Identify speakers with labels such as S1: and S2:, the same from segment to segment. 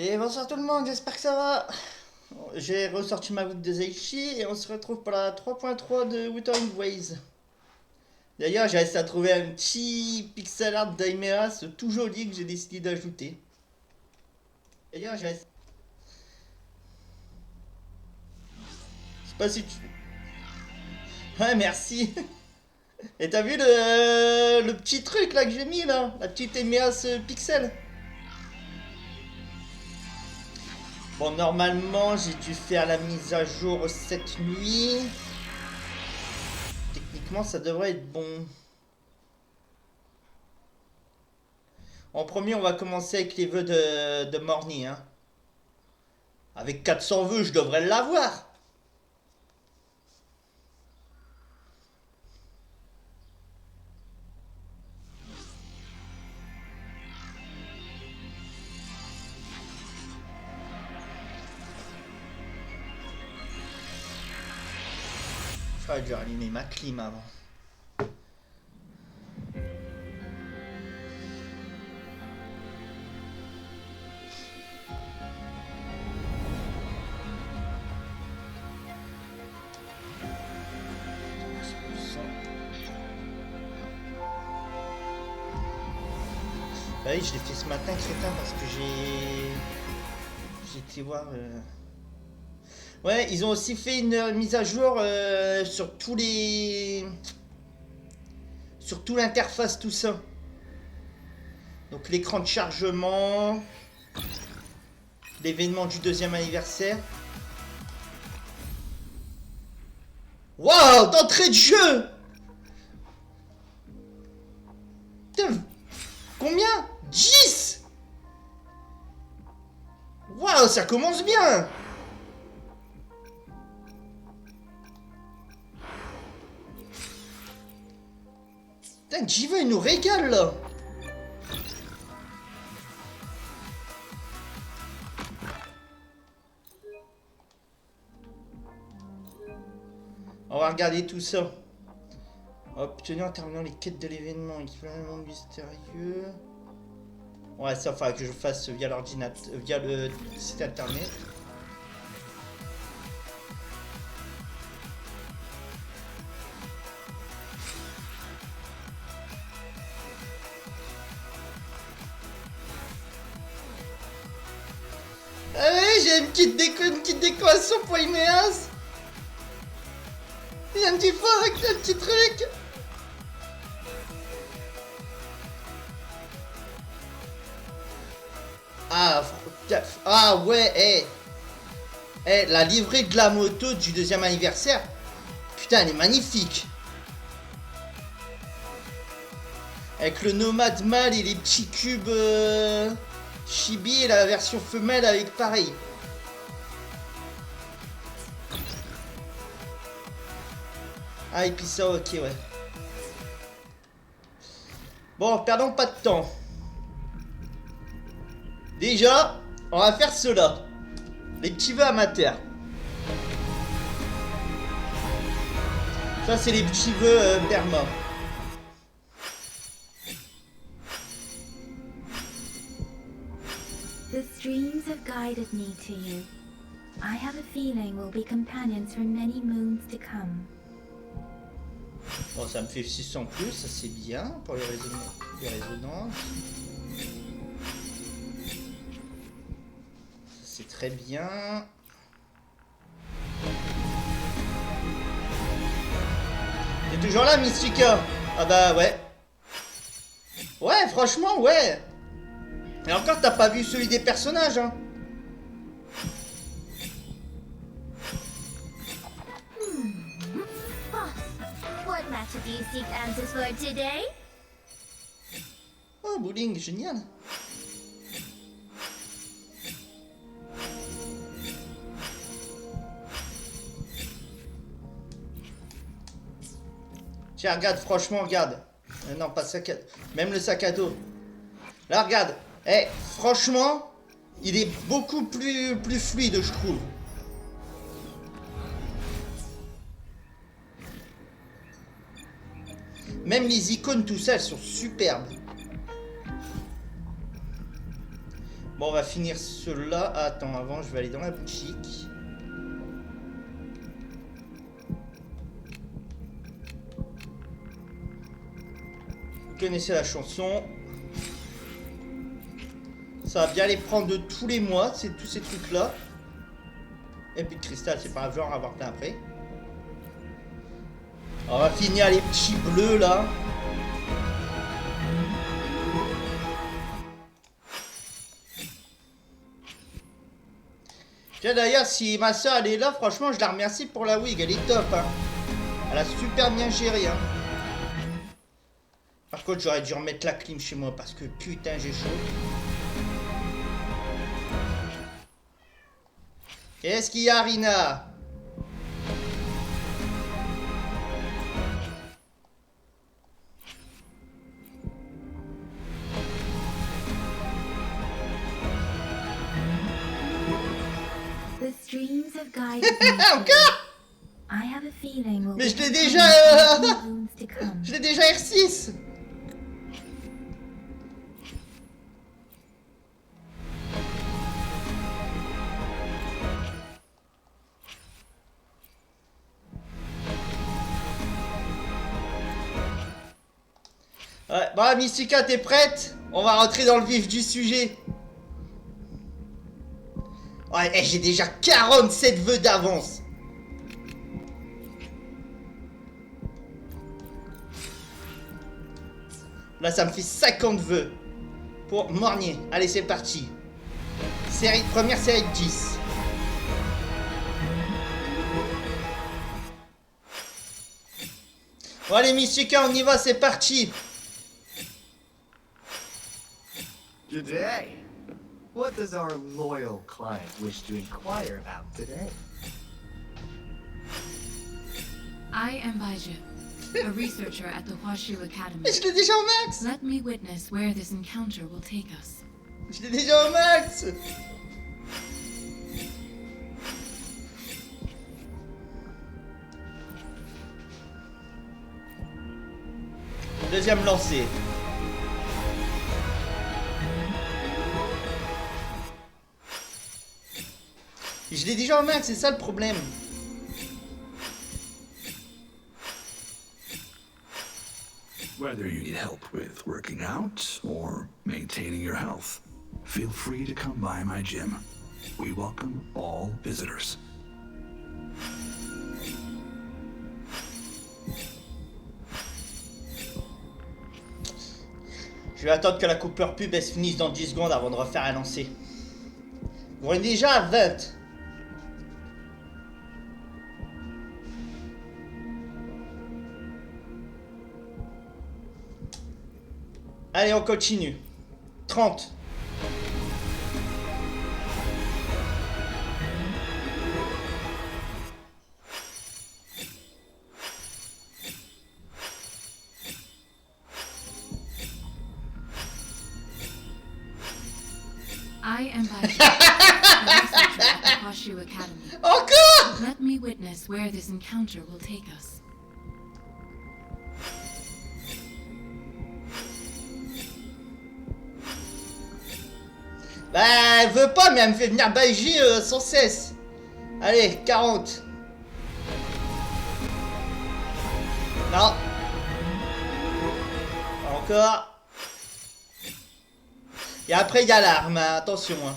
S1: Et bonsoir tout le monde, j'espère que ça va. J'ai ressorti ma route de Zeishi et on se retrouve pour la 3.3 de Wuthering Ways. D'ailleurs, j'ai réussi à trouver un petit pixel art d'Aimeas tout joli que j'ai décidé d'ajouter. D'ailleurs, j'ai réussi... Je sais pas si tu... Ouais, merci. Et t'as vu le petit truc là que j'ai mis là? La petite Aimeas pixel? Bon, normalement, j'ai dû faire la mise à jour cette nuit. Techniquement, ça devrait être bon. En premier, on va commencer avec les vœux de Morny. Hein. Avec 400 vœux, je devrais l'avoir. J'aurais dû rallumer ma clim avant. Bah oui, je l'ai fait ce matin, crétin, parce que j'ai été voir... Ouais, ils ont aussi fait une mise à jour sur tous les... Sur toute l'interface, tout ça. Donc l'écran de chargement... L'événement du 2e anniversaire. Waouh, d'entrée de jeu! Putain, combien? 10! Waouh, ça commence bien! Putain, Jiva, il nous régale là! On va regarder tout ça. Obtenir en terminant les quêtes de l'événement. Équivalent mystérieux. Ouais, ça, il faudra que je fasse via l'ordinateur, via le site internet. Ah oui, j'ai une petite décoration pour Imeas. Il y a un petit fort avec un petit truc. Ah ouais, la livrée de la moto du 2e anniversaire, putain, elle est magnifique. Avec le nomade mâle et les petits cubes chibi et la version femelle avec pareil. Ah, et puis ça, ok, ouais. Bon, perdons pas de temps. Déjà, on va faire cela. Les petits vœux amateurs. Ça, c'est les petits vœux Berma.
S2: The streams have guided me to you. I have a feeling we'll be companions for many moons to come.
S1: Bon, ça me fait 600 plus, ça c'est bien pour les résonances. C'est très bien. T'es toujours là, Mystica? Ah bah ouais. Ouais, franchement, ouais. Et encore, t'as pas vu celui des personnages, hein.
S2: What matter do you seek answers for today?
S1: Oh, bowling, génial. Tiens, regarde, franchement, regarde. Non, pas sac à... Même le sac à dos. Là, regarde. Franchement, il est beaucoup plus fluide, je trouve. Même les icônes, tout ça, elles sont superbes. Bon, on va finir cela. Ah, attends, avant, je vais aller dans la boutique. Vous connaissez la chanson. Ça va bien les prendre de tous les mois, tous ces trucs-là. Et puis de cristal, c'est pas grave, genre avoir plein après. On va finir les petits bleus là. Tiens, d'ailleurs, si ma soeur elle est là, franchement, je la remercie pour la wig, elle est top. Hein. Elle a super bien géré. Hein. Par contre, j'aurais dû remettre la clim chez moi parce que putain, j'ai chaud. Qu'est-ce qu'il y a, Rina?
S2: The streams have guided me.
S1: Encore?
S2: I have a feeling we'll
S1: Mais
S2: be
S1: je l'ai déjà...
S2: companions in moons to come.
S1: Je l'ai déjà R6. Ouais, bon, Mystica, t'es prête? On va rentrer dans le vif du sujet. Ouais, j'ai déjà 47 vœux d'avance. Là, ça me fait 50 vœux. Pour Mornier. Allez, c'est parti. Première série de 10. Bon, allez, Mystica, on y va, c'est parti.
S3: Today, what does our loyal client wish to inquire about today?
S4: I am Baiju, a researcher at the Huashu Academy.
S1: Mais je l'ai déjà au max.
S4: Let me witness where this encounter will take us.
S1: Je l'ai déjà au max. Deuxième lancé. Je l'ai déjà au max, c'est ça le problème.
S5: Whether you need help with working out or maintaining your health, feel free to come by my gym. We welcome all visitors.
S1: Je vais attendre que la coupeur pub elle se finisse dans 10 secondes avant de refaire un lancer. On est déjà à 20. Allez, on continue. 30.
S4: I am Baiju, a researcher at the Huashu Academy.
S1: Encore?
S4: Let me witness where this encounter will take us.
S1: Bah, elle veut pas, mais elle me fait venir Baiji sans cesse. Allez, 40. Non. Encore. Et après, il y a l'arme, hein. Attention. Hein.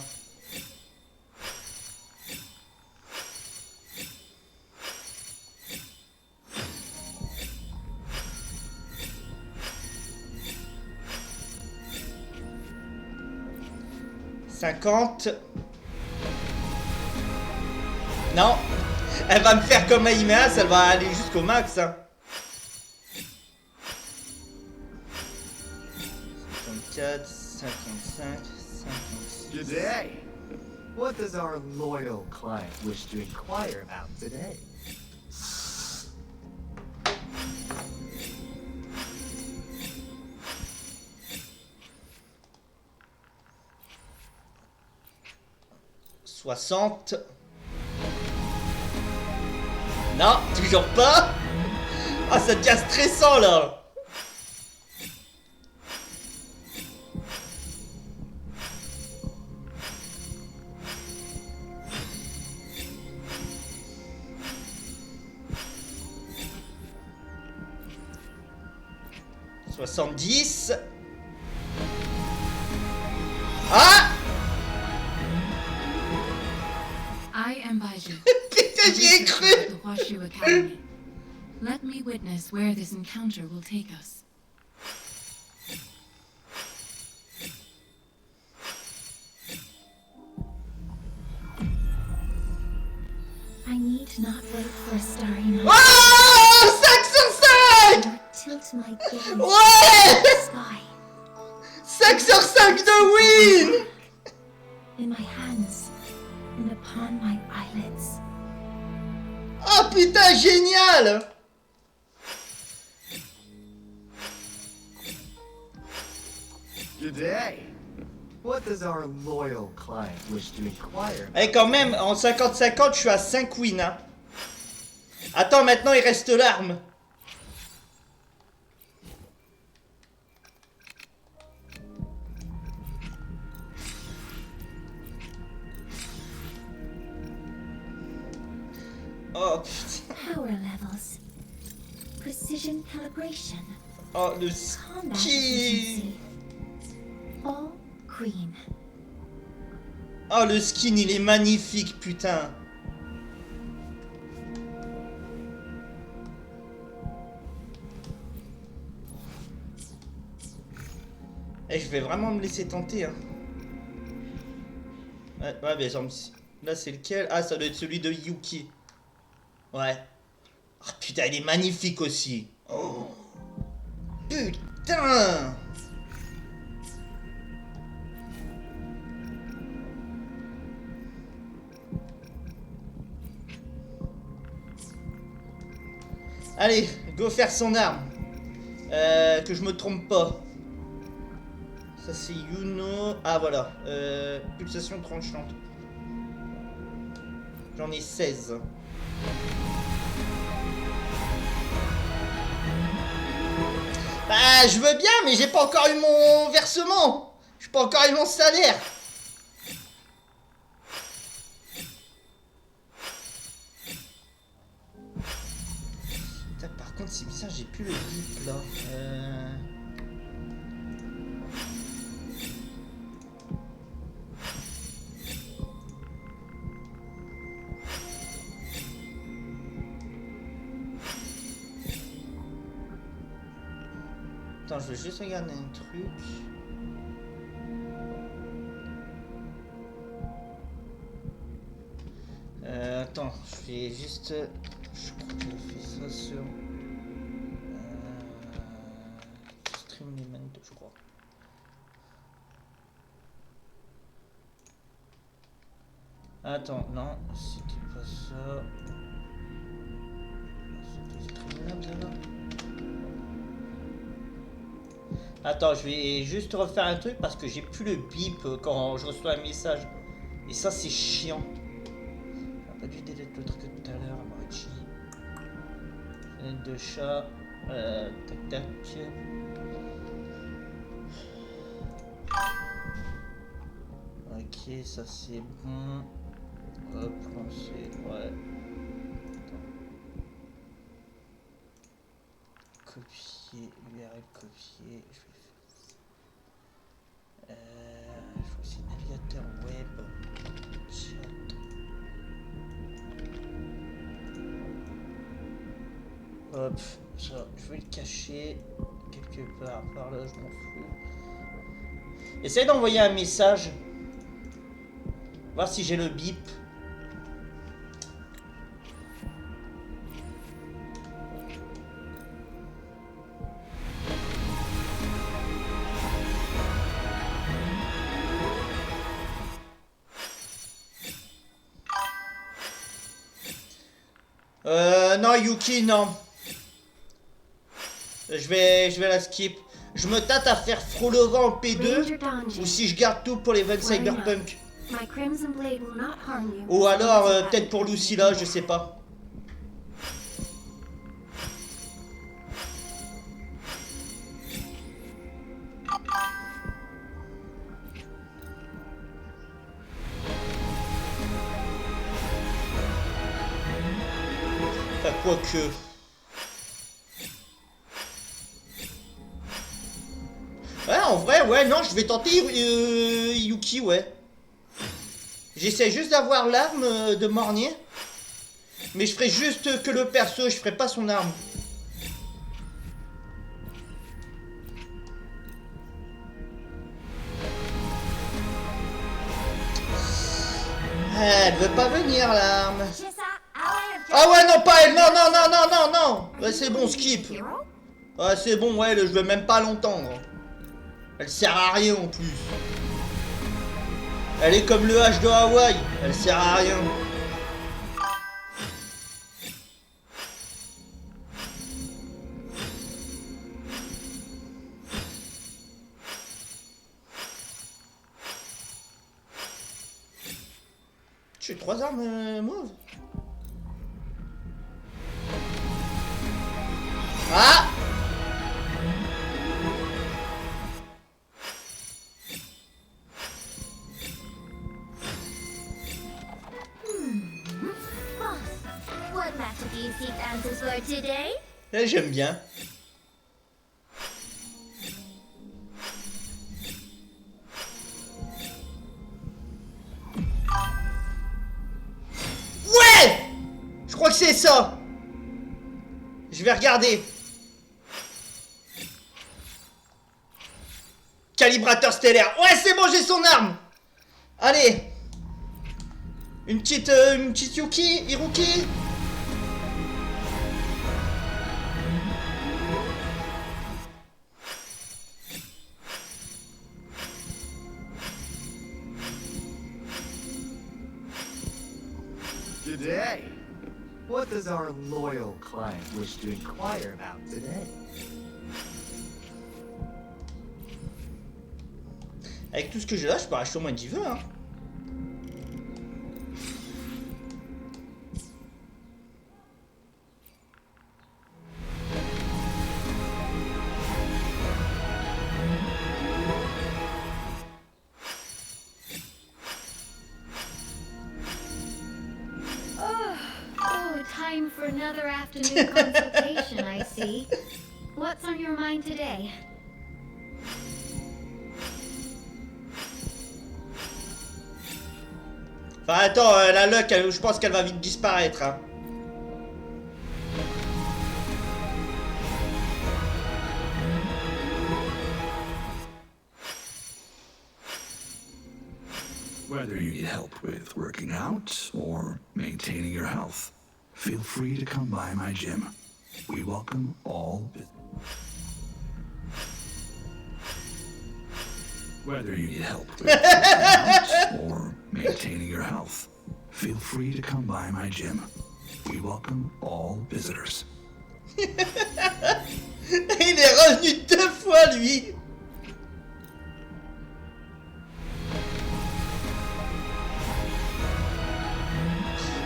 S1: Non, elle va me faire comme Aimeas, elle va aller jusqu'au max. Hein. 54, 55, 56.
S3: Today, what does our loyal client wish to inquire about today?
S1: $60. Non, toujours pas. Ah, ça devient stressant là. 70. Ah!
S4: I am Baiju,
S1: Putain, j'y ai
S4: researcher
S1: cru!
S4: at the Huashu Academy. Let me witness where this encounter will take us.
S2: I need not wait for a starry night.
S1: Oh! 5 sur 5!
S2: Nor tilt my gaze
S1: Ouais!
S2: to the sky.
S1: 5 sur 5 de win!
S2: In my hands and upon my eyelids.
S1: Oh putain, génial!
S3: Good day. What does our loyal client wish to inquire about?
S1: Eh, quand même, en 50-50, je suis à 5 wins, hein. Attends, maintenant, il reste l'arme. Oh, putain.
S2: Power levels. Precision calibration.
S1: Oh, le
S2: Combat
S1: skin.
S2: efficiency. All green.
S1: Oh, le skin, il est magnifique, putain. Eh, je vais vraiment me laisser tenter, hein. Ouais, mais genre, là, c'est lequel? Ah, ça doit être celui de Yuki. Ouais. Oh, putain, il est magnifique aussi. Oh. Putain! Allez, go faire son arme. Que je me trompe pas. Ça c'est Yuno. Ah voilà. Pulsation tranchante. J'en ai 16. Bah je veux bien mais j'ai pas encore eu mon versement. J'ai pas encore eu mon salaire. Putain, par contre c'est bizarre, j'ai plus le bip là. Attends, je veux juste regarder un truc. Attends, je vais juste... Je crois que j'ai fait ça sur... Stream Element, je crois. Attends, non, c'était pas ça. C'était Streamlabs là. Attends, je vais juste refaire un truc parce que j'ai plus le bip quand je reçois un message. Et ça, c'est chiant. J'ai pas dû délai le truc de tout à l'heure, Marichi. Fenêtre de chat. Tac tac. Ok, ça c'est bon. Hop, lancer. Ouais. Attends. Copier, URL copier. Je vais faire ça. Je crois que c'est navigateur web. Chat. Hop, ça, je vais le cacher quelque part. Par là, je m'en fous. Essaye d'envoyer un message. Voir si j'ai le bip. Non, Yuki, non. Je vais la skip. Je me tâte à faire Frolova en P2 ou si je garde tout pour les 20 Cyberpunk.
S2: My crimson blade will not harm you.
S1: Ou alors peut-être pour Lucilla, je sais pas. Enfin, quoique. en vrai, ouais, non, je vais tenter Yuki, ouais. J'essaie juste d'avoir l'arme de Mornier. Mais je ferai juste que le perso, je ferai pas son arme. Elle veut pas venir, l'arme. Ah ouais, non, pas elle. Non, non, non, non, non, non. Ouais, c'est bon, skip. Ouais, c'est bon, ouais, je veux même pas l'entendre. Elle sert à rien en plus. Elle est comme le H de Hawaï. Elle sert à rien. J'ai 3 armes mauves. Ah!
S2: What matter do you seek answers for today?
S1: Là, j'aime bien. Ouais! Je crois que c'est ça. Je vais regarder. Calibrateur stellaire. Ouais, c'est bon, j'ai son arme. Allez. Une petite Yuki, Hiruki.
S3: Today? What does our loyal client wish to inquire about today?
S1: Avec tout ce que j'ai là, je peux acheter au moins 10 vœux, hein.
S2: Oh, time for another afternoon consultation, I see. What's on your mind today?
S1: Enfin, attends, la luck, je pense qu'elle va vite disparaître, hein.
S5: Whether you need help with working out or maintaining your health, feel free to come by my gym. We welcome all visitors. Whether you need help with working out or maintaining your health, feel free to come by my gym. We welcome all visitors.
S1: Il est revenu 2 fois, lui.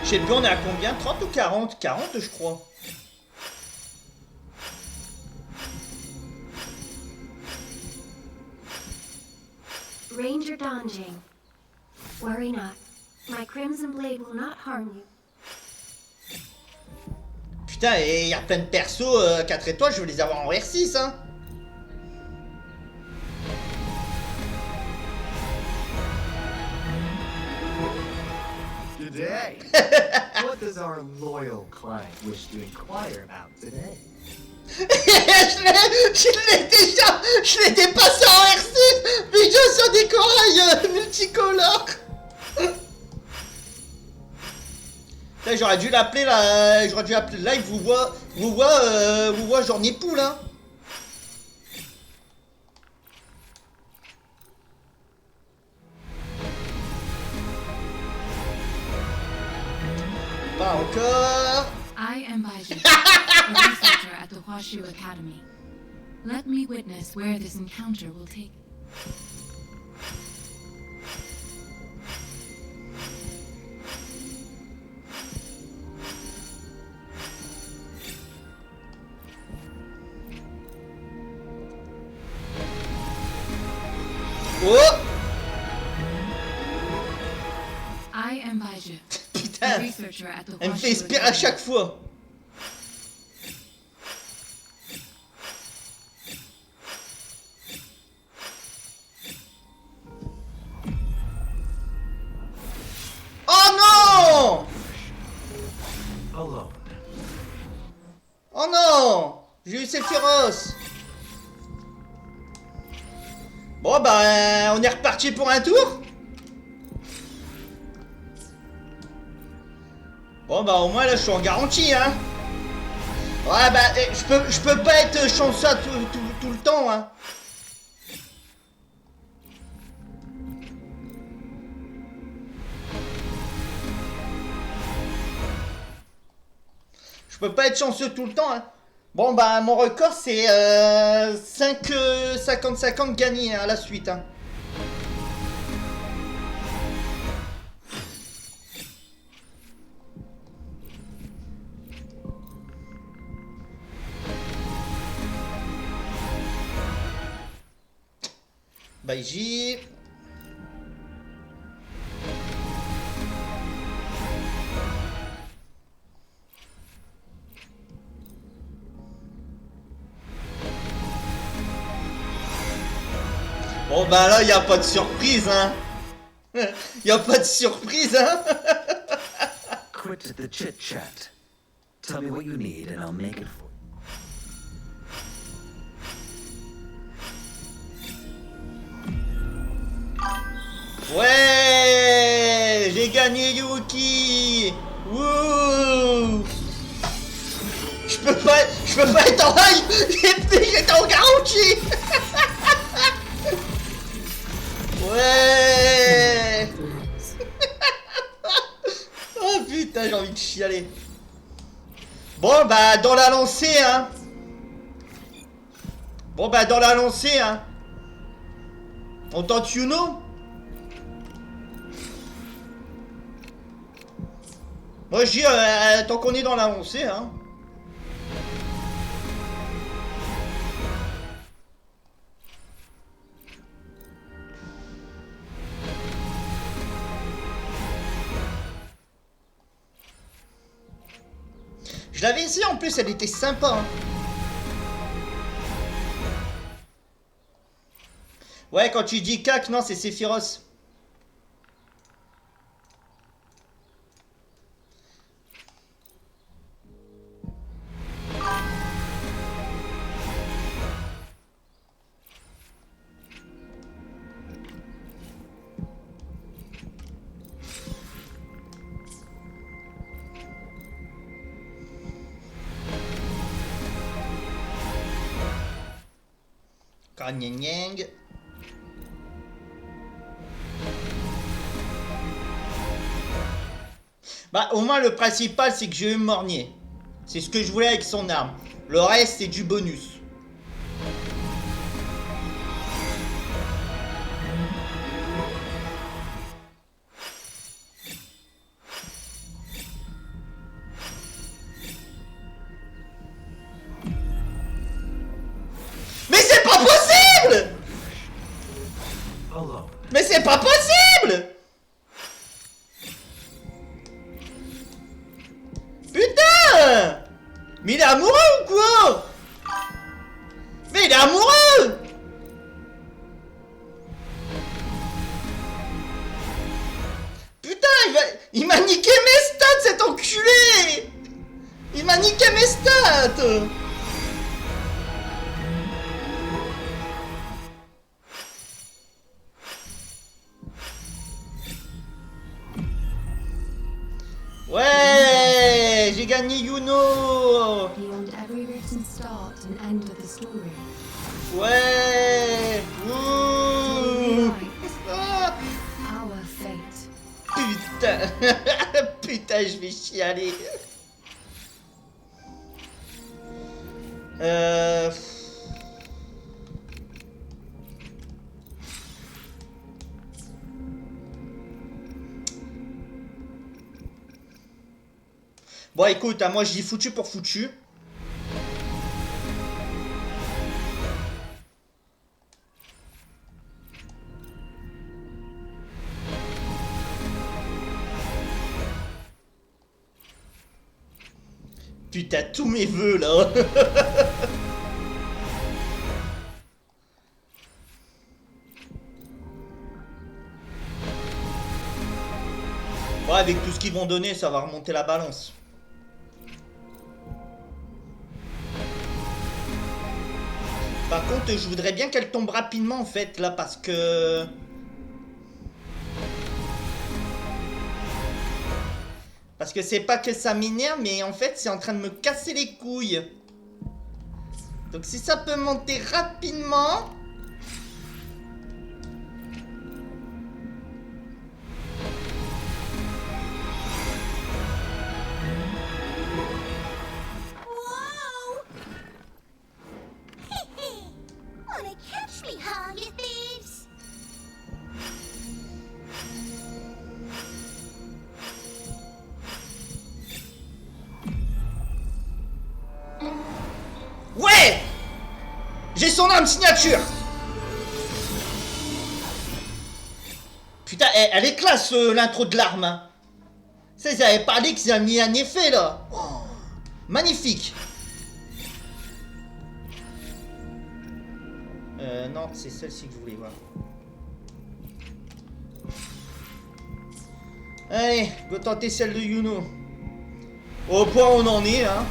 S1: Je sais plus, on est à combien? 30 ou 40? 40, je crois.
S6: Ranger Donjing. Worry not. My Crimson Blade will not harm you.
S1: Putain, et il y a plein de persos 4 étoiles, je veux les avoir en R6, hein.
S3: Today? What does our loyal client wish to inquire about today?
S1: je l'ai dépassé en R6, mais je sur des corails multicolores. Là, j'aurais dû l'appeler là, live, vous voit journée poule, hein. Pas encore.
S4: I am Baiju, a researcher at the Huashu Academy. Let me witness where this encounter will take.
S1: Oh.
S4: I am Baiju, a
S1: Putain,
S4: researcher at the
S1: elle me fait
S4: Huashu
S1: espérer à
S4: Academy.
S1: chaque fois. J'ai eu Sephiroth. Bon bah on est reparti pour un tour. Bon bah au moins là je suis en garantie hein. Ouais bah je peux pas être chanceux tout le temps hein. Je peux pas être chanceux tout le temps hein. Bon bah mon record c'est 50-50 gagnés hein, à la suite hein. Bye J. Bon bah là y a pas de surprise hein. Y a pas de surprise hein.
S7: Quit the chit chat. Tell me what you need and I'll make it for you.
S1: Ouais, j'ai gagné Yuki. Wouh. Je peux pas être en live. J'étais en garantie. Ouais. Oh putain, j'ai envie de chialer. Bon bah dans la lancée hein. Bon bah dans la lancée hein. On tente Yuno. Moi je dis tant qu'on est dans la lancée hein. Je l'avais essayé en plus, elle était sympa hein. Ouais quand tu dis cac, non c'est Sephiroth. Nyang. Bah au moins le principal c'est que j'ai eu Mornier. C'est ce que je voulais avec son arme. Le reste c'est du bonus. Mais c'est pas possible! Mais c'est pas possible! Putain! Mais il est amoureux ou quoi? Mais il est amoureux! Putain, il m'a niqué mes stats cet enculé! Il m'a niqué mes stats! Ouais, j'ai gagné Yuno.
S4: Beyond every written start and end of the story.
S1: Ouais. Ouh. Ah.
S4: Our fate.
S1: Putain. Putain, je vais chialer. Bon écoute, moi je dis foutu pour foutu. Putain, tous mes vœux là. Bon, avec tout ce qu'ils vont donner, ça va remonter la balance. Par contre, je voudrais bien qu'elle tombe rapidement en fait là parce que... Parce que c'est pas que ça m'énerve, mais en fait c'est en train de me casser les couilles. Donc si ça peut monter rapidement...
S8: Whoa! Wanna catch me, huh, you thieves?
S1: Ouais! J'ai son arme signature! Putain, elle est classe l'intro de l'arme. Hein. Ça, ils avaient parlé qu'ils avaient mis un effet là. Oh, magnifique. Non, c'est celle-ci que je voulais voir. Allez, go tenter celle de Yuno. Au point où on en est, hein.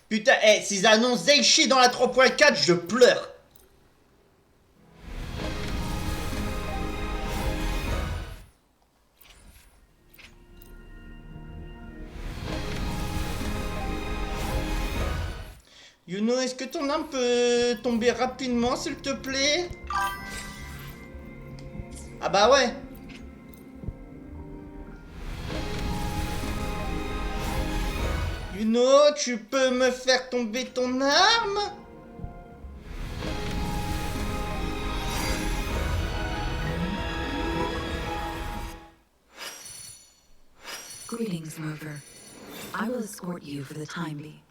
S1: Putain, s'ils annoncent Zeishi dans la 3.4, je pleure. Yuno, est-ce que ton arme peut tomber rapidement, s'il te plaît? Ah bah ouais. Yuno, tu peux me faire tomber ton arme?
S4: Greetings, Rover. I will escort you for the time being.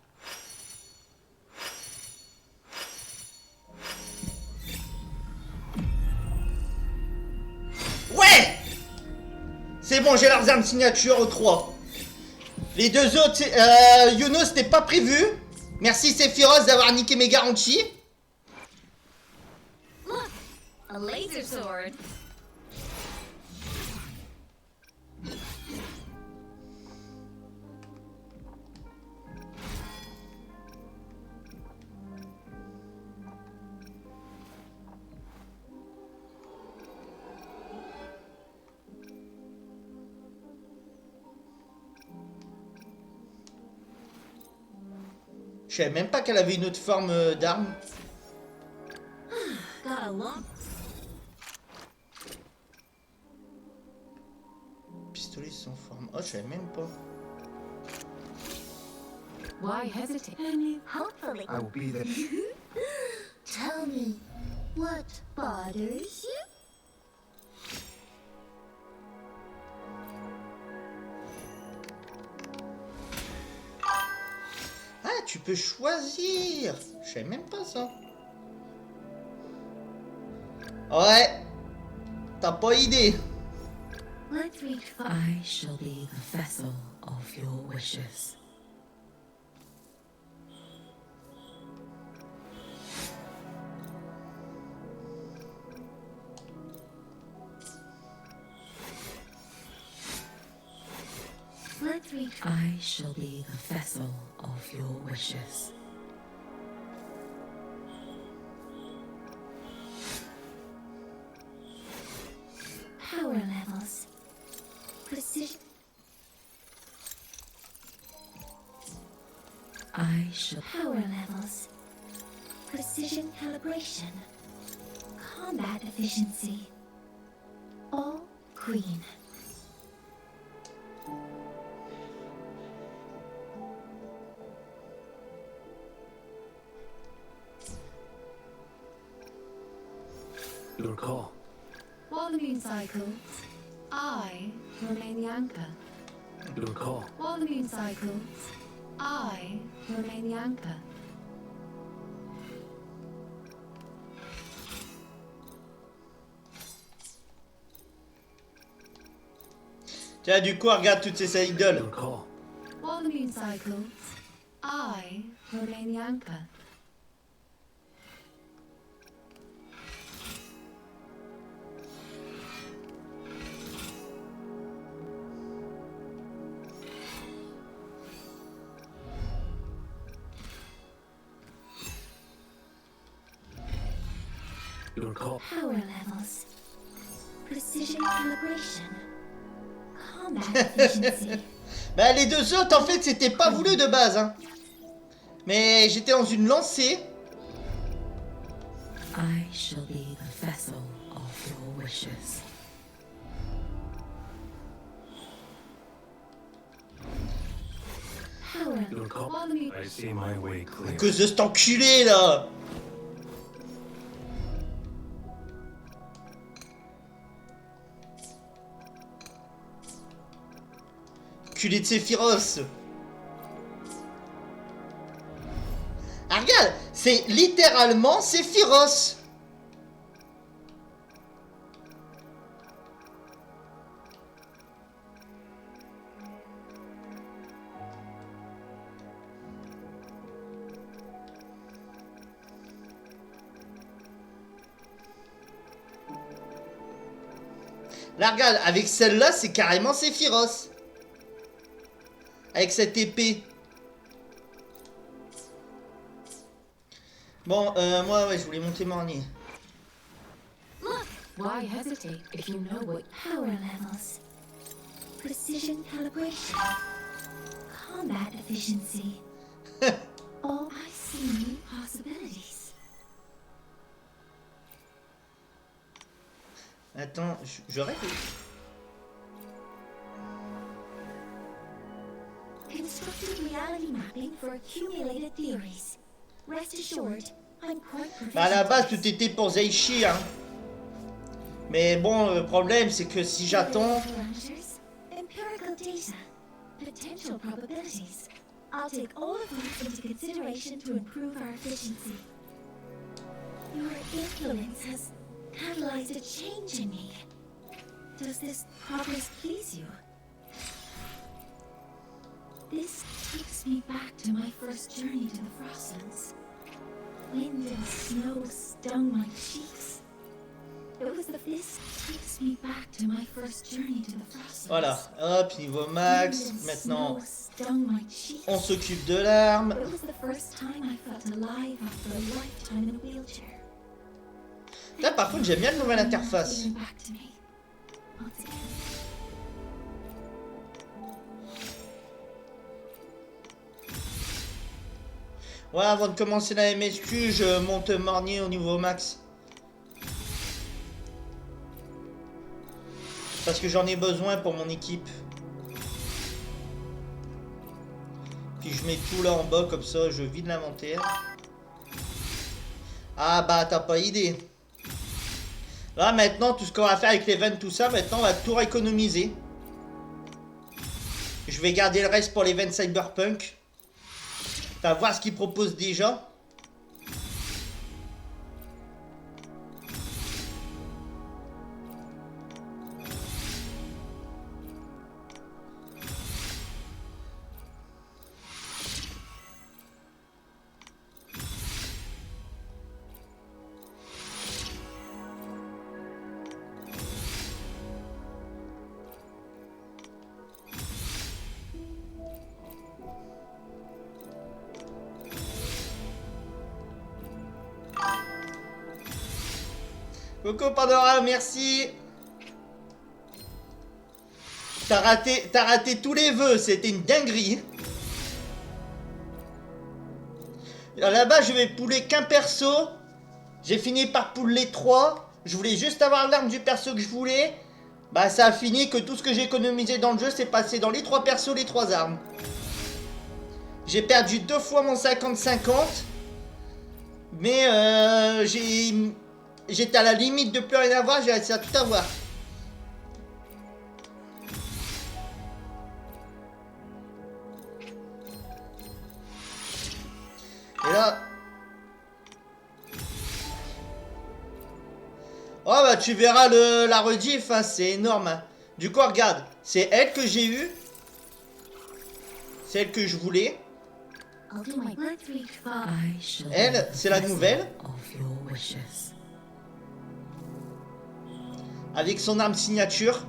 S1: Ouais! C'est bon, j'ai leurs armes signature aux 3. Les deux autres, Yuno, c'était pas prévu. Merci Sephiroth d'avoir niqué mes garanties.
S2: Look, a laser sword.
S1: Je savais même pas qu'elle avait une autre forme d'arme.
S2: Got a lump.
S1: Pistolet sans forme. Oh, je savais même pas.
S4: Why hesitate?
S8: Hopefully.
S3: I will be there.
S8: Tell me, what bothers you?
S1: Ah, tu peux choisir. Je savais même pas ça. Ouais. T'as pas idée.
S2: Let's reach for.
S4: I shall be the vessel of your wishes.
S2: Let's reach for.
S4: I shall be the vessel of your wishes.
S8: Power levels. Precision.
S4: I shall.
S8: Power levels. Precision calibration. Combat efficiency. All green.
S5: Your call.
S4: While the moon cycles, I remain the anchor.
S5: Your call.
S4: While the moon cycles, I remain the anchor.
S1: Tiens, du coup, regarde toutes ces idoles.
S5: Your call.
S4: While the moon cycles, I remain the anchor.
S5: Your call.
S6: Power levels. Precision calibration. Combat efficiency.
S1: Bah les deux autres en fait c'était pas voulu de base hein. Mais j'étais dans une lancée.
S4: I shall be the vessel of your wishes.
S6: Power.
S5: Your call. I see my way
S1: À
S5: clear.
S1: cause de cet enculé là. Culé de Sephiroth. Ah regarde, c'est littéralement Sephiroth. Là regarde, avec celle-là, c'est carrément Sephiroth. Avec cette épée. Bon, moi, ouais, je voulais monter Mornier.
S4: Why hesitate if you know what?
S6: Power levels. Precision calibration. Combat efficiency. Oh, I see new possibilities.
S1: Attends, je rêve.
S6: Constructing reality mapping for accumulated theories. Rest assured, I'm quite proficient.
S1: À la base, tout était pour Zeishi, hein. Mais bon, le problème, c'est que si j'attends...
S6: Parameters, empirical data, potential probabilities. I'll take all of these into consideration to improve our efficiency. Your influence has catalyzed a change in me. Does this progress please you? This takes me back to my first journey to the Frostlands. Wind and snow stung my cheeks. This takes me back to my first journey to the Frostlands.
S1: Voilà, hop, niveau max.
S6: Wind and
S1: Maintenant,
S6: snow stung my cheeks.
S1: on s'occupe de l'arme.
S6: It was the first time I felt alive after a lifetime in a wheelchair.
S1: Là, par contre, j'aime bien la nouvelle interface.
S6: Giving back to me. Once again.
S1: Ouais, avant de commencer la MSQ, je monte Mornier au niveau max. Parce que j'en ai besoin pour mon équipe. Puis je mets tout là en bas, comme ça, je vide l'inventaire. Ah bah, t'as pas idée. Là, maintenant, tout ce qu'on va faire avec les ventes, tout ça, maintenant, on va tout rééconomiser. Je vais garder le reste pour les ventes Cyberpunk. Enfin, voir ce qu'ils proposent déjà. Coco Pandora, merci. T'as raté tous les vœux, c'était une dinguerie. À la base, je vais pouler qu'un perso. J'ai fini par pouler 3. Je voulais juste avoir l'arme du perso que je voulais. Bah, ça a fini que tout ce que j'ai économisé dans le jeu, c'est passé dans les 3 persos, les 3 armes. J'ai perdu 2 fois mon 50-50. Mais j'étais à la limite de plus rien avoir, j'ai réussi à tout avoir. Et là... Oh bah tu verras la rediff, hein, c'est énorme. Hein. Du coup regarde, c'est elle que j'ai eue. C'est elle que je voulais.
S6: I'll do my best to reach far.
S4: I shall
S1: Elle,
S4: be the
S1: c'est la
S4: vessel
S1: nouvelle.
S4: of your wishes.
S1: Avec son arme signature.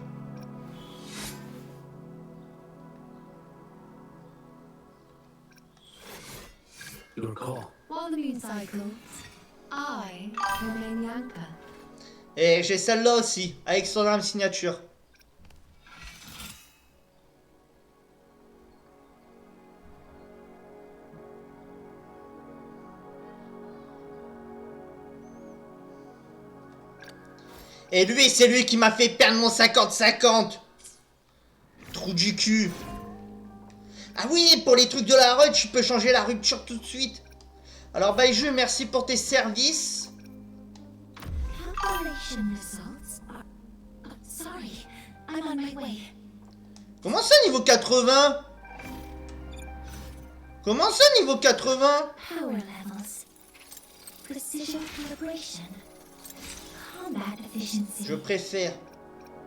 S5: Your call.
S2: While the moon cycles, I remain the anchor.
S1: Et j'ai celle-là aussi, avec son arme signature. Et lui, c'est lui qui m'a fait perdre mon 50-50. Trou du cul. Ah oui, pour les trucs de la rue, tu peux changer la rupture tout de suite. Alors Baiju, merci pour tes services.
S6: Calculation results are... oh, sorry, I'm on my way.
S1: Comment ça, niveau 80? Comment ça, niveau 80?
S6: Power levels. Precision calibration. Combat efficiency.
S1: Je préfère.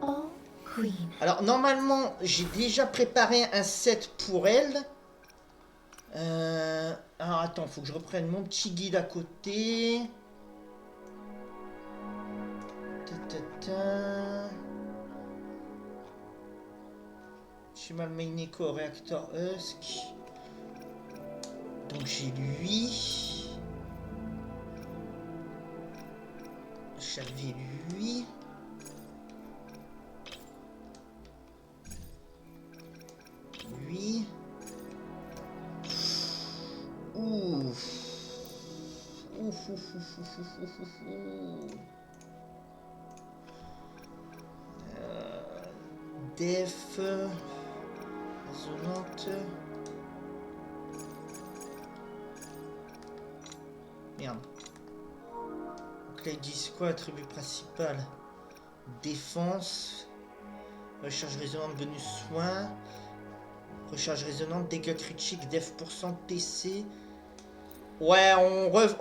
S6: All green.
S1: Alors, normalement, j'ai déjà préparé un set pour elle. Alors, attends, faut que je reprenne mon petit guide à côté. J'ai mal main echo réacteur Husk. Donc j'ai lui. J'avais lui. Lui. Ouf. Ouf, ouf, ouf, ouf, ouf, ouf, ouf. Def. Résonante. Merde. Donc là ils disent quoi, attribut principal? Défense. Recharge résonante, bonus soin. Recharge résonante, dégâts critiques, def % TC. Ouais,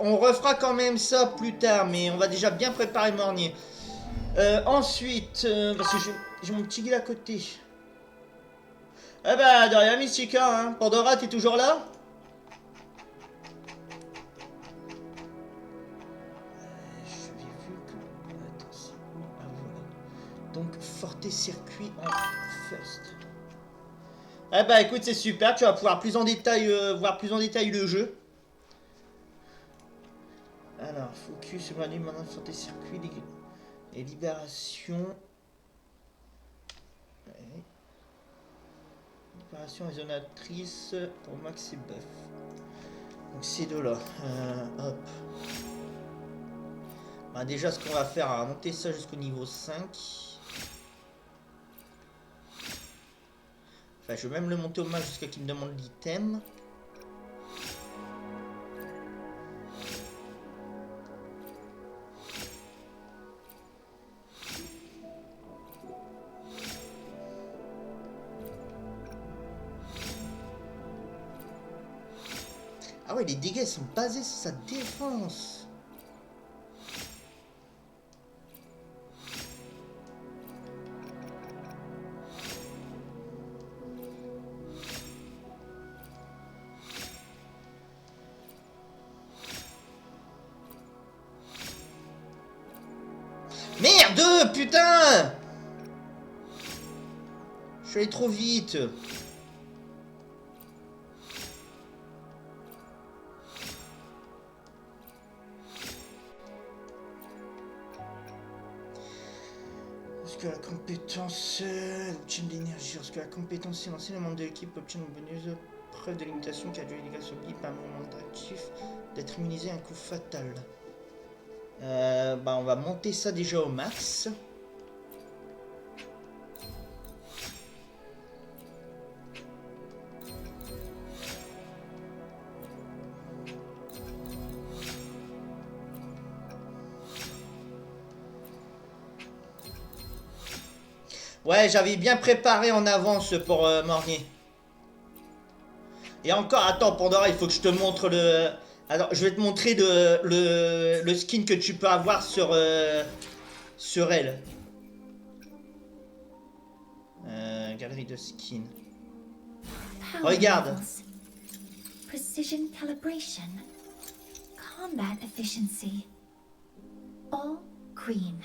S1: on refera quand même ça plus tard, mais on va déjà bien préparer Mornier. Ensuite, parce que j'ai mon petit guide à côté. Eh bah, de rien, Mystica, hein. Pandora, t'es toujours là? J'avais vu que... Attends, c'est où? Ah, voilà. Donc, Forte Circuit en first. Eh bah, écoute, c'est super. Tu vas pouvoir plus en détail, voir plus en détail le jeu. Alors, focus, évaluer maintenant Forte Circuit et libération. Ouais. Libération résonatrice pour max et buff. Donc ces deux-là. Hop. Bah, déjà, ce qu'on va faire, on va monter ça jusqu'au niveau 5. Enfin, je vais même le monter au max jusqu'à qu'il me demande l'item. Ah ouais, les dégâts sont basés sur sa défense. Merde, putain! Je suis allé trop vite. Lorsque la compétence obtient de l'énergie, lorsque la compétence est lancée, le membre de l'équipe obtient une bonus preuve de limitation qui a dû dégâts subis par un moment interactif d'être immunisé à un coup fatal. Bah on va monter ça déjà au max. Ouais, j'avais bien préparé en avance pour Mornier. Et encore, attends, Pandora, il faut que je te montre le... Alors, je vais te montrer le skin que tu peux avoir sur elle. Galerie de skins.
S6: Power
S1: Regarde.
S6: levels. Precision calibration. Combat efficiency. All green.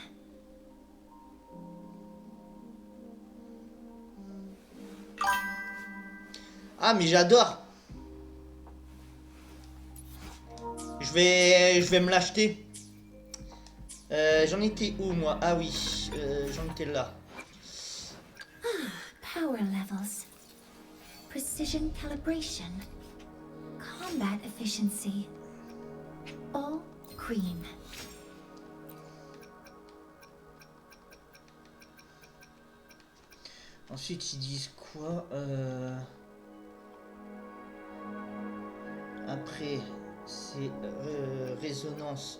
S1: Ah, mais j'adore. Je vais me l'acheter. J'en étais où moi? Ah oui, j'en étais là.
S6: Power levels. Precision calibration. Combat efficiency. All cream.
S1: Ensuite ils disent quoi? Après c'est résonance.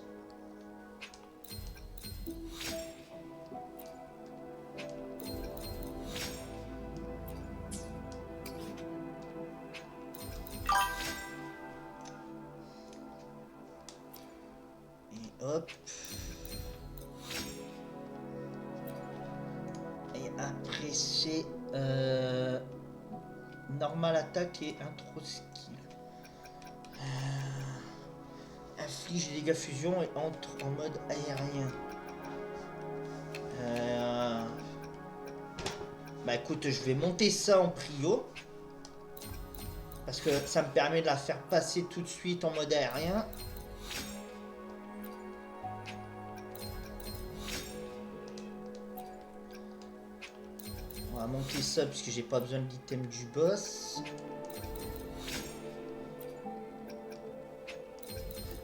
S1: Et hop. Et après c'est normal attaque et intro skill. Inflige des dégâts fusion et entre en mode aérien. Bah écoute, je vais monter ça en prio. Parce que ça me permet de la faire passer tout de suite en mode aérien. On va monter ça puisque j'ai pas besoin de l'item du boss.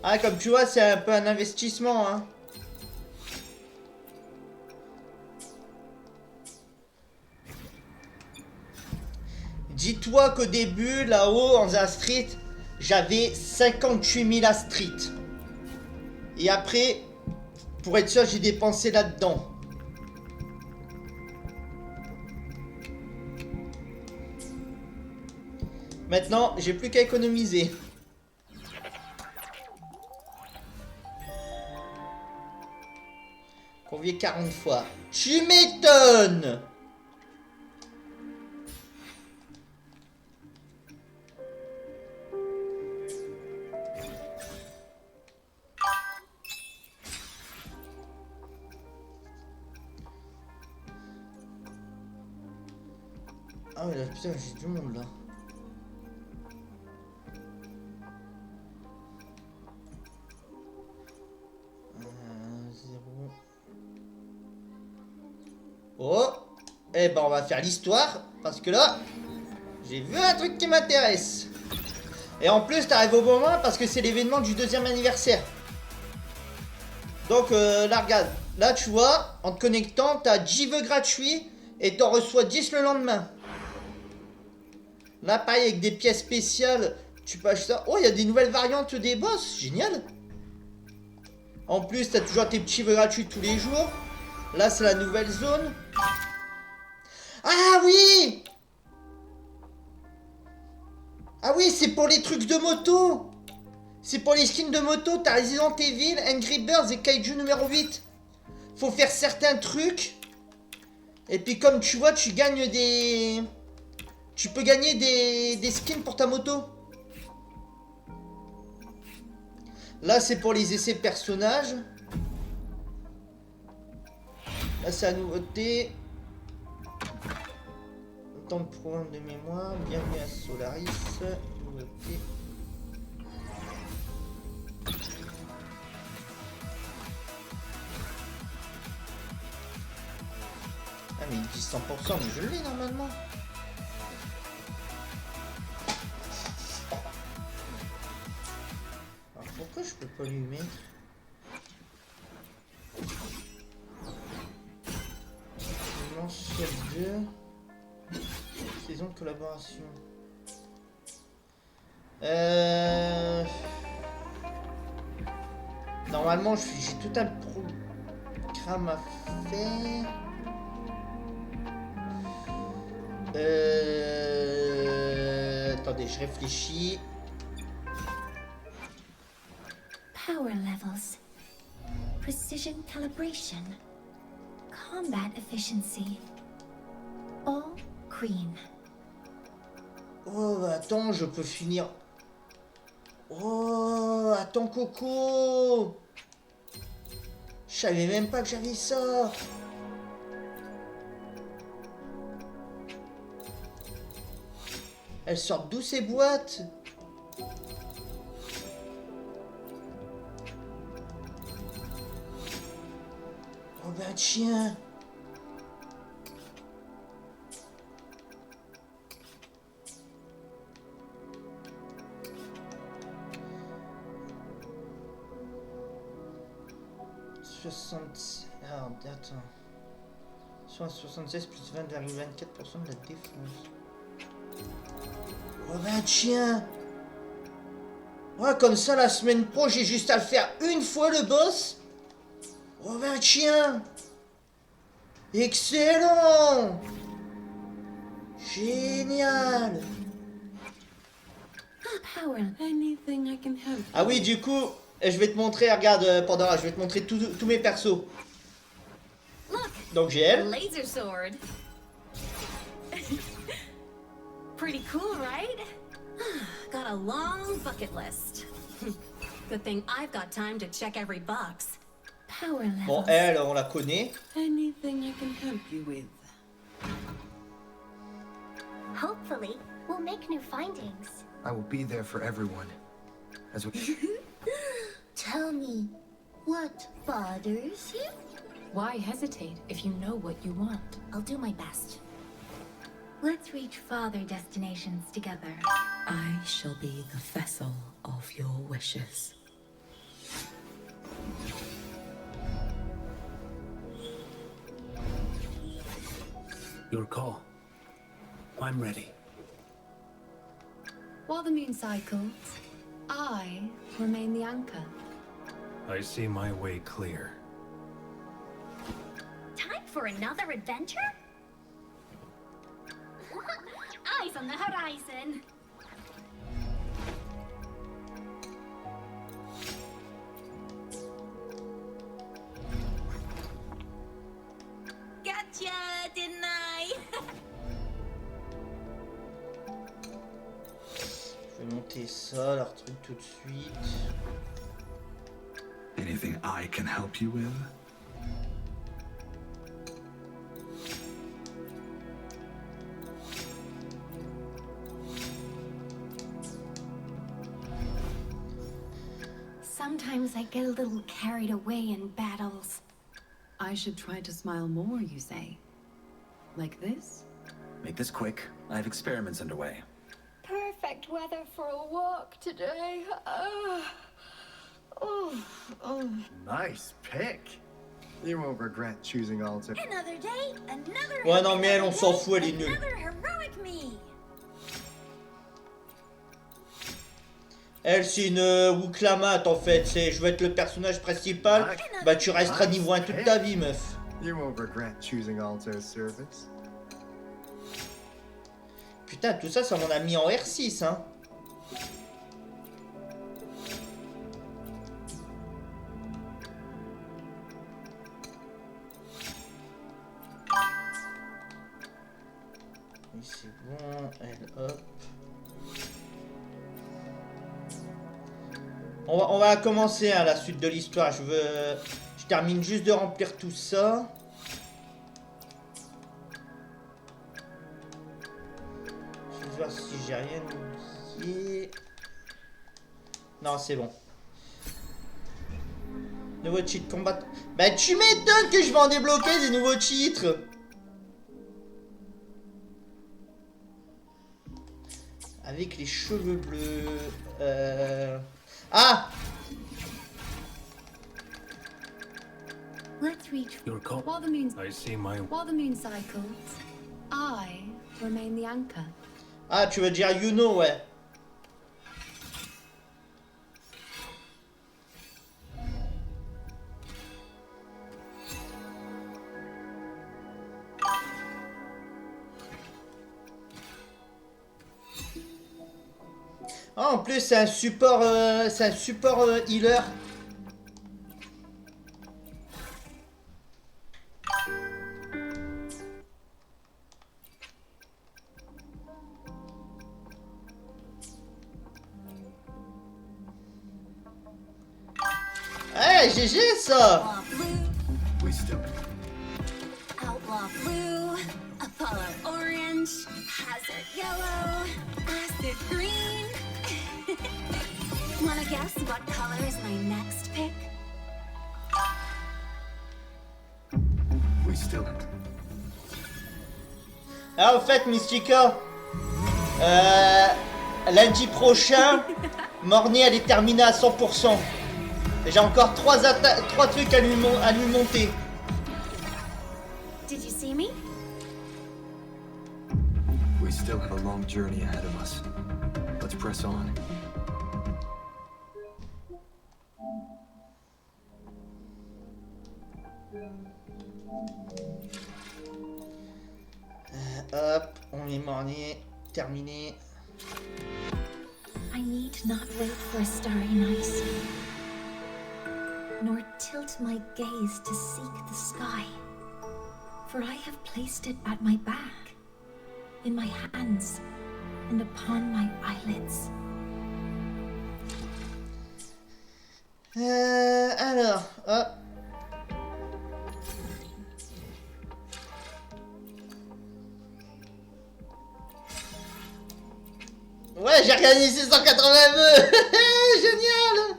S1: Ah, comme tu vois, c'est un peu un investissement, hein. Dis-toi qu'au début, là-haut, en Street, j'avais 58 000 à Street. Et après, pour être sûr, j'ai dépensé là-dedans. Maintenant, j'ai plus qu'à économiser. Convier 40 fois. Tu m'étonnes! Ah ouais, là, putain, j'ai du monde là. Zéro. Oh! Eh ben, on va faire l'histoire. Parce que là, j'ai vu un truc qui m'intéresse. Et en plus, t'arrives au bon moment parce que c'est l'événement du 2e anniversaire. Donc là, regarde. Là, tu vois, en te connectant, t'as 10 vœux gratuits et t'en reçois 10 le lendemain. Là, pareil, avec des pièces spéciales, tu peux acheter ça. Oh, il y a des nouvelles variantes des boss. Génial. En plus, t'as toujours tes petits vœux gratuits tous les jours. Là, c'est la nouvelle zone. Ah oui! Ah oui, c'est pour les trucs de moto. C'est pour les skins de moto. T'as Resident Evil, Angry Birds et Kaiju numéro 8. Faut faire certains trucs. Et puis comme tu vois, tu gagnes des... Tu peux gagner des skins pour ta moto. Là, c'est pour les essais de personnages. Là, c'est la nouveauté. Temps de programme de mémoire. Bienvenue à Solaris. Nouveauté. Ah, mais il dit 100%, mais je l'ai normalement. Alors pourquoi je peux pas lui mettre? Mensuel 2. Saison de collaboration. Normalement, j'ai tout un programme à faire. Attendez, je réfléchis.
S6: Power levels. Precision calibration. Combat efficiency. All cream.
S1: Oh, attends, je peux finir. Oh, attends, Coco. Je savais même pas que j'avais ça. Elles sortent d'où ces boîtes? ben tiens. Ah, attends. Soit 76 plus 20,24% de la défense. Oh ben tiens. Ouais, comme ça la semaine pro, j'ai juste à le faire une fois le boss. Oh ben tiens. Excellent. Génial.
S4: Anything I can help.
S1: Ah oui, du coup, je vais te montrer, regarde Pandora, je vais te montrer tous mes persos. Donc j'ai elle.
S6: Laser sword. Pretty cool, right? Got a long bucket list. Good thing I've got time to check every box.
S8: Power levels.
S1: Bon, elle, on la connaît.
S4: Anything I can help you with.
S8: Hopefully, we'll make new findings.
S3: I will be there for everyone. As we...
S8: Tell me, what bothers you?
S4: Why hesitate if you know what you want?
S8: I'll do my best. Let's reach farther destinations together.
S4: I shall be the vessel of your wishes.
S5: Your call. I'm ready.
S4: While the moon cycles, I remain the anchor.
S9: I see my way clear.
S8: Time for another adventure? Eyes on the horizon.
S6: Gotcha, didn't I?
S1: Je vais monter ça, la retrouver tout de suite.
S5: Anything I can help you with?
S2: Sometimes I get a little carried away in battles.
S4: I should try to smile more, you say? Like this?
S7: Make this quick. I have experiments underway.
S2: Perfect weather for a walk today.
S3: Nice pick. You won't regret choosing Alter.
S8: Another day, another.
S1: Ouais, non, mais elle, on s'en fout, elle est nulle.
S8: Another heroic me.
S1: Elle, c'est une Wuklamate en fait. Je veux être le personnage principal. Bah, tu resteras niveau 1 toute ta vie, meuf.
S3: You won't regret choosing Alta's service.
S1: Putain, tout ça, ça m'en a mis en R6, hein. Oui, c'est bon. Elle, hop. On va commencer hein, la suite de l'histoire. Je termine juste de remplir tout ça. Je vais voir si j'ai rien oublié. Non, c'est bon. Nouveau cheat combat. Bah, tu m'étonnes que je vais en débloquer des nouveaux titres. Avec les cheveux bleus. Ah!
S8: Let's reach.
S9: Your call.
S4: While the moon cycles, I remain the anchor.
S1: Ah, tu veux dire you know, ouais. Ah, en plus, c'est un support healer. Eh, GG ça.
S3: We still.
S6: Outlaw blue, Apollo orange, hazard yellow, acid green. Wanna guess what color is my next pick?
S1: Ah, au fait, Mystica, lundi prochain, Morny, elle est terminée à 100%. J'ai encore 3 trucs à lui monter.
S6: Did you see me?
S3: We still have a long journey ahead of us. Let's press on.
S1: Hop, on est Morny, terminé.
S6: I need not wait for a starry night, nor tilt my gaze to seek the sky, for I have placed it at my back, in my hands, and upon my eyelids.
S1: Alors, hop. Ouais, j'ai regagné 680 vœux. Génial.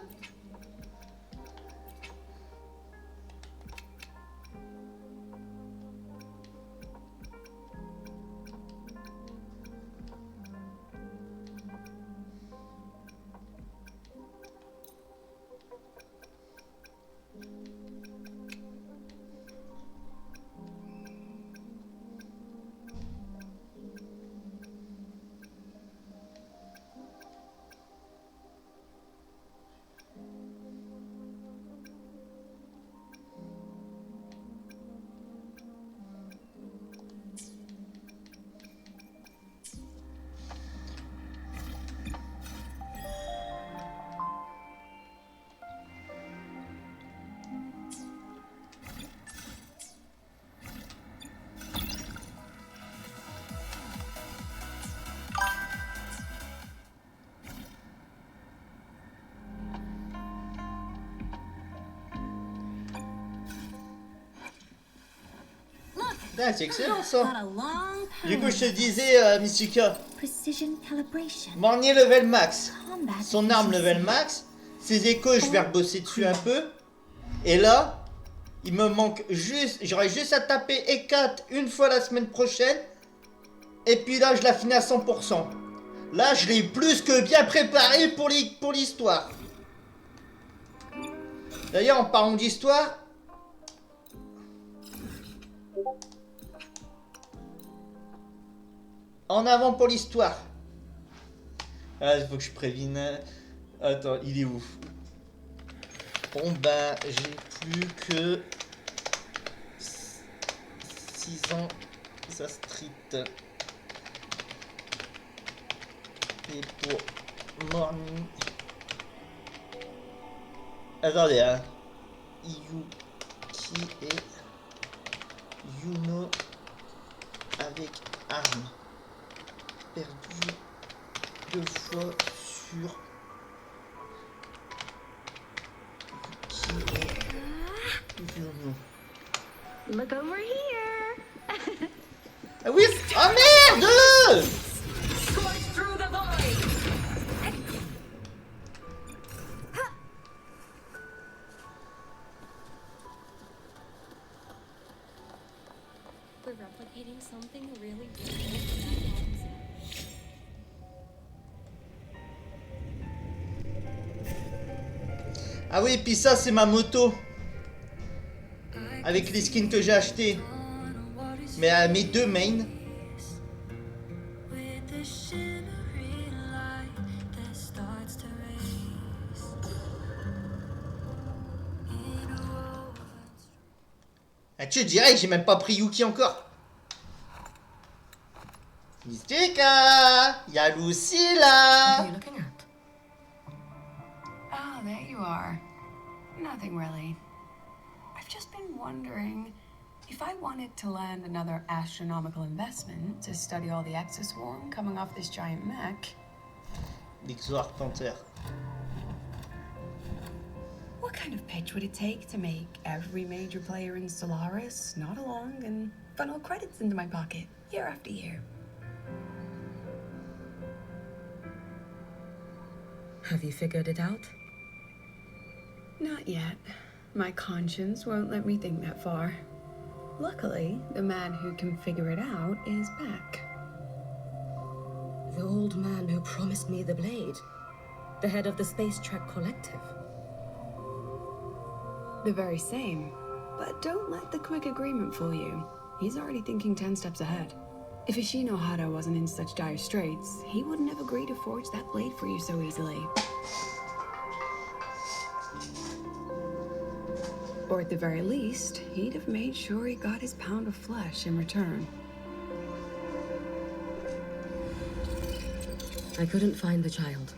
S1: Ah, c'est excellent ça. Du coup, je te disais, Mystica,
S6: Precision calibration.
S1: Morny level max,
S6: Combat
S1: son arme
S6: efficiency.
S1: level max, ses échos, je vais rebosser dessus un peu. Et là, il me manque juste, j'aurais juste à taper E4 une fois la semaine prochaine. Et puis là, je la finis à 100%. Là, je l'ai plus que bien préparé pour l'histoire. D'ailleurs, en parlant d'histoire, en avant pour l'histoire. Ah, il faut que je prévine. Attends, il est où? Bon ben, j'ai plus que 6 ans à street. Et pour Morny. Attendez, hein. Yuki et Yuno avec arme. Perdu 2 fois sur Yuki et Yuno.
S8: Look over here.
S1: Ah oui! Oh merde!
S6: We're replicating something really
S1: Ah oui, puis ça c'est ma moto. Avec les skins que j'ai achetés. Mais à mes 2 mains. Ah, tu dirais que j'ai même pas pris Yuki encore. Mystica, y'a Lucy
S4: What are
S1: là.
S4: you looking at? Ah, there you are. Nothing really. I've just been wondering if I wanted to land another astronomical investment to study all the exoswarm coming off this giant mech.
S1: L'exo-arpenteur.
S4: What kind of pitch would it take to make every major player in Solaris nod along and funnel credits into my pocket year after year? Have you figured it out? Not yet. My conscience won't let me think that far. Luckily, the man who can figure it out is back.
S10: The old man who promised me the blade. The head of the Space Trek Collective.
S4: The very same. But don't let the quick agreement fool you. He's already thinking 10 steps ahead. If Ishino Hada wasn't in such dire straits, he wouldn't have agreed to forge that blade for you so easily. Or at the very least, he'd have made sure he got his pound of flesh in return.
S10: I couldn't find the child.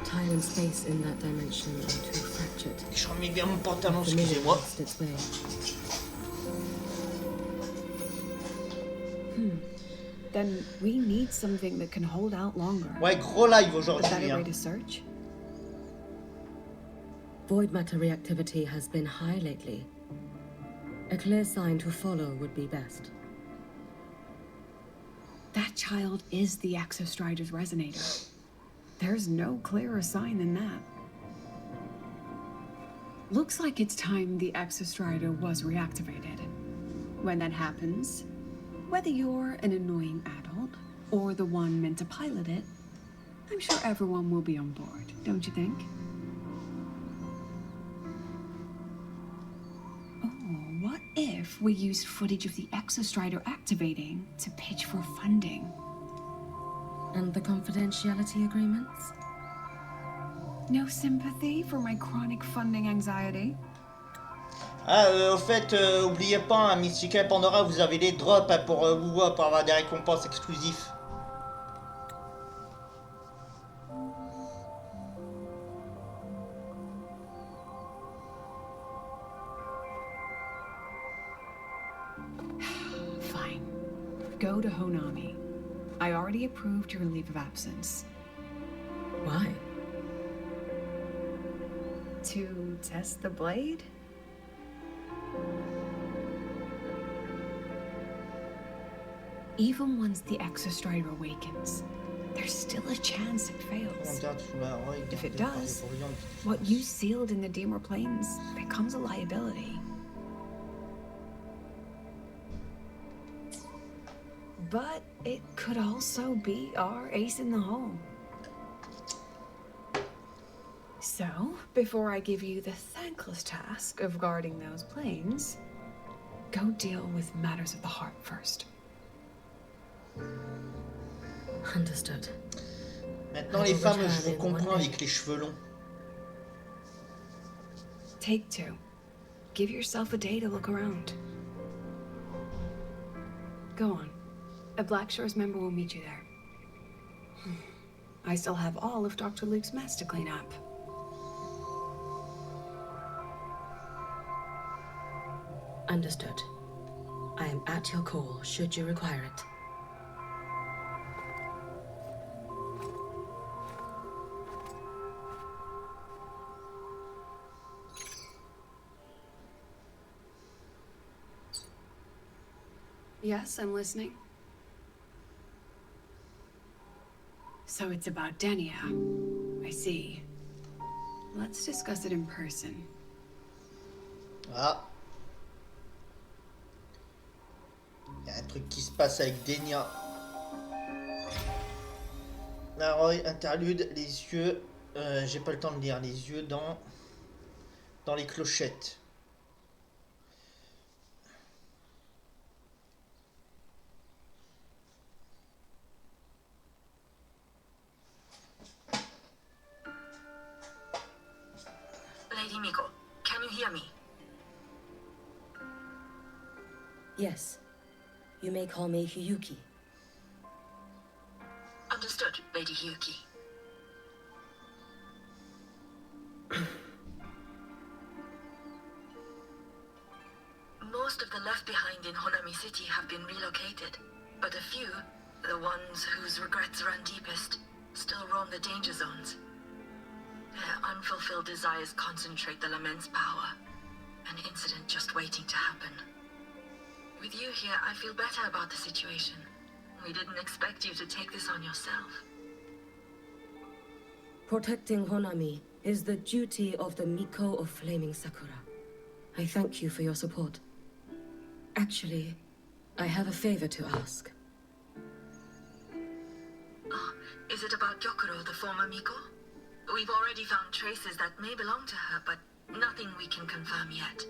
S10: Time and space in that dimension are too fractured.
S1: Je remets bien mon pantalon, excusez-moi.
S10: Lost its way.
S4: Then we need something that can hold out longer.
S1: Ouais, gros live
S4: A
S1: aujourd'hui.
S4: better way
S1: Hein.
S4: to search?
S10: Void matter reactivity has been high lately. A clear sign to follow would be best.
S4: That child is the Exostrider's resonator. There's no clearer sign than that. Looks like it's time the Exostrider was reactivated. When that happens, whether you're an annoying adult or the one meant to pilot it, I'm sure everyone will be on board, don't you think? Oh, what if we used footage of the Exostrider activating to pitch for funding?
S10: And the confidentiality agreements?
S4: No sympathy for my chronic funding anxiety?
S1: Ah, au fait, oubliez pas, hein, Mystica et Pandora, vous avez des drops hein, pour WoW, pour avoir des récompenses exclusives.
S4: Fine. Go to Honami. I already approved your leave of absence.
S10: Why?
S4: To test the blade? Even once the Exostrider awakens, there's still a chance it fails. If it does, what you sealed in the Demer Plains becomes a liability. But it could also be our ace in the hole. So, before I give you the thankless task of guarding those planes, go deal with matters of the heart first.
S10: Understood.
S1: Maintenant, les femmes, je vous comprends avec les cheveux longs.
S4: Take 2. Give yourself a day to look around. Go on. A Black Shores member will meet you there. I still have all of Dr. Luke's mess to clean up.
S10: Understood. I am at your call, should you require it.
S4: Yes, I'm listening. So it's about Denia. I see. Let's discuss it in person.
S1: Ah. Il y a un truc qui se passe avec Dénia. Alors, interlude, les yeux. J'ai pas le temps de lire. Les yeux dans les clochettes.
S11: Lady Miko, can you hear me?
S10: Yes. You may call me Hiyuki.
S11: Understood, Lady Hyuki. Most of the left behind in Honami City have been relocated, but a few, the ones whose regrets run deepest, still roam the danger zones. Their unfulfilled desires concentrate the Lament's power, an incident just waiting to happen. With you here, I feel better about the situation. We didn't expect you to take this on yourself.
S10: Protecting Honami is the duty of the Miko of Flaming Sakura. I thank you for your support. Actually, I have a favor to ask.
S11: Oh, is it about Gyokuro, the former Miko? We've already found traces that may belong to her, but nothing we can confirm yet.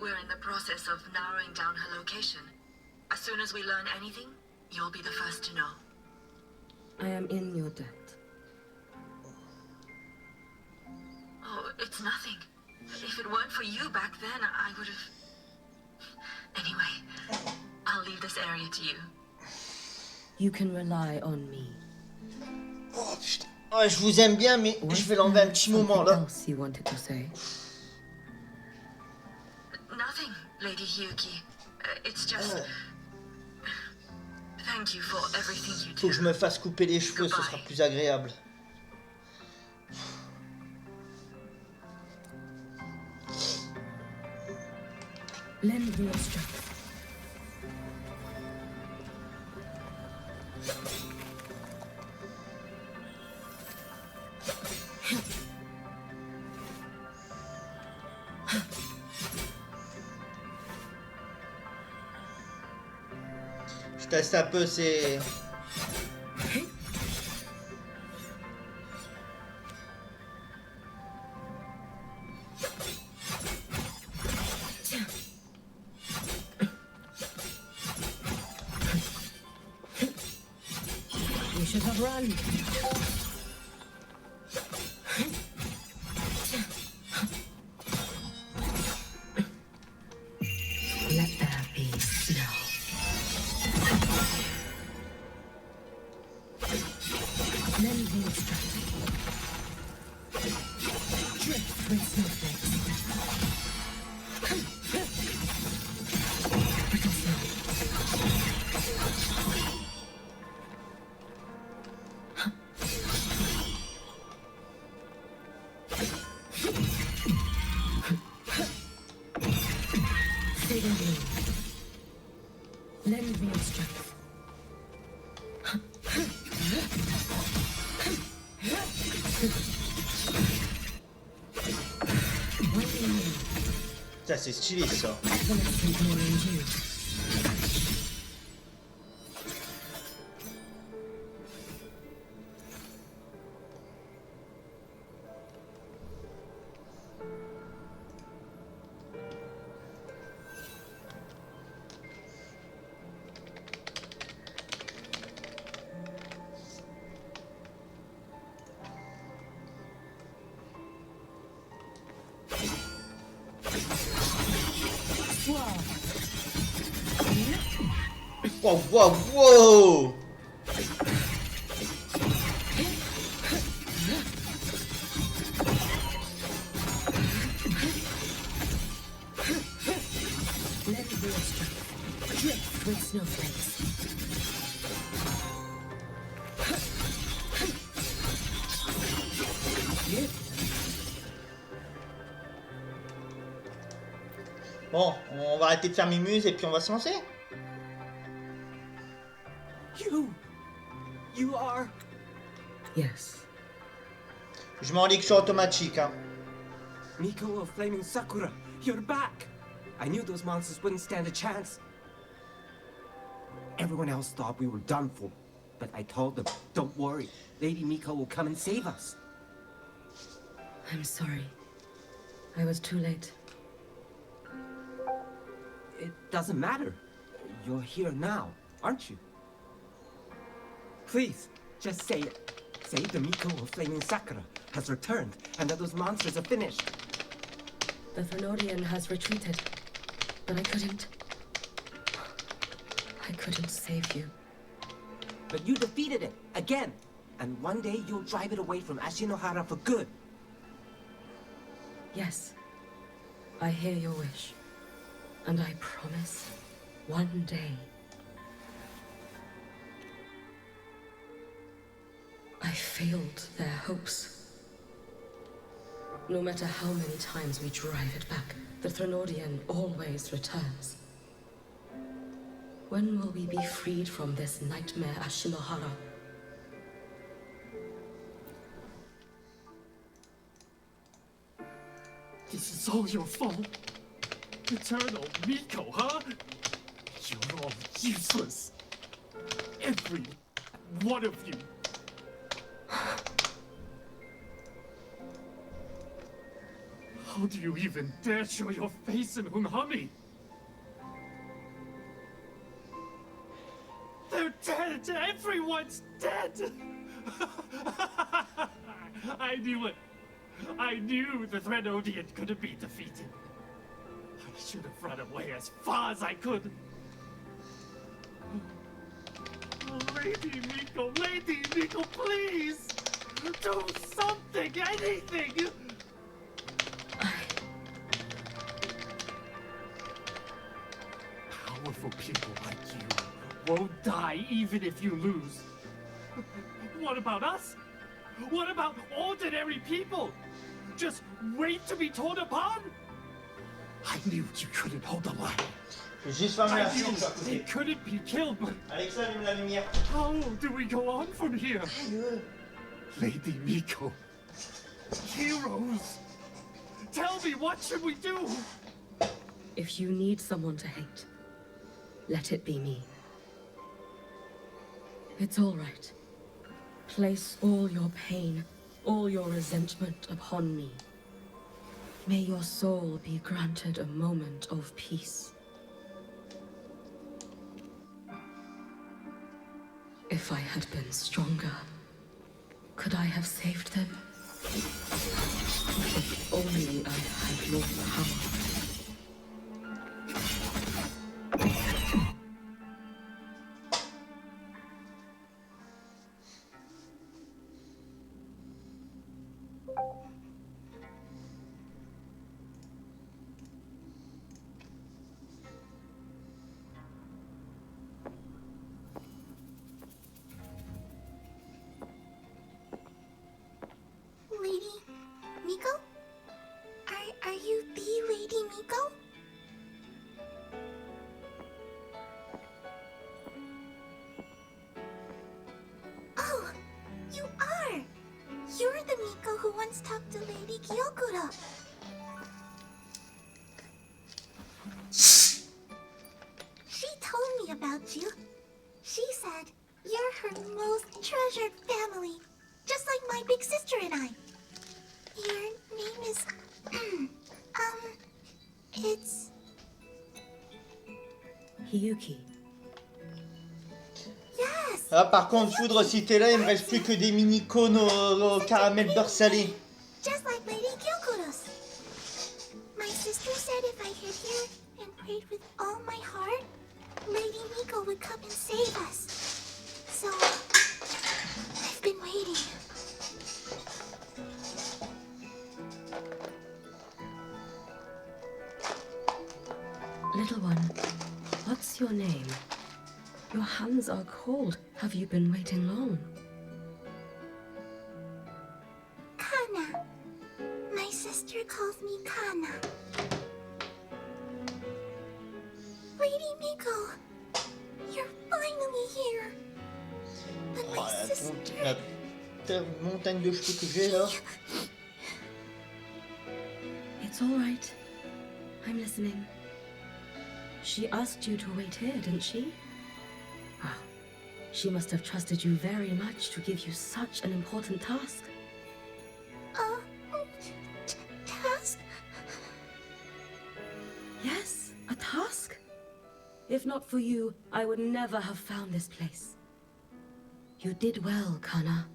S11: We're in the process of narrowing down her location. As soon as we learn anything, you'll be the first to know.
S10: I am in your debt.
S11: Oh, it's nothing. If it weren't for you back then, I would have... Anyway, I'll leave this area to you.
S10: You can rely on me.
S1: Oh putain. Ouais, je vous aime bien, mais je vais l'enlever un petit moment là.
S10: Else you wanted to say?
S11: Nothing, Lady Hyuki. It's just... Thank you for everything you do.
S1: Faut que je me fasse couper les cheveux, ce sera plus agréable.
S10: Lend me your strength.
S1: Je teste un peu ces...
S10: You should have run. Let there be snow. Lend me your strength. Drift with snowflakes. Brittle snow. Fading bloom. Lend me your strength.
S1: Putain, c'est stylé ça. Wow, wow, wow!
S10: Let it be a strength. Drift with snowflakes.
S1: Bon, on va arrêter de faire mimuse et puis on va se lancer.
S3: You are...
S10: Yes.
S1: Je m'en lis que sur automatique, hein.
S12: Miko of Flaming Sakura, you're back! I knew those monsters wouldn't stand a chance. Everyone else thought we were done for, but I told them, don't worry, Lady Miko will come and save us.
S10: I'm sorry. I was too late.
S12: It doesn't matter. You're here now, aren't you? Please, just say it. Say the Miko of Flaming Sakura has returned and that those monsters are finished.
S10: The Thenodian has retreated, but I couldn't save you.
S12: But you defeated it, again! And one day you'll drive it away from Ashinohara for good.
S10: Yes, I hear your wish. And I promise, one day, I failed their hopes. No matter how many times we drive it back, the Thenodian always returns. When will we be freed from this nightmare Ashinohara?
S12: This is all your fault.
S9: Eternal Miko, huh? You're all useless. Every one of you. How do you even dare show your face in Hunhami? They're dead! Everyone's dead! I knew it. I knew the Threnodian couldn't be defeated. I should have run away as far as I could. Oh, Lady Miko, please! Do something, anything! Powerful people like you won't die even if you lose. What about us? What about ordinary people? Just wait to be torn apart? I knew you couldn't hold the line.
S1: Juste fermer la
S9: I knew
S1: fenêtre.
S9: they couldn't be killed, but
S1: Alexa, allume la lumière.
S9: how do we go on from here? Lady Miko. Heroes. Tell me, what should we do?
S10: If you need someone to hate, let it be me. It's all right. Place all your pain, all your resentment upon me. May your soul be granted a moment of peace. If I had been stronger, could I have saved them? If only I had more power.
S6: Lady Miko? Are you the Lady Miko? Oh, you are! You're the Miko who once talked to Lady Kyokuro. She told me about you. She said you're her most treasured family, just like my big sister and I. Your name is... it's...
S10: Hiyuki.
S6: Yes!
S1: Ah, par contre, Foudre, si t'es là, il me reste plus que des mini-cônes au caramel beurre salé.
S6: Just like Lady Kyokuro's. My sister said if I hid here and prayed with all my heart, Lady Miko would come and save us. So, I've been waiting.
S10: Little one, what's your name? Your hands are cold. Have you been waiting long?
S6: Kana. My sister calls me Kana. Lady Miko, you're finally here. But
S1: Oh,
S6: my sister...
S1: la montagne de cheveux que j'ai là.
S10: It's all right. I'm listening. She asked you to wait here, didn't she? Ah, she must have trusted you very much to give you such an important task.
S6: Task?
S10: Yes, a task. If not for you, I would never have found this place. You did well, Kana.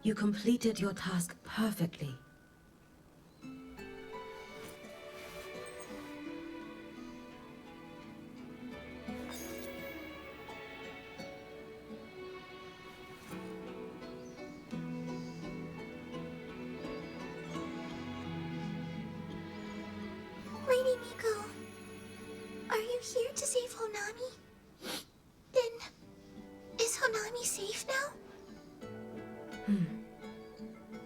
S10: You completed your task perfectly.
S6: Lady Miko, are you here to save Honami? Then, is Honami safe now?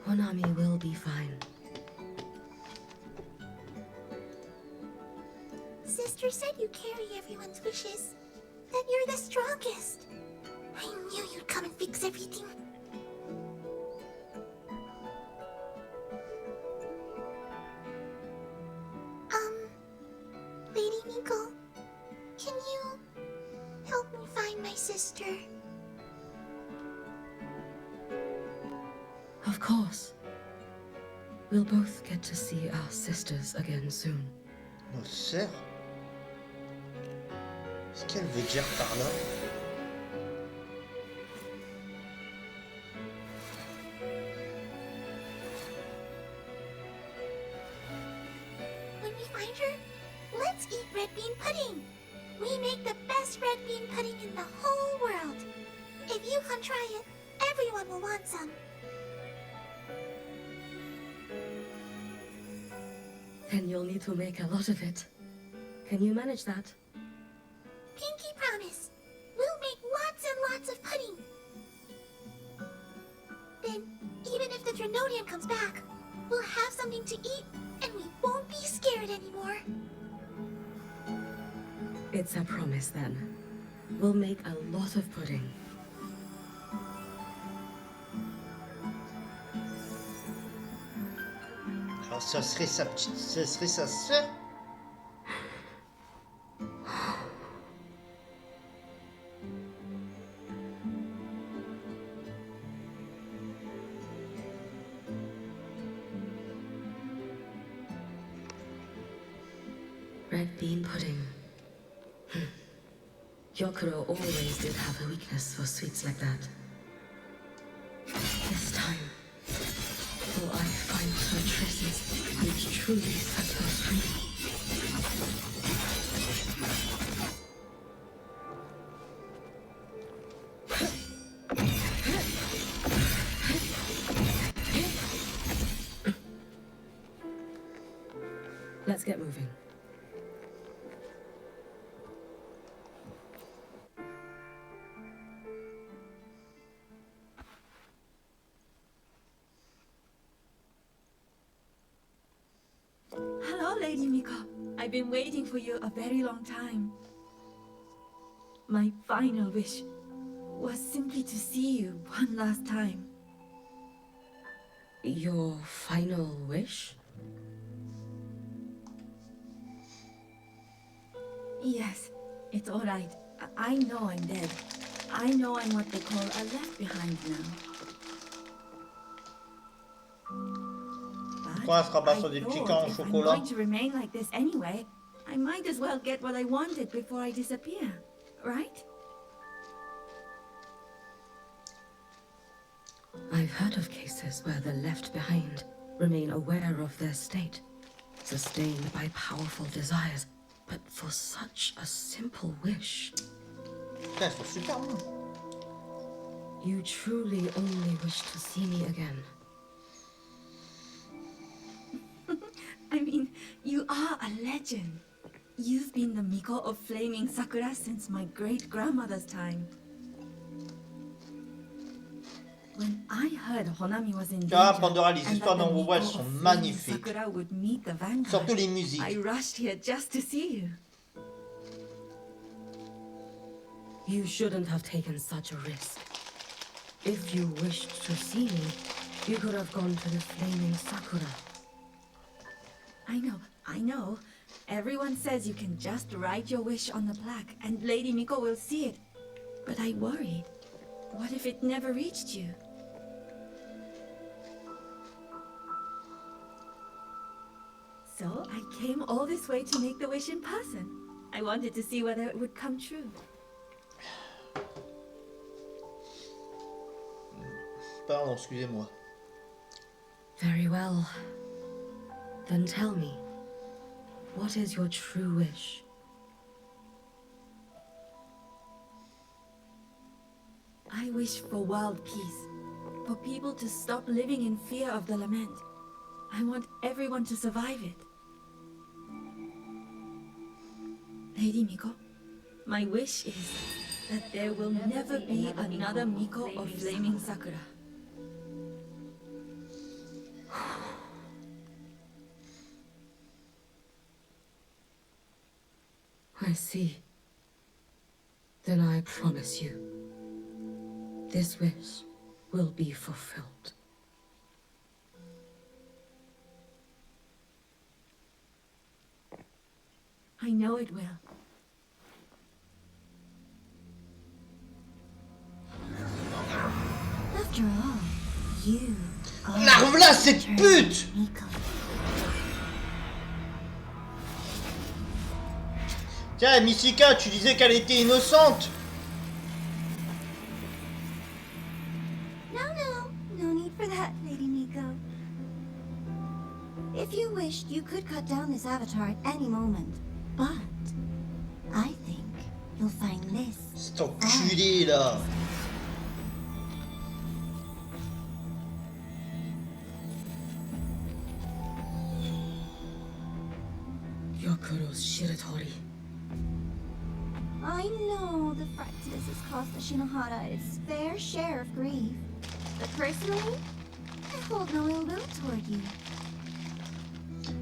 S10: Honami will be fine.
S6: Sister said you carry everyone's wishes. That you're the strongest. I knew you'd come and fix everything. sister?
S10: Of course. We'll both get to see our sisters again soon.
S1: Nos sœurs? Qu'est-ce qu'elle veut dire par là?
S6: When we find her, let's eat red bean pudding. We make the best red bean pudding in the whole world. If you can try it, everyone will want some.
S10: Then you'll need to make a lot of it. Can you manage that?
S6: Pinky promise. We'll make lots and lots of pudding. Then, even if the Drenodium comes back, we'll have something to eat and we won't be scared anymore.
S10: It's a promise then. We'll make a lot of pudding.
S1: Alors ça serait sa petite... Ce serait sa sœur?
S10: Red bean pudding. Yokuro always did have a weakness for sweets like that. This time, will I find her traces which truly set her free? Let's get moving.
S13: Hello, Lady Miko. I've been waiting for you a very long time. My final wish was simply to see you one last time.
S10: Your final wish?
S13: Yes, it's all right. I know I'm dead. I know I'm what they call a left behind now.
S1: Pourquoi elle se rabat sur des petits carrés au
S13: If I'm
S1: chocolat?
S13: going to remain like this anyway, I might as well get what I wanted before I disappear, right?
S10: I've heard of cases where the left behind remain aware of their state, sustained by powerful desires, but for such a simple wish.
S1: Putain, elles sont super bonnes.
S10: You truly only wish to see me again.
S13: I mean, you are a legend. You've been the Miko of Flaming Sakura since my great-grandmother's time. When I heard Honami was in
S1: Ah,
S13: danger
S1: Pandora, les
S13: and
S1: histoires
S13: that the
S1: dans
S13: Miko
S1: WoW, elles
S13: of
S1: sont
S13: Flaming
S1: magnifiques.
S13: Sakura would meet the Vanguard,
S1: Surtout les musiques.
S13: I rushed here just to see you.
S10: You shouldn't have taken such a risk. If you wished to see me, you could have gone to the Flaming Sakura.
S13: I know. Everyone says you can just write your wish on the plaque and Lady Miko will see it. But I worry. What if it never reached you? So I came all this way to make the wish in person. I wanted to see whether it would come true.
S1: Pardon, excusez-moi.
S10: Very well. Then tell me, what is your true wish?
S13: I wish for world peace. For people to stop living in fear of the lament. I want everyone to survive it. Lady Miko, my wish is that there will never be another Miko of Flaming Sakura.
S10: I see. Then I promise you, this wish will be fulfilled.
S13: I know it will.
S6: After all, you are
S1: Larve-la, cette pute!
S6: Miko.
S1: Tiens, Misika, tu disais qu'elle était innocente.
S6: No need for that, Lady Miko. If you wished, you could cut down this avatar at any moment. But I think you'll find this.
S1: Cet enculé là.
S10: Yakuro's Shiratori.
S6: I know the practice has cost the Shinohara its fair share of grief. But personally, I hold no ill will toward you.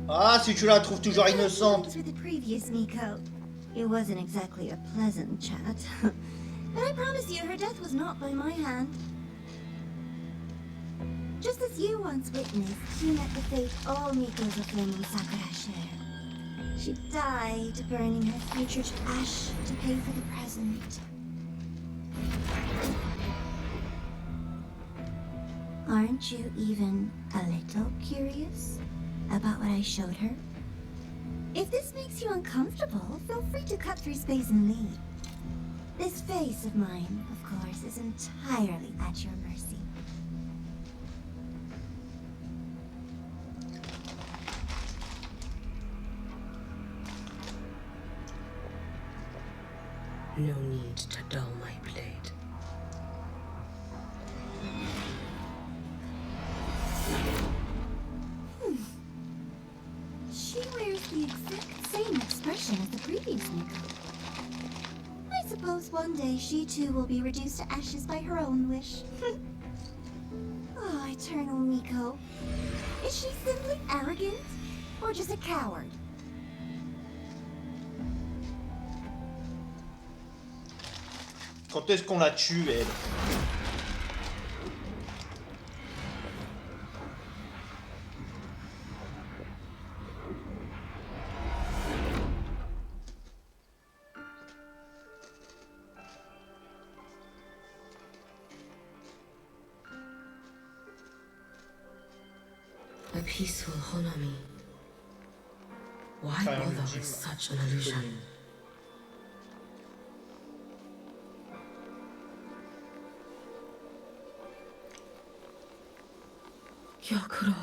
S1: Ah, si tu la trouves toujours innocente.
S6: With the previous Miko, it wasn't exactly a pleasant chat. But I promise you, her death was not by my hand. Just as you once witnessed, you met the fate all Mikos of Flaming Sakura share. She died, burning her future to ash to pay for the present. Aren't you even a little curious about what I showed her? If this makes you uncomfortable, feel free to cut through space and leave. This face of mine, of course, is entirely at your mercy.
S10: No need to dull my blade.
S6: She wears the exact same expression as the previous Miko. I suppose one day she too will be reduced to ashes by her own wish. Oh, eternal Miko. Is she simply arrogant? Or just a coward?
S1: Quand est-ce qu'on la tue, elle?
S10: A peaceful Honami. Why bother with such an illusion? Yakuro.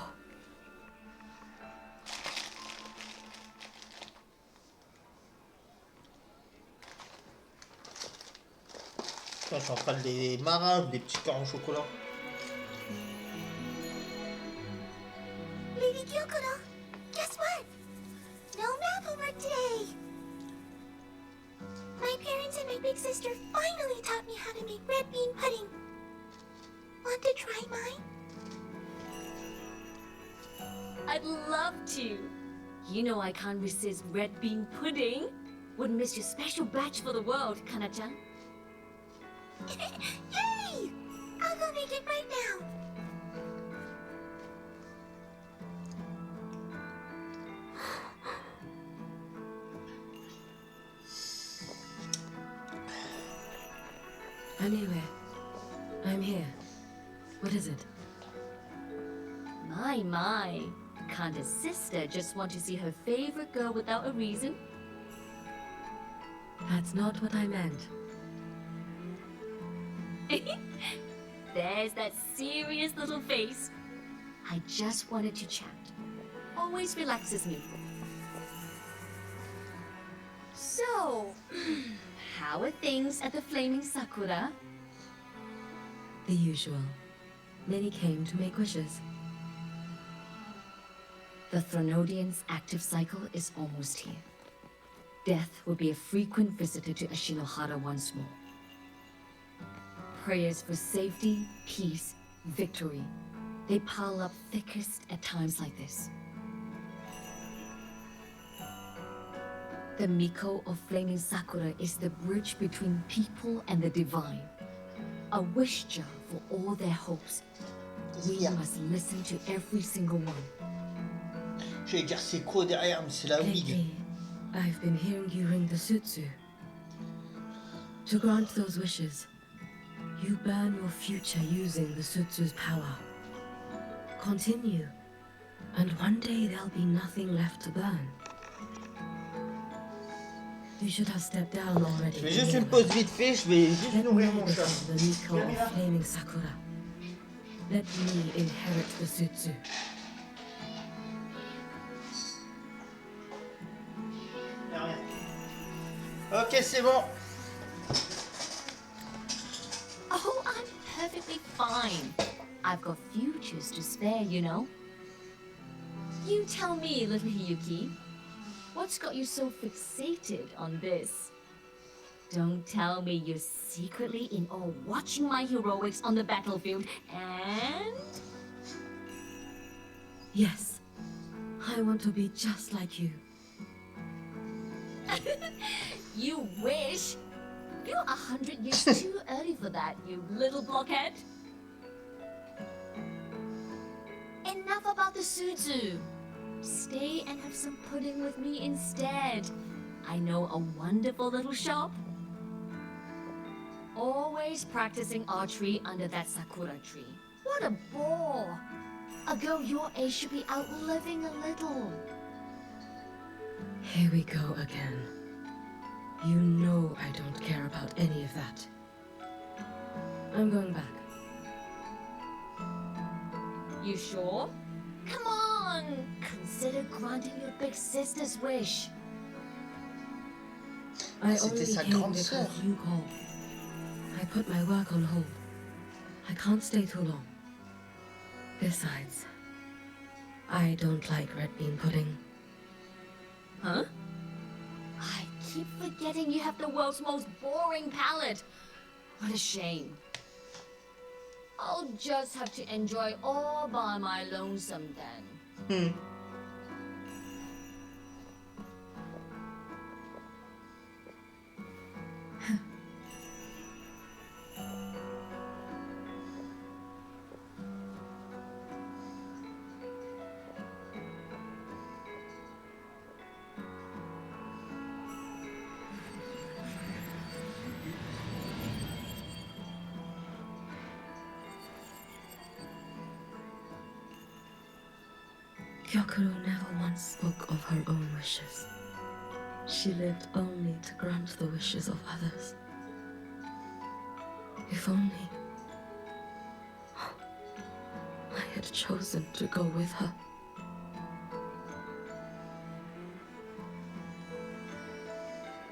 S1: Putain, je suis en train de les marins, des petits cœurs en chocolat.
S6: Lady Kyokuro, guess what? No map homework today. My parents and my big sister finally taught me how to make red bean pudding. Want to try mine?
S14: I'd love to. You know I can't resist red bean pudding. Wouldn't miss your special batch for the world, Kana-chan.
S6: Yay! I'll go make it right now.
S10: Anyway, I'm here. What is it?
S14: My. Can't a sister just want to see her favorite girl without a reason?
S10: That's not what I meant.
S14: There's that serious little face. I just wanted to chat. Always relaxes me. So, how are things at the Flaming Sakura?
S10: The usual. Many came to make wishes.
S14: The Thronodian's active cycle is almost here. Death will be a frequent visitor to Ashinohara once more. Prayers for safety, peace, victory. They pile up thickest at times like this. The Miko of Flaming Sakura is the bridge between people and the divine. A wish jar for all their hopes. We must listen to every single one.
S1: J'allais dire c'est quoi derrière, mais c'est la wig.
S10: Lately, I've been hearing you ring the sutsu. To grant those wishes, You burn your future using the Sutsu's power. Continue, and one day there'll be nothing left to burn. You should have stepped down already.
S1: Je fais juste une pause vite fait, je vais juste nourrir mon chat.
S10: The Miko of Flaming Sakura. Let me inherit the Sutsu.
S1: Ok, c'est bon.
S14: Oh, I'm perfectly fine. I've got futures to spare, you know. You tell me, little Hiyuki, what's got you so fixated on this? Don't tell me you're secretly in awe watching my heroics on the battlefield and...
S10: Yes, I want to be just like you.
S14: You wish? You're 100 years too early for that, you little blockhead. Enough about the Sutsu. Stay and have some pudding with me instead. I know a wonderful little shop. Always practicing archery under that sakura tree. What a bore! A girl your age should be out living a little.
S10: Here we go again. You know I don't care about any of that. I'm going back.
S14: You sure? Come on! Consider granting your big sister's wish.
S10: I only came because you called. I put my work on hold. I can't stay too long. Besides, I don't like red bean pudding.
S14: Huh? I keep forgetting you have the world's most boring palate. What a shame. I'll just have to enjoy all by my lonesome then.
S10: Gyokuro never once spoke of her own wishes. She lived only to grant the wishes of others. If only I had chosen to go with her.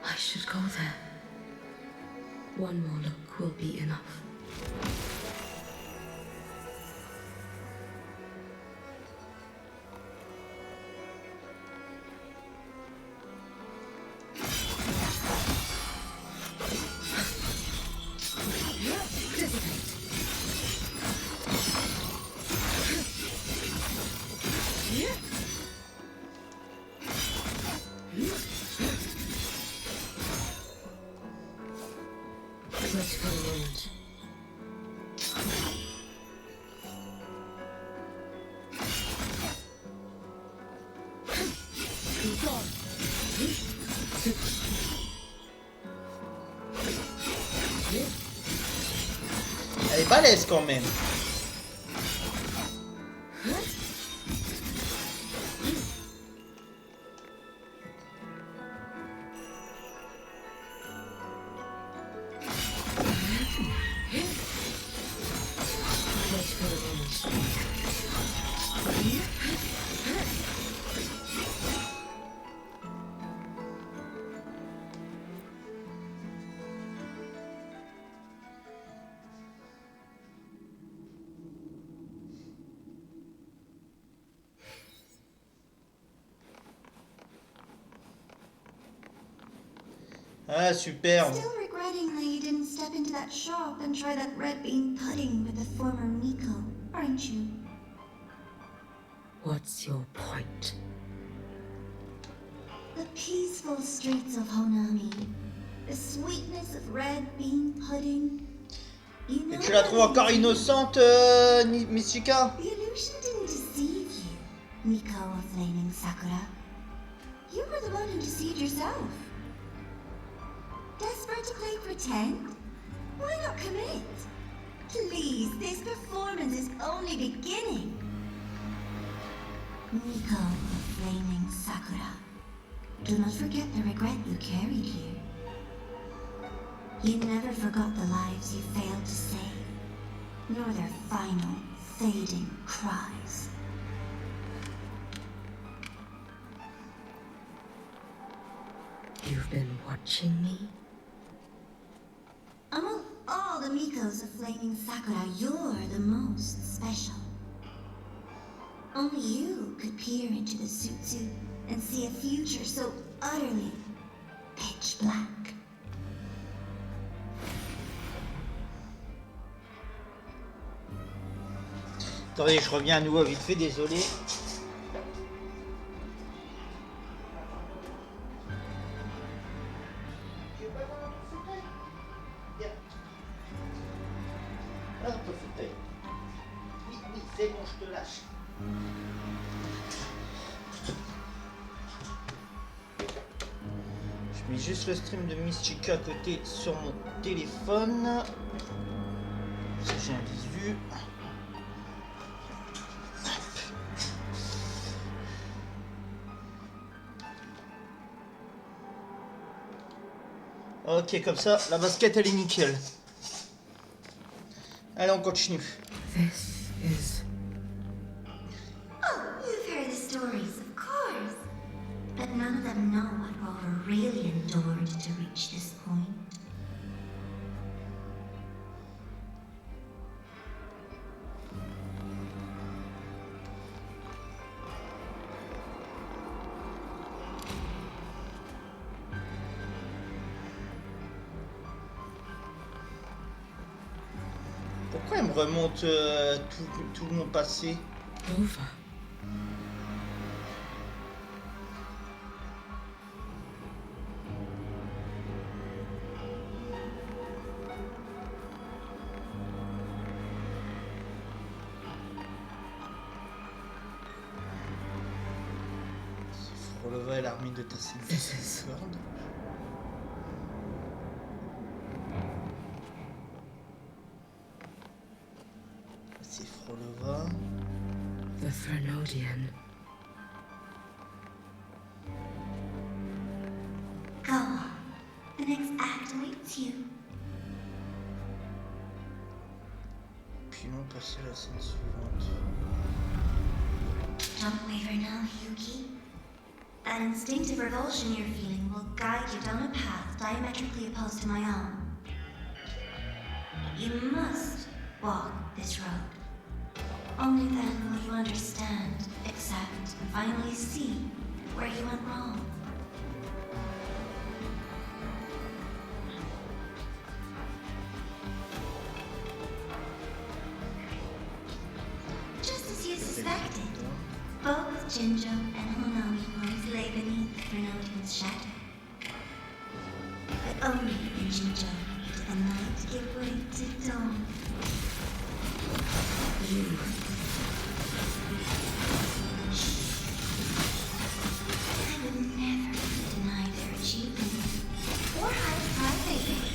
S10: I should go there. One more look will be enough. Let's for a moment.
S1: Elle est balèze quand même. Ah, superbe.
S6: Still regretting that you didn't step into that shop and try that red bean pudding with the former Miko, aren't you?
S10: What's your point?
S6: The peaceful streets of Honami, the sweetness of red bean pudding. You know
S1: Et tu la trouves encore innocente, Michika?
S6: The illusion didn't deceive you, Miko of Flaming Sakura. You were the one who deceived yourself. Desperate to play pretend? Why not commit? Please, this performance is only beginning. Miko of Flaming Sakura, do not forget the regret you carried here. You never forgot the lives you failed to save, nor their final, fading cries.
S10: You've been watching me?
S6: Among all the Mikos of Flaming Sakura, you're the most special. Only you could peer into the Sutsu and see a future so utterly pitch black.
S1: Attendez, je reviens à nouveau vite fait, désolé. Hop, le fauteuil. Oui, oui, c'est bon, je te lâche. Je mets juste le stream de Mystica à côté sur mon téléphone. Parce que j'ai un visu. Ok, comme ça, la basket elle est nickel. Allez, on continue.
S10: This is...
S6: Oh, you've heard the stories, of course. But none of them know what Rover really endured to reach this point.
S1: Pourquoi elle me remonte tout mon passé?
S10: Over.
S1: Relever l'armée de ta corde. C'est Frolova.
S10: The Threnodian.
S6: Go on. The next act awaits you.
S1: Puis non, passer à la scène suivante.
S6: Don't waver now, Yuki. That instinctive revulsion you're feeling will guide you down a path diametrically opposed to my own. You must walk this road. Only then will you understand, accept, and finally see where you went wrong. Just as you suspected, both Jinjo and Honami once lay beneath the Threnodian's shadow. But only in Jinjo did the night give way to dawn.
S10: You.
S6: I would never deny their achievements or hide the pride they take.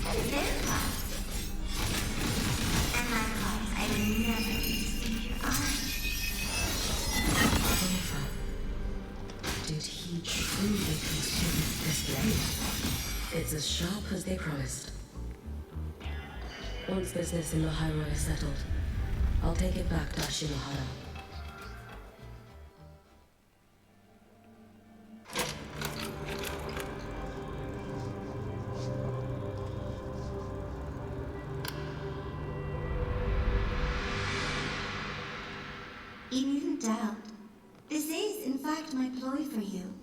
S6: That is their cause. And my cause, I would never deceive your eyes.
S10: Did he truly consume this blade? It's as sharp as they promised. Once business in Ohio is settled, I'll take it back to Ashinohara.
S6: You needn't doubt. This is, in fact, my ploy for you.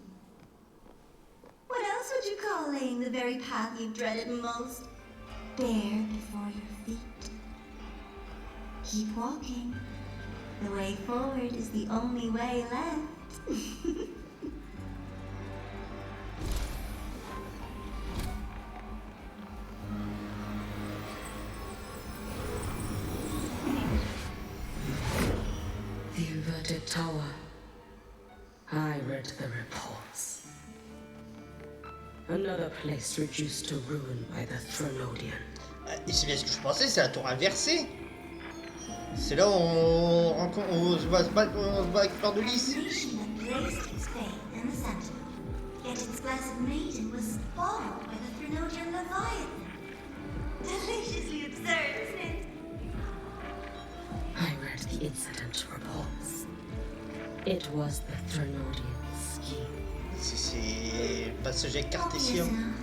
S6: What else would you call laying the very path you dreaded most bare before your feet? Keep walking. The way forward is the only way left.
S10: The inverted tower. I read the reports. Another place reduced to ruin by the Threnodian.
S1: Et c'est bien ce que je pensais, c'est la tour inversée. C'est là où on se bat avec Fleur de Lys.
S6: Yet its blessed maiden was followed by the Thrunodian Leviathan. Deliciously absurd, isn't it?
S10: I read the incident reports. It was the Thrunodian scheme.
S1: C'est le passage avec Cartesium.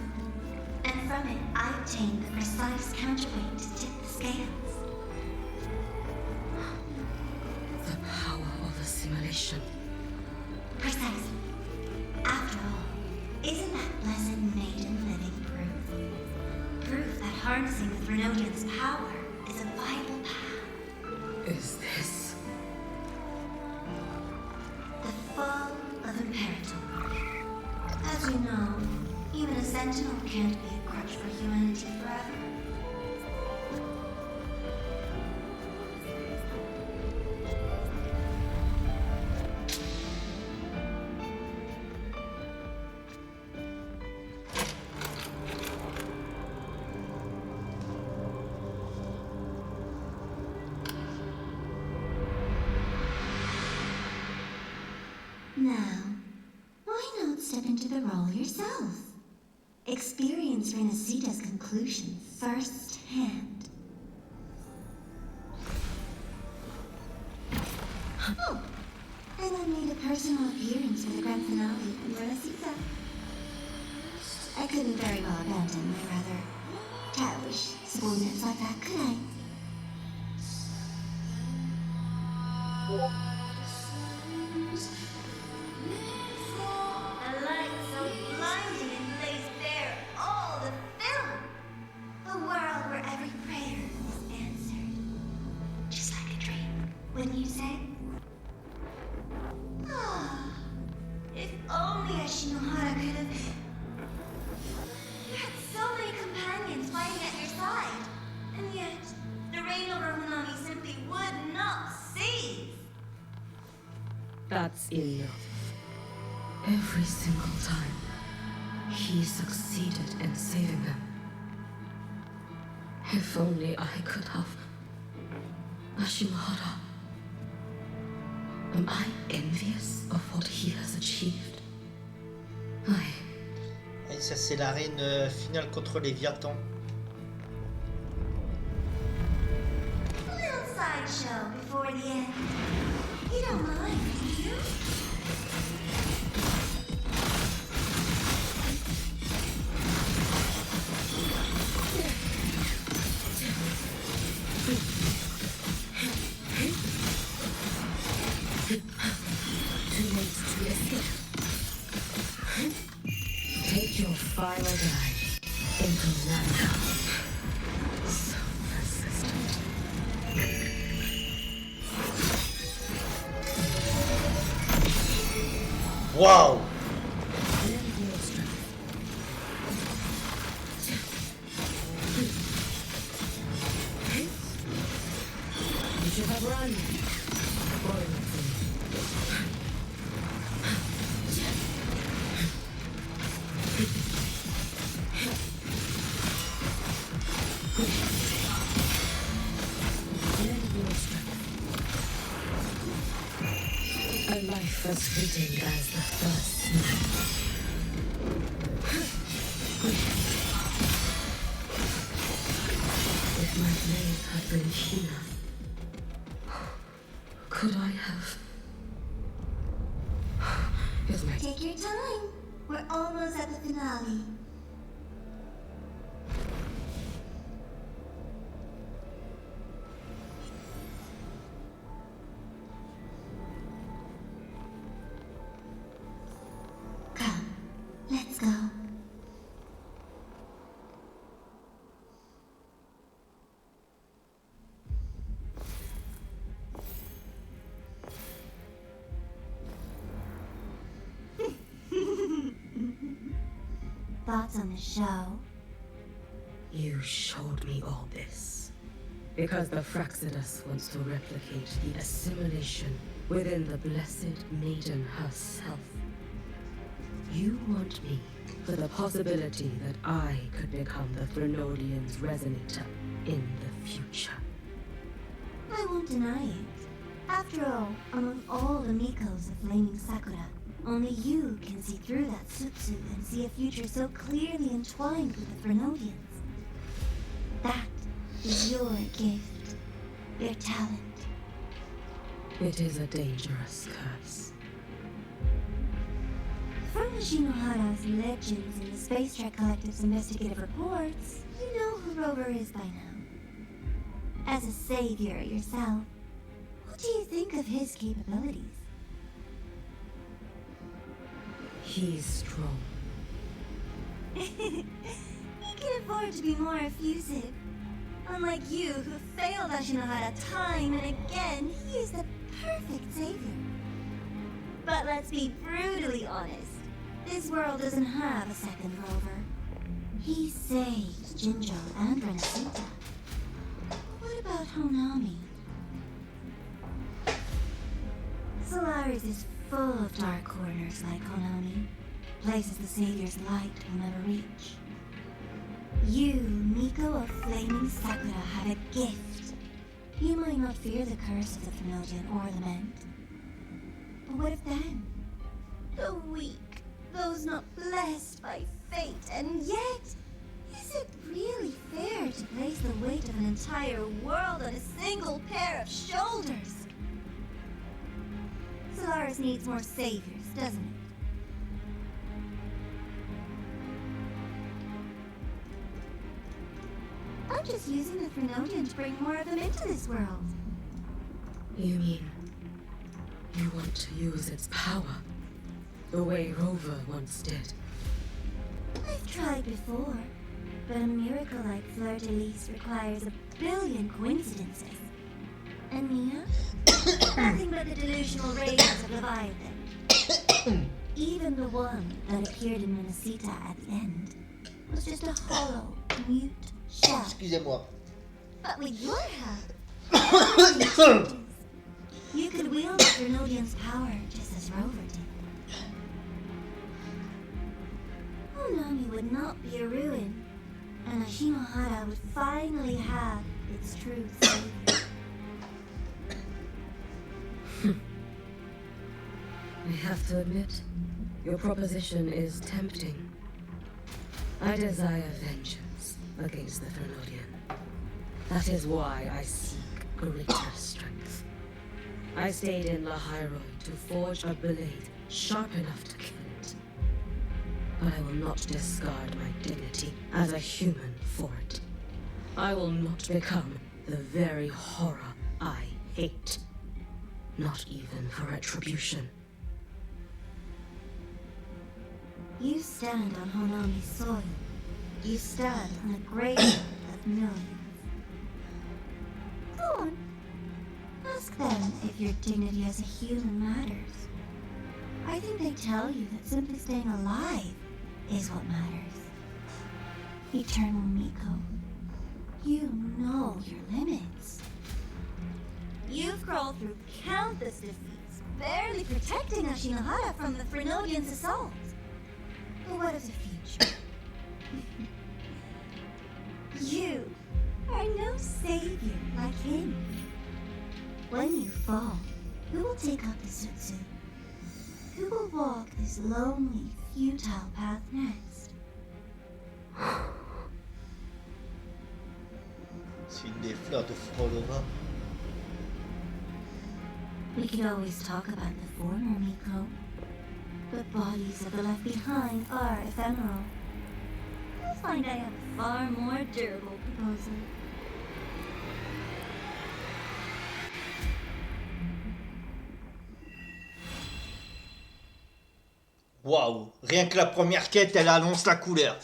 S6: And from it, I obtained the precise counterweight to tip the scales.
S10: The power of assimilation.
S6: Precisely. After all, isn't that blessed maiden living proof? Proof that harnessing the Thrunodian's power is a viable path.
S10: Is this
S6: the fall of Imperator? As you know, even a sentinel can't be a crutch for humanity forever. Now, why not step into the role yourself? Experience Renacita's conclusion firsthand. Oh, and I made a personal appearance for the grand finale in Renacita. I couldn't very well abandon my rather childish subordinates like that, could I? A light so blinding it lays bare all the film. A world where every prayer is answered. Just like a dream, wouldn't you say? Ah, if only Ashinohara could have... You had so many companions fighting at your side. And yet, the reign over Hunami simply would not cease.
S10: That's enough. Every single time, he succeeded in saving them. If only I could have. Ashimahara. Am I envious of what he has achieved?
S1: Et ça, c'est l'arène finale contre Léviathan.
S6: A little sideshow before the end. You don't mind, do you?
S10: Too late to escape. Take your final dive into Nana. So persistent.
S1: Wow!
S10: You should have run. A life as fleeting as the first night. If my blade had been Hina, could I have?
S6: Take your time. We're almost at the finale. Come, let's go. Thoughts on the show?
S10: You showed me all this because the Fraxidus wants to replicate the assimilation within the Blessed Maiden herself. You want me for the possibility that I could become the Threnodian's resonator in the future.
S6: I won't deny it. After all, among all the Mikos of Flaming Sakura, only you can see through that Sutsu and see a future so clearly entwined with the Threnodians. That is your gift, your talent.
S10: It is a dangerous curse.
S6: From Shinohara's legends in the Space Trek Collective's investigative reports, you know who Rover is by now. As a savior yourself, what do you think of his capabilities?
S10: He's strong.
S6: He can afford to be more effusive. Unlike you, who failed Ashinohara time and again, he is the perfect savior. But let's be brutally honest. This world doesn't have a second Rover. He saved Jinjo and Renasuta. What about Honami? Solaris is full of dark corners like Honami. Places the Savior's light will never reach. You, Miko of Flaming Sakura, have a gift. You might not fear the curse of the Thenodian or Lament. But what if then? The weak, those not blessed by fate, and yet, is it really fair to place the weight of an entire world on a single pair of shoulders? Solaris needs more saviors, doesn't it? I'm just using the Thenodian to bring more of them into this world.
S10: You mean you want to use its power the way Rover once did?
S6: I've tried before, but a miracle like Fleur-de-Lis requires a billion coincidences. And Mia? Nothing but the delusional radiance of Leviathan. Even the one that appeared in Minnesota at the end was just a hollow, mute shell.
S1: Excusez-moi.
S6: But with your help, you could wield the Thenodian's power just as Rover did. Honami would not be a ruin, and Ashinohara would finally have its true savior.
S10: I have to admit, your proposition is tempting. I desire vengeance against the Thenodian. That is why I seek greater strength. I stayed in Lahairoi to forge a blade sharp enough to kill it. But I will not discard my dignity as a human for it. I will not become the very horror I hate. Not even for retribution.
S6: You stand on Honami's soil. You stand on the grave of millions. Go on. Ask them if your dignity as a human matters. I think they tell you that simply staying alive is what matters. Eternal Miko, you know your limits. You've crawled through countless defeats, barely protecting Ashinohara from the Thenodian's assault. But what of the future? You are no savior like him. When you fall, who will take up the Sutsu? Who will walk this lonely, futile path next?
S1: C'est une des fleurs de Frolova.
S6: We could always talk about the former Miko. The bodies of the left behind are ephemeral. You'll find I have a far more durable proposal.
S1: Waouh, rien que la première quête, elle annonce la couleur.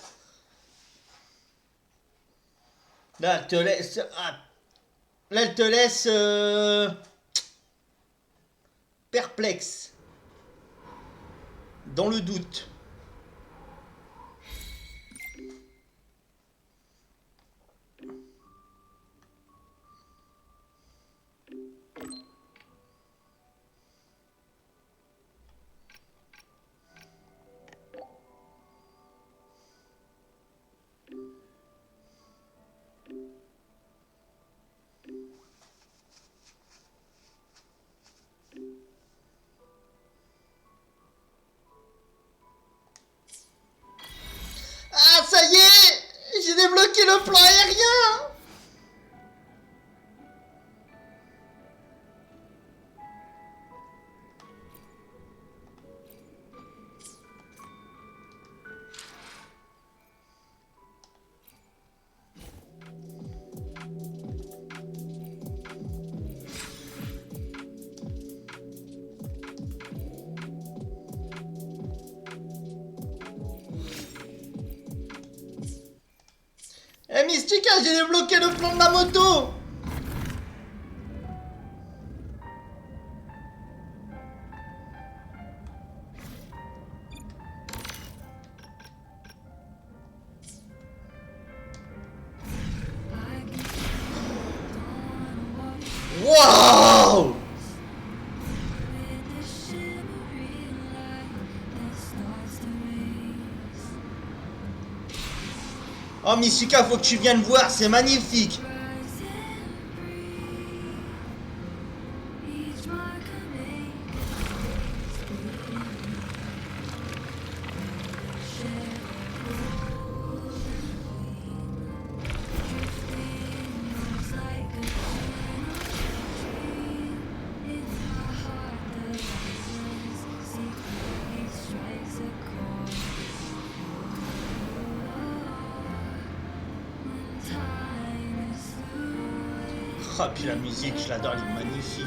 S1: Là, elle te laisse... Ah. Là, elle te laisse... perplexe. Dans le doute. Eh Mystica, j'ai débloqué le plan de ma moto. Wow! Oh Mystica, faut que tu viennes voir, c'est magnifique. Ah, puis la musique, je l'adore, elle est magnifique.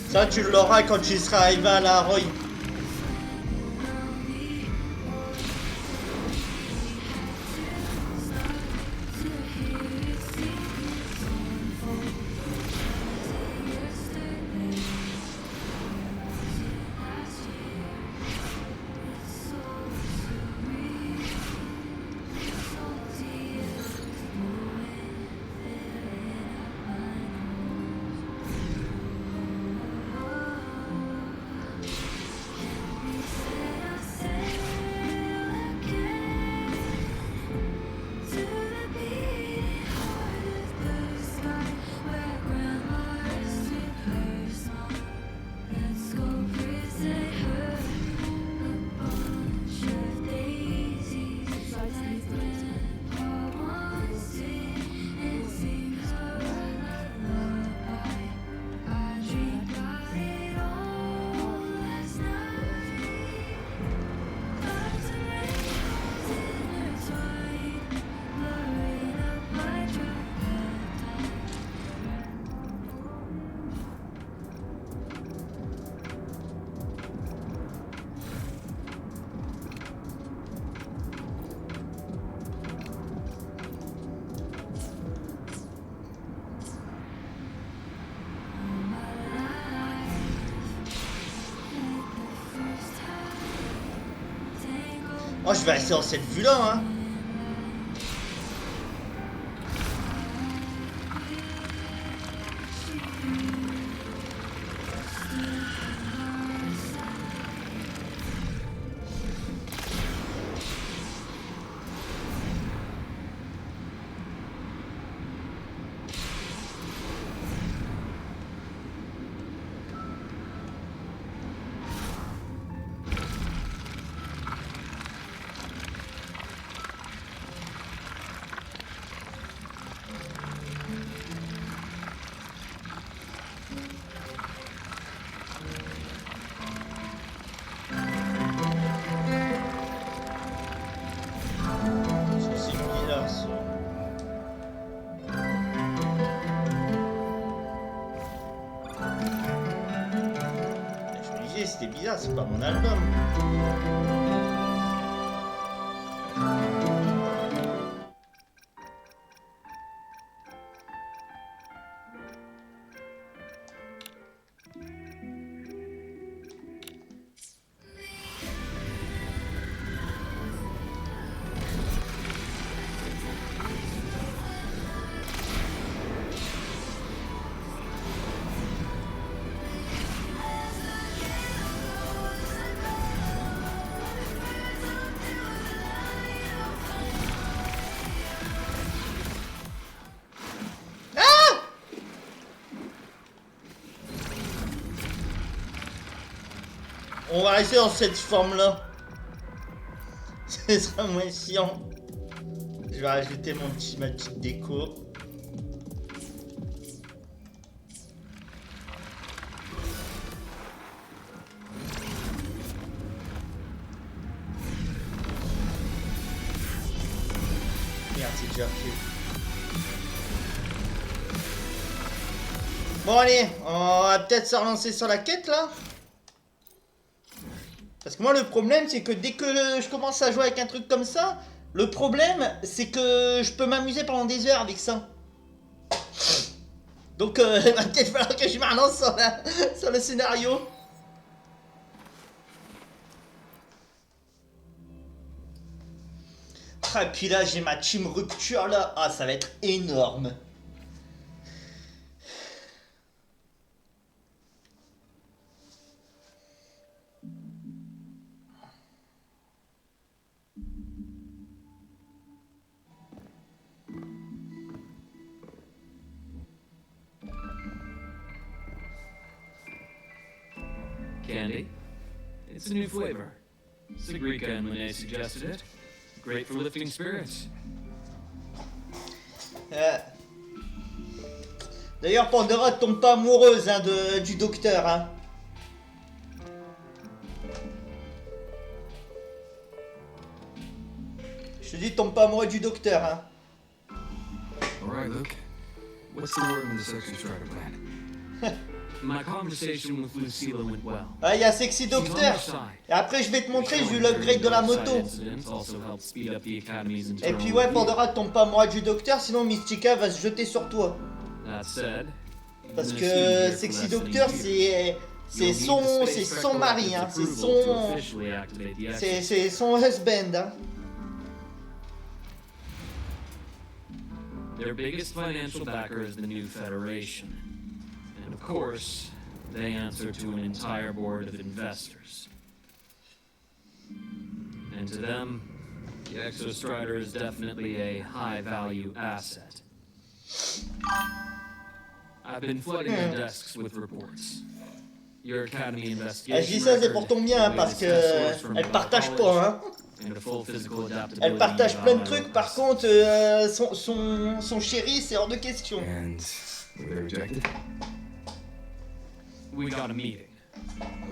S1: Ça, tu l'auras quand tu seras arrivé à la Roy. Oh, je vais rester dans cette vue-là, hein. C'était bizarre, c'est pas mon album. On va rester dans cette forme-là. Ce sera moins chiant. Je vais rajouter ma petite déco. Bon allez, on va peut-être se relancer sur la quête là. Parce que moi le problème c'est que dès que je commence à jouer avec un truc comme ça, le problème c'est que je peux m'amuser pendant des heures avec ça. Donc il va peut-être falloir que je me relance sur le scénario. Ah, et puis là j'ai ma team rupture là, ah ça va être énorme.
S15: Candy. It's a new flavor. Sigrika and Lene suggested it. Great for lifting spirits.
S1: D'ailleurs, Pandora tombe pas amoureuse hein, du docteur. Hein. Je te dis, tombe pas amoureux du docteur. Hein.
S5: Alright, Luke. What's the word in the Sexy Strider plan?
S15: My conversation with Lucilla went well.
S1: Ah, il y a Sexy Docteur. Et après, je vais te montrer, j'ai eu l'upgrade de la moto. Et puis, ouais, Pandora tombe pas amoureux du docteur, sinon Mystica va se jeter sur toi. Parce que Sexy Docteur, c'est son mari, hein. C'est son husband. Hein.
S15: Their biggest financial backer is the new Federation. And of course, they answer to an entire board of investors. And to them, the Exostrider is definitely a high-value asset. I've been flooding the desks with reports. Your Academy investigation.
S1: Je dis ça, c'est pour ton bien, hein, parce que elle partage pas, hein. Elle partage plein de trucs, par contre, son chéri, c'est hors de question.
S15: We got a meeting.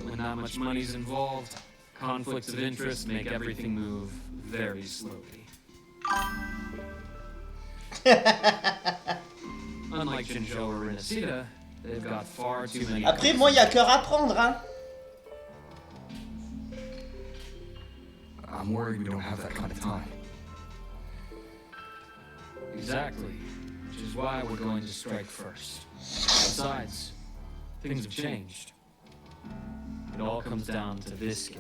S15: When not much money's involved, conflicts of interest make everything move very slowly. Unlike Jinzhou or Renacida, they've got far too many.
S1: Après, moi, y a cœur à prendre, hein.
S5: I'm worried we don't have that kind of time.
S15: Exactly, which is why we're going to strike first. Besides, things have changed. It all comes down to this guy.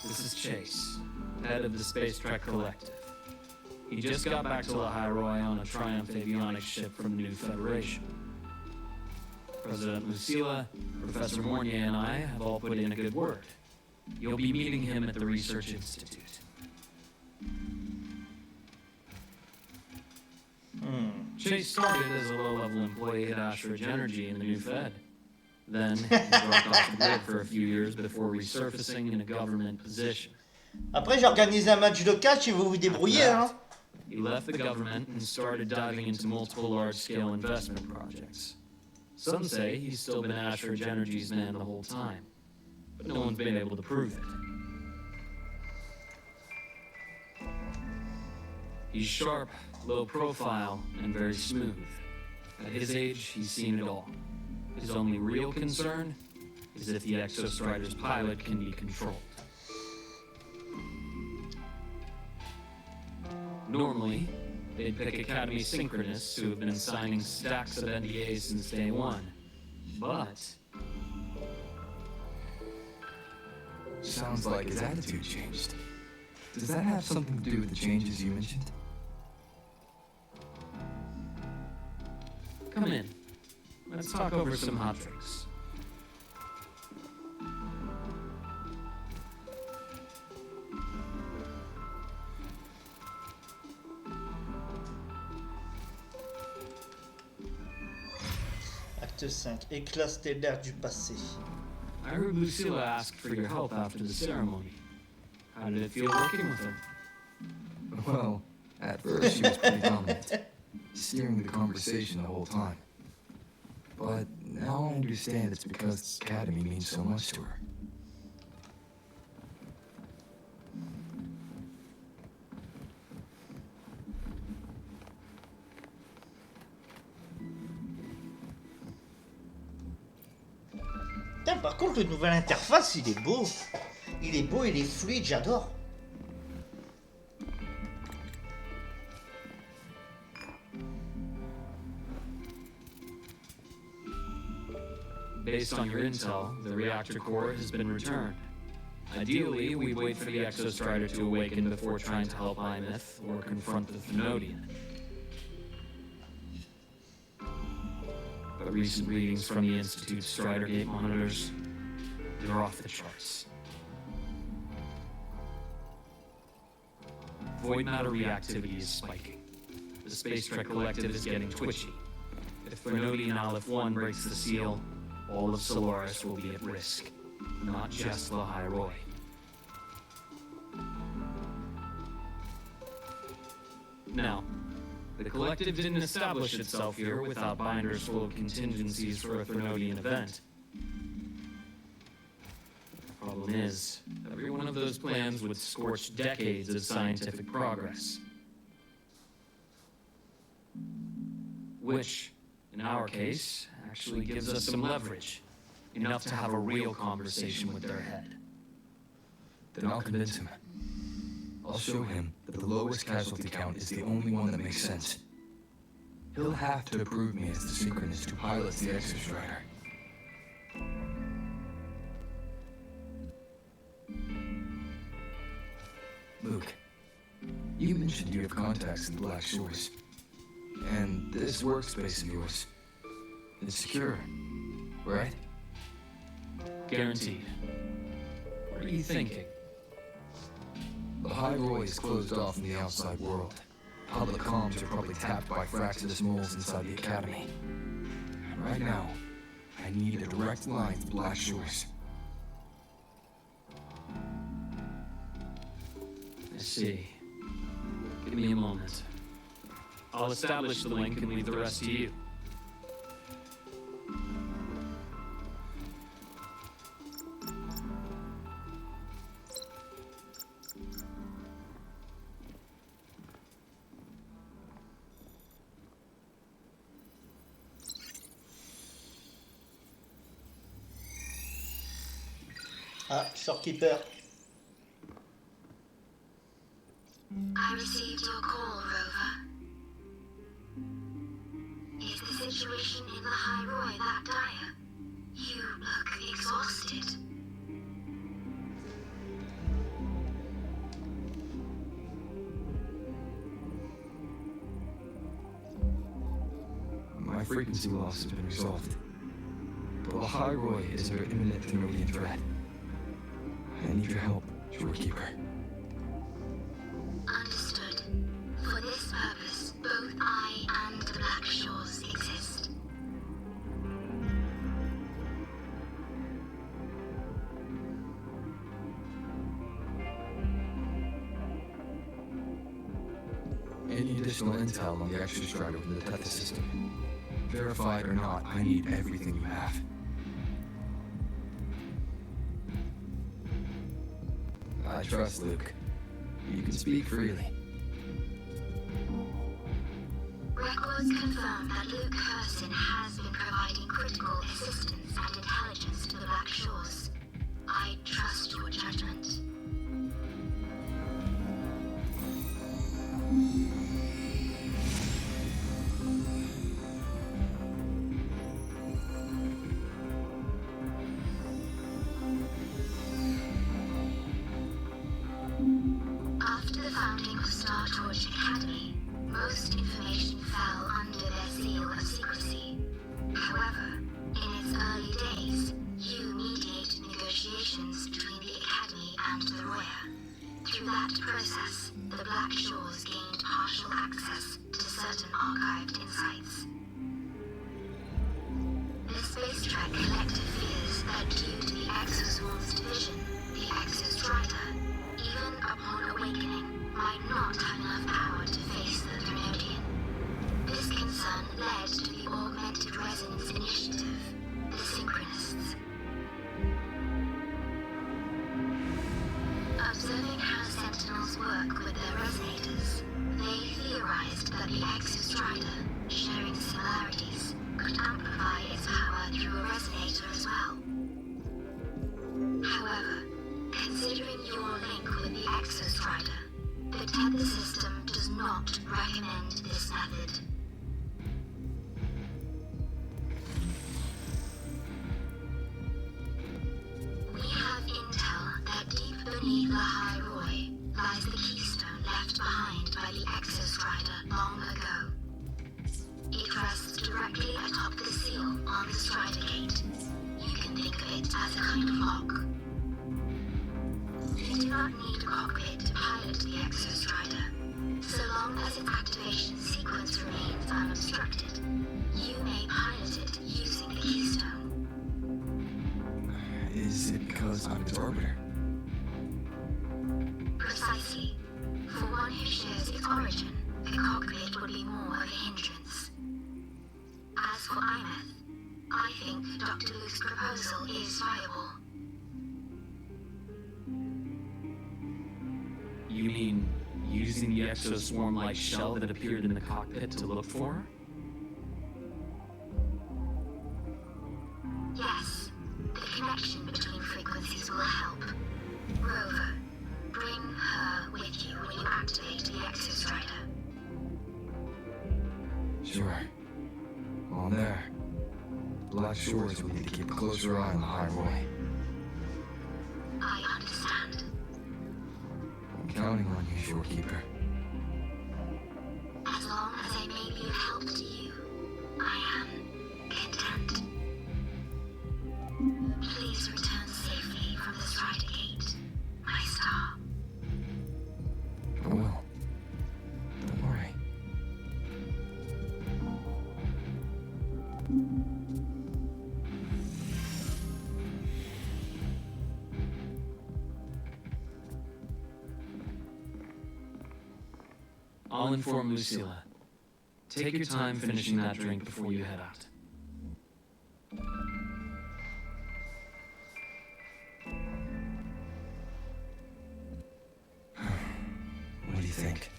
S15: This is Chase, head of the Space Trek Collective. He just got back to Lahairoi on a Triumph avionics ship from the New Federation. President Lucilla, Professor Mornier, and I have all put in a good word. You'll be meeting him at the Research Institute. Chase started as a low-level employee at Ashridge Energy in the New Fed. Then he dropped off the grid for a few years before resurfacing in a government position.
S1: Après, j'ai organisé un match de catch et vous vous débrouillez, hein.
S15: He left the government and started diving into multiple large-scale investment projects. Some say he's still been Ashridge Energy's man the whole time, but no one's been able to prove it. He's sharp, low profile, and very smooth. At his age, he's seen it all. His only real concern is if the Exostrider's pilot can be controlled. Normally, they'd pick Academy synchronists who have been signing stacks of NDAs since day one. But...
S5: Sounds like his attitude changed. Does that have something to do with the changes you mentioned?
S15: Come in. Let's talk over some hot drinks.
S1: Acte 5. Éclat stellaire du passé.
S15: I heard Lucilla asked for your help after the ceremony. How did it feel working with her?
S5: Well, at first she was pretty dominant, steering the conversation the whole time. But now I understand it's because Academy means so much to her.
S1: Par contre, le nouvel interface, il est beau. Il est beau, il est fluide, j'adore.
S15: Based on your intel, the reactor core has been returned. Ideally, we wait for the Exostrider to awaken before trying to help Imyth or confront the Thenodian. But recent readings from the Institute's Strider Gate monitors, they're off the charts. Void matter reactivity is spiking. The Space Trek Collective is getting twitchy. If Thenodian Aleph 1 breaks the seal, all of Solaris will be at risk. Not just the High Roy. Now, the Collective didn't establish itself here without binders full of contingencies for a Thenodian event. The problem is, every one of those plans would scorch decades of scientific progress. Which, in our case, actually gives us some leverage. Enough to have a real conversation with their head.
S16: Then I'll convince him. I'll show him that the lowest casualty count is the only one that makes sense. He'll have to approve me as the synchronist who pilots the Exostrider. Luke, you mentioned you have contacts in the Black Shores. And this workspace of yours, it's secure, right?
S15: Guaranteed. What are you thinking?
S16: The High Roy is closed off from the outside world. Public comms are probably tapped by Fraxidus moles inside the Academy. And right now, I need a direct line to Black Shores.
S15: I see. Give me a moment. I'll establish the link and leave the rest to you.
S1: Ah, Shopkeeper.
S11: I received your call, Rover. Is the situation in the High Roy that dire? You look exhausted.
S16: My frequency loss has been resolved. But the High Roy is under imminent Thenodian threat. I need your help, Shorekeeper.
S11: Understood. For this purpose, both I and the Black Shores exist.
S16: Any additional intel on the Exostrider from the Tethys system? Verified or not, I need everything you have. I trust Luke. You can speak freely.
S11: Records confirm that Luke Herson has been providing critical assistance and intelligence to the Black Shores. I trust your judgment. After the founding of Star Torch Academy, most information fell under their seal of secrecy. However, in its early days, you mediated negotiations between the Academy and the Roya. Through that process, the Black Shores gained partial access to certain archived insights. The Space Trek Collective fears that due to the Exoswarm's division, the Exostrider, even upon awakening, might not have enough power to face the Thenodian. This concern led to the Augmented Resonance Initiative, the Synchronists. Observing how Sentinels work with their resonators, they theorized that the Exostrider, sharing similarities, could amplify its power through a resonator as well. not recommend this method. We have intel that deep beneath the High Roy lies the keystone left behind by the Exostrider long ago. It rests directly atop the seal on the Strider Gate. You can think of it as a kind of lock. You do not need a cockpit to pilot the Exostrider. So long as its activation sequence remains unobstructed, you may pilot it using the keystone.
S16: Is it because I'm its orbiter?
S11: Precisely. For one who shares its origin, the cockpit would be more of a hindrance. As for Imeth, I think Dr. Luke's proposal is viable.
S15: You mean using the exoswarm-like shell that appeared in the cockpit to look for her?
S11: Yes. The connection between frequencies will help. Rover, bring her with you when you activate the Exostrider.
S16: Sure. On there. Black Shores will need to keep a closer eye on the High Roy.
S11: I understand.
S16: I'm counting on you, Shorekeeper.
S11: As long as I may be of help to you, I am content. Please return safely from the Strider Gate, my star.
S16: I will. Don't worry.
S15: I'll inform Lucilla. Take your time finishing that drink before you head out.
S16: What do you think?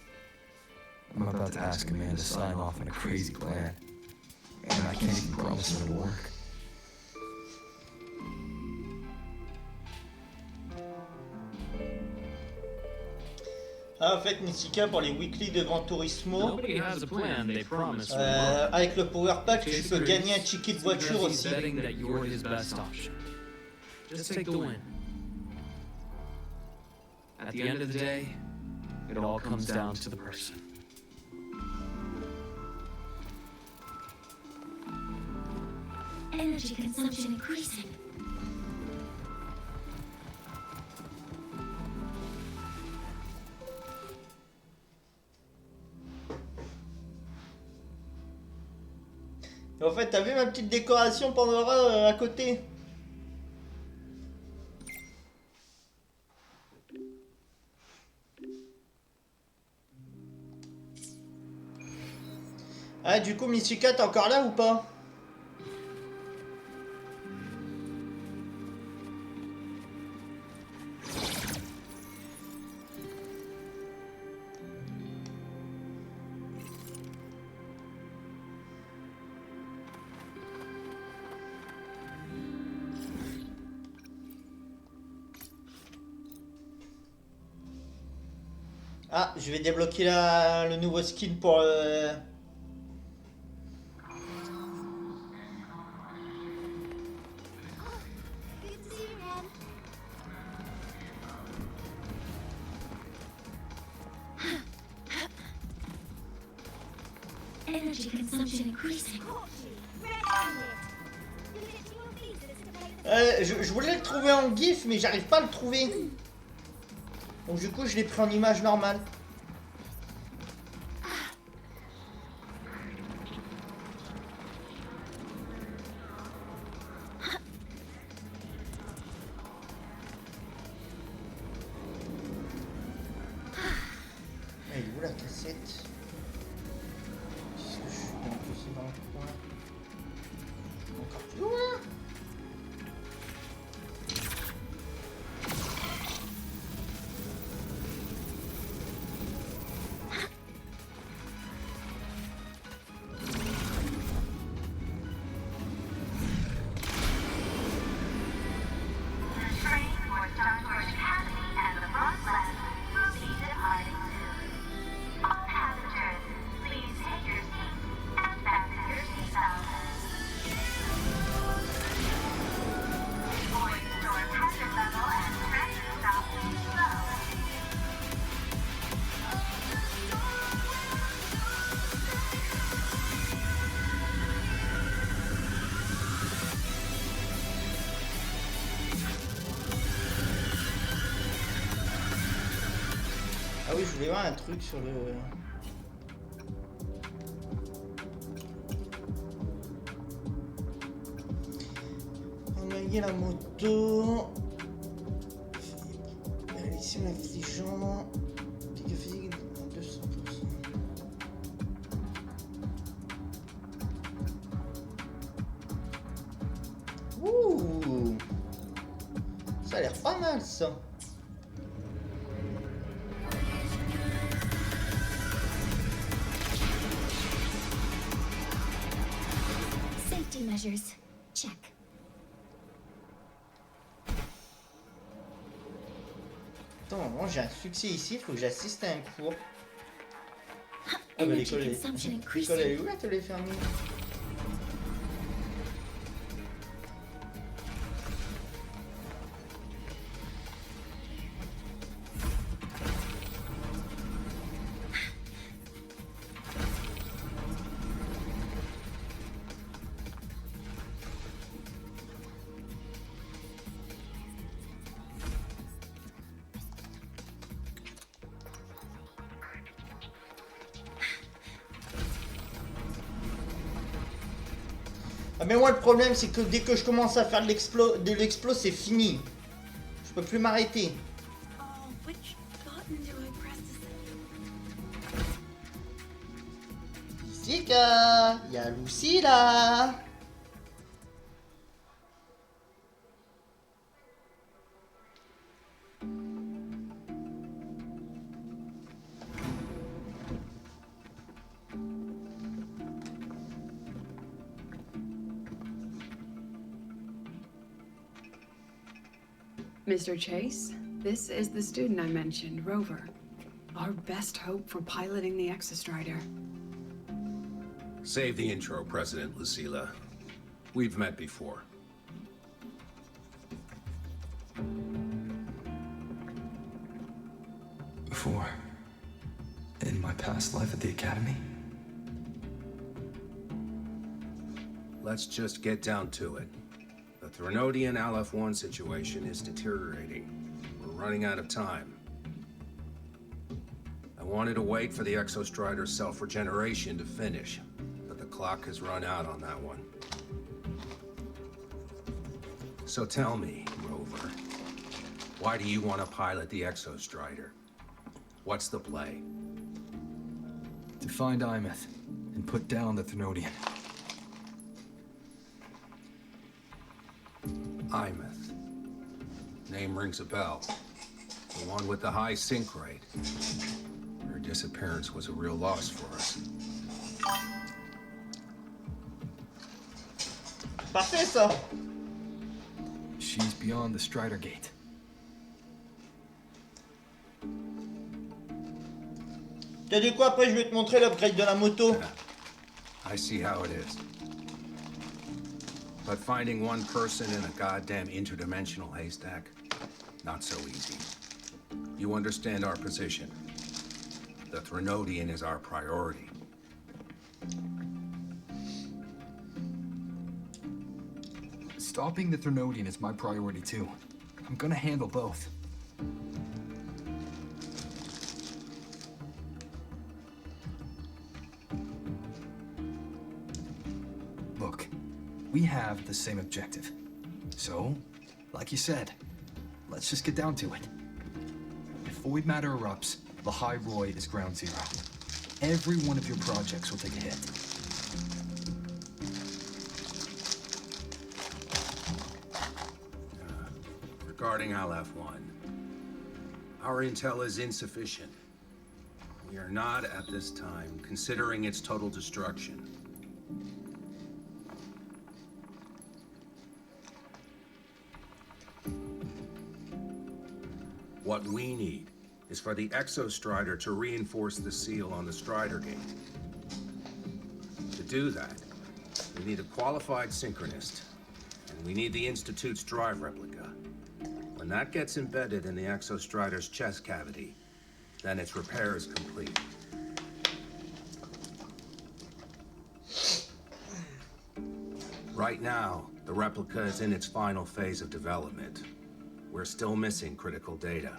S16: I'm about to ask a man to sign off on a crazy plan. And I can't even promise him it'll work.
S1: Ah, en fait, Nishika, pour les weekly de Gran Turismo,
S15: Nobody has a plan, they promise.
S1: avec le Power Pack, tu peux gagner un ticket de voiture
S15: He's
S1: aussi.
S15: betting that you're his best option. Just take the win. At the end of the day, it all comes down to the person.
S6: Energy consumption increasing.
S1: Et en fait, t'as vu ma petite décoration Pandora à côté? Ah, du coup, Mishika, t'es encore là ou pas? Ah, je vais débloquer le nouveau skin pour
S6: Energy consumption increasing.
S1: je voulais le trouver en GIF, mais j'arrive pas à le trouver. Donc du coup, je l'ai pris en image normale. Elle est où la cassette? Est-ce que je suis dans le coin? Encore plus loin. voulais voir un truc sur le... Envoyer la moto... Réalisme affligeant... Dégâts physiques 200%. Ouh! Ça a l'air pas mal ça!
S6: Safety measures. Check.
S1: Attends, moi j'ai un succès ici, il faut que j'assiste à un cours. Ah bah l'école est ouverte, elle est fermée. Ah mais moi le problème c'est que dès que je commence à faire de l'explo c'est fini. Je peux plus m'arrêter. Jessica, il y a Lucy là.
S4: Mr. Chase, this is the student I mentioned, Rover. Our best hope for piloting the Exostrider.
S17: Save the intro, President Lucilla. We've met before.
S16: Before? In my past life at the Academy?
S17: Let's just get down to it. The Threnodian Aleph-1 situation is deteriorating. We're running out of time. I wanted to wait for the Exostrider's self-regeneration to finish, but the clock has run out on that one. So tell me, Rover, why do you want to pilot the Exostrider? What's the play?
S16: To find Imeth and put down the Threnodian.
S17: Imeth. Name rings a bell. The one with the high sync rate. Her disappearance was a real loss for us.
S1: Parfait ça.
S16: She's beyond the Strider Gate.
S1: T'as dit quoi après? Je vais te montrer l'upgrade de la moto.
S17: I see how it is. But finding one person in a goddamn interdimensional haystack, not so easy. You understand our position. The Threnodian is our priority.
S16: Stopping the Threnodian is my priority too. I'm gonna handle both. Look, we have the same objective. So, like you said, let's just get down to it. If void matter erupts, the High Roy is ground zero. Every one of your projects will take a hit.
S17: Regarding Aleph-1, our intel is insufficient. We are not, at this time, considering its total destruction. What we need is for the Exostrider to reinforce the seal on the Strider Gate. To do that, we need a qualified synchronist, and we need the Institute's drive replica. When that gets embedded in the Exostrider's chest cavity, then its repair is complete. Right now, the replica is in its final phase of development. We're still missing critical data.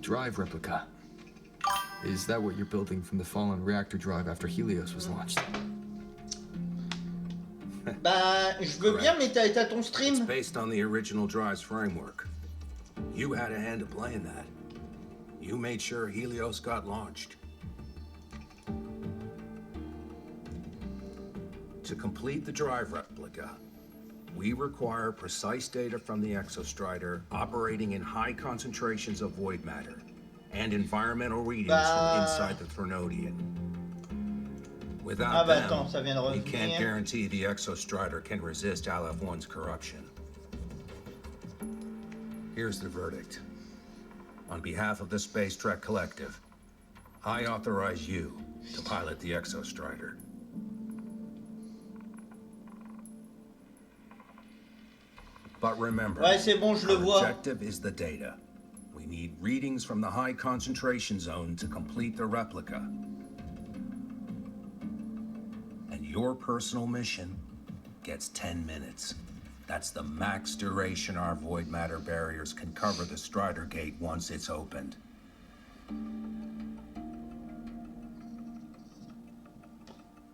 S16: drive replica. Is that what you're building from the fallen reactor drive after Helios was launched?
S1: Bah, je veux bien, mais t'as ton
S17: It's
S1: stream.
S17: based on the original drive's framework. You had a hand in playing that. You made sure Helios got launched. To complete the drive replica, we require precise data from the exostrider operating in high concentrations of void matter and environmental readings from inside the Threnodian. Without them,
S1: attends, ça vient de
S17: we can't
S1: revenir.
S17: guarantee the exostrider can resist Aleph-1's corruption. Here's the verdict. On behalf of the Space Trek Collective, I authorize you to pilot the exostrider. But remember,
S1: Ouais, c'est bon, je le
S17: our
S1: vois.
S17: objective is the data. We need readings from the high concentration zone to complete the replica. And your personal mission gets 10 minutes. That's the max duration our void matter barriers can cover the Strider Gate once it's opened.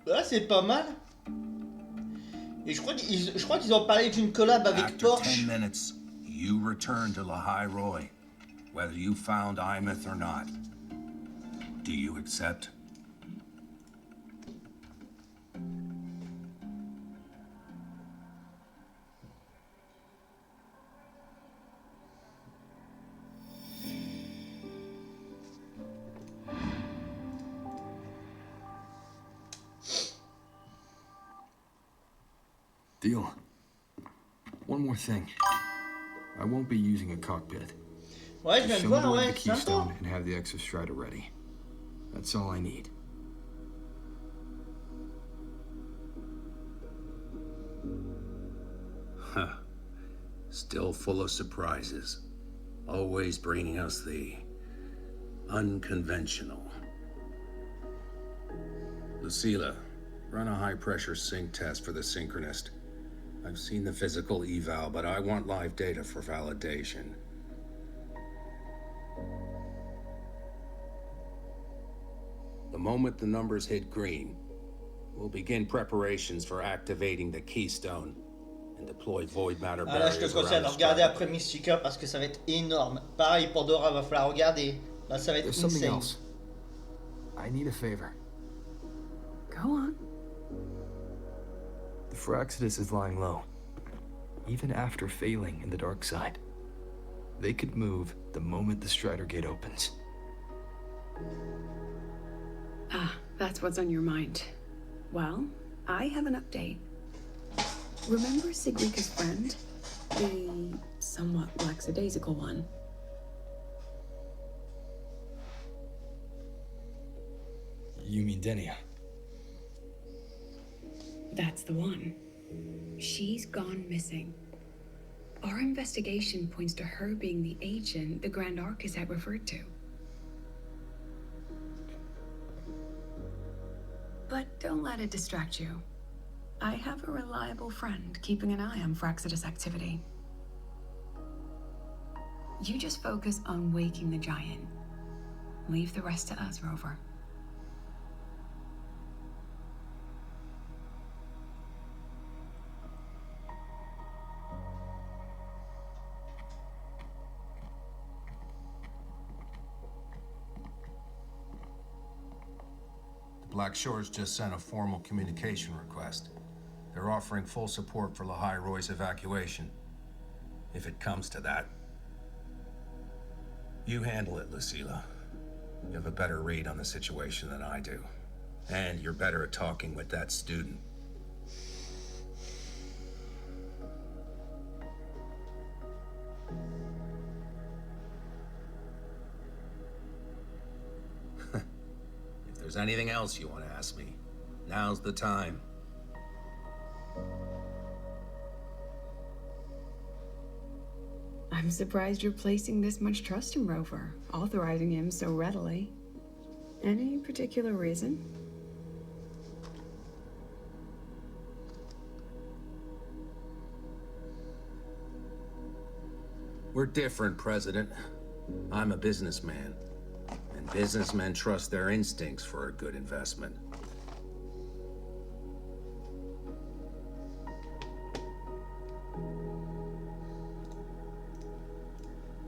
S1: Là, c'est pas mal. Et je crois qu'ils ont parlé d'une collab avec
S17: After
S1: Porsche.
S17: 10 minutes, you return to Lahai Roy, whether you found Imeth or not. Do you accept?
S16: Deal. One more thing. I won't be using a cockpit.
S1: Ouais, je viens de
S16: Just show me
S1: voir,
S16: the way
S1: ouais,
S16: to the
S1: sympa.
S16: Keystone and have the exostrider ready. That's all I need.
S17: Huh. Still full of surprises. Always bringing us the unconventional. Lucilla, run a high-pressure sync test for the Synchronist. I've seen the physical eval, but I want live data for validation. The moment the numbers hit green, we'll begin preparations for activating the Keystone and deploy void matter
S1: Ah là, je te
S17: barriers
S1: conseille
S17: around
S1: de
S17: the
S1: regarder
S17: Strider.
S1: après Mystica parce que ça va être énorme. Pareil pour Dora, va falloir regarder. Là, ça va être
S16: There's something
S1: insane.
S16: else. I need a favor.
S4: Go on.
S16: The Fraxidus is lying low. Even after failing in the dark side, they could move the moment the Strider Gate opens.
S4: Ah, that's what's on your mind. Well, I have an update. Remember Sigrika's friend? The somewhat lackadaisical one?
S16: You mean Denia?
S4: That's the one. She's gone missing. Our investigation points to her being the agent the Grand Archus had referred to. But don't let it distract you. I have a reliable friend keeping an eye on Fraxidus activity. You just focus on waking the giant. Leave the rest to us, Rover.
S17: Black Shores just sent a formal communication request. They're offering full support for Lahai Roy's evacuation, if it comes to that. You handle it, Lucilla. You have a better read on the situation than I do. And you're better at talking with that student. If there's anything else you want to ask me, now's the time.
S4: I'm surprised you're placing this much trust in Rover, authorizing him so readily. Any particular reason?
S17: We're different, President. I'm a businessman, and businessmen trust their instincts for a good investment.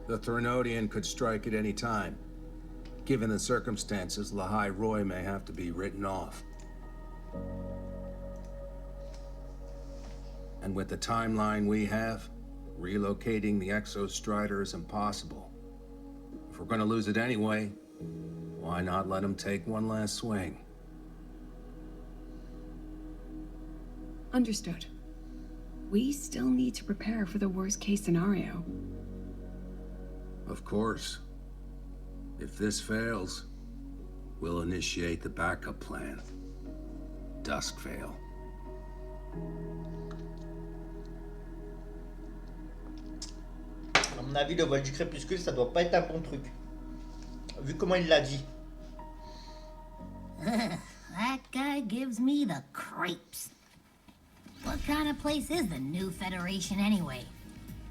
S17: The Threnodian could strike at any time. Given the circumstances, Lahai Roy may have to be written off. And with the timeline we have, relocating the Exostrider is impossible. If we're gonna lose it anyway, why not let him take one last swing?
S4: Understood. We still need to prepare for the worst case scenario.
S17: Of course. If this fails, we'll initiate the backup plan. Duskvale.
S1: À mon avis, le vol du crépuscule, ça doit pas être un bon truc. Vu comment il l'a dit.
S18: That guy gives me the creeps. What kind of place is the new Federation anyway?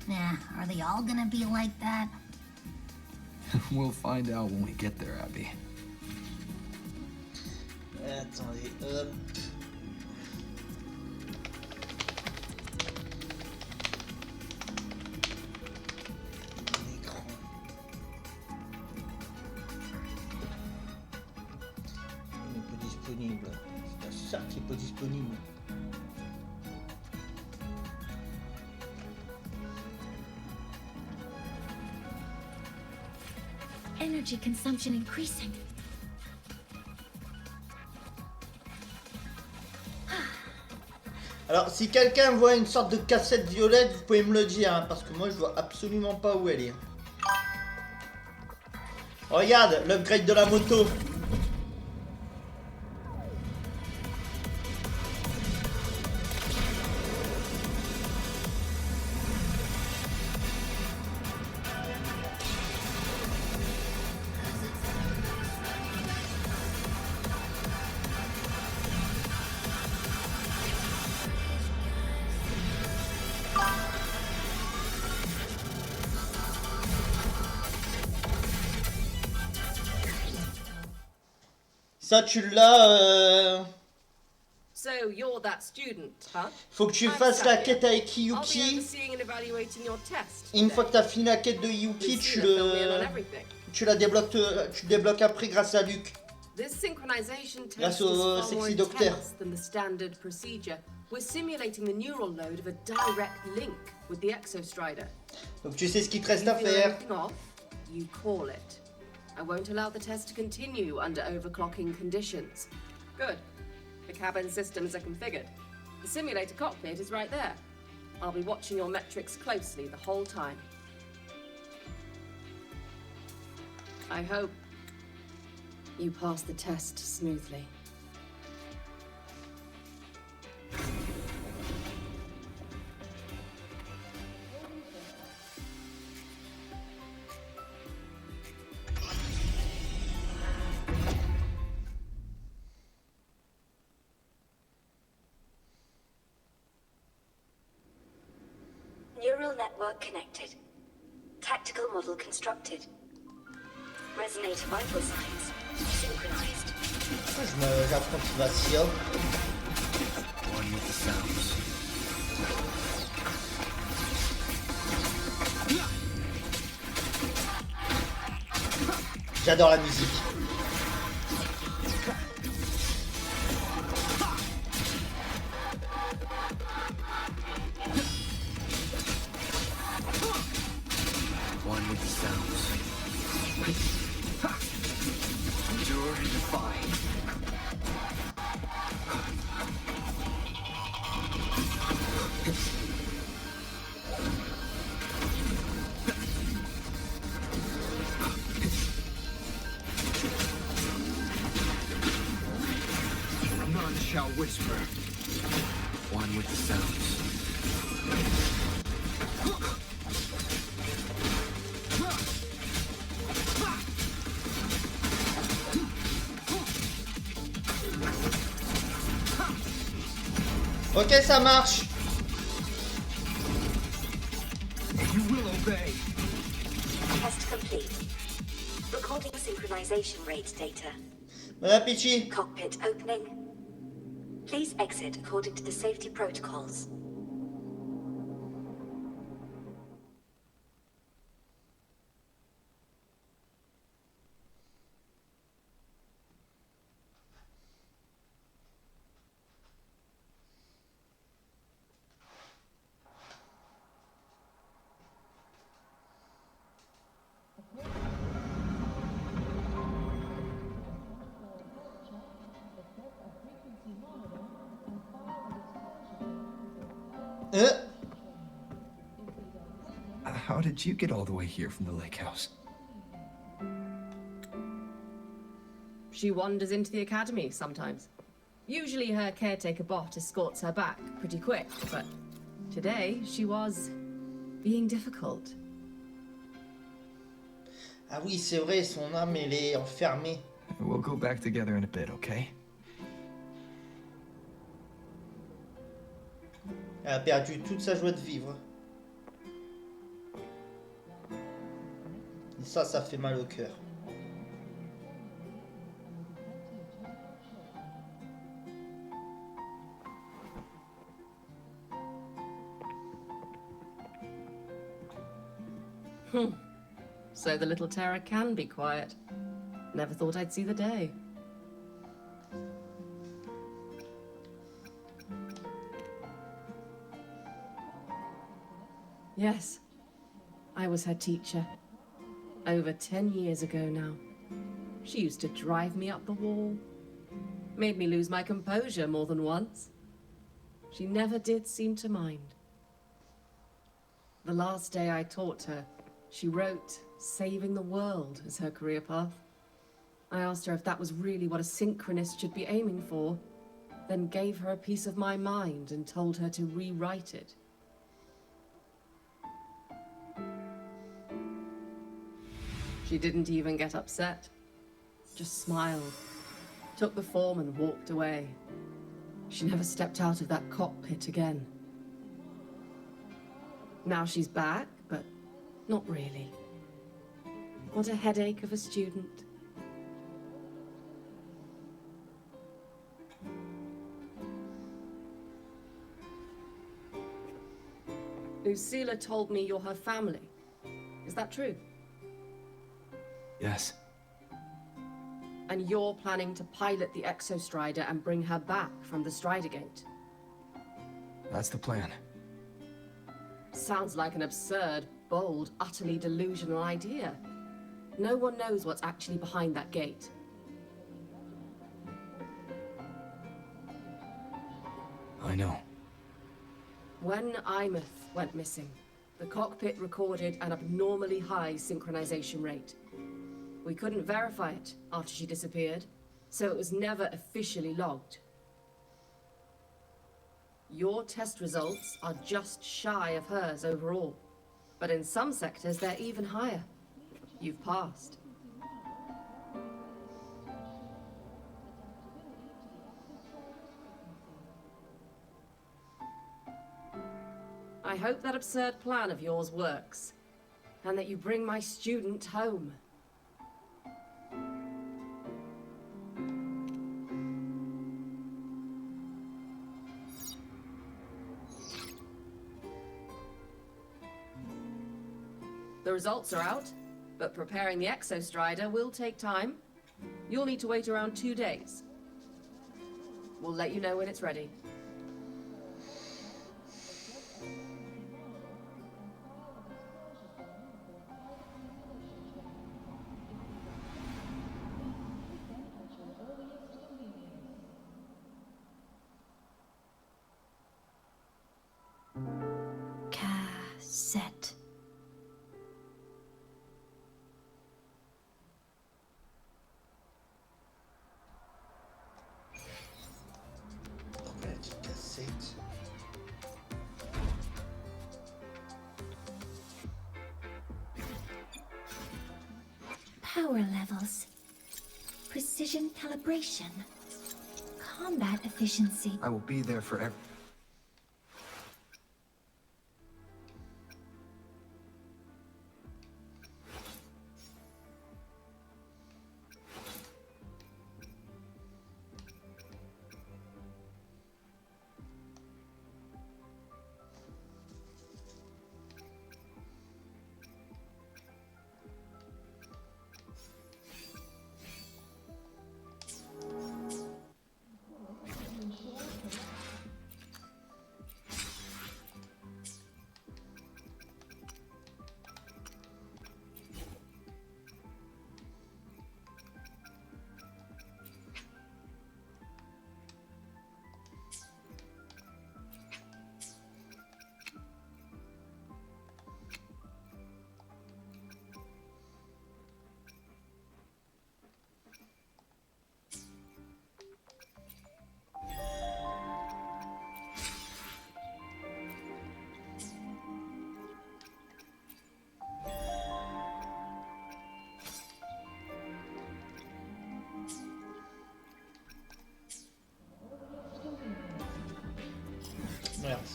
S18: Nah, are they all gonna be like that?
S16: We'll find out when we get there, Abby.
S1: Attendez, l'écran. Il n'est pas disponible. C'est ça qui est pas disponible.
S6: Energy consumption increasing.
S1: Alors, si quelqu'un voit une sorte de cassette violette, vous pouvez me le dire, hein, parce que moi je vois absolument pas où elle est. Regarde, l'upgrade de la moto. Ça, tu l'as.
S19: So you're that student, huh?
S1: Faut que tu fasses la quête avec Yuki. Et une fois que tu as fini la quête de Yuki, tu la débloques, tu débloques après grâce à Luke. Grâce au sexy docteur.
S19: We're simulating the neural load of a direct link with the Exostrider.
S1: Donc tu sais ce qu'il te reste à faire.
S19: You call it. I won't allow the test to continue under overclocking conditions. Good. The cabin systems are configured. The simulator cockpit is right there. I'll be watching your metrics closely the whole time. I hope you pass the test smoothly.
S10: Neural network connected. Tactical model constructed. Resonator vital signs synchronized.
S1: J'approximation.
S7: One with the sounds.
S1: J'adore la musique.
S7: One with the sounds. Endure and defy.
S16: None shall whisper.
S7: One with the sounds.
S1: Ok, ça marche.
S16: You will obey.
S10: Test complete.
S20: Recording synchronization rate data.
S1: Bon appétit.
S20: Cockpit opening. Please exit according to the safety protocols.
S16: How did you get all the way here from the lake house?
S19: She wanders into the academy sometimes. Usually her caretaker bot escorts her back pretty quick, but today she was being difficult.
S1: Ah oui, c'est vrai, son âme, elle est enfermée.
S16: We'll go back together in a bit, okay?
S1: Elle a perdu toute sa joie de vivre. Et ça fait mal au cœur.
S19: So the little terror can be quiet. Never thought I'd see the day. Yes, I was her teacher. Over 10 years ago now. She used to drive me up the wall. Made me lose my composure more than once. She never did seem to mind. The last day I taught her, she wrote saving the world as her career path. I asked her if that was really what a synchronist should be aiming for, then gave her a piece of my mind and told her to rewrite it. She didn't even get upset, just smiled, took the form and walked away. She never stepped out of that cockpit again. Now she's back, but not really. What a headache of a student. Lucilla told me you're her family. Is that true?
S16: Yes.
S19: And you're planning to pilot the Exostrider and bring her back from the Strider Gate?
S16: That's the plan.
S19: Sounds like an absurd, bold, utterly delusional idea. No one knows what's actually behind that gate.
S16: I know.
S19: When Imeth went missing, the cockpit recorded an abnormally high synchronization rate. We couldn't verify it after she disappeared, so it was never officially logged. Your test results are just shy of hers overall, but in some sectors they're even higher. You've passed. I hope that absurd plan of yours works, and that you bring my student home. The results are out, but preparing the Exostrider will take time. You'll need to wait around 2 days. We'll let you know when it's ready.
S6: Cassette.
S1: Cassette.
S6: Power levels. Precision calibration. Combat efficiency.
S16: I will be there forever.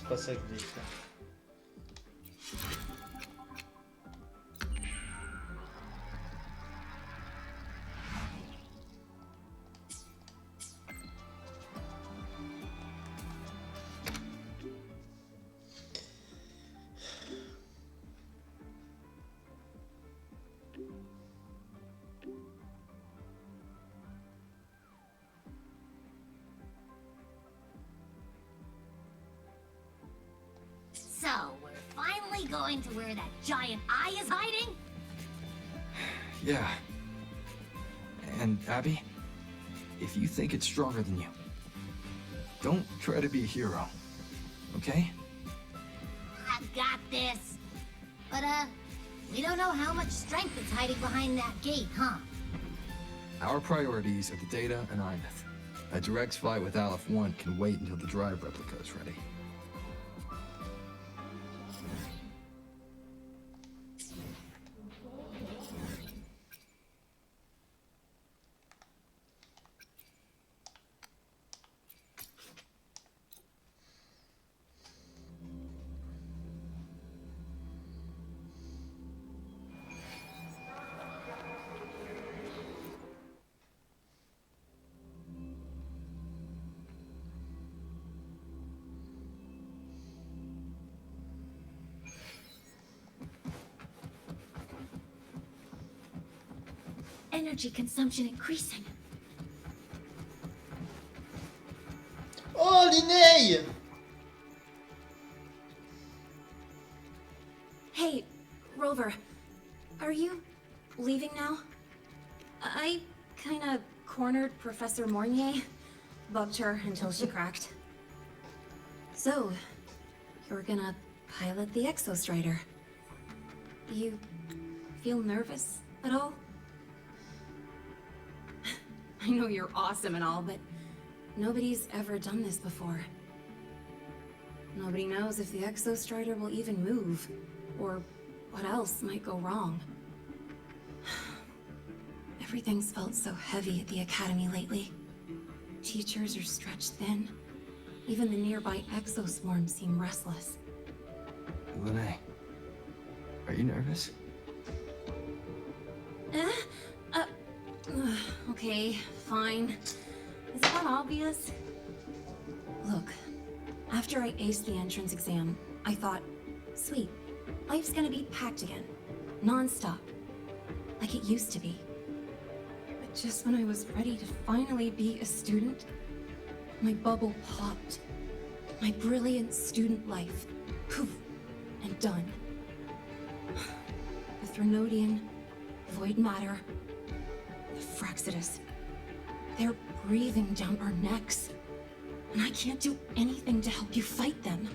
S1: pas ça que je voulais faire.
S18: So, we're finally going to where that giant eye is hiding?
S16: Yeah. And Abby, if you think it's stronger than you, don't try to be a hero, okay?
S18: I've got this. But, we don't know how much strength is hiding behind that gate, huh?
S16: Our priorities are the Data and Imeth. A direct flight with Aleph 1 can wait until the drive replica is ready.
S6: Energy consumption increasing.
S1: Oh, Linnea!
S10: Hey, Rover, are you leaving now? I kinda cornered Professor Mornier, bugged her until she cracked. So, you're gonna pilot the Exostrider. You feel nervous at all? I know you're awesome and all, but nobody's ever done this before. Nobody knows if the Exostrider will even move, or what else might go wrong. Everything's felt so heavy at the Academy lately. Teachers are stretched thin. Even the nearby exoswarms seem restless.
S16: Linnea, are you nervous?
S10: Okay, fine. Is that obvious? Look, after I aced the entrance exam, I thought, sweet, life's gonna be packed again. Non-stop. Like it used to be. But just when I was ready to finally be a student, my bubble popped. My brilliant student life, poof, and done. The Threnodian, void matter, the Fraxidus. They're breathing down our necks. And I can't do anything to help you fight them.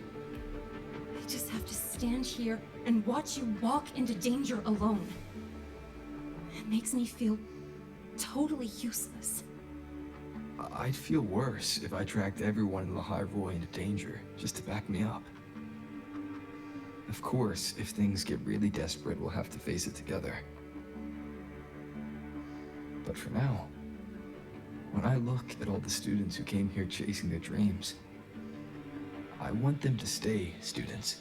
S10: I just have to stand here and watch you walk into danger alone. It makes me feel totally useless.
S16: I'd feel worse if I tracked everyone in the High Roy into danger, just to back me up. Of course, if things get really desperate, we'll have to face it together. But for now, when I look at all the students who came here chasing their dreams, I want them to stay students.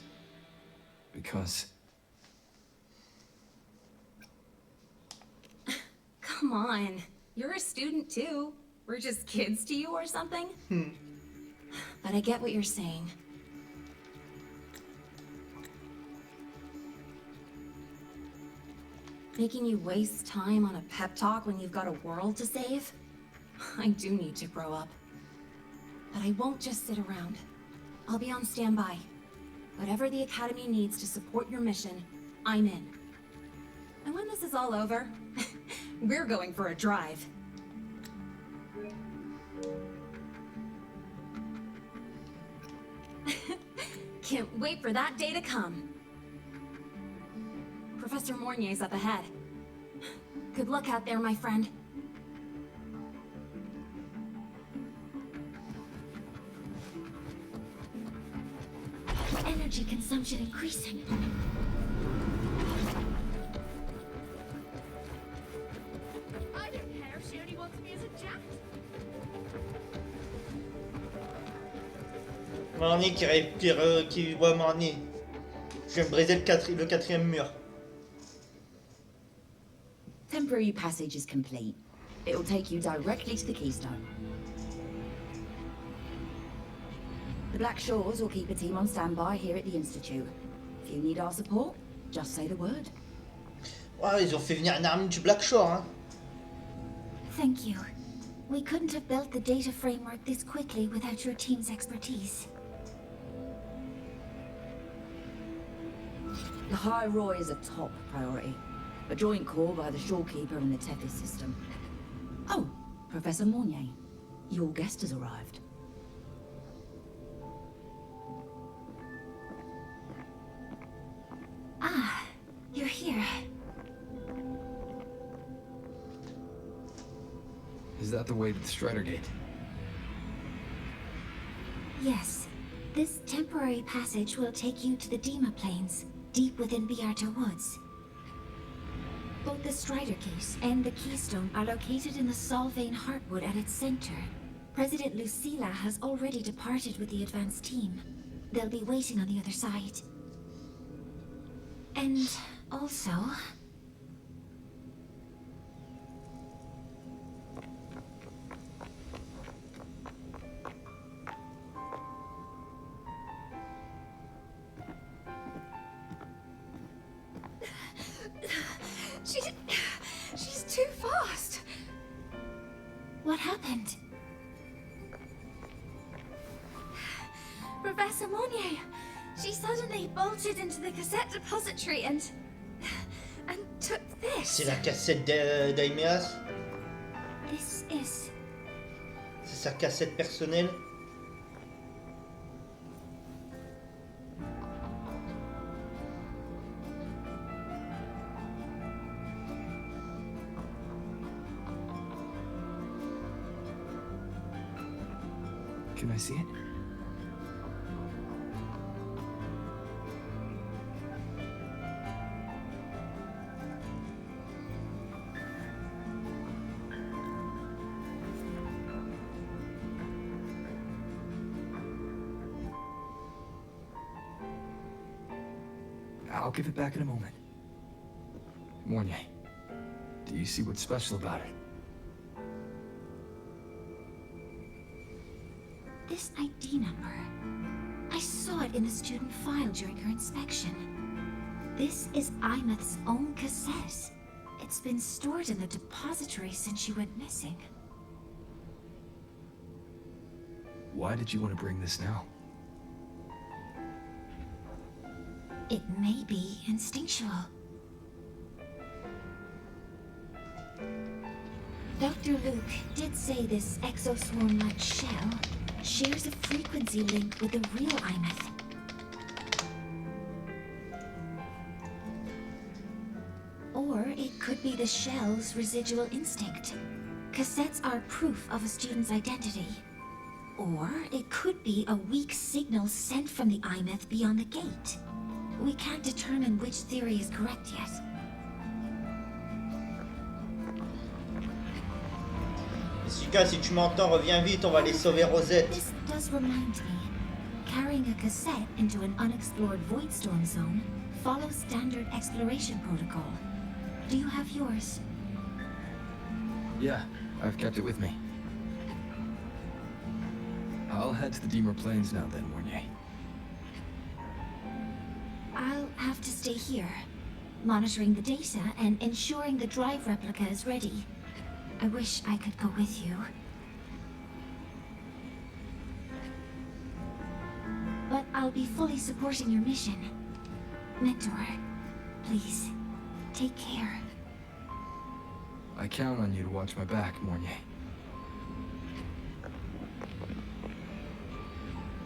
S16: Because...
S10: Come on, you're a student too. We're just kids to you or something? But I get what you're saying. Making you waste time on a pep talk when you've got a world to save? I do need to grow up. But I won't just sit around. I'll be on standby. Whatever the Academy needs to support your mission, I'm in. And when this is all over, we're going for a drive. Can't wait for that day to come. Professor Mornier's up ahead. Good luck out there, my friend.
S6: Energy consumption increasing.
S13: I don't care if she only wants me as a jack.
S1: Marnie qui voit Marnie. Je viens de briser le quatrième mur.
S21: Temporary passage is complete. It'll take you directly to the keystone. The Black Shores will keep a team on standby here at the Institute. If you need our support, just say the word.
S1: Wow, ils ont fait venir une arme du Black Shore, hein.
S6: Thank you. We couldn't have built the data framework this quickly without your team's expertise.
S21: The High Roy is a top priority. A joint call by the Shorekeeper and the Tethys system. Oh, Professor Mornier, your guest has arrived.
S6: Ah, you're here.
S16: Is that the way to the Strider Gate?
S6: Yes. This temporary passage will take you to the Dima Plains, deep within Biarta Woods. Both the Strider Gate and the Keystone are located in the Solvane Heartwood at its center. President Lucilla has already departed with the advanced team. They'll be waiting on the other side. And also...
S13: She's too fast.
S6: What happened?
S13: Professor Monnier, she suddenly bolted into the cassette depository and took this.
S1: C'est la cassette d'Aimeas.
S6: This is...
S1: C'est sa cassette personnelle.
S16: Can I see it? I'll give it back in a moment. Mornier, do you see what's special about it?
S6: This ID number. I saw it in the student file during her inspection. This is Imeth's own cassette. It's been stored in the depository since she went missing.
S16: Why did you want to bring this now?
S6: It may be instinctual. Dr. Luke did say this exoswarm-like shell shares a frequency link with the real Imeth. Or it could be the shell's residual instinct. Cassettes are proof of a student's identity. Or it could be a weak signal sent from the Imeth beyond the gate. We can't determine which theory is correct yet.
S1: Suka, si tu m'entends, reviens vite, on va aller sauver Rosette.
S6: This does remind me. Carrying a cassette into an unexplored Voidstorm zone follows standard exploration protocol. Do you have yours?
S16: Yeah, I've kept it with me. I'll head to the Deemer Plains now then, Mornier.
S6: I'll have to stay here, monitoring the data and ensuring the drive replica is ready. I wish I could go with you. But I'll be fully supporting your mission. Mentor, please, take care.
S16: I count on you to watch my back, Mornier.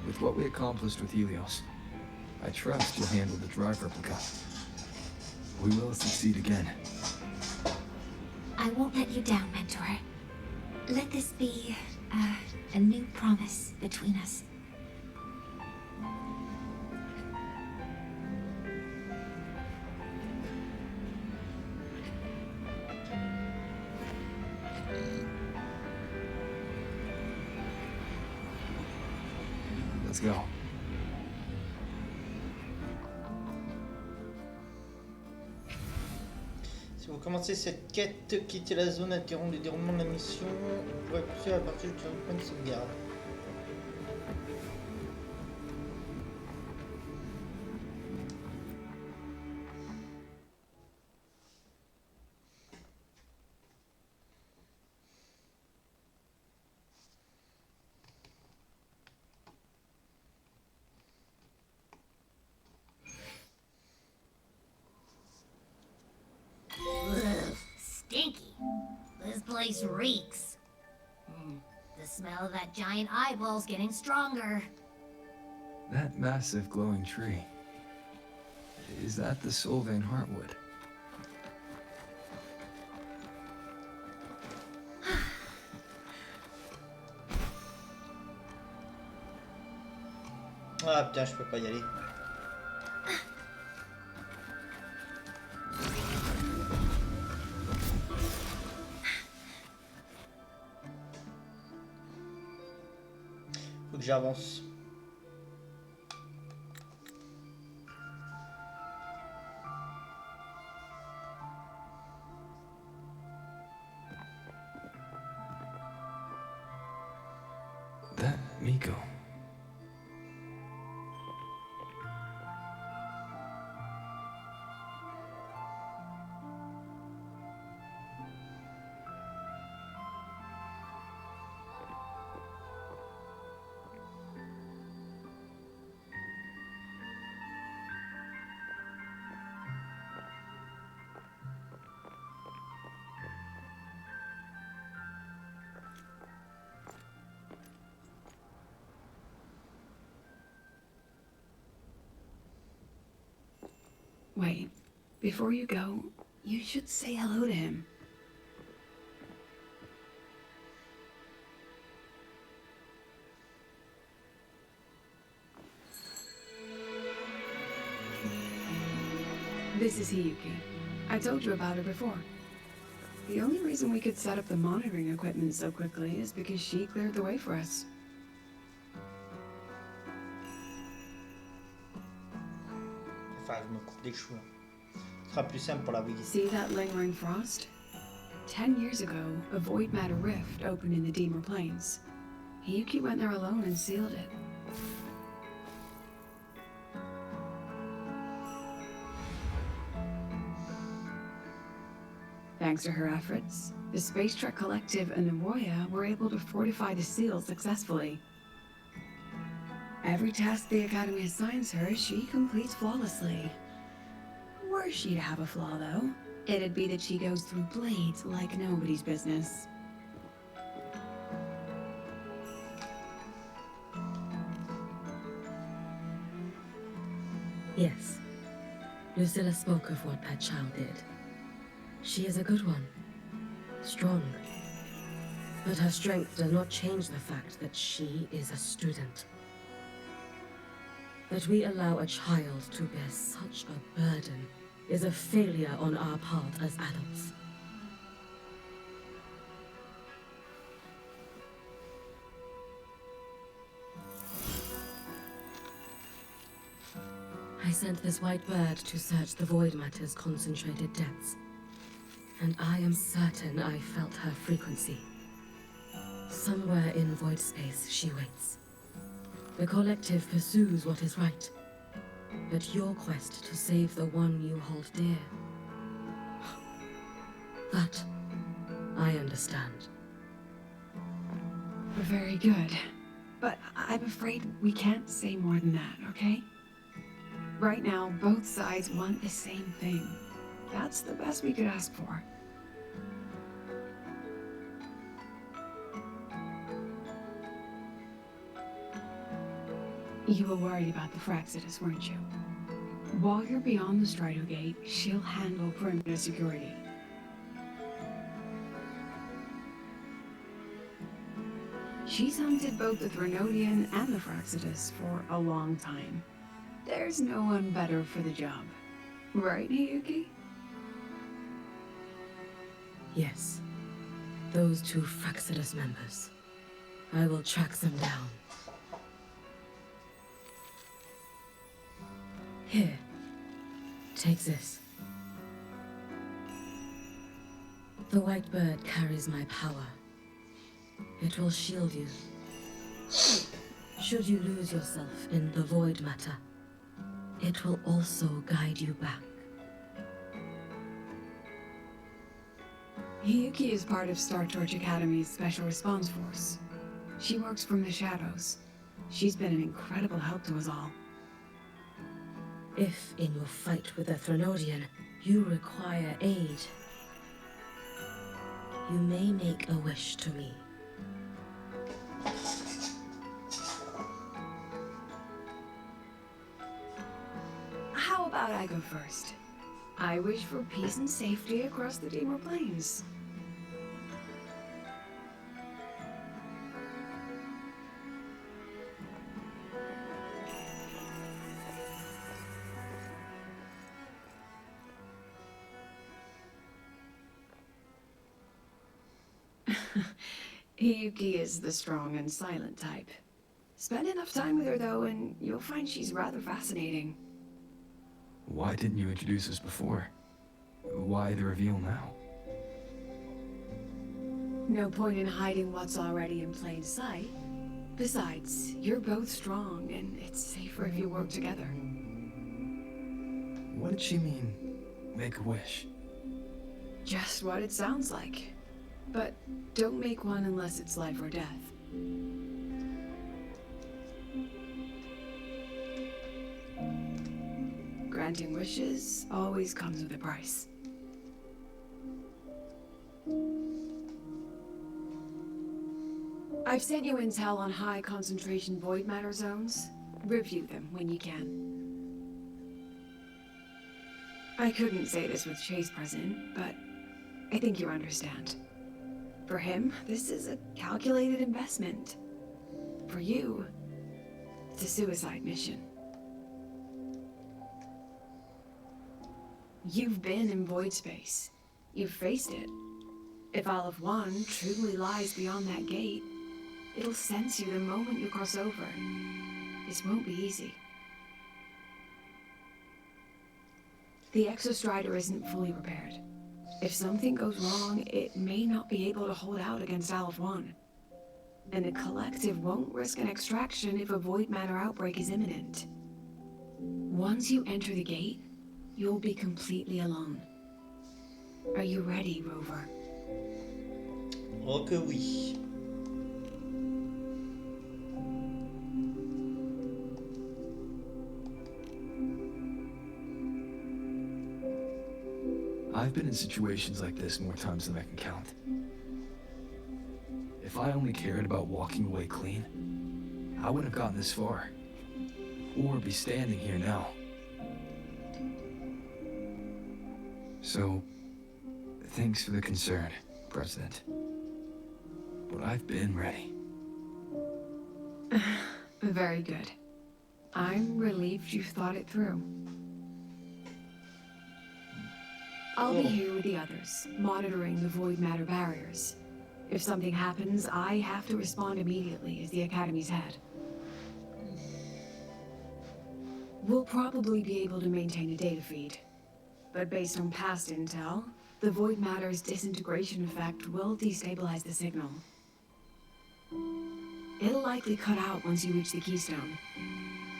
S16: With what we accomplished with Helios, I trust you'll handle the drive replica. We will succeed again.
S6: I won't let you down, Mentor. Let this be a new promise between us.
S16: Let's go.
S1: commencer cette quête, quitter la zone, interrompre le déroulement de la mission, pour poursuivre à partir du point de sauvegarde.
S18: Ugh, stinky. This place reeks. The smell of that giant eyeball's getting stronger.
S16: That massive glowing tree. Is that the Sylvan Heartwood?
S1: Ah putain, je peux pas y aller. Faut que j'avance.
S16: That Miko.
S4: Wait, before you go, you should say hello to him. This is Hiyuki. I told you about her before. The only reason we could set up the monitoring equipment so quickly is because she cleared the way for us.
S1: Enfin, je me coupe des cheveux. Ce sera plus simple pour la Wii.
S4: See that lingering frost? 10 years ago, a void matter rift opened in the Deemer Plains. Hiyuki went there alone and sealed it. Thanks to her efforts, the Space Trek Collective and the Roya were able to fortify the seal successfully. Every task the Academy assigns her, she completes flawlessly. Were she to have a flaw, though, it'd be that she goes through blades like nobody's business.
S10: Yes. Lucilla spoke of what that child did. She is a good one. Strong. But her strength does not change the fact that she is a student. That we allow a child to bear such a burden is a failure on our part as adults. I sent this white bird to search the Void Matter's concentrated depths. And I am certain I felt her frequency. Somewhere in void space, she waits. The Collective pursues what is right. But your quest to save the one you hold dear... that, I understand.
S4: Very good. But I'm afraid we can't say more than that, okay? Right now, both sides want the same thing. That's the best we could ask for. You were worried about the Fraxidus, weren't you? While you're beyond the Strider Gate, she'll handle perimeter security. She's hunted both the Threnodian and the Fraxidus for a long time. There's no one better for the job. Right, Hiyuki?
S10: Yes. Those two Fraxidus members. I will track them down. Here. Take this. The white bird carries my power. It will shield you. Should you lose yourself in the void matter, it will also guide you back.
S4: Hiyuki is part of Star Torch Academy's Special Response Force. She works from the shadows. She's been an incredible help to us all.
S10: If, in your fight with the Threnodian, you require aid, you may make a wish to me.
S4: How about I go first? I wish for peace and safety across the Dénouement Plains. Hiyuki is the strong and silent type. Spend enough time with her, though, and you'll find she's rather fascinating.
S16: Why didn't you introduce us before? Why the reveal now?
S4: No point in hiding what's already in plain sight. Besides, you're both strong, and it's safer if you work together.
S16: What did she mean, make a wish?
S4: Just what it sounds like. But don't make one unless it's life or death. Granting wishes always comes with a price. I've sent you intel on high concentration void matter zones. Review them when you can. I couldn't say this with Chase present, but I think you understand. For him, this is a calculated investment. For you, it's a suicide mission. You've been in void space. You've faced it. If Olive One truly lies beyond that gate, it'll sense you the moment you cross over. This won't be easy. The Exostrider isn't fully repaired. If something goes wrong, it may not be able to hold out against Olive One. And the Collective won't risk an extraction if a void matter outbreak is imminent. Once you enter the gate, you'll be completely alone. Are you ready, Rover?
S1: Oh que oui.
S16: I've been in situations like this more times than I can count. If I only cared about walking away clean, I wouldn't have gotten this far. Or be standing here now. So, thanks for the concern, President. But I've been ready.
S4: Very good. I'm relieved you've thought it through. I'll be here with the others, monitoring the void matter barriers. If something happens, I have to respond immediately as the Academy's head. We'll probably be able to maintain a data feed. But based on past intel, the void matter's disintegration effect will destabilize the signal. It'll likely cut out once you reach the keystone.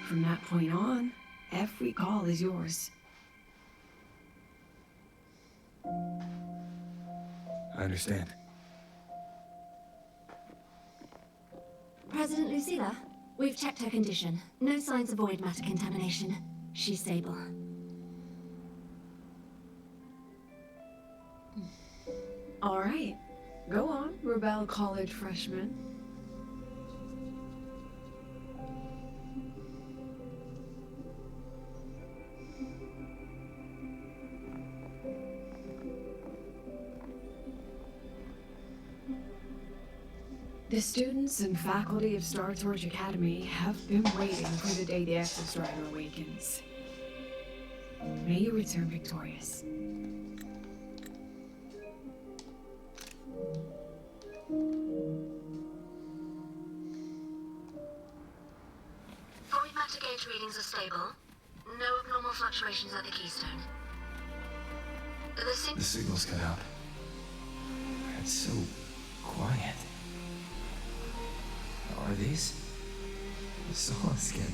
S4: From that point on, every call is yours.
S16: I understand.
S6: President Lucilla, we've checked her condition. No signs of void matter contamination. She's stable.
S4: All right. Go on, Rebel College freshman. The students and faculty of Star Torch Academy have been waiting for the day the Exostrider awakens. May you return victorious.
S11: Void matter gauge readings are stable. No abnormal fluctuations at the keystone.
S16: The signal's cut out. It's so quiet. Are these the solid skin?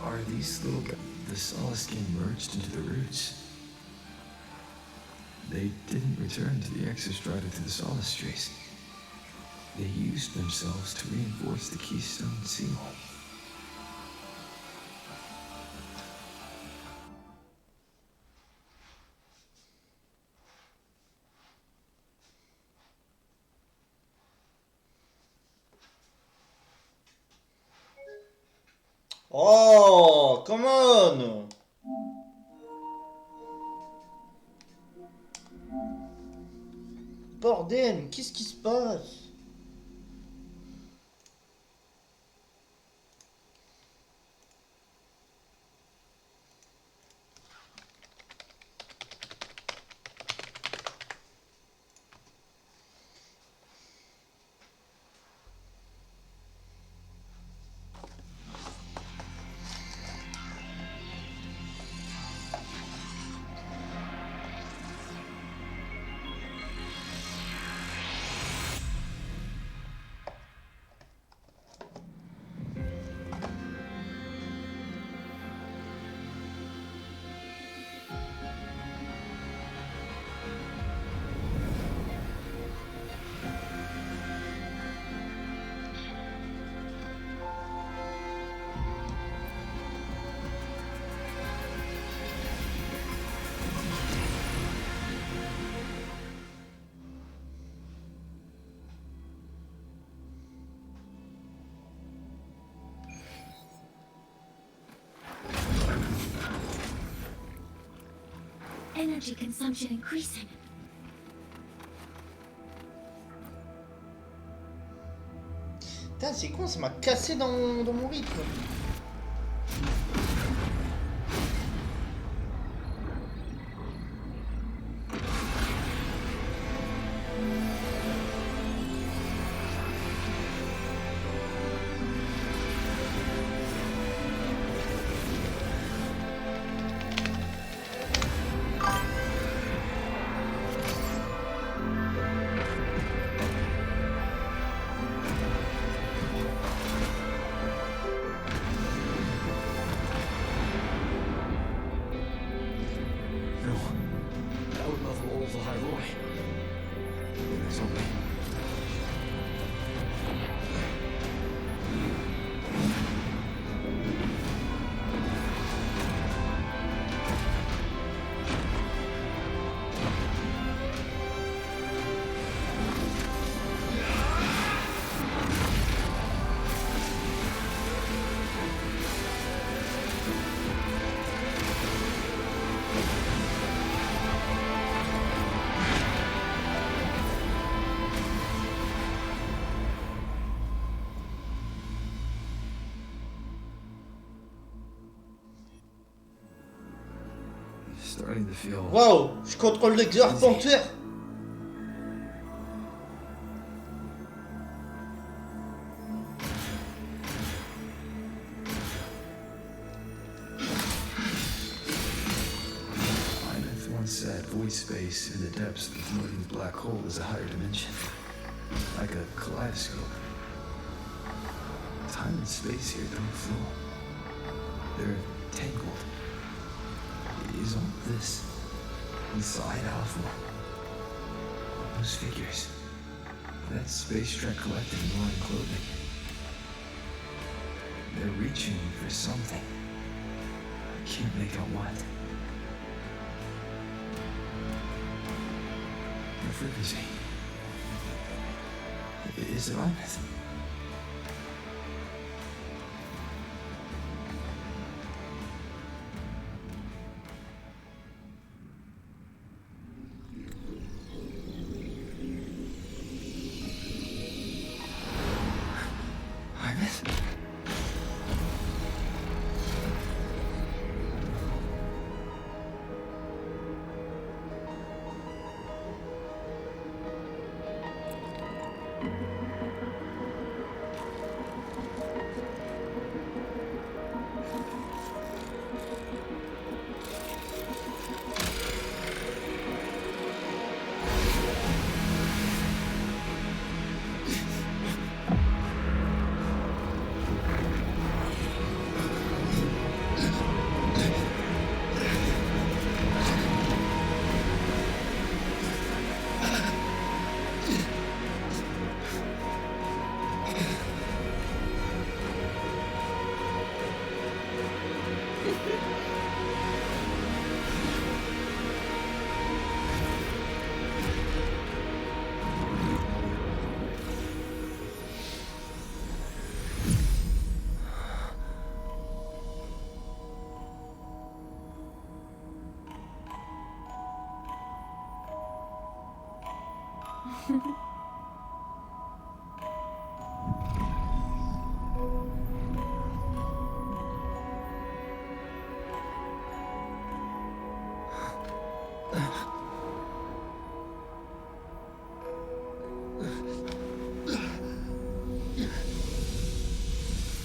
S16: Are these little the solid skin merged into the roots? They didn't return to the exostrata through the solace trace. They used themselves to reinforce the keystone seal.
S1: Oh, come on! Bordel, qu'est-ce qui se passe?
S6: Energy consumption increasing.
S1: Putain, c'est con, ça m'a cassé dans mon rythme.
S16: Starting to feel.
S1: Waouh, je contrôle l'exarpenteur.
S16: Said void space in the depths of Northern's black hole is a higher dimension, like a kaleidoscope. Time and space here don't flow. They're tangled. Is all this inside Alpha? Those figures. That Space Trek Collective in wearing clothing. They're reaching for something. I can't make out what. The frequency. Is it on it?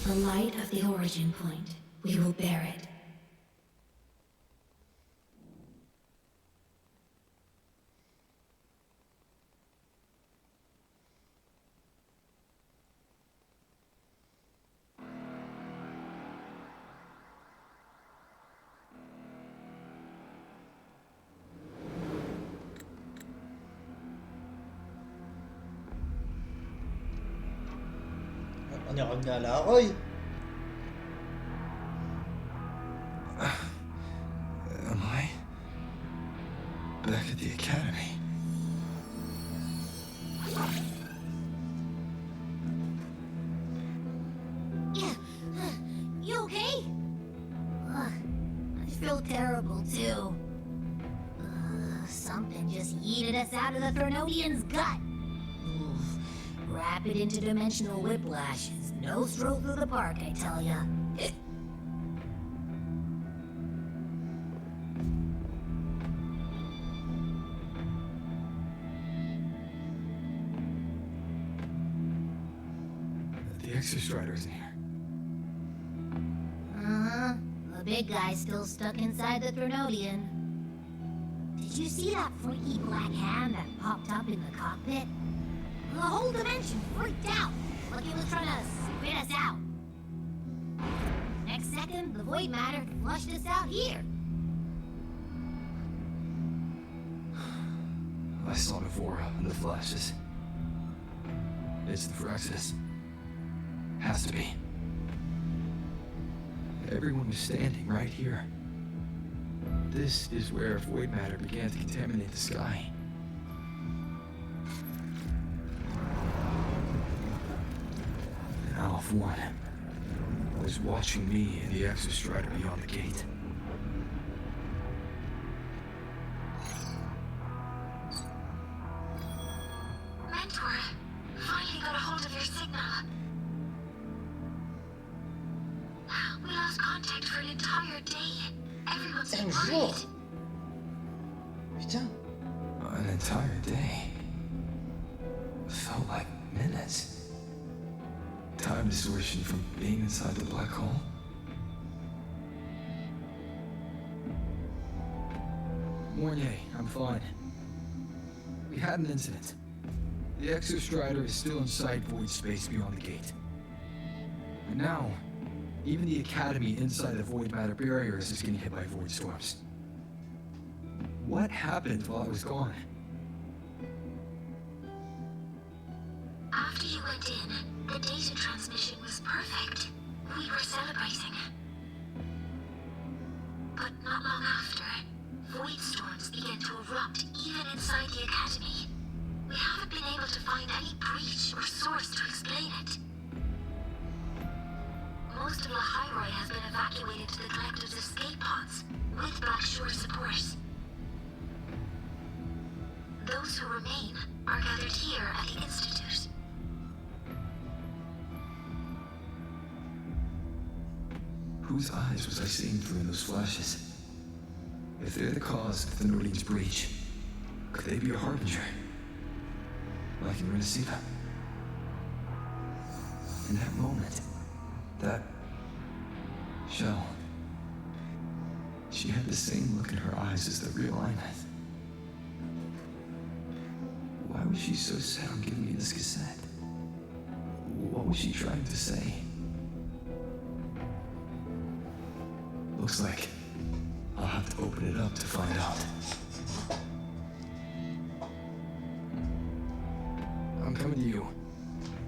S6: The light of the origin point. We will bear it.
S1: On est revenu à la Roy.
S16: Am I back at the academy?
S18: Yeah. You okay? Ugh, I feel terrible too. Something just yeeted us out of the Threnodian's gut. Oof. Rapid interdimensional whiplashes. No stroke through the park, I tell ya.
S16: The Exostrider isn't here.
S18: Uh-huh. The big guy's still stuck inside the Threnodian. Did you see that freaky black hand that popped up in the cockpit? The whole dimension freaked out, like it was trying to spit us out. Next second, the void matter flushed us out here.
S16: I saw Navora in the flashes. It's the Phyrexis. Has to be. Everyone was standing right here. This is where void matter began to contaminate the sky. And Alpha One was watching me and the Exostrider beyond the gate.
S11: Mentor, finally got a hold of your signal. We lost contact for an entire day. Everyone's been worried.
S1: Putain.
S16: An entire day. Felt like minutes. Time distortion from being inside the black hole. Mornier, I'm fine. We had an incident. The Exostrider is still inside void space beyond the gate. And now, even the Academy inside the void matter barriers is getting hit by void storms. What happened while I was gone?
S11: After you went in, the data transmission was perfect. We were celebrating. But not long after, void storms began to erupt even inside the Academy. We haven't been able to find any breach or source to explain it. Most of La Hyrule has been evacuated to the Collective's escape pods, with Black Shore support. Those who remain are gathered here at the Institute.
S16: Whose eyes was I seeing through in those flashes? If they're the cause of the Nordine's breach, could they be a harbinger? Like in Renacita? In that moment, that shell, she had the same look in her eyes as the real Ineth. Why was she so set on giving me this cassette? What was she trying to say? Looks like I'll have to open it up to find out. I'm coming to you.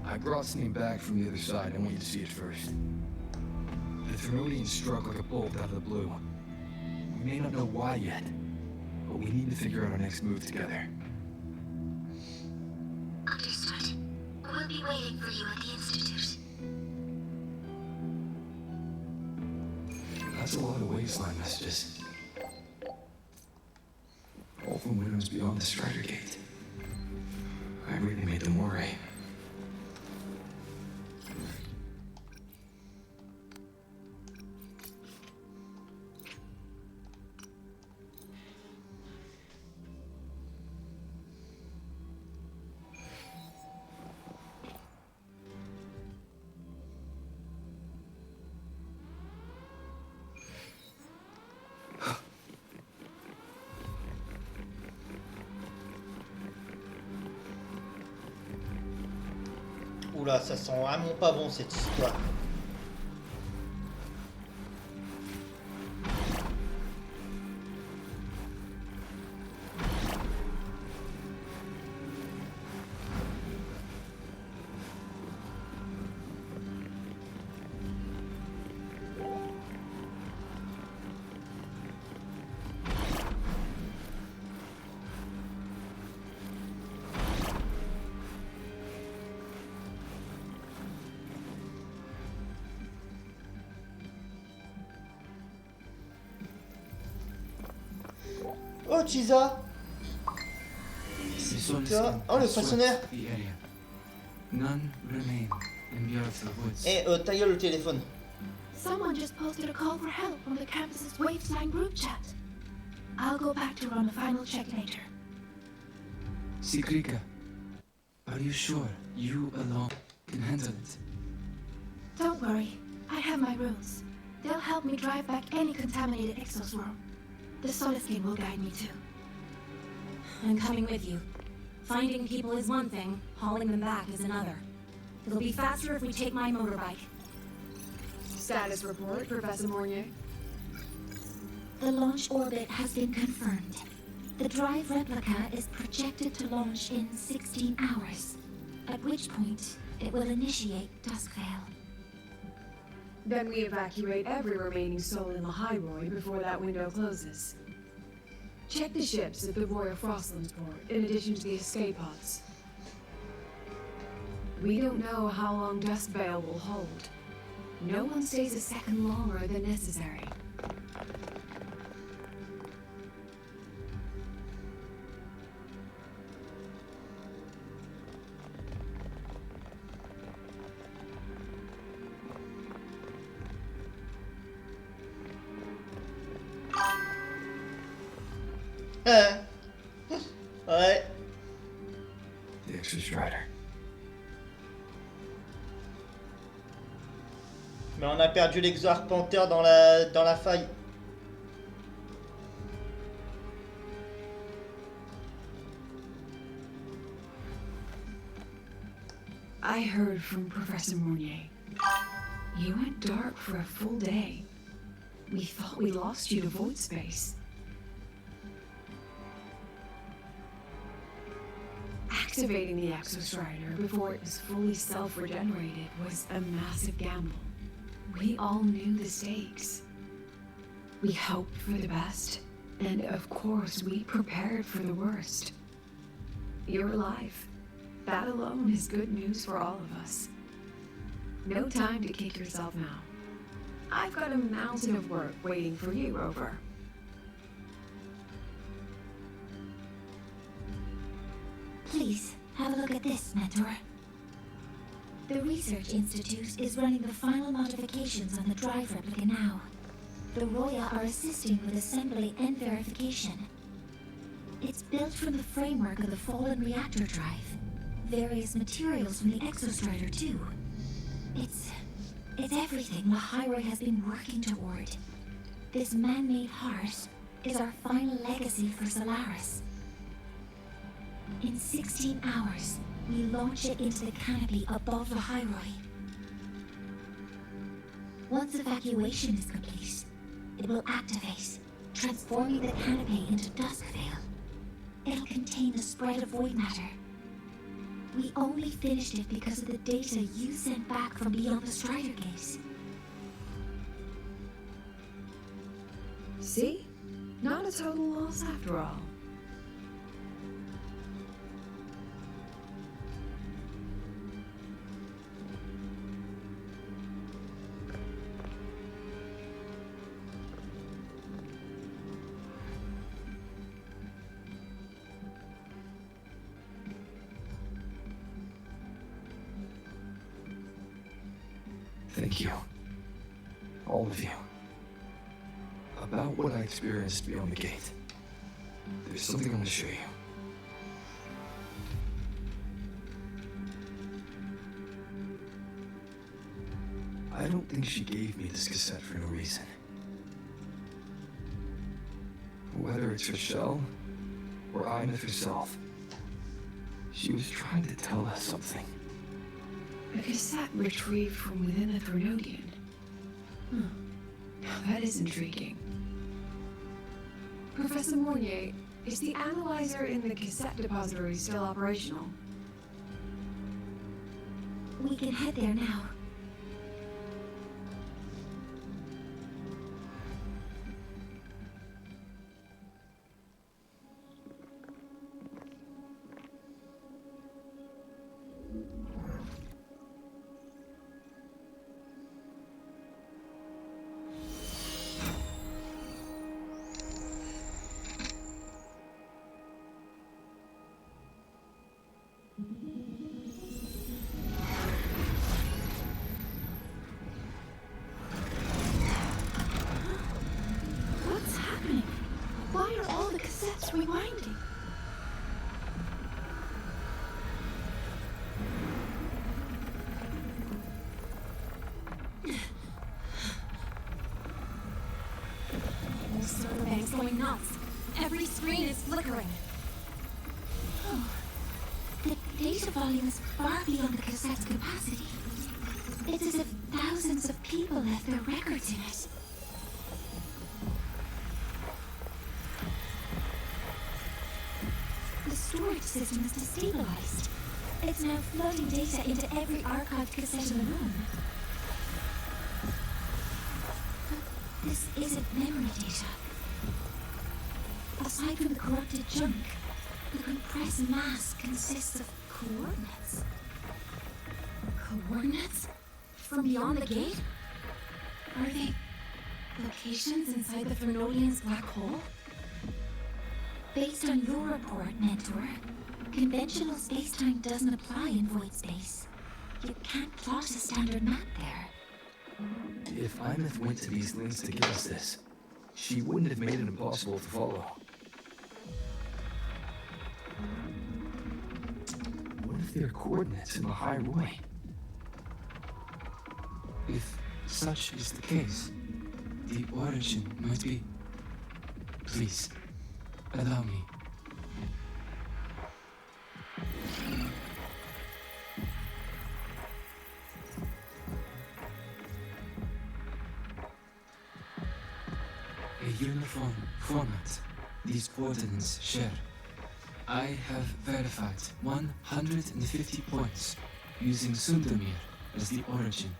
S16: I brought something back from the other side. I want you to see it first. The Threnodian struck like a bolt out of the blue. We may not know why yet, but we need to figure out our next move together.
S11: Understood. We'll be waiting for you at the Institute.
S16: That's a lot of wasteland messages. All from windows beyond the Strider Gate. I really made them worry.
S1: Oula, ça sent vraiment pas bon cette histoire. Oh, Chisa! Oh, le poissonnaire!
S16: None remain in the earthly woods.
S1: Eh, ta gueule le téléphone.
S6: Someone just posted a call for help from the campus's Wavesign group chat. I'll go back to run a final check later.
S16: Sigrika, are you sure you alone can handle it?
S6: Don't worry, I have my rules. They'll help me drive back any contaminated exoswarm. The Solskin will guide me too.
S10: I'm coming with you. Finding people is one thing, hauling them back is another. It'll be faster if we take my motorbike.
S19: Status report, Professor Mornier.
S6: The launch orbit has been confirmed. The drive replica is projected to launch in 16 hours, at which point it will initiate Duskvale.
S19: Then we evacuate every remaining soul in the Hyroi before that window closes. Check the ships at the Royal Frostlands port, in addition to the escape pods. We don't know how long Duskvale will hold. No one stays a second longer than necessary.
S1: Ouais.
S16: The Exostrider.
S1: Mais on a perdu l'exo-arpenteur dans la faille.
S19: I heard from Professor Mornier. You went dark for a full day. We thought we lost you to void space. Activating the Exostrider before it was fully self-regenerated was a massive gamble. We all knew the stakes. We hoped for the best, and of course we prepared for the worst. You're alive. That alone is good news for all of us. No time to kick yourself now. I've got a mountain of work waiting for you, Rover.
S6: Please, have a look at this, Mentor. The Research Institute is running the final modifications on the drive replica now. The Roya are assisting with assembly and verification. It's built from the framework of the fallen reactor drive. Various materials from the Exostrider, too. It's everything the Hyroi has been working toward. This man-made heart is our final legacy for Solaris. In 16 hours, we launch it into the canopy above the Hyroi. Once evacuation is complete, it will activate, transforming the canopy into Duskvale. It'll contain the spread of void matter. We only finished it because of the data you sent back from beyond the Strider Gate.
S19: See? Not a total loss after all.
S16: Thank you. All of you. About what I experienced beyond the gate. There's something I want to show you. I don't think she gave me this cassette for no reason. Whether it's her shell, or Ina herself, she was trying to tell us something.
S4: A cassette retrieved from within a Threnodian. That is intriguing. Professor Mornier, is the analyzer in the cassette depository still operational?
S6: We can head there now.
S4: What's happening? Why are all the cassettes rewinding?
S6: The server bank's going nuts. Every screen is flickering. Oh. The data volume is far beyond the cassette's capacity. It's as if thousands of people left their records in it. The storage system is destabilized. It's now flooding data into every archived cassette in the room. But this isn't memory data. Aside from the corrupted junk, the compressed mass consists of coordinates. Coordinates? From beyond the gate? Are they locations inside the Threnodian's black hole? Based on your report, Mentor, conventional space-time doesn't apply in void space. You can't plot a standard map there.
S16: If Imeth went to these lengths to give us this, she wouldn't have made it impossible to follow. What if there are coordinates in the High Roy? If such is the case, the origin might be... Please, allow me. A uniform format these coordinates share. I have verified 150 points using Sundermere as the origin.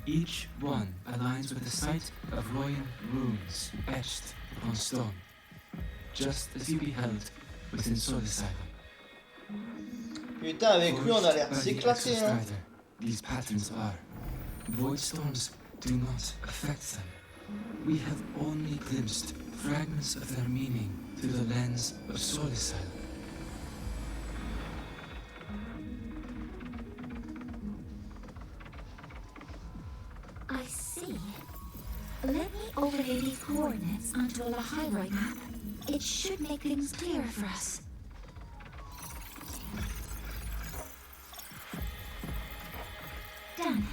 S16: Each one aligns with the site of Royan runes etched upon stone, just as you beheld within Soul Asylum.
S1: Putain, avec lui on a l'air de s'éclater, hein.
S16: These patterns are. Void storms do not affect them. We have only glimpsed fragments of their meaning through the lens of Soul Asylum.
S6: I see. Let me overlay these coordinates onto a Lahairoi map. It should make things clearer for us. Done.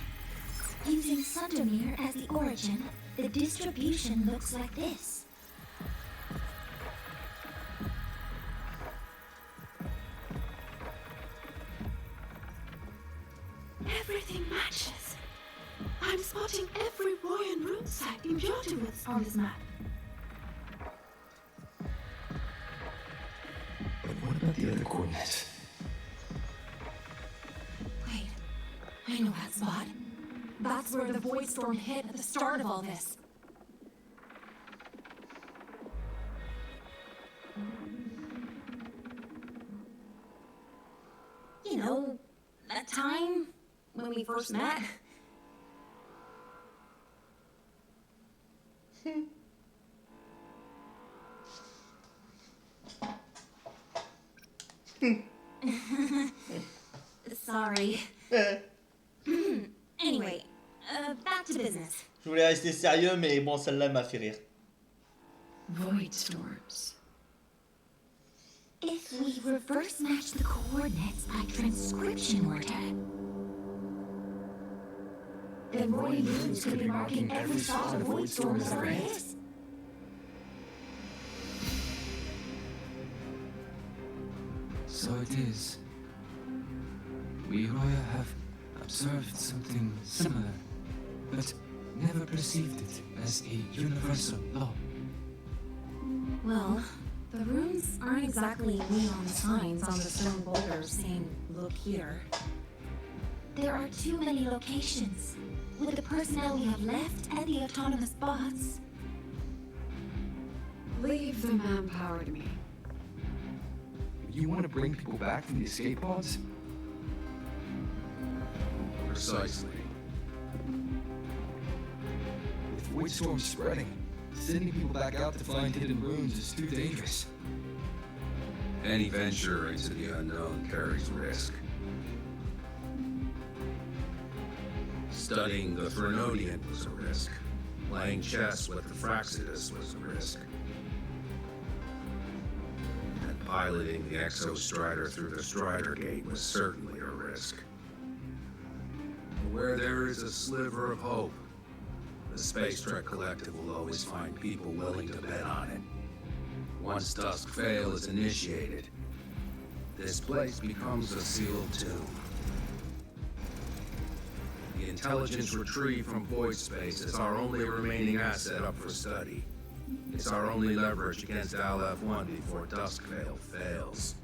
S6: Using Sundermere as the origin, the distribution looks like this.
S4: Everything matches. I'm spotting every Royan rune site in Jotawoods on this map.
S16: But what about the other coordinates?
S4: Wait, I know that spot. That's where the void storm hit at the start of all this.
S6: You know, that time when we first met. Sorry. to business.
S1: Je voulais rester sérieux, mais bon, celle-là m'a fait rire.
S4: Void storms.
S6: If we reverse match the coordinates by transcription order, then Roy Moons could be marking every spot a void storm has ever hit.
S16: So it is. We Roya have observed something similar, but never perceived it as a universal law.
S10: Well, the runes aren't exactly neon signs on the stone boulders saying, "Look here."
S6: There are too many locations. With the personnel we have left and the autonomous bots.
S4: Leave the manpower to me.
S16: You want to bring people back from the escape pods?
S17: Precisely.
S16: With void storms spreading, sending people back out to find hidden ruins is too dangerous.
S17: Any venture into the unknown carries risk. Studying the Threnodian was a risk. Playing chess with the Fraxidus was a risk. And piloting the Exostrider through the Strider Gate was certainly a risk. Where there is a sliver of hope, the Space Trek Collective will always find people willing to bet on it. Once Dusk Vale is initiated, this place becomes a sealed tomb. The intelligence retrieved from void space is our only remaining asset up for study. It's our only leverage against Al-F1 before Duskvale fails.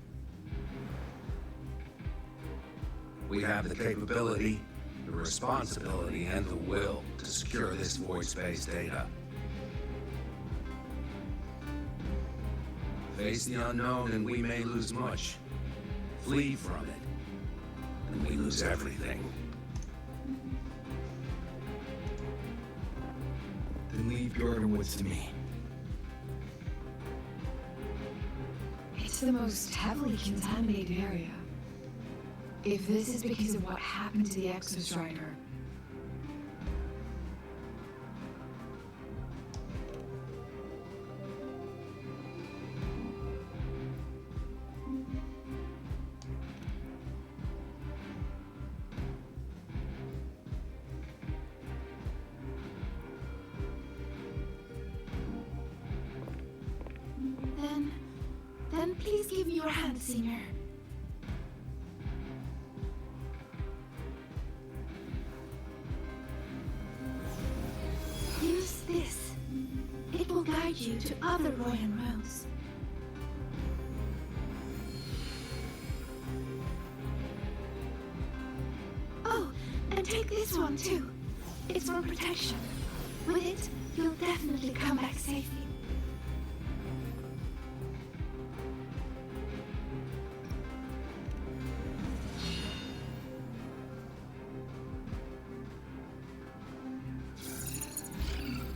S17: We have the capability, the responsibility, and the will to secure this void space data. Face the unknown and we may lose much. Flee from it, and we lose everything.
S16: Then leave Jordan Woods to me.
S4: It's the most heavily contaminated area. If this is because of what happened to the Exostrider,
S6: then please give me your hand, Senior. Use this. It will guide you to other Royan realms. Oh, and take this one too. It's for protection. With it, you'll definitely come back safely.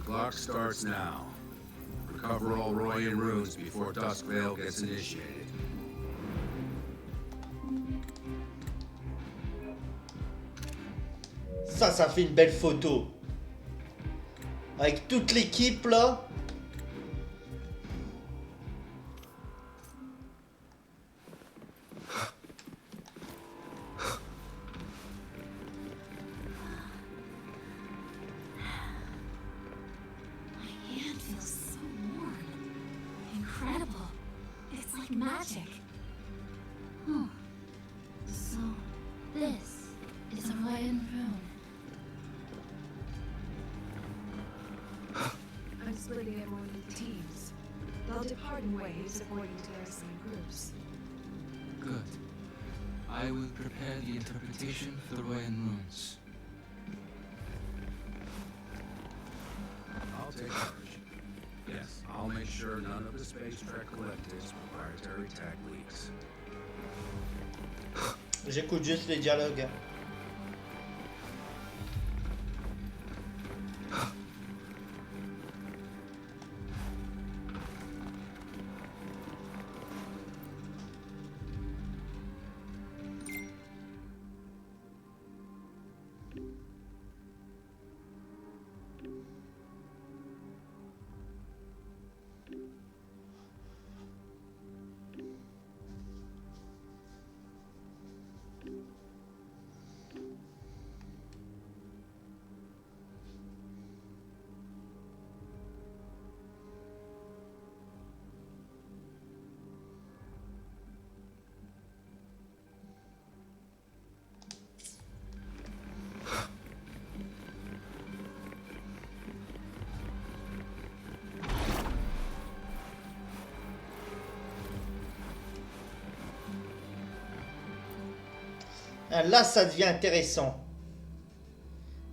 S17: Clock starts now. Recover all Royan runes before Duskvale gets initiated.
S1: Ça fait une belle photo. Avec toute l'équipe là.
S6: Magic. So, this is a Royan rune.
S4: I'm splitting everyone into teams. They'll depart in waves according to their assigned groups.
S16: Good. I will prepare the interpretation for the Royan runes.
S17: I'll take charge. Yes, I'll make sure none of the Space Trek Collective's proprietary tech leaks.
S1: J'écoute juste les dialogues. Ah, là, ça devient intéressant.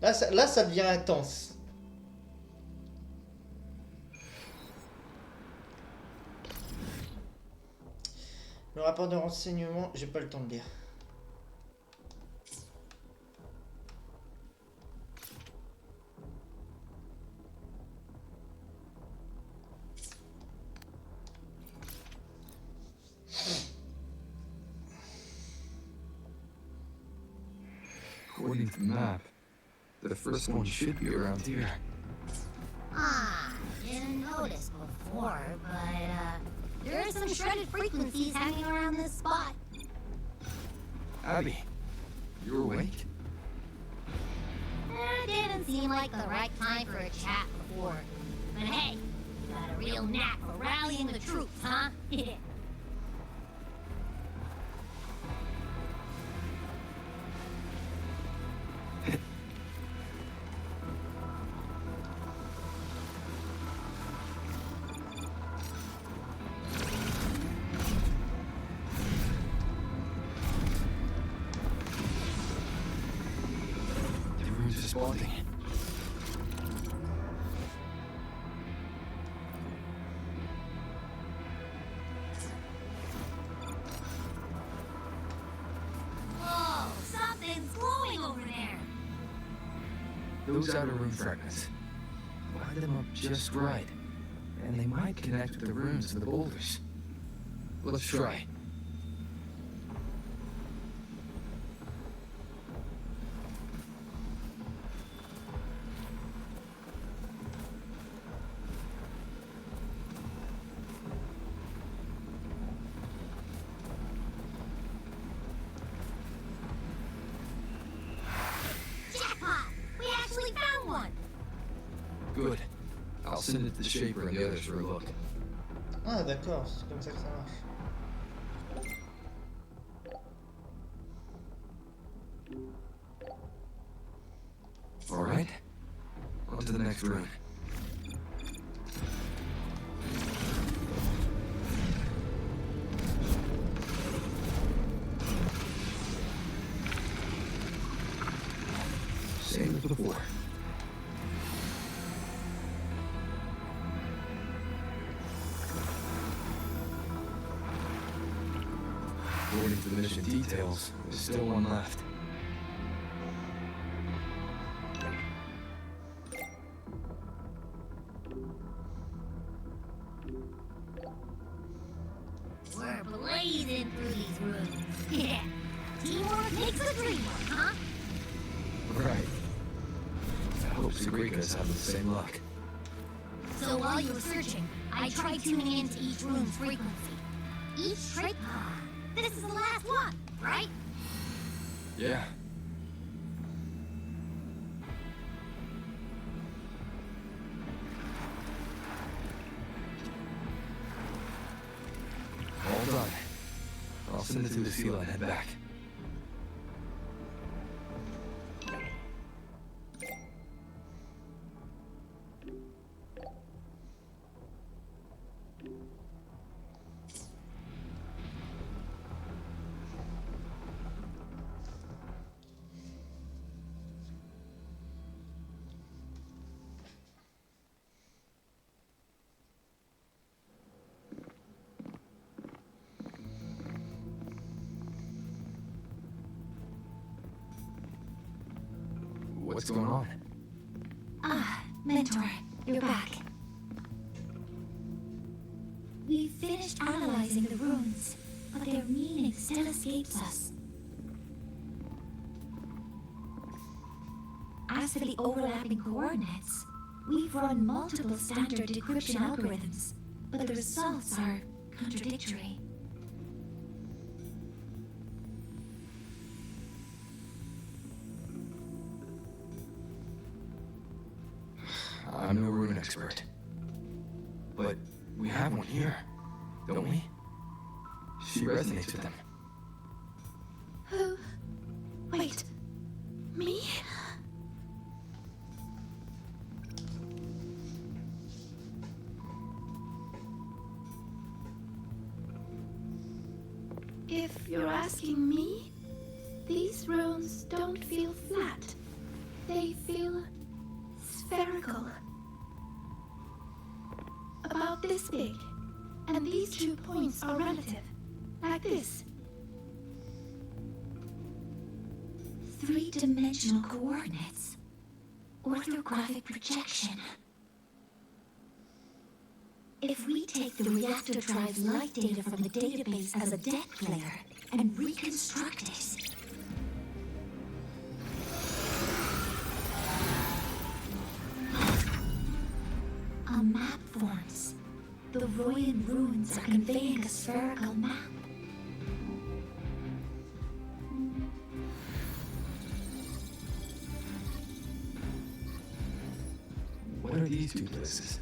S1: Là, ça devient intense. Le rapport de renseignement, j'ai pas le temps de lire.
S16: According to the map, the first one should be around here.
S18: Didn't notice before, but there are some shredded frequencies hanging around this spot.
S16: Abby, you awake?
S18: Didn't seem like the right time for a chat before. But hey, you got a real knack for rallying the troops, huh?
S16: The runes are spawning.
S18: Whoa, something's glowing over there.
S16: Those outer rune fragments. Line them up just right, and they might connect with the runes of the boulders. Let's try.
S18: Jackpot! We actually found one!
S16: Good. I'll send it to the Shaper and the others for a look.
S1: Ah, d'accord, c'est comme ça que ça marche.
S16: All right. On to the next rune. Same as before. According to the mission details, there's still one left.
S18: We're blazing through these rooms. Yeah. Teamwork makes the dream work, huh?
S16: Right. I hope Sigrikas have the same luck.
S18: So while you were searching, I tried tuning into each room's frequency. Each trick? This is the last one, right?
S16: Yeah. All done. I'll send it to the seal and head back. What's going on?
S6: Mentor, you're back. We finished analyzing the runes, but their meaning still escapes us. As for the overlapping coordinates, we've run multiple standard decryption algorithms, but the results are contradictory.
S16: I'm no rune expert. But we have one here, don't we? She resonates with them.
S6: Who? Wait. Me? If you're asking me, These runes don't feel flat. They feel spherical. About this big. And these 2 points are relative. Like this.
S18: 3-dimensional coordinates. Orthographic projection. If we take the reactor drive's light data from the database as a deck player and reconstruct it. A map forms. The Royan ruins are conveying a spherical map.
S16: What are these two places?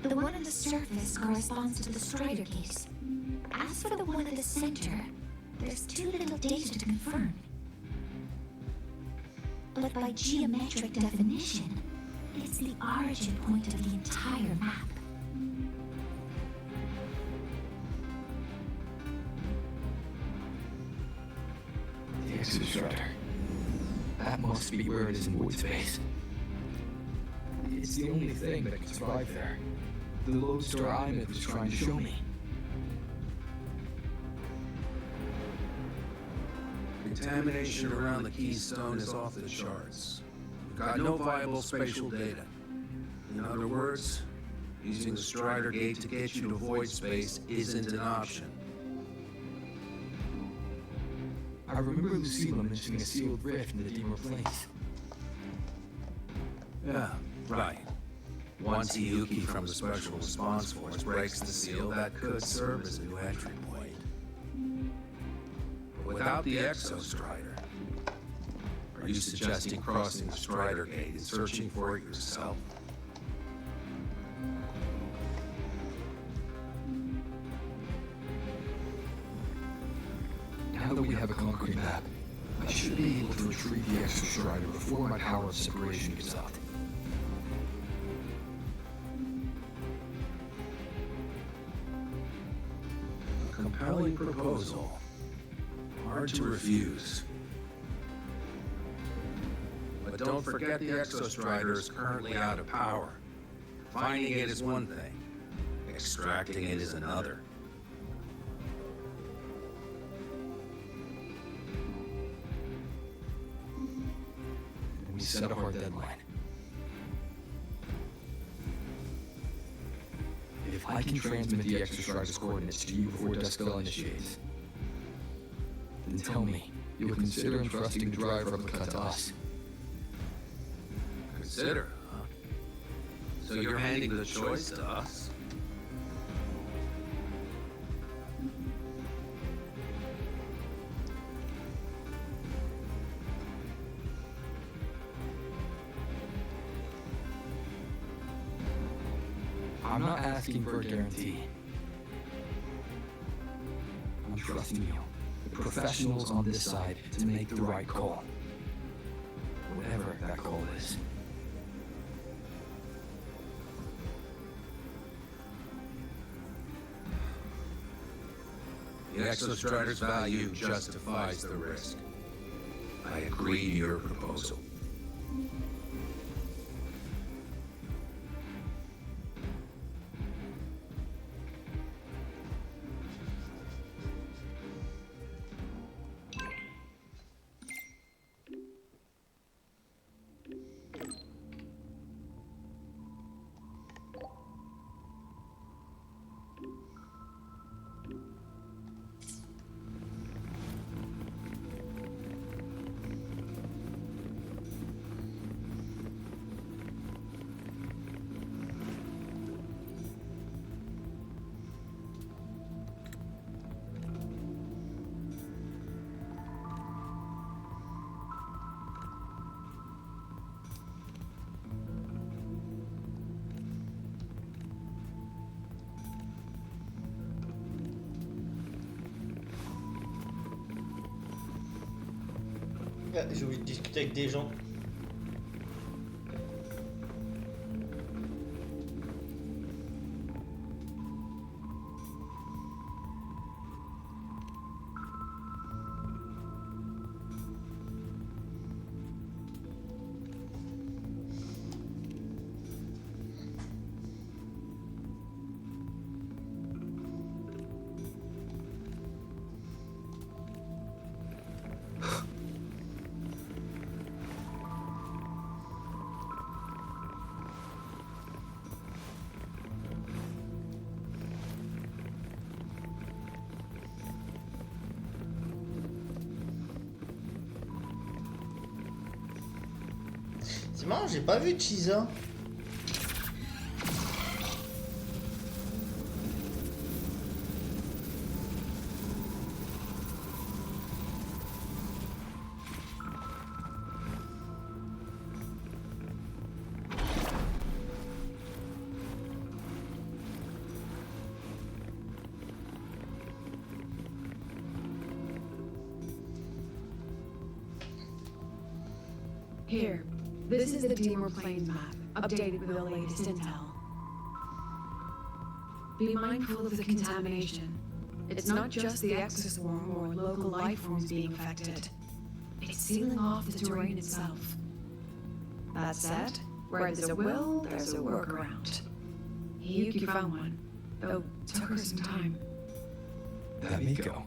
S18: The one on the surface corresponds to the Strider case. As for the one at the center, there's too little data to confirm. But by geometric definition, it's the origin point of the entire map.
S16: The Exostrider. That must be where it is in void space. It's the only thing that can survive there. The lodestar Imith was trying to show me.
S17: Contamination around the keystone is off the charts. We've got no viable spatial data. In other words, using the Strider Gate to get you to void space isn't an option.
S16: I remember Lucilla mentioning a sealed rift in the Deemer Plains.
S17: Yeah, right. Once Iyuki from the Special Response Force breaks the seal, that could serve as a new entry point. But without the Exostrider, are you suggesting crossing the Strider Gate and searching for it yourself?
S16: Now that we have a concrete map, I should be able to retrieve the Exostrider before my power of separation gets out.
S17: Compelling proposal. Hard to refuse. But don't forget the Exostrider is currently out of power. Finding it is one thing. Extracting it is another.
S16: We set a hard deadline. If I can transmit the Exostrider's coordinates to you before Duskfell initiates, then tell me, you'll consider entrusting the drive replica to us.
S17: Consider, huh? So you're handing the choice to us?
S16: I'm not asking for a guarantee. I'm trusting you, the professionals on this side, to make the right call. Whatever that call is.
S17: The Exostrider's value justifies the risk. I agree to your proposal.
S1: Ah, j'ai oublié de discuter avec des gens. C'est marrant, j'ai pas vu Chisa.
S4: Here, this is the Dénouement Plains map, updated with the latest intel. Be mindful of the contamination. It's not just the exoswarm or local life forms being affected. It's sealing off the terrain itself. That said, where there's a will, there's a workaround. Yuki found one, though it took her some time.
S16: That Miko.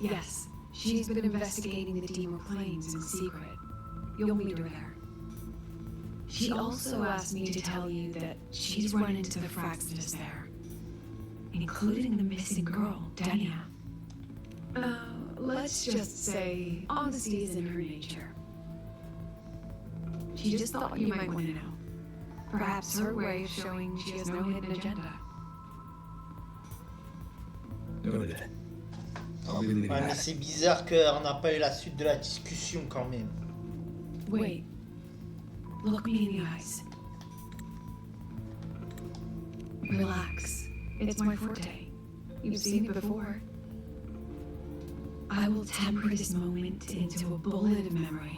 S4: Yes, she's been investigating the Dénouement Plains in secret. You'll meet her there. She also asked me to tell you that she's run into the Fraxidus there, including the missing girl, Denia. Let's just say honesty is in her nature. She just thought you might want to know. Perhaps her way of showing she has no hidden agenda.
S16: Noted. I'll be leaving
S1: Ouais, mais
S16: that.
S1: c'est bizarre qu'on n'a pas eu la suite de la discussion quand même.
S4: Wait. Look me in the eyes. Relax. It's my forte. You've seen it before. I will temper this moment into a bullet of memory,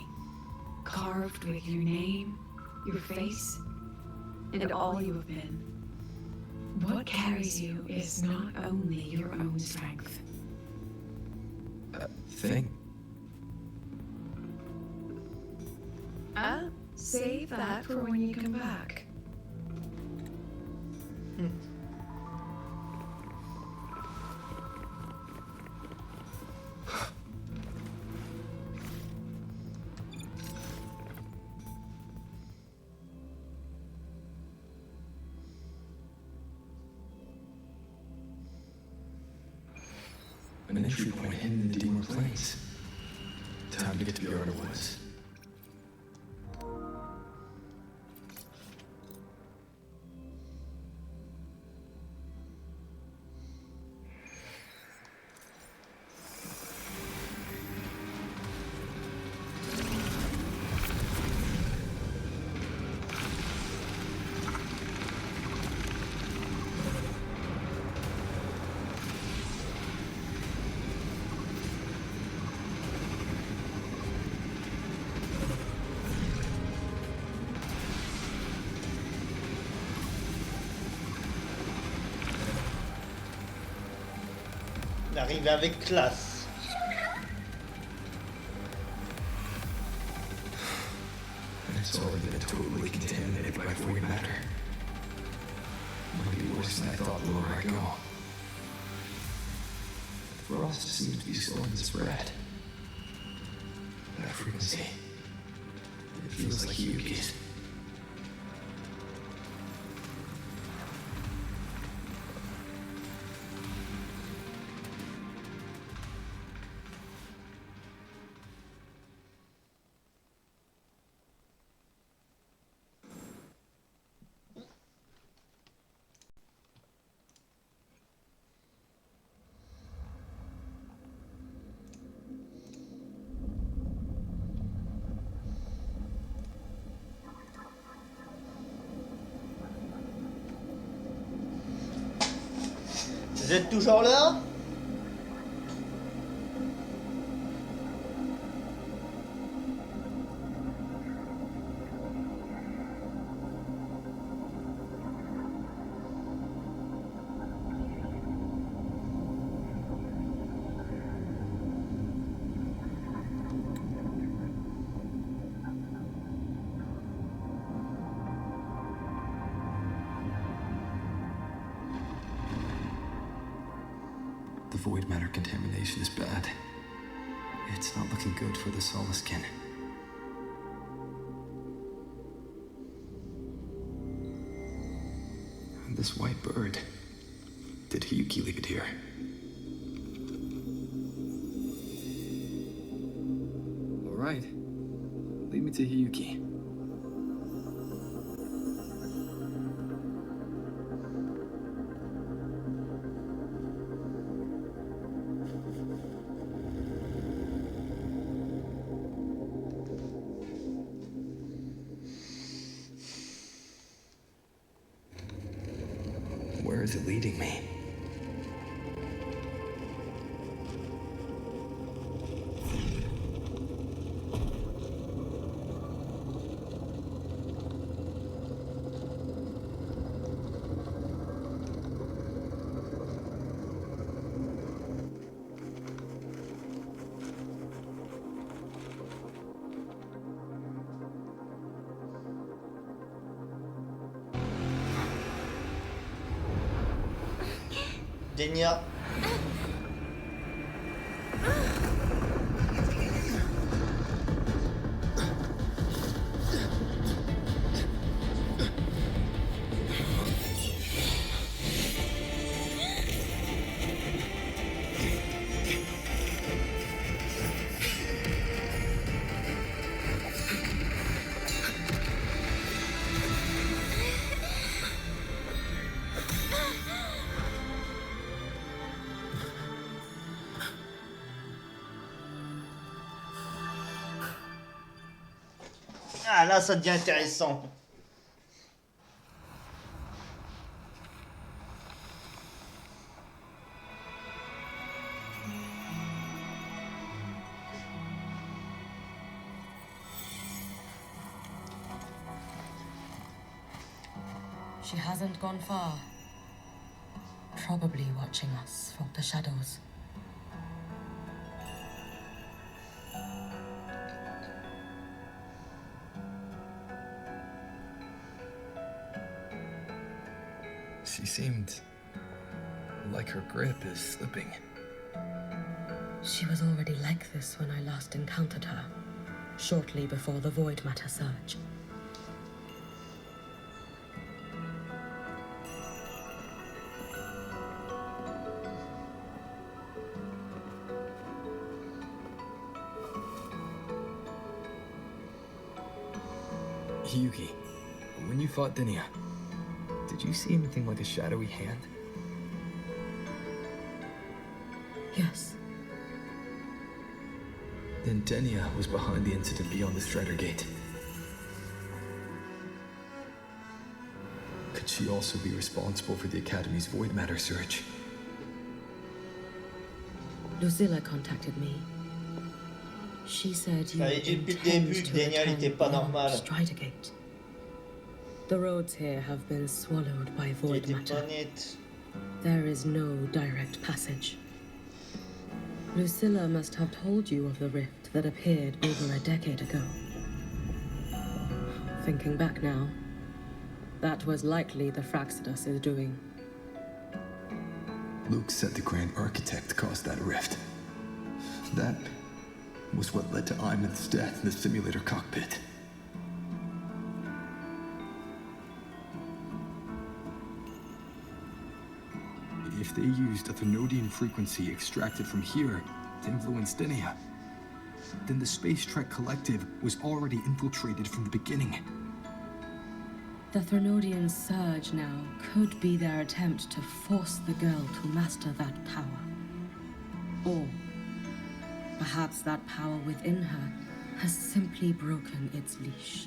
S4: carved with your name, your face, and all you have been. What carries you is not only your own strength.
S16: Thing?
S4: Save that for when you come back.
S16: An entry point hidden in the Dénouement Plains. Time to get to the Art of Woods.
S1: Il arrive avec classe.
S16: And it's already been totally contaminated by void matter. Might be worse than I thought the lower I go. The frost seems to be slowing the spread. That frequency. It feels like Yuki's.
S1: Vous êtes toujours là?
S16: The void matter contamination is bad. It's not looking good for the Solaskin. This white bird. Did Yuki leave it here? right. Lead me to Hiyuki. Where is it leading me?
S1: Dénia. Ah là, ça devient intéressant.
S10: She hasn't gone far. Probably watching us from the shadows.
S16: She seemed like her grip is slipping.
S10: She was already like this when I last encountered her, shortly before the void matter surge.
S16: Hiyuki, when you fought Dénouement, did you see anything like a shadowy hand?
S10: Yes.
S16: Then Dénouement was behind the incident beyond the Strider Gate. Could she also be responsible for the Academy's void matter surge?
S10: Lucilla contacted me. She said you
S1: J'avais dit depuis le
S10: intend
S1: début que
S10: to
S1: Dénia
S10: return
S1: n'était pas
S10: beyond
S1: normal.
S10: Strider Gate. The roads here have been swallowed by void matter. There is no direct passage. Lucilla must have told you of the rift that appeared over a decade ago. Thinking back now, that was likely the Fraxidus' doing.
S16: Luke said the Grand Architect caused that rift. That was what led to Iman's death in the simulator cockpit. If they used a Thenodian frequency extracted from here to influence Dénouement, then the Space Trek Collective was already infiltrated from the beginning.
S10: The Thenodian surge now could be their attempt to force the girl to master that power. Or perhaps that power within her has simply broken its leash.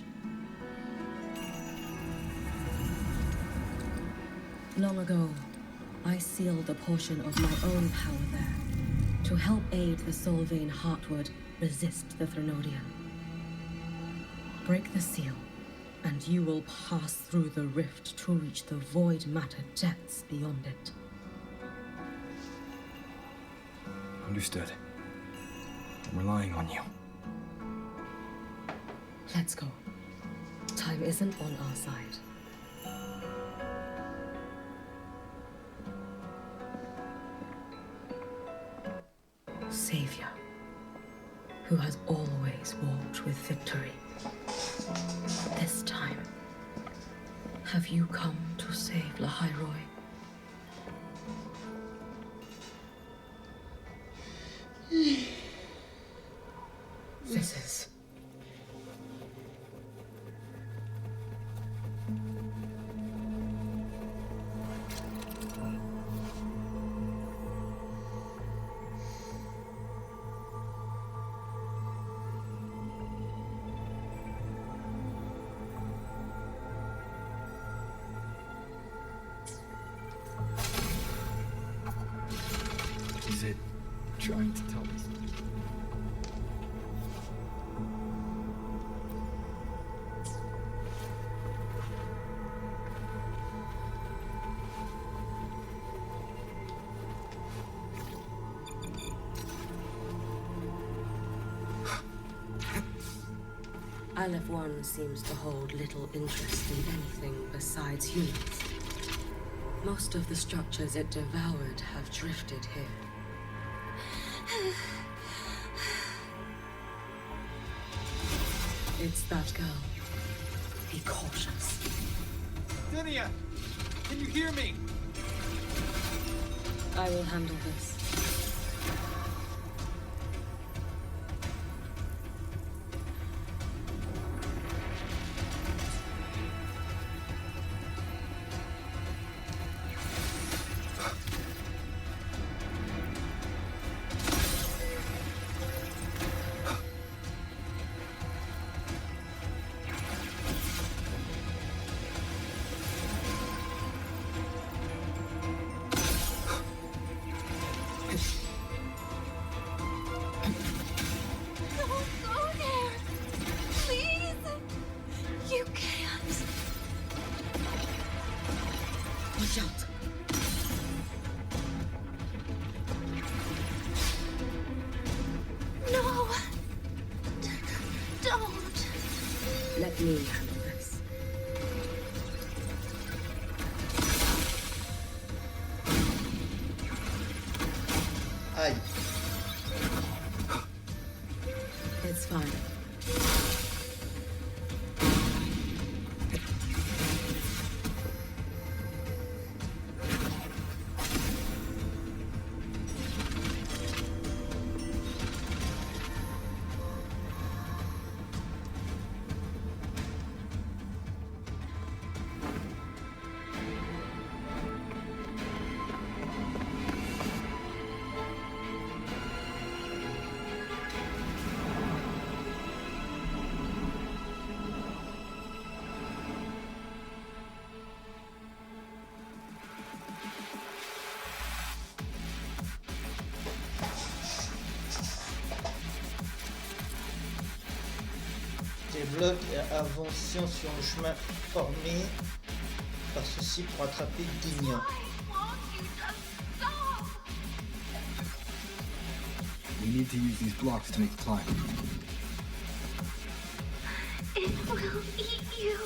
S10: Long ago, I sealed a portion of my own power there to help aid the Solvane Heartwood resist the Thenodian. Break the seal, and you will pass through the rift to reach the void matter depths beyond it.
S16: Understood. I'm relying on you.
S10: Let's go. Time isn't on our side. Savior, who has always walked with victory. This time, have you come to save Lahairoi? This is
S16: it trying to tell me something?
S10: Aleph One seems to hold little interest in anything besides humans. Most of the structures it devoured have drifted here. It's that girl. Be cautious.
S9: Dynia! Can you hear me?
S10: I will handle this. Let me handle this.
S1: Aïe.
S10: It's fine.
S1: Débloque et avançons sur le chemin formé par ceci pour attraper Dénouement.
S16: We need to use these blocks to make a climb.
S6: It will eat you.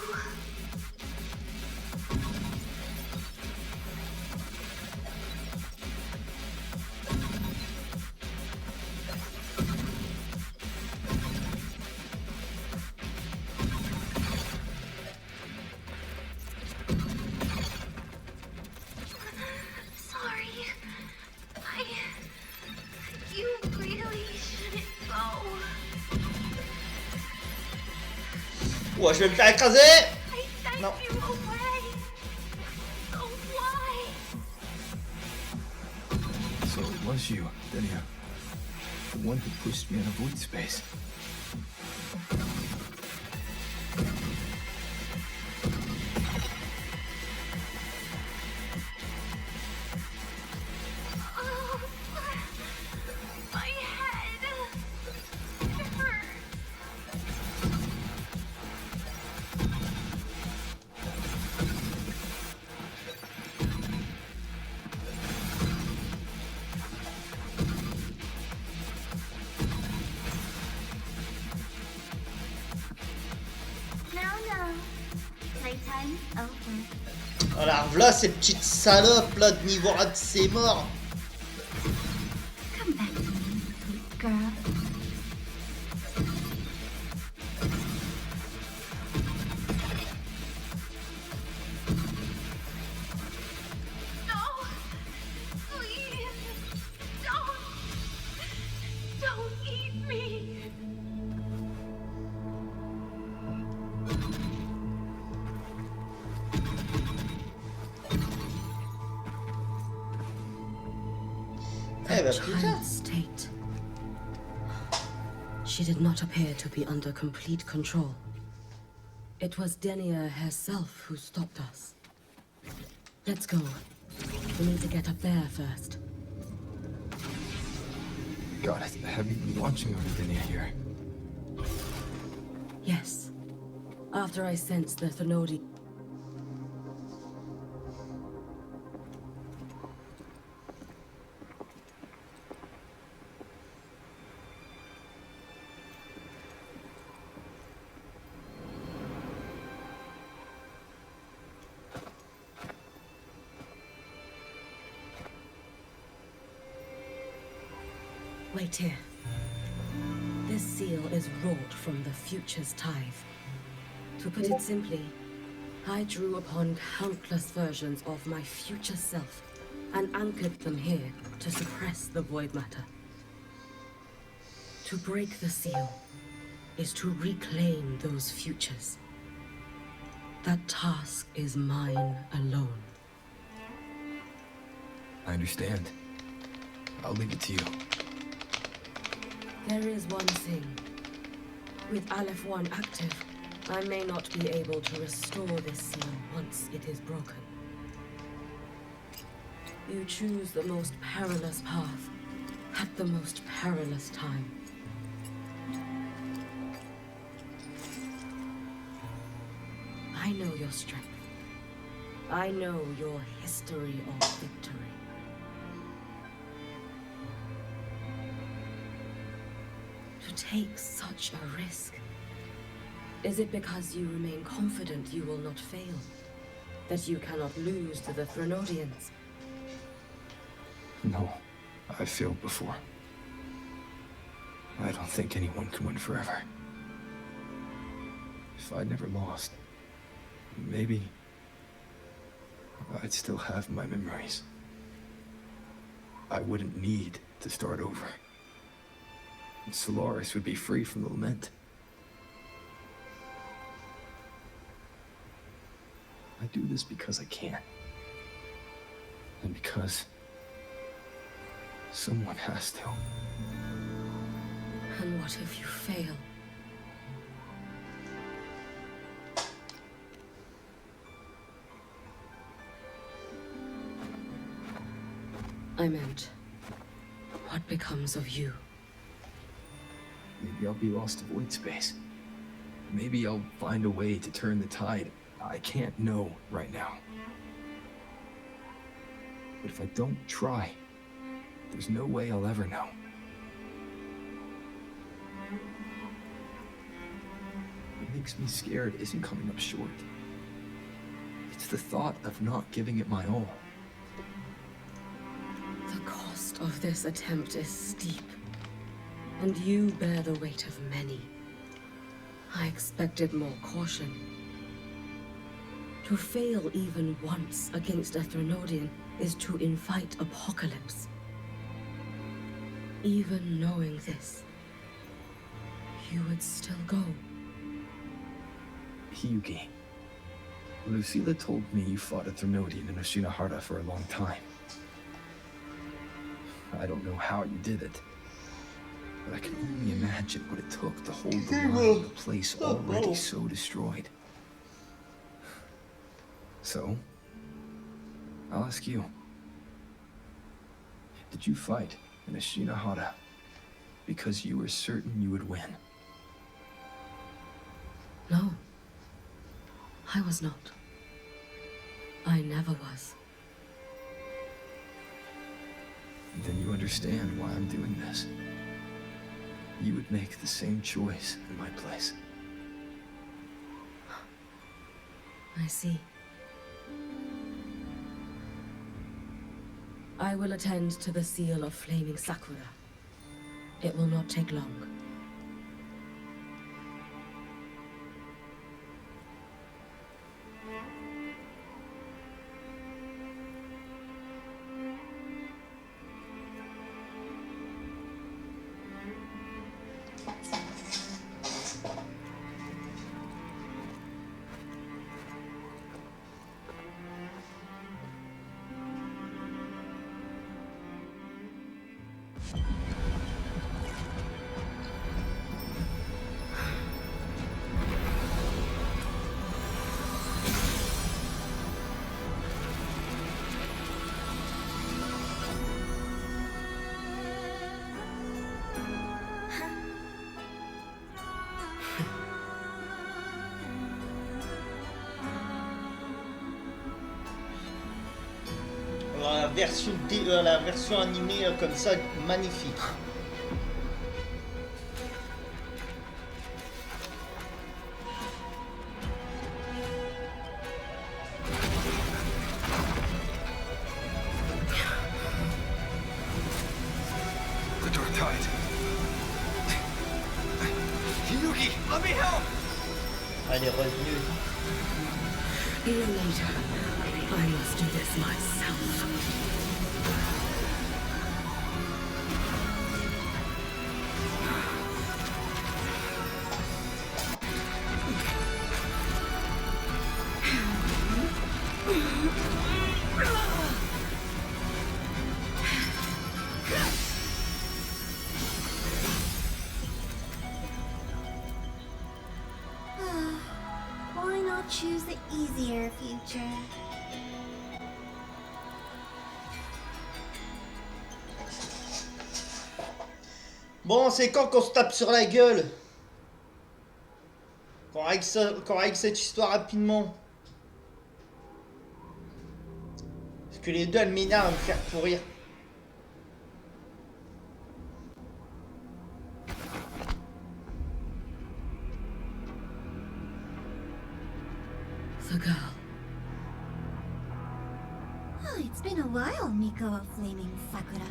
S1: Ouah, je vais me faire écraser! Non.
S16: So it was you, Dynia. The one who pushed me in a void space.
S1: Alors là, ces petites salopes là de niveau rat, c'est mort.
S6: Come back to me, sweet girl.
S10: Child's state. She did not appear to be under complete control. It was Dénouement herself who stopped us. Let's go. We need to get up there first.
S16: God, have you been watching everything in here?
S10: Yes. After I sensed the Thenodi. Wait here. This seal is wrought from the future's tithe. To put it simply, I drew upon countless versions of my future self and anchored them here to suppress the void matter. To break the seal is to reclaim those futures. That task is mine alone.
S16: I understand. I'll leave it to you.
S10: There is one thing. With Aleph 1 active, I may not be able to restore this seal once it is broken. You choose the most perilous path at the most perilous time. I know your strength. I know your history of victory. To take such a risk, is it because you remain confident you will not fail? That you cannot lose to the Thenodians?
S16: No, I've failed before. I don't think anyone can win forever. If I'd never lost, maybe I'd still have my memories. I wouldn't need to start over. And Solaris would be free from the lament. I do this because I can. And because someone has to.
S10: And what if you fail? I meant, what becomes of you?
S16: Maybe I'll be lost to void space. Maybe I'll find a way to turn the tide. I can't know right now. But if I don't try, there's no way I'll ever know. What makes me scared isn't coming up short. It's the thought of not giving it my all.
S10: The cost of this attempt is steep, and you bear the weight of many. I expected more caution. To fail even once against a Thenodian is to invite apocalypse. Even knowing this, you would still go.
S16: Hyugi, Lucilla told me you fought a Thenodian in Oshinahara for a long time. I don't know how you did it, but I can only imagine what it took to hold the line in a place already so destroyed. So, I'll ask you. Did you fight in Oshinahara because you were certain you would win?
S10: No. I was not. I never was.
S16: Then you understand why I'm doing this. You would make the same choice in my place.
S10: I see. I will attend to the seal of Flaming Sakura. It will not take long.
S1: La version animée comme ça, magnifique.
S16: The Dark Tide. Yugi, let me help!
S1: Elle est revenue.
S10: Later, I must do this myself.
S18: Why not choose the easier future?
S1: Bon, c'est quand qu'on se tape sur la gueule? Qu'on règle cette histoire rapidement. Parce que les deux, elles m'énervent à me faire pourrir.
S10: The girl.
S18: Oh, it's been a while, Miko of Flaming Sakura.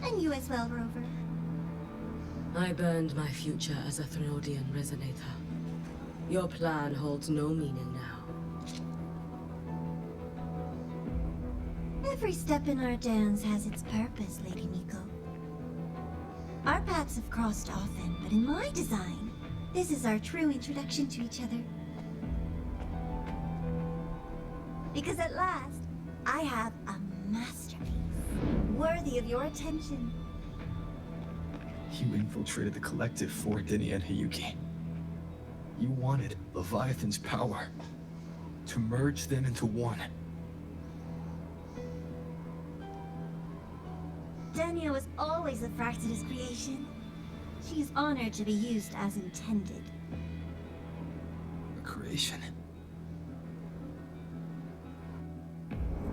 S18: And you as well, Rover.
S10: I burned my future as a Thrunodian resonator. Your plan holds no meaning now.
S18: Every step in our dance has its purpose, Lady Miko. Our paths have crossed often, but in my design, this is our true introduction to each other. Because at last, I have a masterpiece, worthy of your attention.
S16: You infiltrated the collective for Dini and Hiyuki. You wanted Leviathan's power to merge them into one.
S18: Denia was always a Fractidus creation. She is honored to be used as intended.
S16: A creation.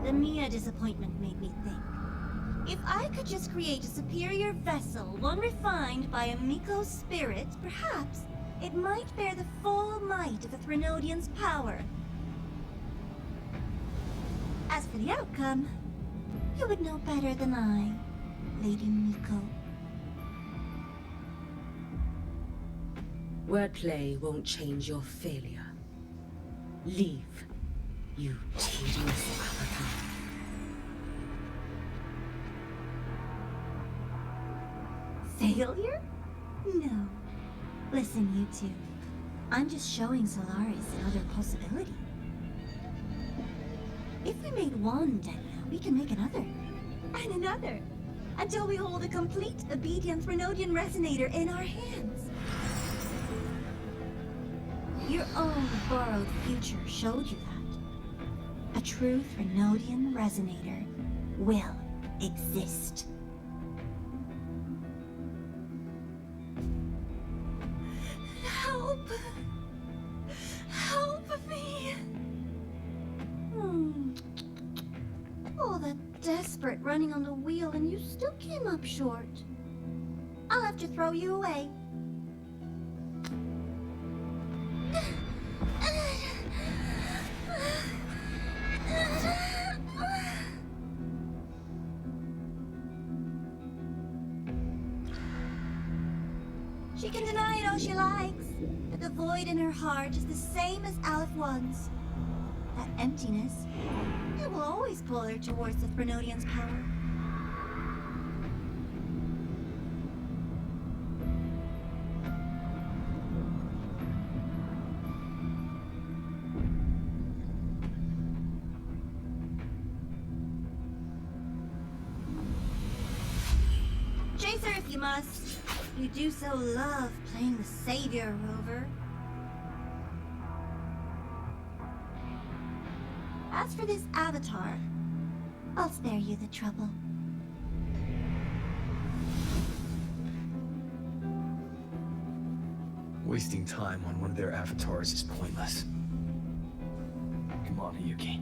S18: The Mia disappointment made me think. If I could just create a superior vessel, one refined by a Miko's spirit, perhaps it might bear the full might of a Thrunodian's power. As for the outcome, you would know better than I, Lady Miko.
S10: Wordplay won't change your failure. Leave, you tedious avatar.
S18: Failure? No. Listen, you two. I'm just showing Solaris another possibility. If we made one Denia, we can make another. And another. Until we hold a complete obedient Thrunodian resonator in our hands. Your own borrowed future showed you that. A true Thrunodian resonator will exist. Help! Help me! All that desperate running on the wheel and you still came up short. I'll have to throw you away. She can deny it all she likes, but the void in her heart is the same as Aleph One's. That emptiness, it will always pull her towards the Thrunodian's power. Chase her if you must. You do so love playing the savior, Rover. As for this avatar, I'll spare you the trouble.
S16: Wasting time on one of their avatars is pointless. Come on, Hiyuki.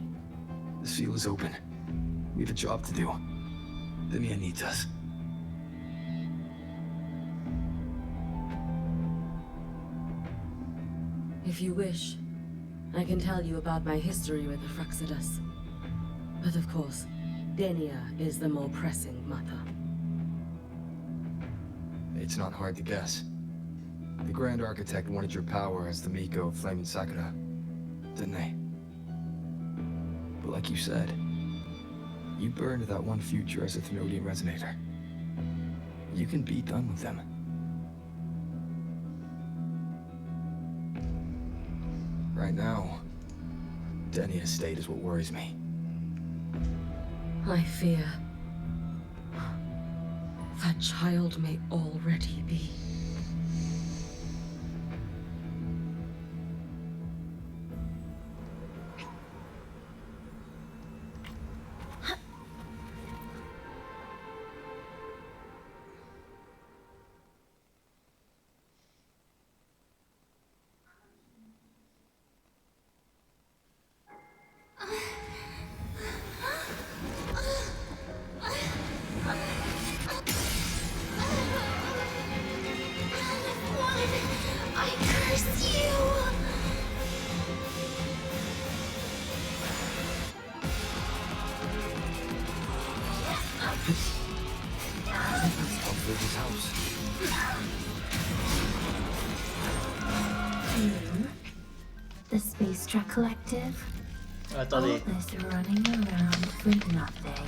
S16: The seal is open. We have a job to do. The man needs us.
S10: If you wish, I can tell you about my history with the Fraxidus. But of course, Denia is the more pressing matter.
S16: It's not hard to guess. The Grand Architect wanted your power as the Miko of Flaming Sakura, didn't they? But like you said, you burned that one future as a Thenodian Resonator. You can be done with them. Right now, Denia's state is what worries me.
S10: I fear that child may already be.
S6: The Space Truck Collective.
S1: Attendez.
S6: All this running around for nothing.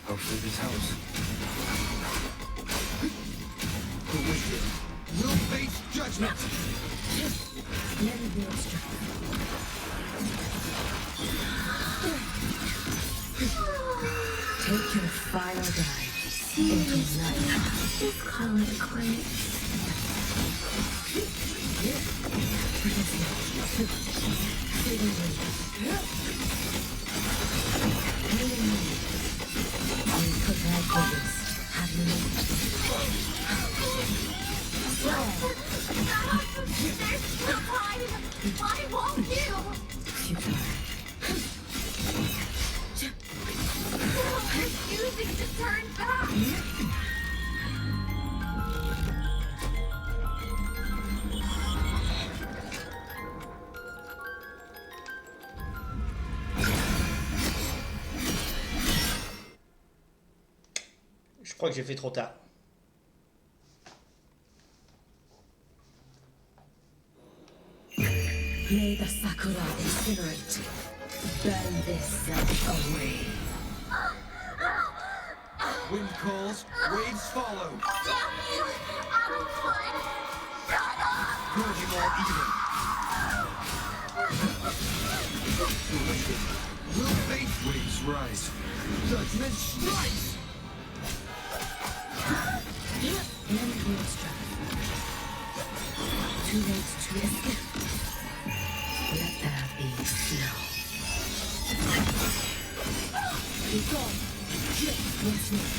S16: Hopefully this helps.
S5: We'll face judgment.
S10: Take your final dive into night.
S6: Just call it quits.
S10: Prepare for this. Have you
S6: Why won't you? Refusing to turn back.
S1: Je crois que j'ai fait trop tard.
S10: May the Sakura incinerate. Burn this self away.
S5: Wind calls, waves follow.
S6: Damn you! Out of foot! Shut up!
S5: Purging all evil. We'll face waves rise. Judgment strikes.
S10: End will strike. Too late to escape. Let there be snow. Be gone. Once more.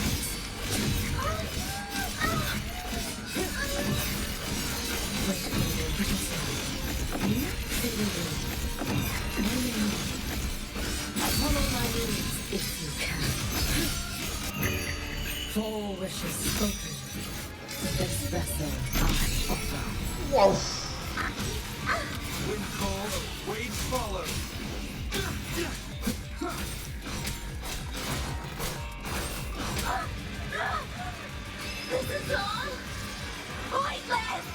S10: Wait for the brittle sound. Follow my leads if you can. 4 wishes spoken. This vessel I offer.
S1: Wow.
S5: Wind calls, waves follow.
S6: This is all pointless!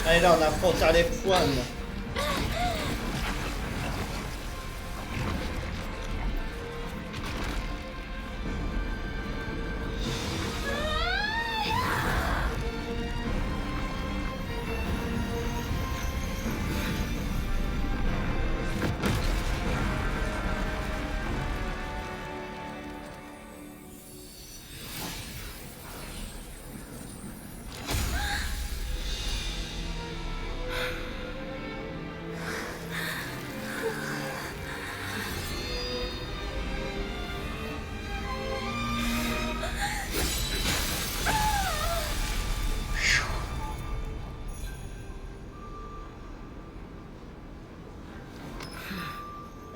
S1: Allez là, on affronte à les poils.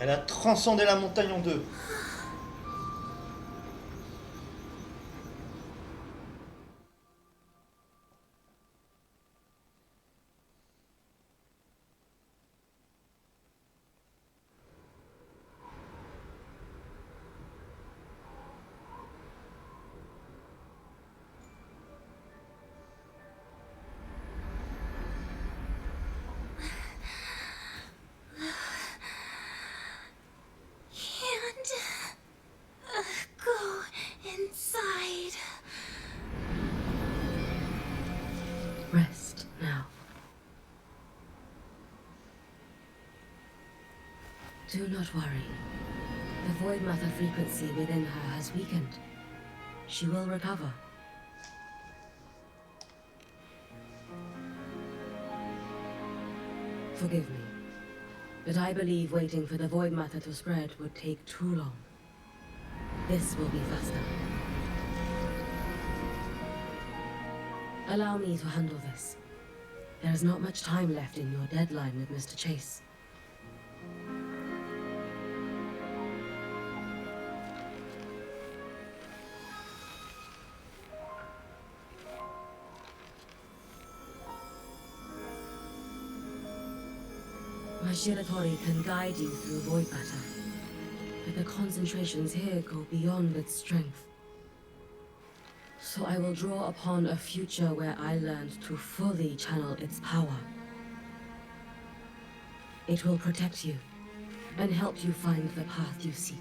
S1: Elle a transcendé la montagne en deux.
S6: Go inside.
S10: Rest now. Do not worry. The void matter frequency within her has weakened. She will recover. Forgive me, but I believe waiting for the void matter to spread would take too long. This will be faster. Allow me to handle this. There is not much time left in your deadline with Mr. Chase. My Shiratori can guide you through void matter, but the concentrations here go beyond its strength. So I will draw upon a future where I learned to fully channel its power. It will protect you and help you find the path you seek.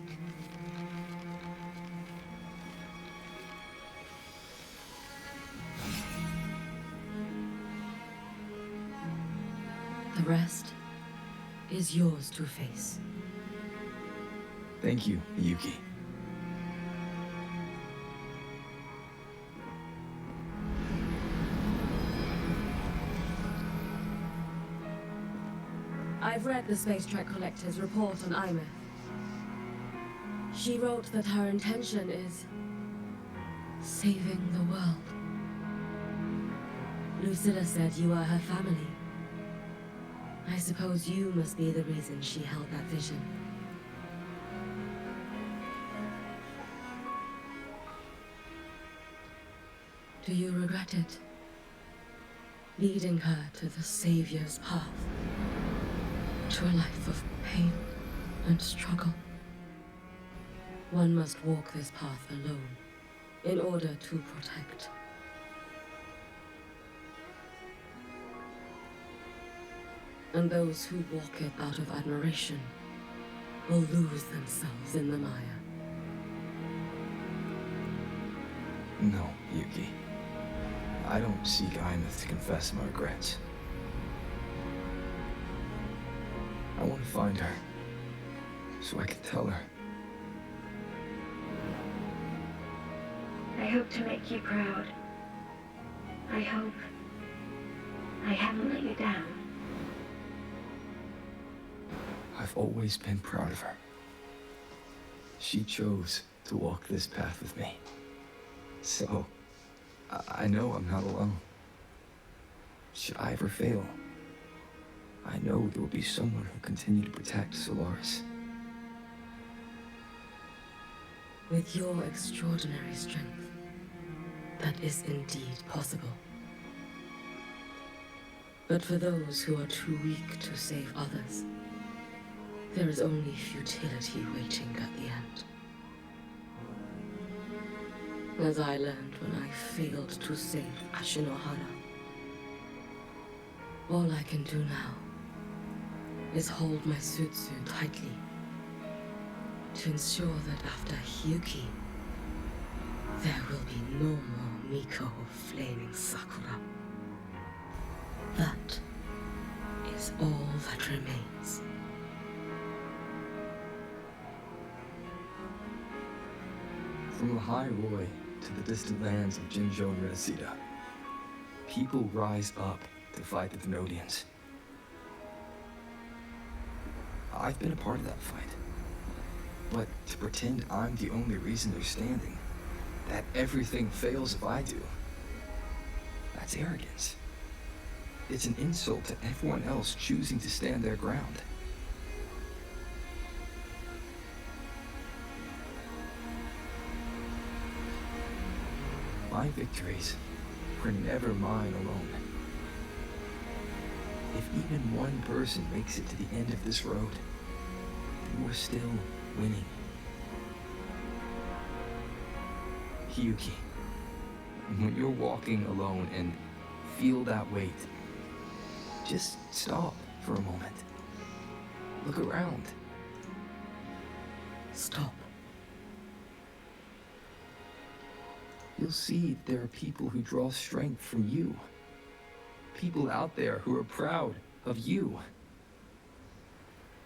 S10: The rest is yours to face.
S16: Thank you, Yuki.
S10: I've read the Space Trek Collector's report on Imeth. She wrote that her intention is saving the world. Lucilla said you are her family. I suppose you must be the reason she held that vision. Do you regret it? Leading her to the Savior's path? To a life of pain and struggle? One must walk this path alone in order to protect. And those who walk it out of admiration will lose themselves in the mire.
S16: No, Yuki. I don't seek Imeth to confess my regrets. I want to find her, so I can tell her.
S20: I hope to make you proud. I hope I haven't let you down.
S16: I've always been proud of her. She chose to walk this path with me. So, I know I'm not alone. Should I ever fail, I know there will be someone who'll continue to protect Solaris.
S10: With your extraordinary strength, that is indeed possible. But for those who are too weak to save others, there is only futility waiting at the end. As I learned when I failed to save Ashinohara. All I can do now is hold my Sutsu tightly to ensure that after Hyuki, there will be no more Miko of Flaming Sakura. That is all that remains.
S16: From the High Roy to the distant lands of Jinzhou and Reseda, people rise up to fight the Denodians. I've been a part of that fight. But to pretend I'm the only reason they're standing, that everything fails if I do, that's arrogance. It's an insult to everyone else choosing to stand their ground. My victories were never mine alone. If even one person makes it to the end of this road, then we're still winning. Yuki, when you're walking alone and feel that weight, just stop for a moment. Look around.
S21: Stop.
S16: You'll see there are people who draw strength from you. People out there who are proud of you.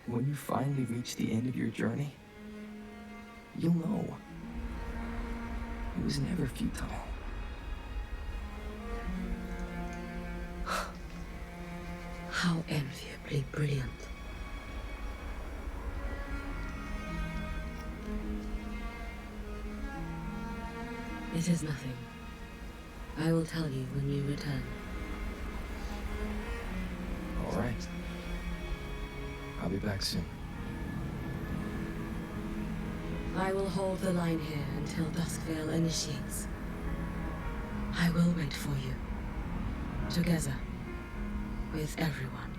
S16: When you finally reach the end of your journey, you'll know it was never futile.
S21: How enviably brilliant. It is nothing. I will tell you when you return.
S16: All right. I'll be back soon.
S21: I will hold the line here until Duskvale initiates. I will wait for you. Together. With everyone.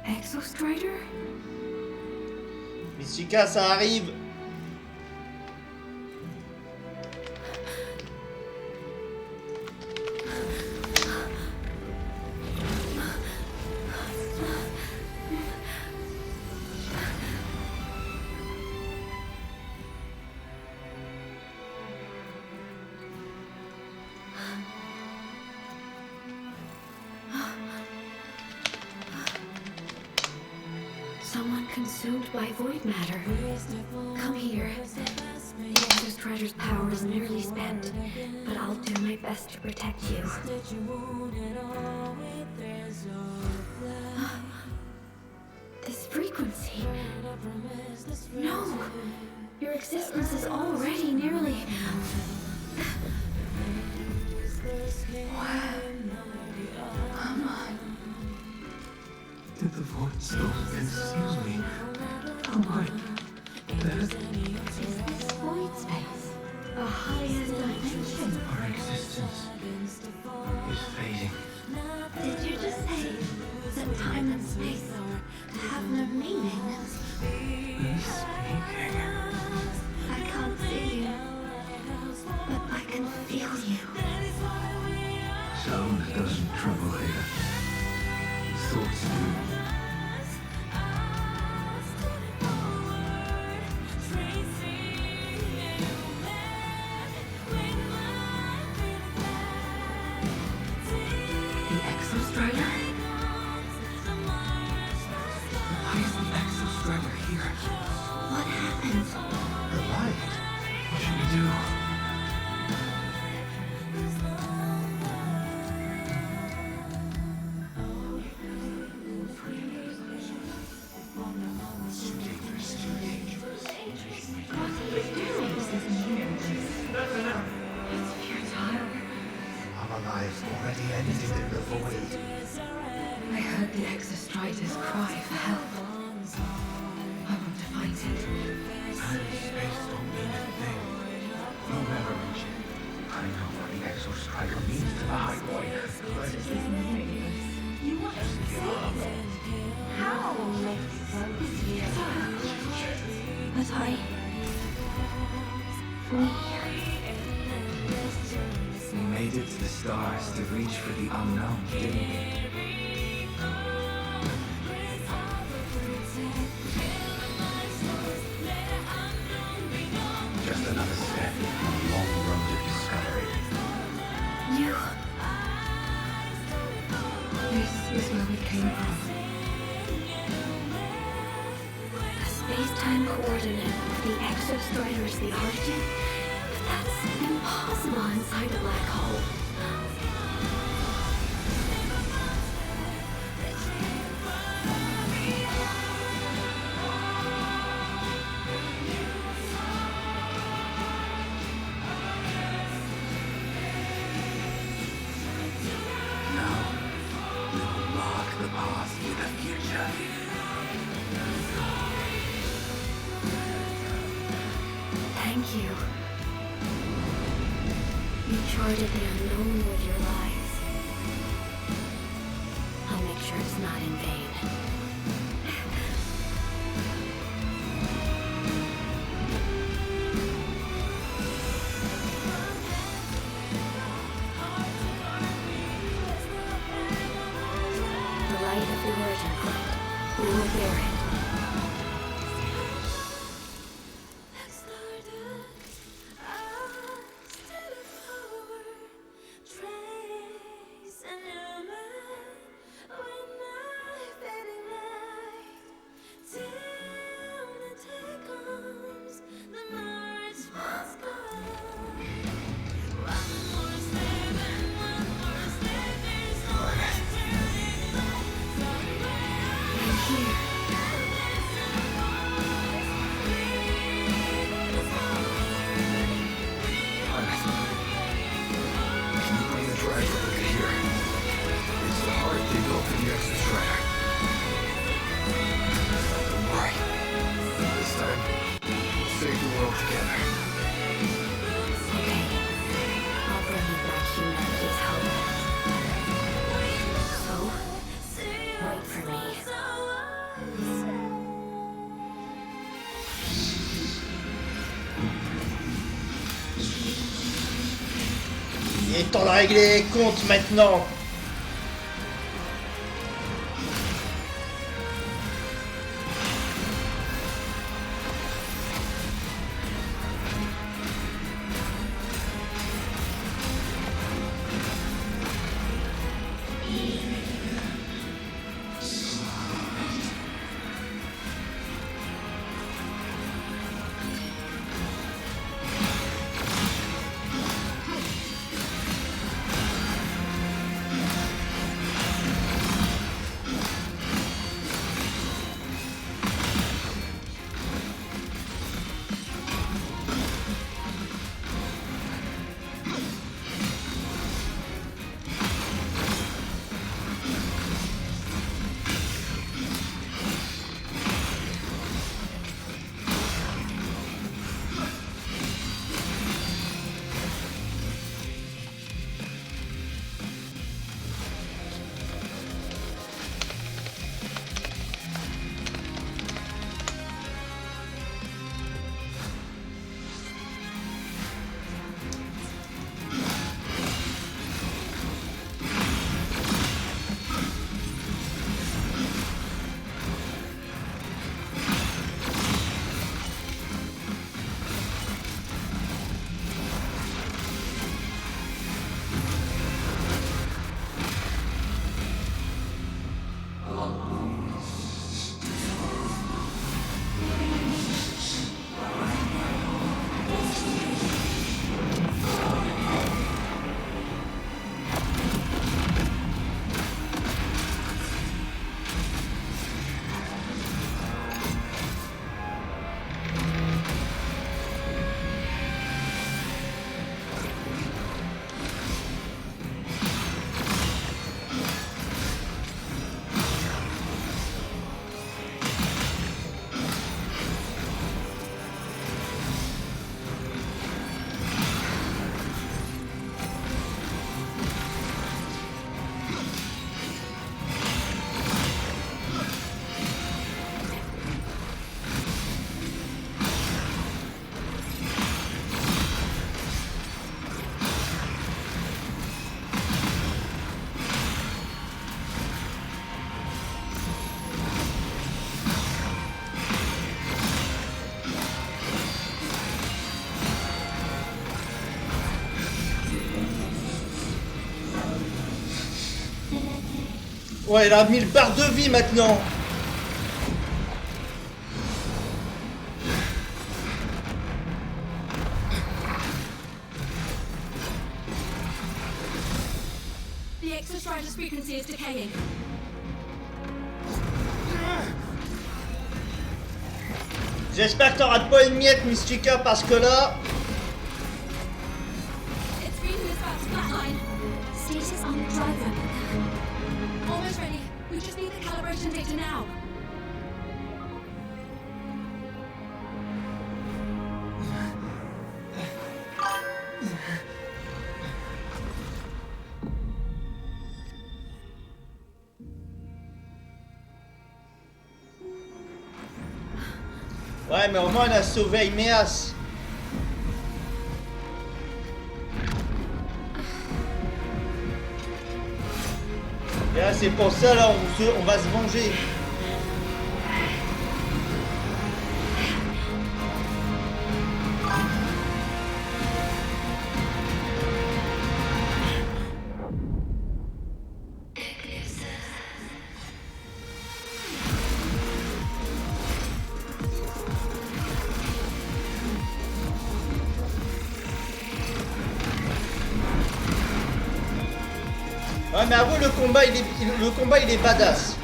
S4: Exostrider?
S1: Mystica, ça arrive.
S4: Someone consumed by void matter. Come here. The Exostrider's power is nearly spent, but I'll do my best to protect you. This frequency. No! Your existence is already nearly... Come on.
S16: Did the void still consume me? Am I dead?
S4: Is this void space a higher dimension?
S16: Our existence is fading.
S4: Did you just say that time and space have no meaning?
S16: Who's speaking?
S4: I can't see you, but I can feel you.
S5: Sound doesn't travel here. Thoughts do.
S4: The Exostrider?
S16: Why is the Exostrider here?
S4: What happened?
S16: The light. What should we do?
S5: Our lives already ended in the void.
S21: I heard the Exostrider's cry for help. I want to find it.
S5: Time and space don't mean a thing. Remember, Richard, I know what the Exostrider means to the High Boy.
S21: What does this mean?
S4: You want to say it? How? It's futile. But
S16: We made it to the stars to reach for the unknown, didn't we?
S5: Just another step on a long road of discovery.
S4: You...
S6: This is where we came from. The space-time coordinate of the exostrider is the origin? But that's impossible inside a black hole. Thank you. You charted the unknown with your lives. I'll make sure it's not in vain. The light of the origin point. We will bear it.
S1: Il est temps de régler les comptes maintenant. Ouais, elle a 1000 barres de vie maintenant.
S10: The Exostrider's frequency is decaying.
S1: J'espère que t'auras pas une miette, Mystica, parce que là...
S10: Its reading is about to flatline.
S6: Stasis on the drive replica.
S10: Almost ready. We just need the calibration data now.
S1: Ouais, mais au moins on a sauvé Aimeas. Et là, c'est pour ça, là, on va se venger. Ouais, mais avoue, le combat il est badass.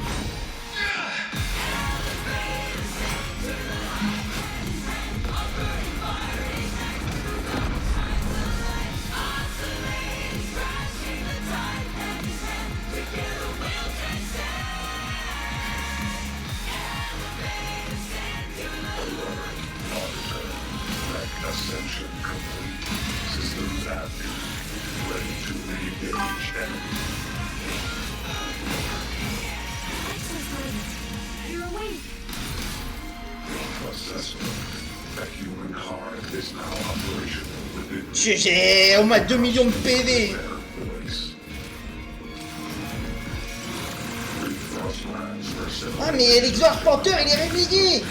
S5: Ascension complete. Systems active. Ready to engage enemy.
S10: You're awake.
S5: Assessment. The human heart is now operational within.
S1: GG, on m'a 2 millions de PV. Ah mais l'ex-Panther il est réveillé.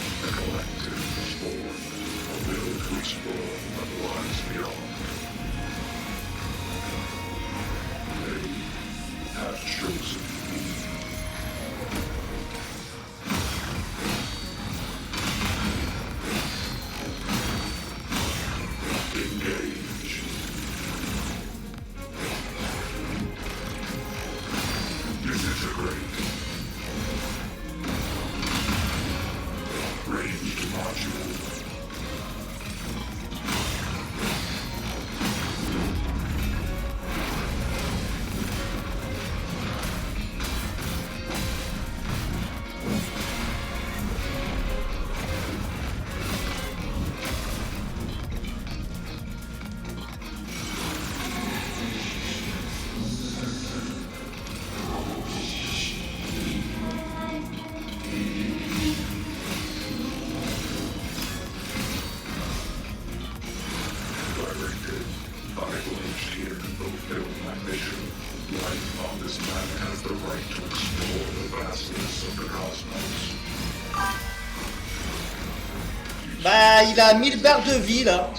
S1: Bah, il a 1000 barres de vie là.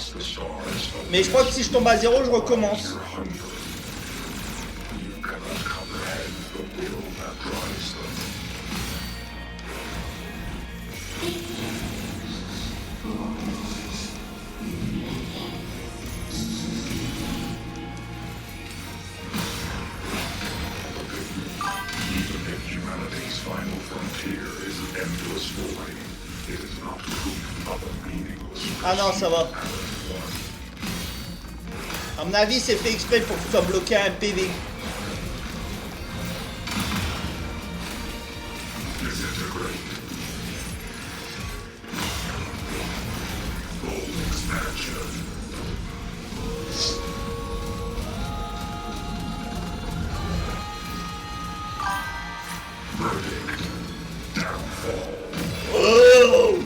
S1: Mais je crois que si je tombe à 0, je recommence. Ah non, ça va. À mon avis, c'est fait exprès pour que tu sois bloqué à un PV. Oh!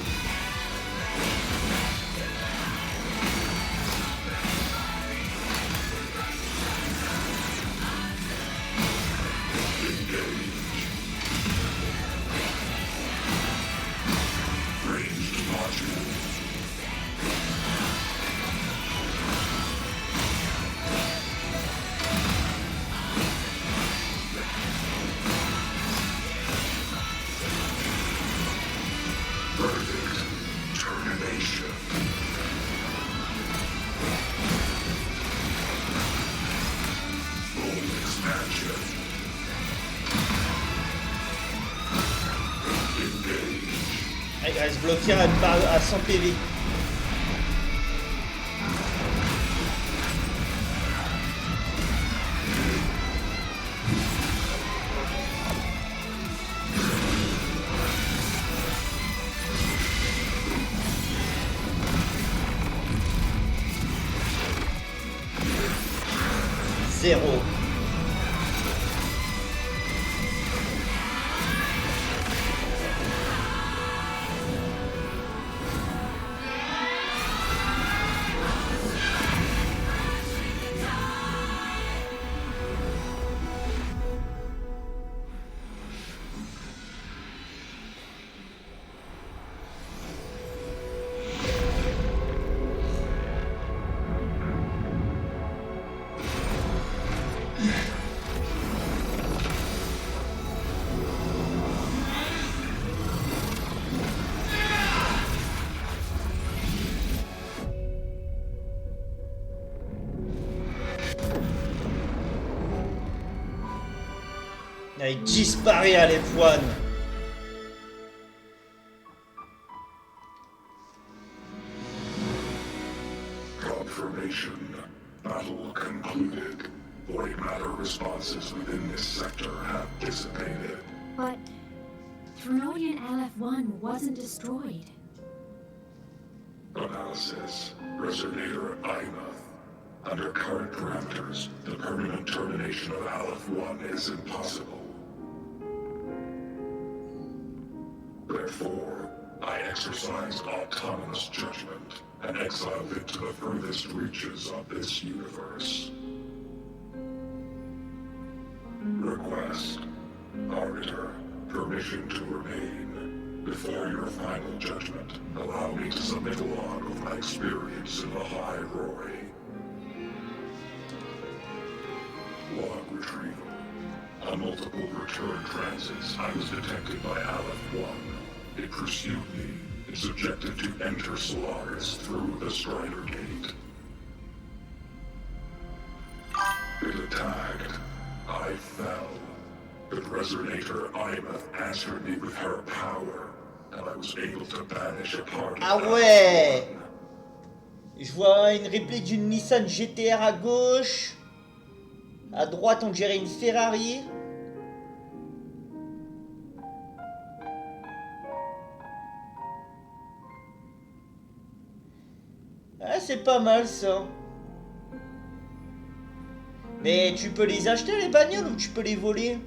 S5: attention.
S1: Ah, il reste bloqué à 100 PV. Zéro. Il disparaît à l'époine.
S5: Confirmation. Battle concluded. Void matter responses within this sector have dissipated.
S6: But Thrunodian LF-1 wasn't destroyed.
S5: Analysis. Resonator Imath. Under current parameters, the permanent termination of LF-1 is impossible. Therefore, I exercise autonomous judgment and exile it to the furthest reaches of this universe. Request. Arbiter, permission to remain. Before your final judgment, allow me to submit a log of my experience in the High Roy. Log retrieval. On multiple return transits, I was detected by Aleph-1. It pursued me. Its objective to enter Solaris through the Strider Gate. It attacked. I fell. But Resonator Imath answered me with her power, and I was able to banish a part of
S1: Ah ouais! Je vois une réplique d'une Nissan GTR à gauche. À droite, on dirait une Ferrari. Ah, c'est pas mal ça. Mais tu peux les acheter les bagnoles ou tu peux les voler?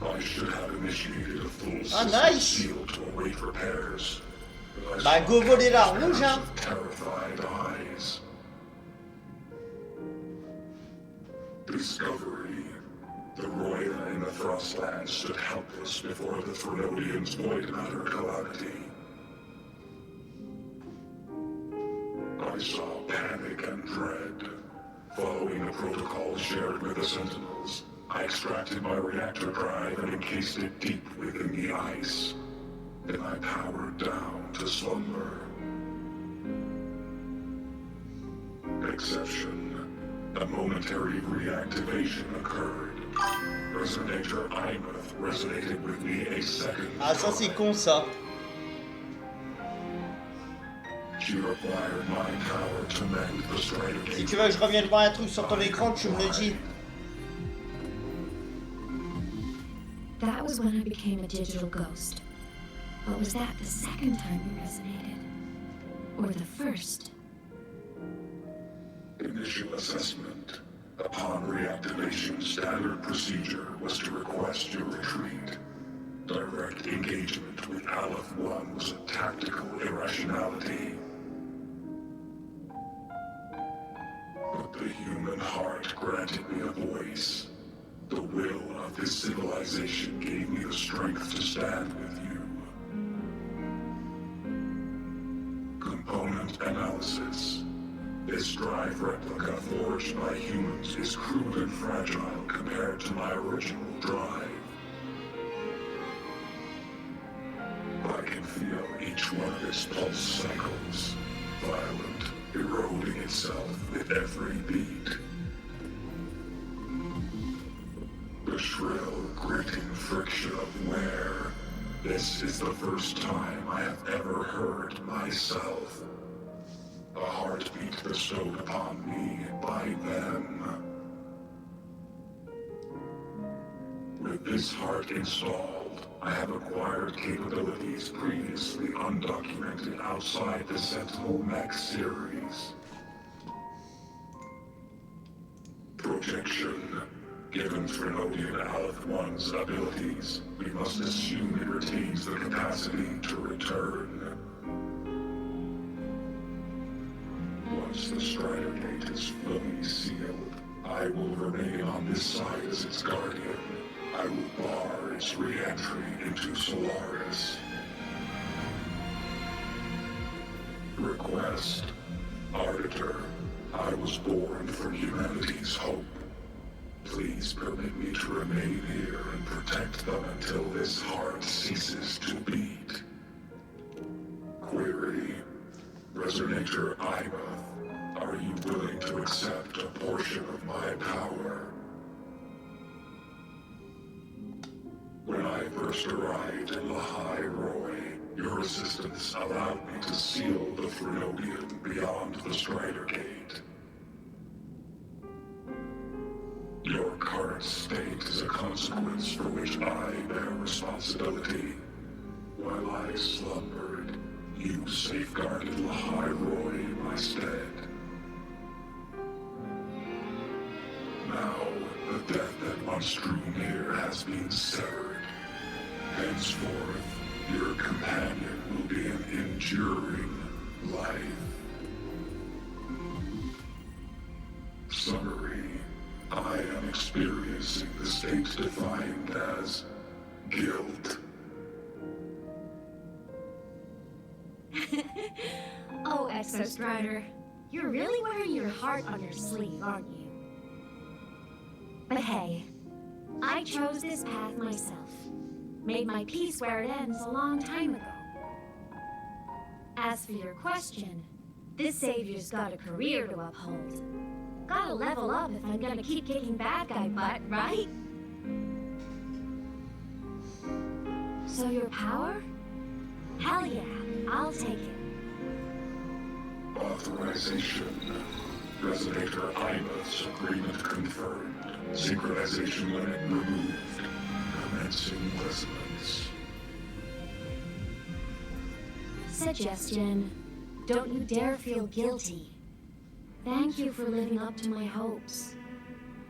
S5: I should have initiated a full
S1: Ah,
S5: system
S1: nice.
S5: seal to await repairs. But I
S1: Bah,
S5: saw
S1: go voler la
S5: pairs
S1: rouge, hein.
S5: of terrified eyes. Discovery. The Roya in the Frostlands stood helpless before the Thrunodians' void matter calamity. I saw panic and dread. Following the protocol shared with the Sentinels, I extracted my reactor drive and encased it deep within the ice. Then I powered down to slumber. Exception. A momentary reactivation occurred. Resonator Imath resonated with me a second
S1: Ah, ça c'est con ça.
S5: She required my power to mend the Strider
S1: Si
S5: Gate.
S1: tu veux que je revienne voir un truc sur ton écran, tu me le dis.
S6: That was when I became a digital ghost. But was that the second time you resonated? Or the first?
S5: Initial assessment. Upon reactivation, standard procedure was to request your retreat. Direct engagement with Aleph-1 was a tactical irrationality. But the human heart granted me a voice. The will of this civilization gave me the strength to stand with you. Component analysis. This drive replica forged by humans is crude and fragile compared to my original drive. I can feel each one of its pulse cycles, violent, eroding itself with every beat. The shrill, grating friction of wear. This is the first time I have ever heard myself. A heartbeat bestowed upon me by them. With this heart installed, I have acquired capabilities previously undocumented outside the Sentinel Mech series. Projection. Given Trinodian Aleph 1's abilities, we must assume it retains the capacity to return. Once the Strider Gate is fully sealed, I will remain on this side as its guardian. I will bar its re-entry into Solaris. Request. Arbiter, I was born from humanity's hope. Please permit me to remain here and protect them until this heart ceases to beat. Query. Resonator Ibath, are you willing to accept a portion of my power? When I first arrived in Lahai Roy, your assistance allowed me to seal the Trinodian beyond the Strider Gate. Your current state is a consequence for which I bear responsibility. While I slumbered, you safeguarded Lahai Roy in my stead. Now, the death that once drew near has been severed. Henceforth, your companion will be an enduring life. Summary. I am experiencing the state defined as guilt.
S18: Oh, Exostrider, you're really wearing your heart on your sleeve, aren't you? But hey, I chose this path myself. Made my peace where it ends a long time ago. As for your question, this savior's got a career to uphold. Gotta level up if I'm gonna keep kicking bad guy butt, right? So your power? Hell yeah, I'll take it.
S5: Authorization. Resonator Ibath's agreement confirmed. Synchronization limit removed. Commencing resonance.
S18: Suggestion. Don't you dare feel guilty. Thank you for living up to my hopes.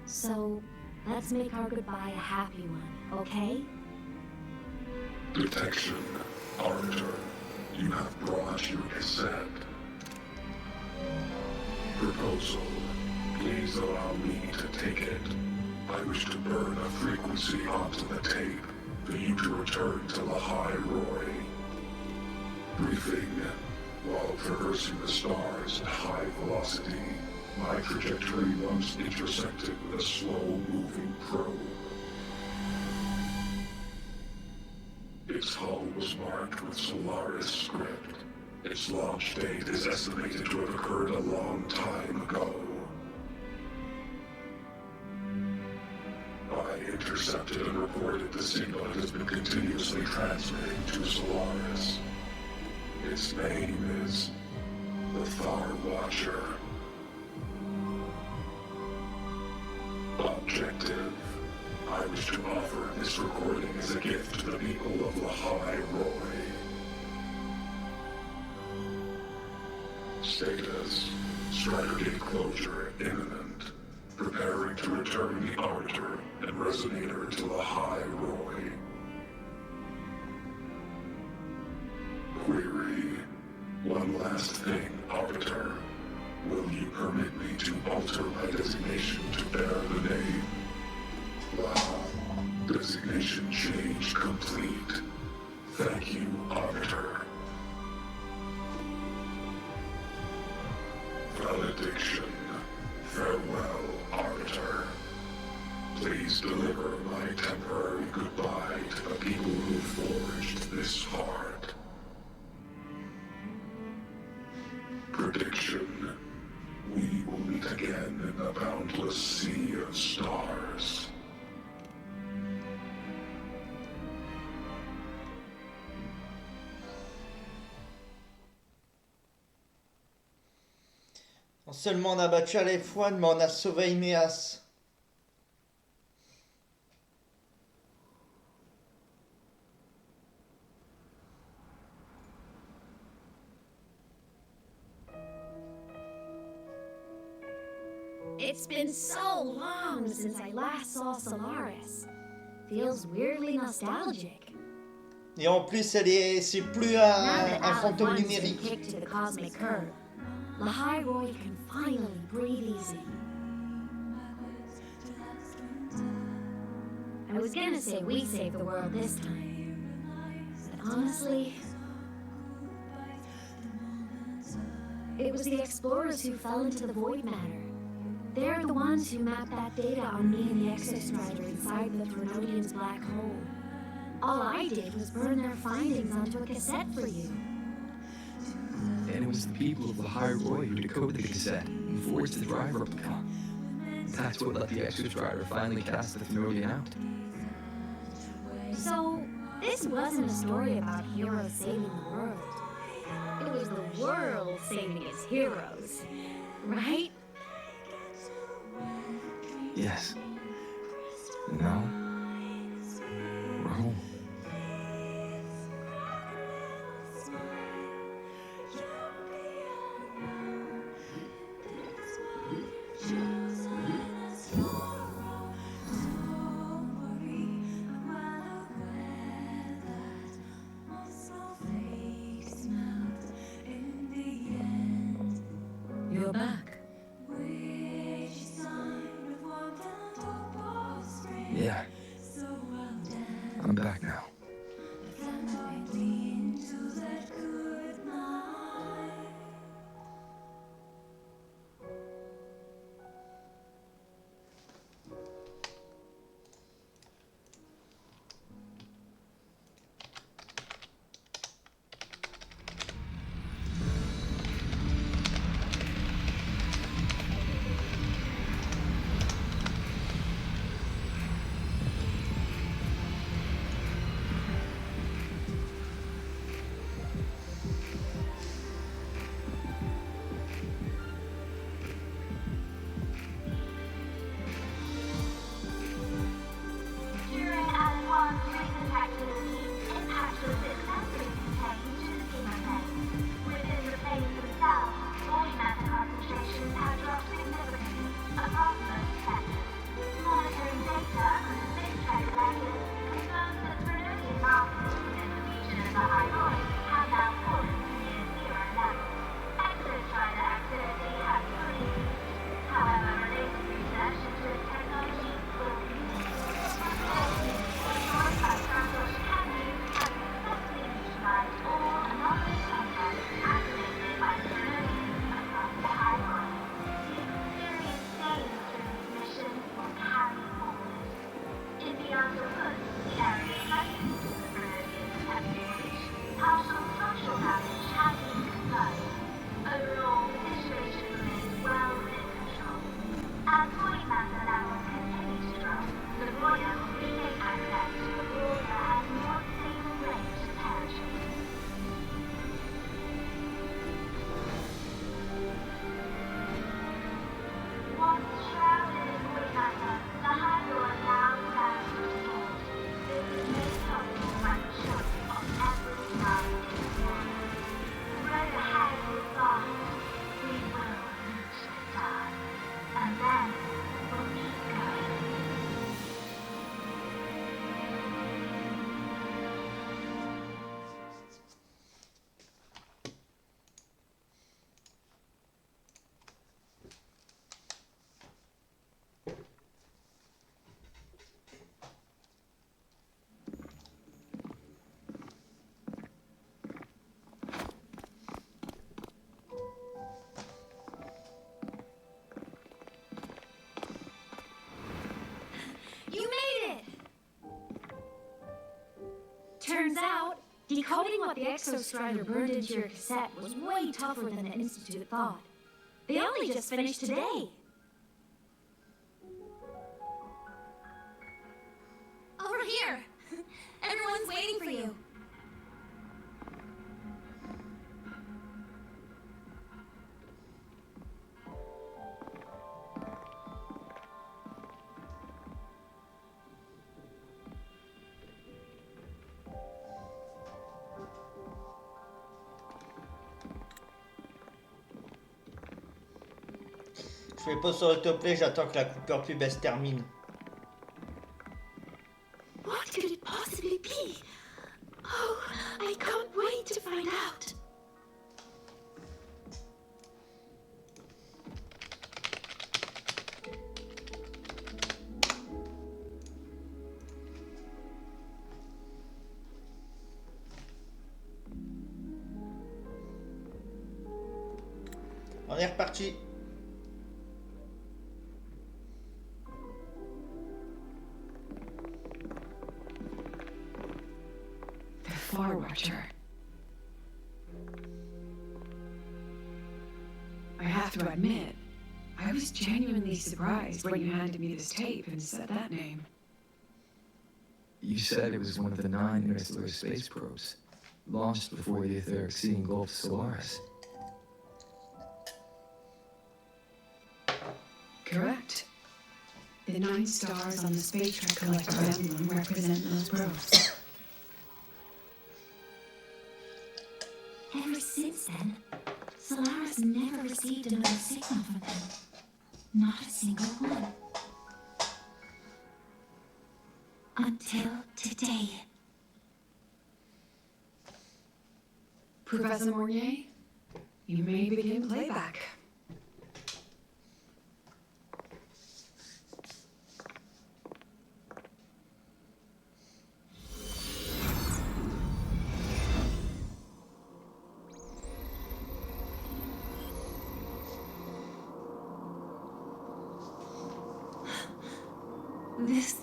S18: So, let's make our goodbye a happy one, okay?
S5: Detection. Arbiter, you have brought your cassette. Proposal. Please allow me to take it. I wish to burn a frequency onto the tape for you to return to Lahai Roy. Briefing. While traversing the stars at high velocity, my trajectory once intersected with a slow-moving probe. Its hull was marked with Solaris script. Its launch date is estimated to have occurred a long time ago. I intercepted and reported the signal it has been continuously transmitting to Solaris. Its name is the Far Watcher. Objective. I wish to offer this recording as a gift to the people of Lahai Roy. Status. Strider Gate closure imminent. Preparing to return the Arbiter and Resonator to Lahai Roy. Query. One last thing, Arbiter. Will you permit me to alter my designation to bear the name? Wow. Designation change complete. Thank you, Arbiter. Valediction. Farewell, Arbiter. Please deliver my temporary goodbye to the people who forged this heart. Prediction. We will meet again in the boundless sea of stars.
S1: Non seulement on a battu Aleph-One, mais on a sauvé Ineas.
S18: It's been so long since I last saw Solaris. Feels weirdly nostalgic.
S1: Et en plus, c'est plus
S18: Now that
S1: un fantôme
S18: Aleph-One's been
S1: numérique.
S18: kicked to the cosmic curb, Lahairoi can finally breathe easy. I was gonna say we saved the world this time, but honestly, it was the explorers who fell into the void matter. They're the ones who mapped that data on me and the Exostrider inside the Threnodian's black hole. All I did was burn their findings onto a cassette for you.
S16: And it was the people of the Lahairoi who decoded the cassette and forged the drive replica. That's what let the Exostrider finally cast the Thenodian out.
S18: So, this wasn't a story about heroes saving the world. It was the world saving its heroes, right?
S16: Yes. Now, we're home.
S21: You're back.
S16: Yeah. I'm back now.
S6: Decoding what the Exostrider burned into your cassette was way tougher than the Institute thought. They only just finished today. Over here! Everyone's waiting for you.
S1: Je fais pause sur l'autoplay, j'attends que la coupeur pub se termine.
S6: What could it possibly be? Oh, I can't wait to find out.
S1: On est reparti.
S4: Far Watcher. I have to admit, I was genuinely surprised when you handed me this tape and said that name.
S16: You said it was one of the 9 interstellar space probes, launched before the etheric sea engulfed Solaris.
S4: Correct. The 9 stars on the Space Trek Collective emblem represent those probes.
S6: Ever since then, Solaris never received another signal from them. Not a single one. Until today.
S4: Professor Mornier, you may begin playback.
S6: This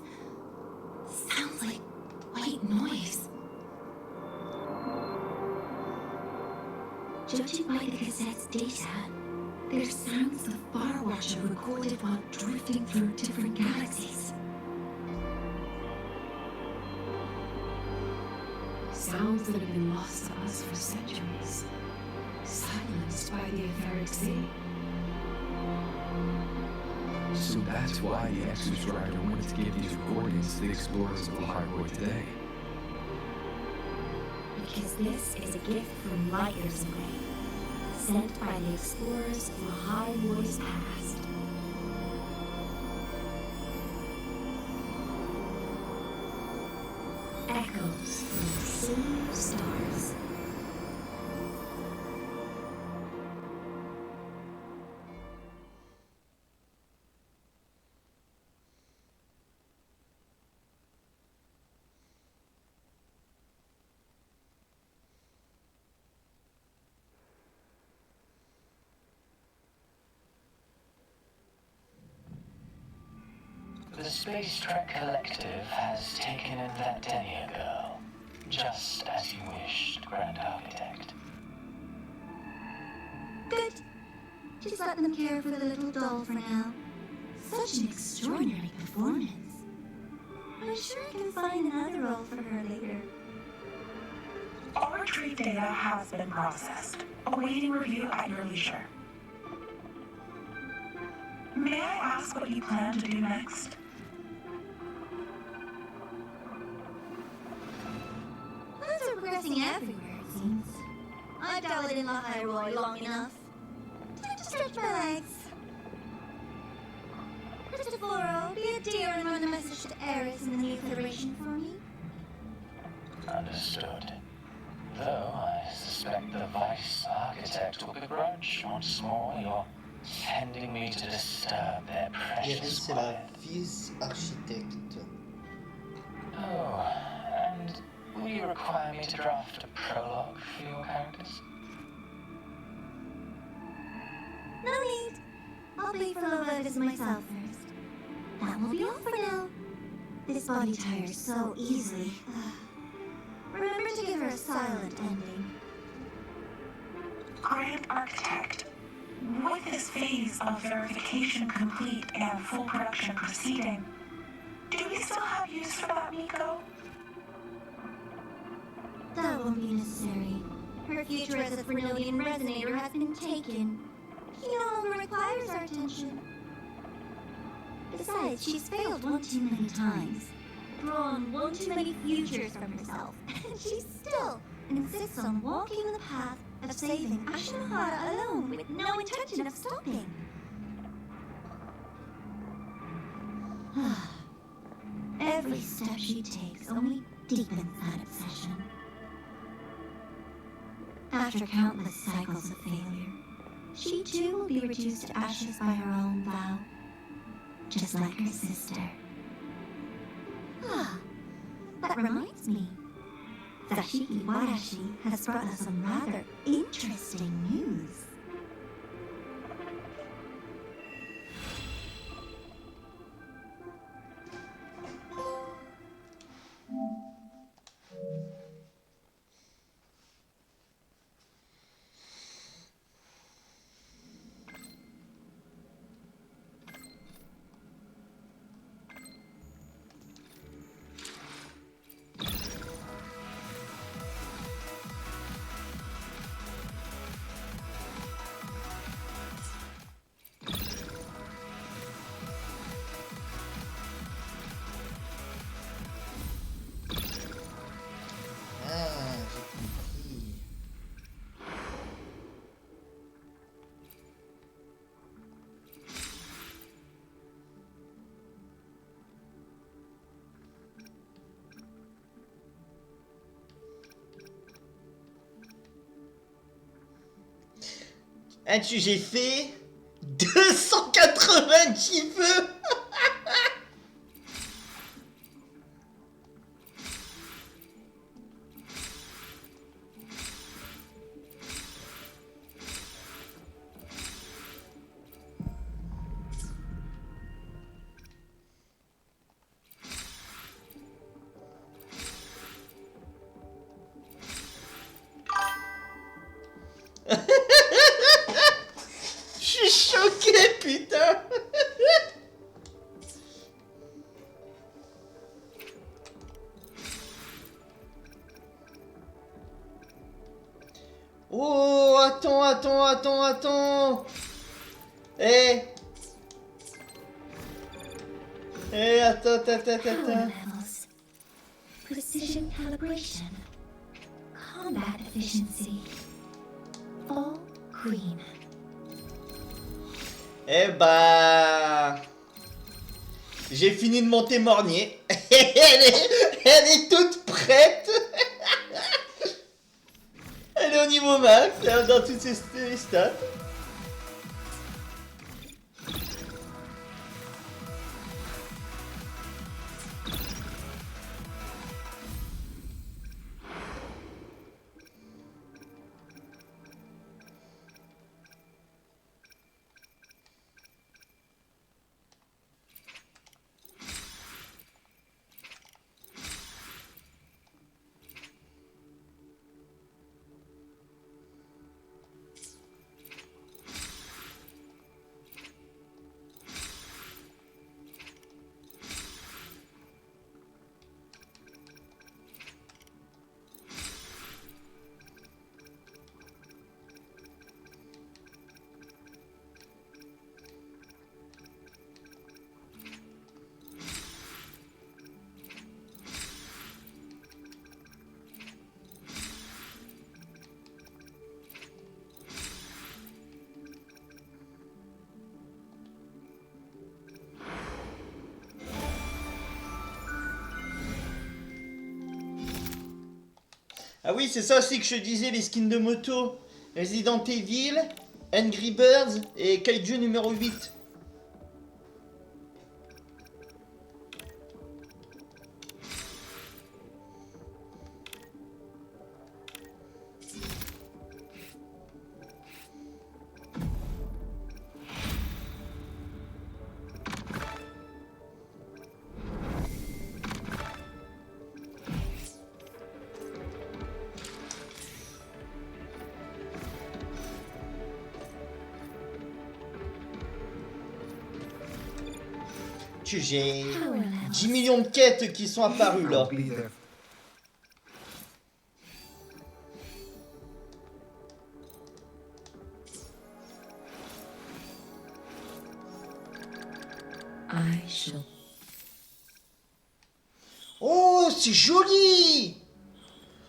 S6: sounds like white noise. Judging by the cassette's data, they're sounds the Far Watcher recorded while drifting through different galaxies.
S4: Sounds that have been lost to us for centuries, silenced by the etheric sea.
S16: So that's why the Exostrider wanted to give these recordings to the explorers of the High Road today.
S6: Because this is a gift from light years away, sent by the explorers of the High Road's past. Echoes from the sea of stars.
S2: The Space Trek Collective has taken in that Denia girl, just as you wished, Grand Architect.
S6: Good. Just let them care for the little doll for now. Such an extraordinary performance. I'm sure I can find another role for her later.
S22: All retrieved data has been processed, awaiting review at your leisure. May I ask what you plan to do next?
S6: Plans are progressing everywhere, it seems. I've dabbled in La Hyrule long enough. Time to stretch my legs. Christoforo, be a dear and run a message to Eris in the New Federation for me.
S2: Understood. Though I suspect the Vice Architect will begrudge once more your sending me to disturb their
S1: Eris,
S2: precious
S1: c'est la vice-architecte.
S2: Oh, and will you require me to draft a prologue for your characters?
S6: No need. I'll pay for Lovatus myself first. That will be all for now. This body tires so easily. Remember to give her a silent ending.
S22: Grand Architect, with this phase of verification complete and full production proceeding, do we still have use for that Miko?
S6: That won't be necessary. Her future as a Frenodian resonator has been taken. She no longer requires our attention. Besides, she's failed one too many times. Drawn one too many futures from herself. And she still insists on walking the path of saving Ashinahara alone with no intention of stopping. Every step she takes only deepens that obsession. After countless cycles of failure, she too will be reduced to ashes by her own vow, just like her sister. That reminds me. Zashiki Warashi has brought us some rather interesting news.
S1: J'ai fait 290 feux. Je suis choqué, putain. Oh, attends. Attends.
S6: Precision calibration. Combat efficiency. All green.
S1: J'ai fini de monter Mornier. Elle est toute prête. Elle est au niveau max, dans toutes ses stats. Ah oui, c'est ça aussi que je disais, les skins de moto. Resident Evil, Angry Birds et Kaiju numéro 8. J'ai 10 millions de quêtes qui sont apparues là. Oh, c'est joli!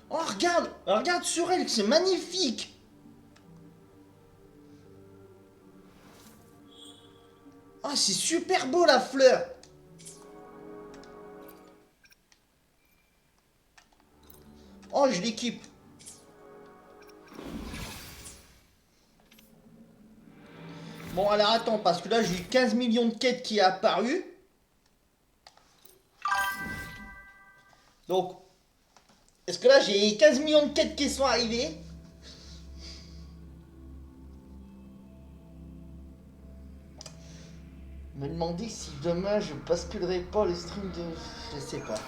S1: Oh, regarde! Regarde sur elle, c'est magnifique! Oh, c'est super beau la fleur! Oh, je l'équipe! Bon, alors attends, parce que là j'ai eu 15 millions de quêtes qui est apparu. Donc, est-ce que là j'ai 15 millions de quêtes qui sont arrivées? Me demander si demain je basculerai pas le stream de... Je sais pas.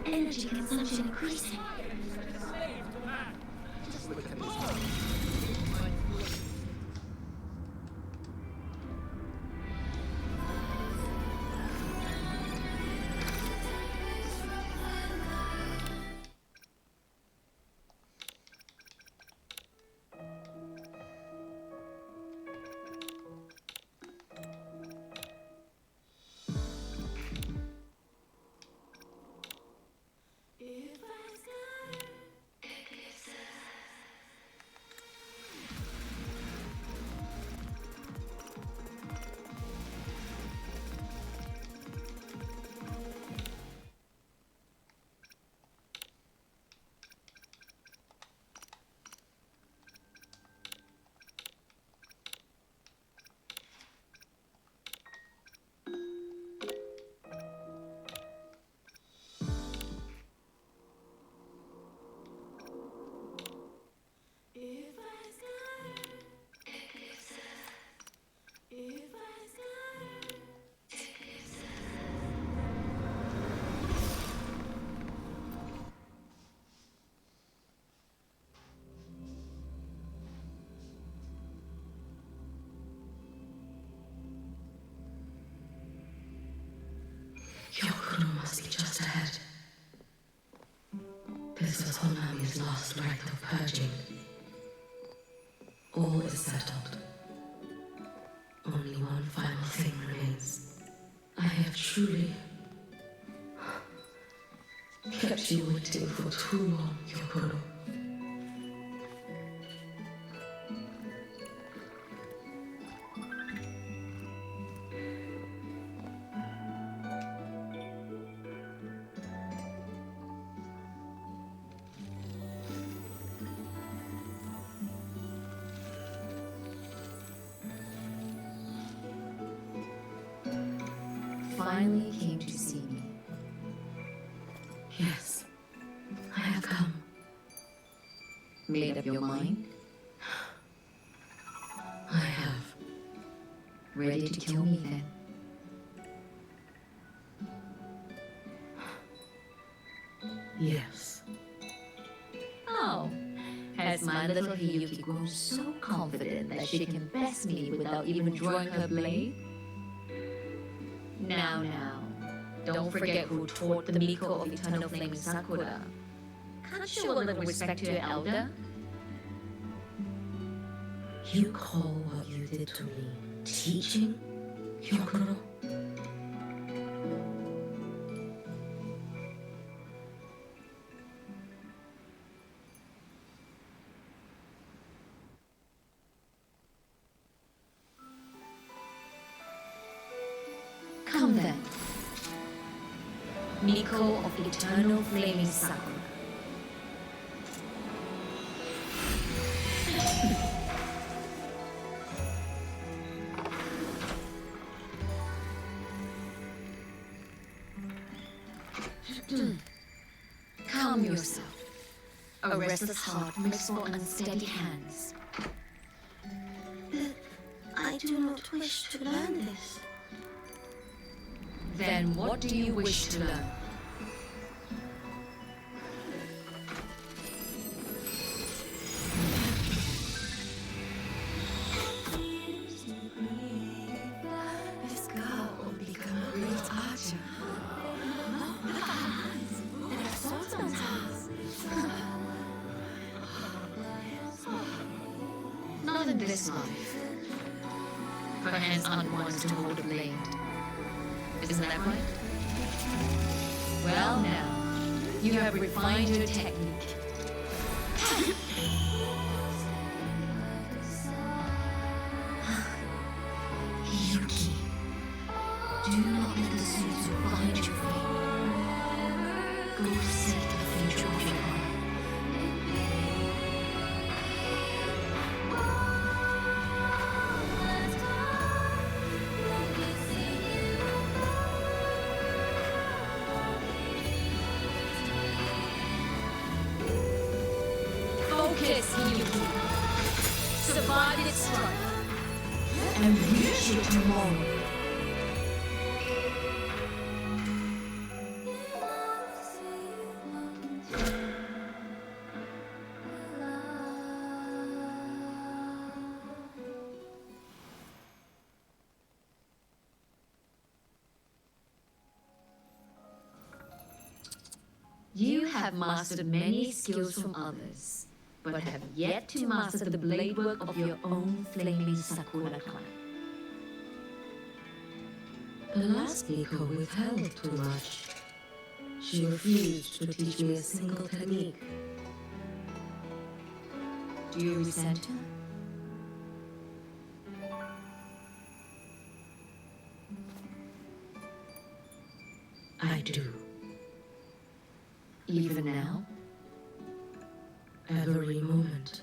S6: Energy consumption increasing.
S21: Yokuru must be just ahead. This was Honami's last rite of purging. All is settled. Only one final thing remains. I have truly kept you waiting for too long, Yokuru.
S14: Finally came to see me.
S21: Yes, I have come.
S14: Made up your mind?
S21: I have.
S14: Ready to kill me then?
S21: Yes.
S14: Oh, has my little Hiyuki grown so confident that she can best me without even drawing her blade? Now, don't forget who taught the Miko of Eternal Flaming Sakura. Can't show a little respect to your elder?
S21: You call what you did to me teaching, Yokoro?
S14: Come then. Miko of Eternal Flaming Sakura. Calm yourself. A restless heart makes for unsteady hands.
S6: I do not wish to learn this.
S14: Then what do you wish to learn?
S6: This girl.
S14: this life, her hands aren't ones to hold a blade. Isn't that right? Well, now, you have refined your technique. Yuki, do not let the suits bind your feet. Go seek the future of your heart. Focus, Yuki. Survive its strife. And reach your tomorrow. You have mastered many skills from others, but have yet to master the blade work of your own flaming Sakura clan.
S21: The last Miko withheld too much. She refused to teach me a single technique.
S14: Do you resent her?
S21: I do.
S14: Even now?
S21: Every moment.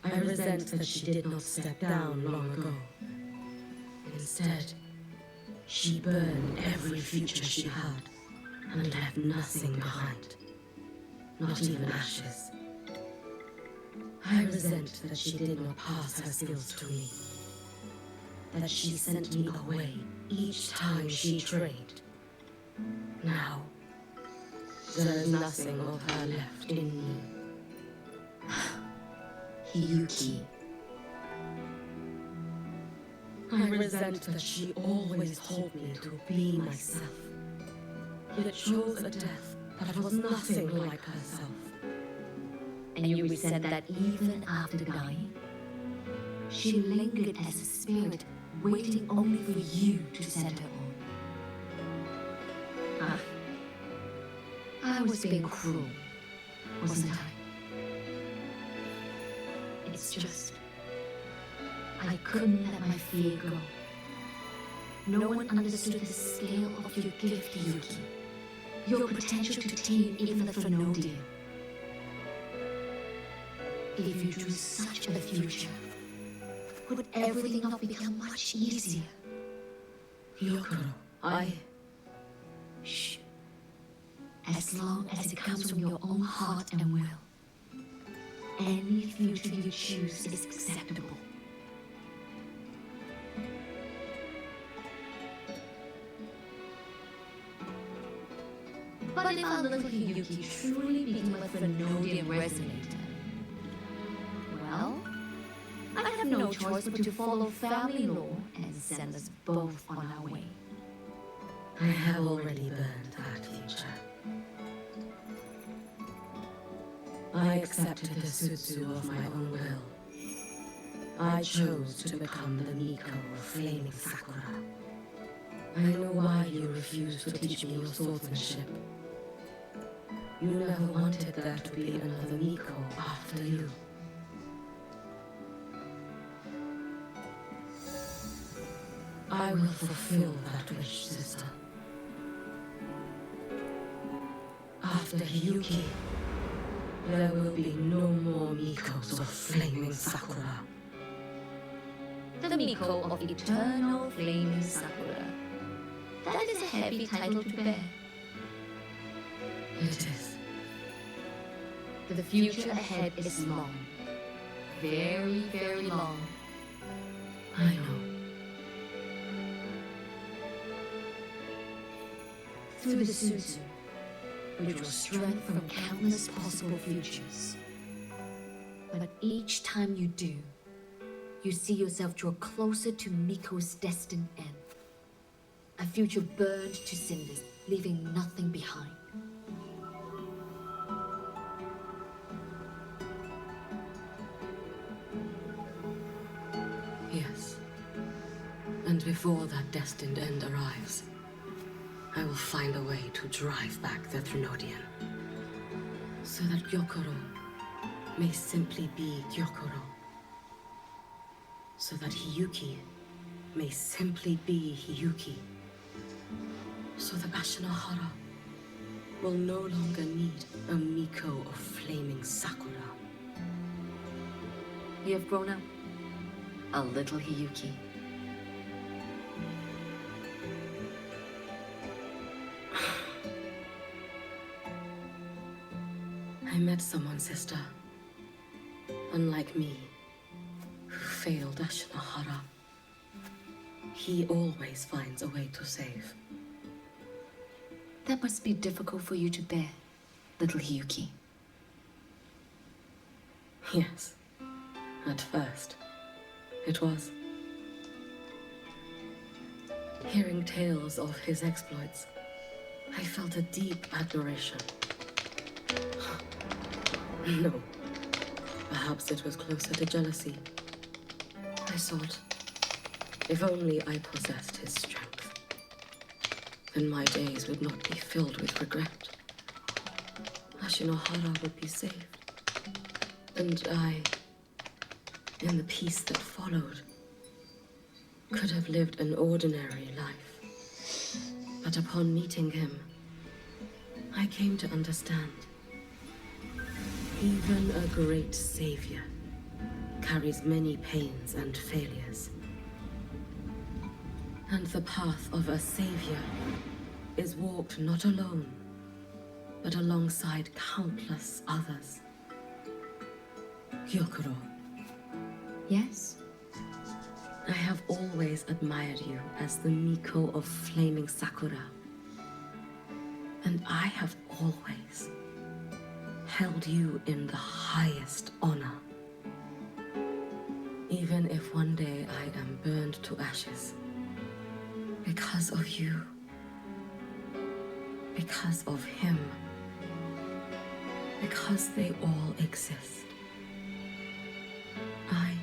S21: I resent that she did not step down long ago. Instead, she burned every future she had and left nothing behind. Not even ashes. I resent that she did not pass her skills to me. That she sent me away each time she trained. Now, there is nothing of her left in me.
S14: Yuki.
S21: I resent that she always told me to be myself, yet chose a death that was nothing like herself.
S14: And you resent that even after dying, she lingered as a spirit, waiting only for you to set her on. I was being cruel, wasn't I? It's just, I couldn't let my fear go. No one understood the scale of your gift, Yuki. Your potential to tame even the Phenodian. If you choose such a future, would everything not become much easier?
S21: Yokoro,
S14: Shh. As long as it comes from your own heart and will, any future you choose is acceptable. But if our little Yuki truly became a Phenodian resonator, well, I have no choice but to follow family law and send us both on our way.
S21: I have already burned that future. I accepted the Sutsu of my own will. I chose to become the Miko of Flaming Sakura. I know why you refused to teach me your swordsmanship. You never wanted there to be another Miko after you. I will fulfill that wish, sister. After Yuki, there will be no more Mikos of Flaming Sakura.
S14: The Miko of Eternal Flaming Sakura. That is a heavy title to bear.
S21: It is.
S14: The future ahead is long. Very, very long.
S21: I know.
S14: Through the Sutsu, we draw strength from countless possible futures. But each time you do, you see yourself draw closer to Miko's destined end. A future burned to cinders, leaving nothing behind.
S21: And before that destined end arrives, I will find a way to drive back the Trinodian, so that Gyokoro may simply be Gyokoro, so that Hiyuki may simply be Hiyuki, so that Ashinahara will no longer need a Miko of flaming Sakura.
S14: You have grown up. A little Hiyuki.
S21: I met someone, sister. Unlike me, who failed Ashinahara. He always finds a way to save.
S14: That must be difficult for you to bear, little Hiyuki.
S21: Yes. At first, it was. Hearing tales of his exploits, I felt a deep admiration. No, perhaps it was closer to jealousy. I thought, if only I possessed his strength, then my days would not be filled with regret. Ashinahara would be saved, and I, in the peace that followed, could have lived an ordinary life. But upon meeting him, I came to understand. Even a great savior carries many pains and failures. And the path of a savior is walked not alone, but alongside countless others. Gyokoro.
S14: Yes?
S21: I have always admired you as the Miko of flaming Sakura. And I have always held you in the highest honor. Even if one day I am burned to ashes, because of you, because of him, because they all exist, I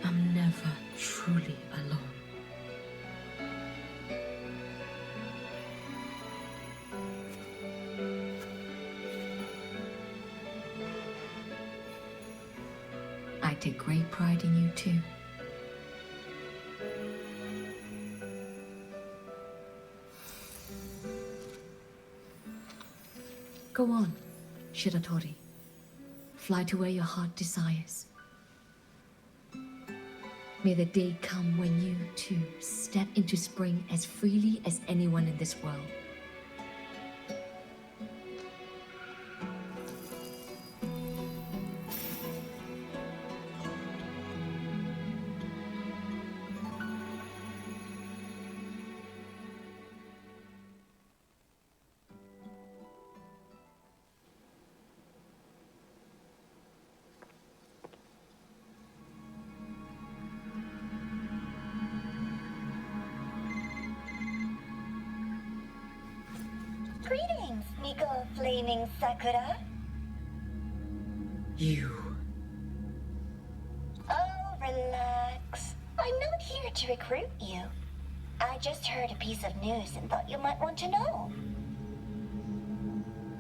S21: am never truly alone.
S14: I take great pride in you too. Go on, Shiratori. Fly to where your heart desires. May the day come when you, too, step into spring as freely as anyone in this world.
S6: Greetings, Miko of Flaming Sakura.
S21: You.
S6: Oh, relax. I'm not here to recruit you. I just heard a piece of news and thought you might want to know.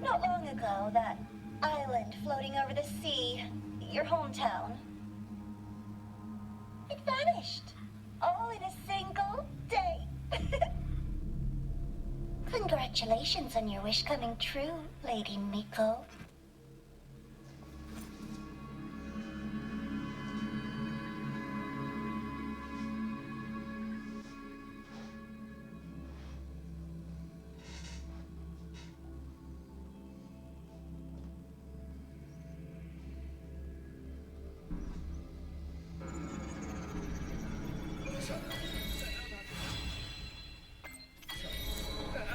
S6: Not long ago, that island floating over the sea, your hometown, it vanished. All in a single day. Congratulations on your wish coming true, Lady Miko.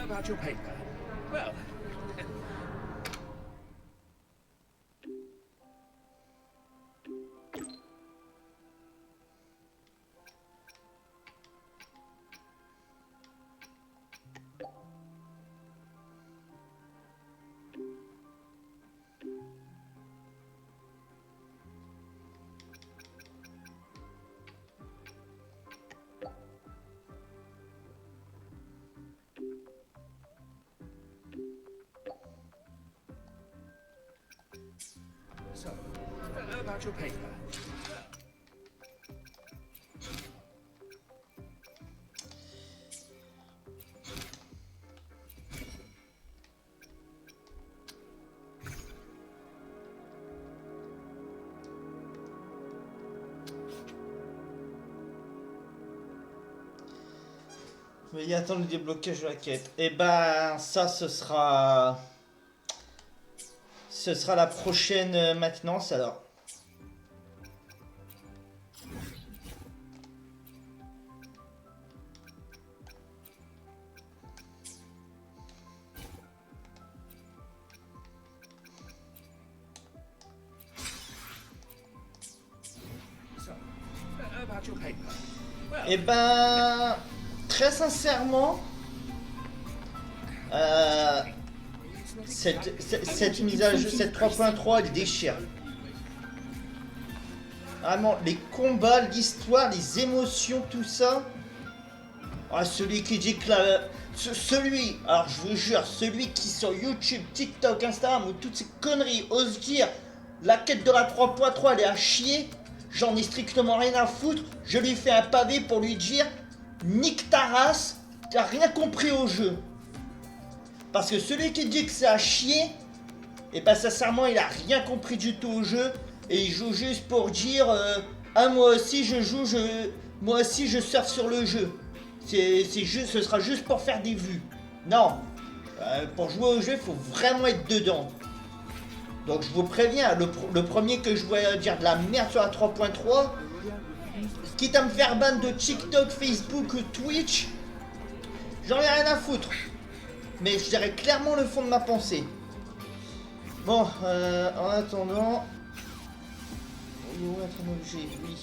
S17: About your paper. Well, about your paper?
S1: Veuillez attendre le déblocage de la quête. Et ben, ça, ce sera la prochaine maintenance alors.
S17: So, about your paper. Well,
S1: Et ben, très sincèrement, cette mise à jeu, cette 3.3, elle déchire. Vraiment, les combats, l'histoire, les émotions, tout ça. Ah, celui qui dit que alors je vous jure, celui qui sur YouTube, TikTok, Instagram ou toutes ces conneries ose dire la quête de la 3.3 elle est à chier, j'en ai strictement rien à foutre, je lui fais un pavé pour lui dire nique ta race, t'as rien compris au jeu. Parce que celui qui dit que c'est à chier, et ben sincèrement il a rien compris du tout au jeu, et il joue juste pour dire ah moi aussi je joue, moi aussi je surfe sur le jeu. Ce sera juste pour faire des vues. Non, pour jouer au jeu il faut vraiment être dedans. Donc je vous préviens, le premier que je vois dire de la merde sur la 3.3, quitte à me faire ban de TikTok, Facebook ou Twitch, j'en ai rien à foutre. Mais je dirais clairement le fond de ma pensée. Bon, en attendant... Il va être un objet, oui.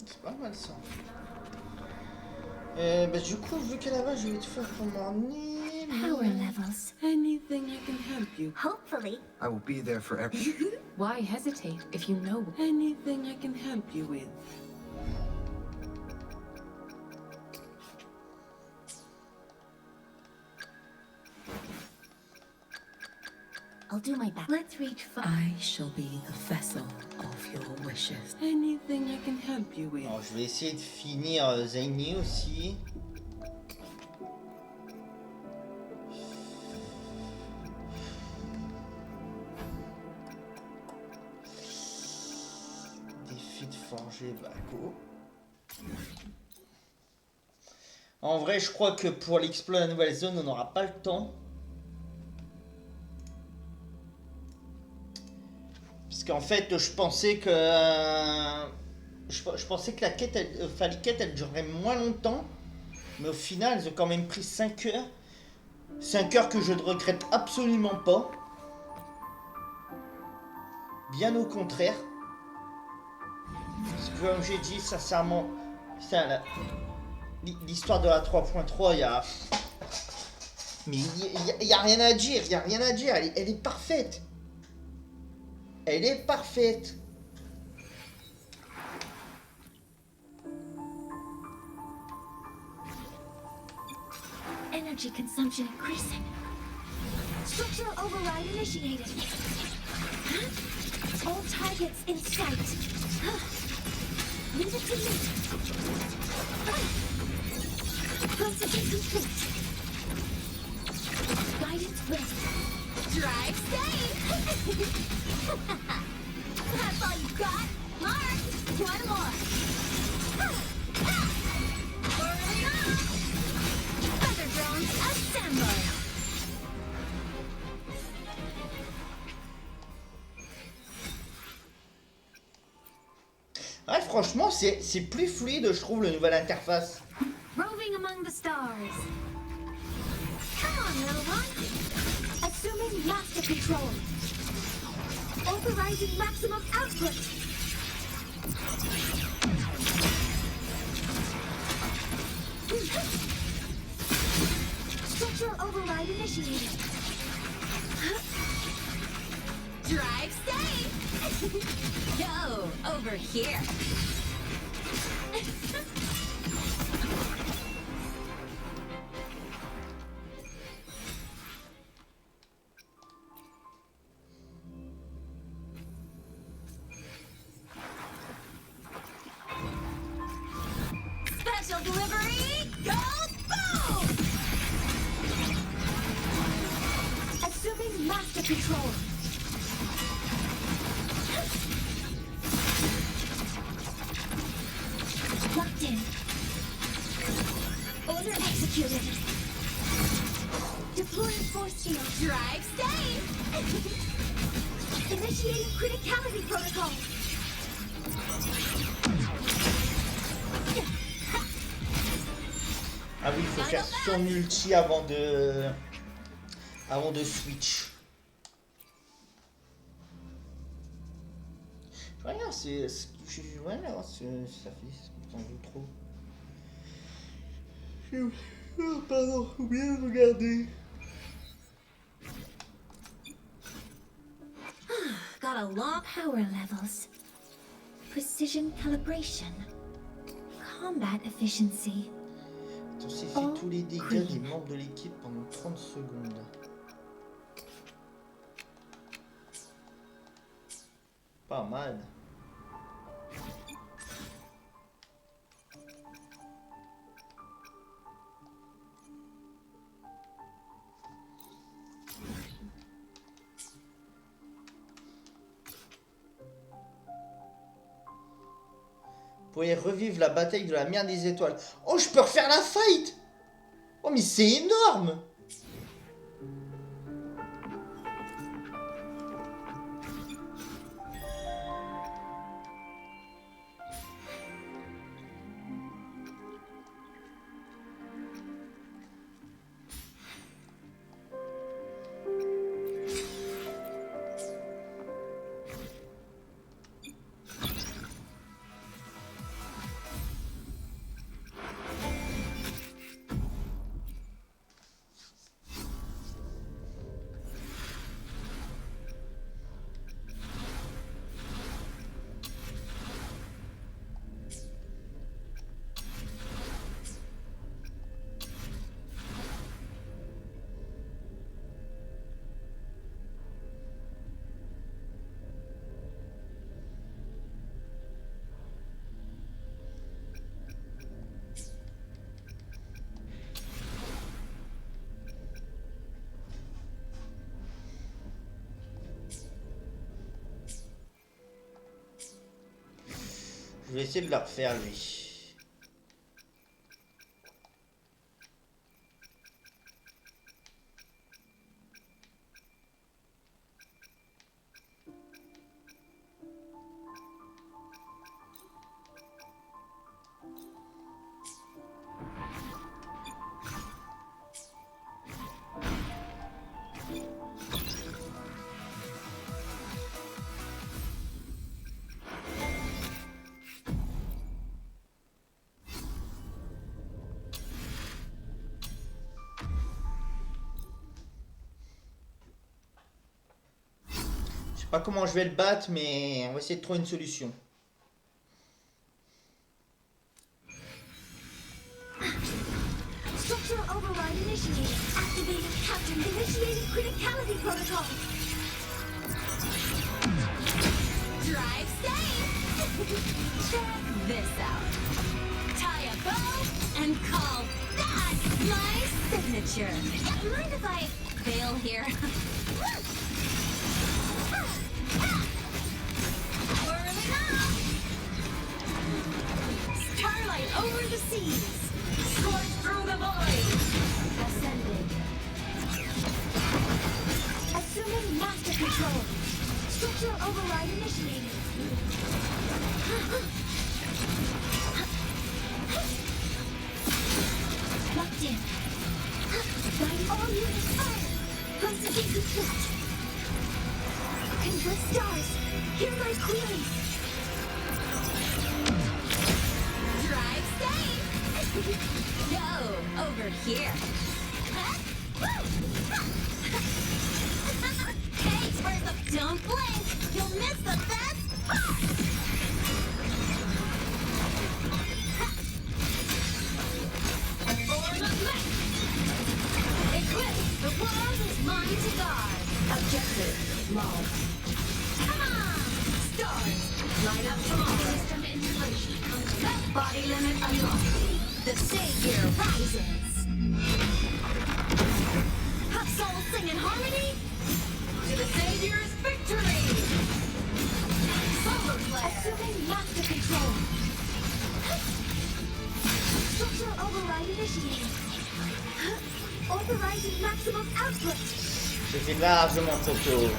S1: C'est pas mal ça. Bah du coup, vu qu'à la base je vais te faire commander...
S18: Power levels.
S21: Anything I can help you.
S18: Hopefully.
S16: I will be there for every...
S4: Why hesitate if you know?
S21: Anything I can help you with.
S18: I'll do my best. Let's reach for...
S21: I shall be the vessel of your wishes. Anything I can help you with.
S1: Alors je vais essayer de finir Zaini aussi. Défi de forger Baco. En vrai, je crois que pour l'exploit de la nouvelle zone, on n'aura pas le temps. Parce qu'en fait, je pensais que la quête, elle durerait moins longtemps. Mais au final, elles ont quand même pris 5 heures. 5 heures que je ne regrette absolument pas. Bien au contraire. Parce que comme j'ai dit, sincèrement, l'histoire de la 3.3, il y a... Mais il y a rien à dire, il y a rien à dire, elle est parfaite. Elle est parfaite.
S6: Energy consumption increasing. Structural override initiated. All targets in sight. Leave it to me. Processing complete. Guidance ready. Drive safe. That's all you got? Mark, one more. Early on. Feather drones assemble.
S1: Ouais, franchement, c'est plus fluide, je trouve, le nouvelle interface.
S6: Roving among the stars. Come on, little one. Assuming master control. Overriding maximum output. Structural override initiated.
S18: Drive safe! Go, over here. Special delivery, go boom!
S6: Assuming master control. Locked in. Order executed. Deploying force field.
S18: Drive safe!
S6: Initiating criticality protocol.
S1: Ah oui, il faut faire son ulti avant de switch. Voilà, c'est voilà, ça fait j'en joue trop. Oh, pardon, faut bien regarder.
S6: Got a long power levels. Precision calibration. Combat efficiency.
S1: Attention, fait tous les dégâts des membres de l'équipe pendant 30 secondes. Pas mal. Vous pouvez revivre la bataille de la mer des étoiles. Oh, je peux refaire la fight! Oh, mais c'est énorme! Je vais essayer de la refaire, lui. Je sais pas comment je vais le battre, mais on va essayer de trouver une solution.
S6: Structural override initiated. Activating captain. Initiating criticality protocol.
S18: Drive safe! Check this out. Tie a bow and call that my signature. Mind if I fail here? Whirling up! Starlight over the seas! Scorch through the void!
S6: Ascending. Assuming master control. Structural override initiated.
S18: Over here. Thanks for the... Don't blink! You'll miss the best part! Form of light! Eclipse! The world is mine to guard! Objective lost. Come on! Stars! Light up tomorrow! System integration complete. Body limit unlocked. The savior rises! Soul sing in harmony to the Savior's victory! Solar flare! Assuming master control. Structural override initiated. Authorizing maximum output.
S1: C'était largement trop tôt.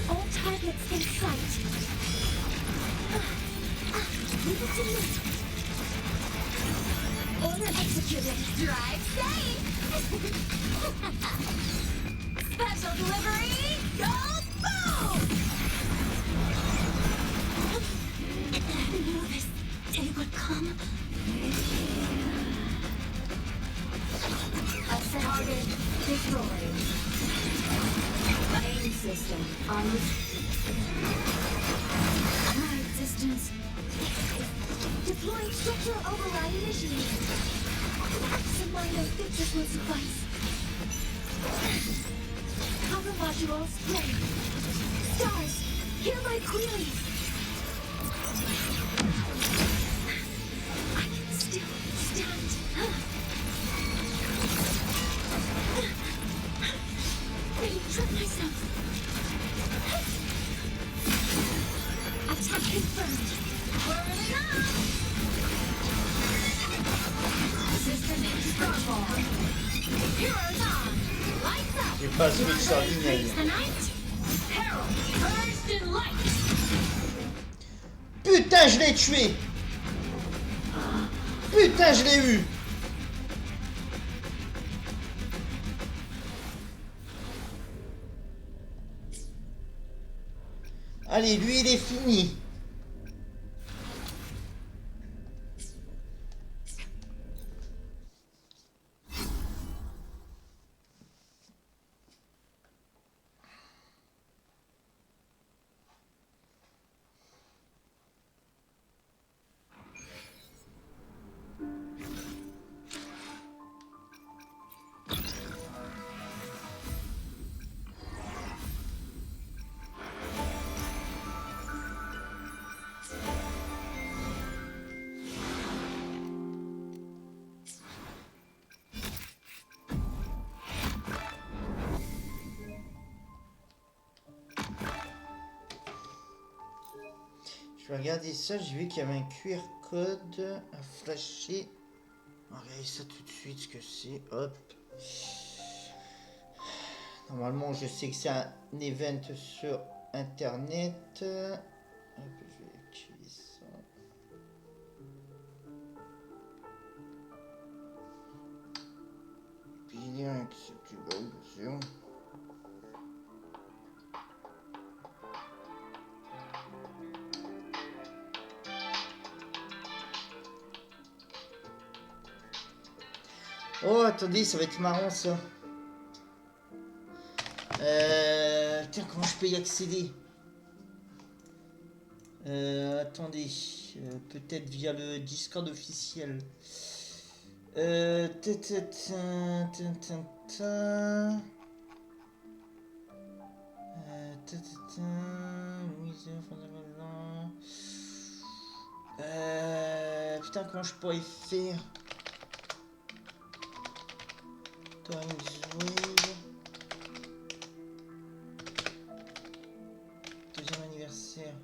S6: All targets in sight. Leave it to me. Order executed. Drive safe! Special delivery! Go boom! I knew this day would come.
S18: A target destroyed. Aim system
S6: High distance. Deploying structural override initiated. Some minor fixes will suffice. Power modules ready. Stars, hear my queries. I can still stand. Really trip myself. Attack confirmed. Whirling up! System in struggle. Heroes on! Lights up!
S1: J'ai pas switch sur ligne.
S18: Herald, first in light!
S1: Putain, je l'ai tué! Putain, je l'ai eu! Allez, lui, il est fini. Je vais regarder ça, j'ai vu qu'il y avait un QR code à flasher. On va regarder ça tout de suite, ce que c'est. Hop. Normalement, je sais que c'est un event sur Internet. Hop, je vais activer ça. Puis il y a un acceptable, bien sûr. Oh, attendez, ça va être marrant ça. Tiens, comment je peux y accéder? Attendez, peut-être via le Discord officiel. Putain, comment je pourrais faire? Deuxième anniversaire.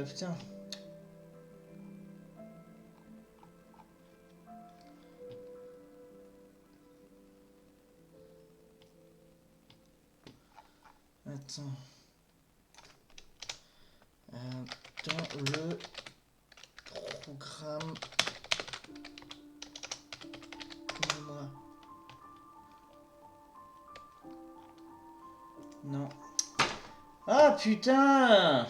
S1: Putain. Attends. Dans le programme. Non. Ah putain!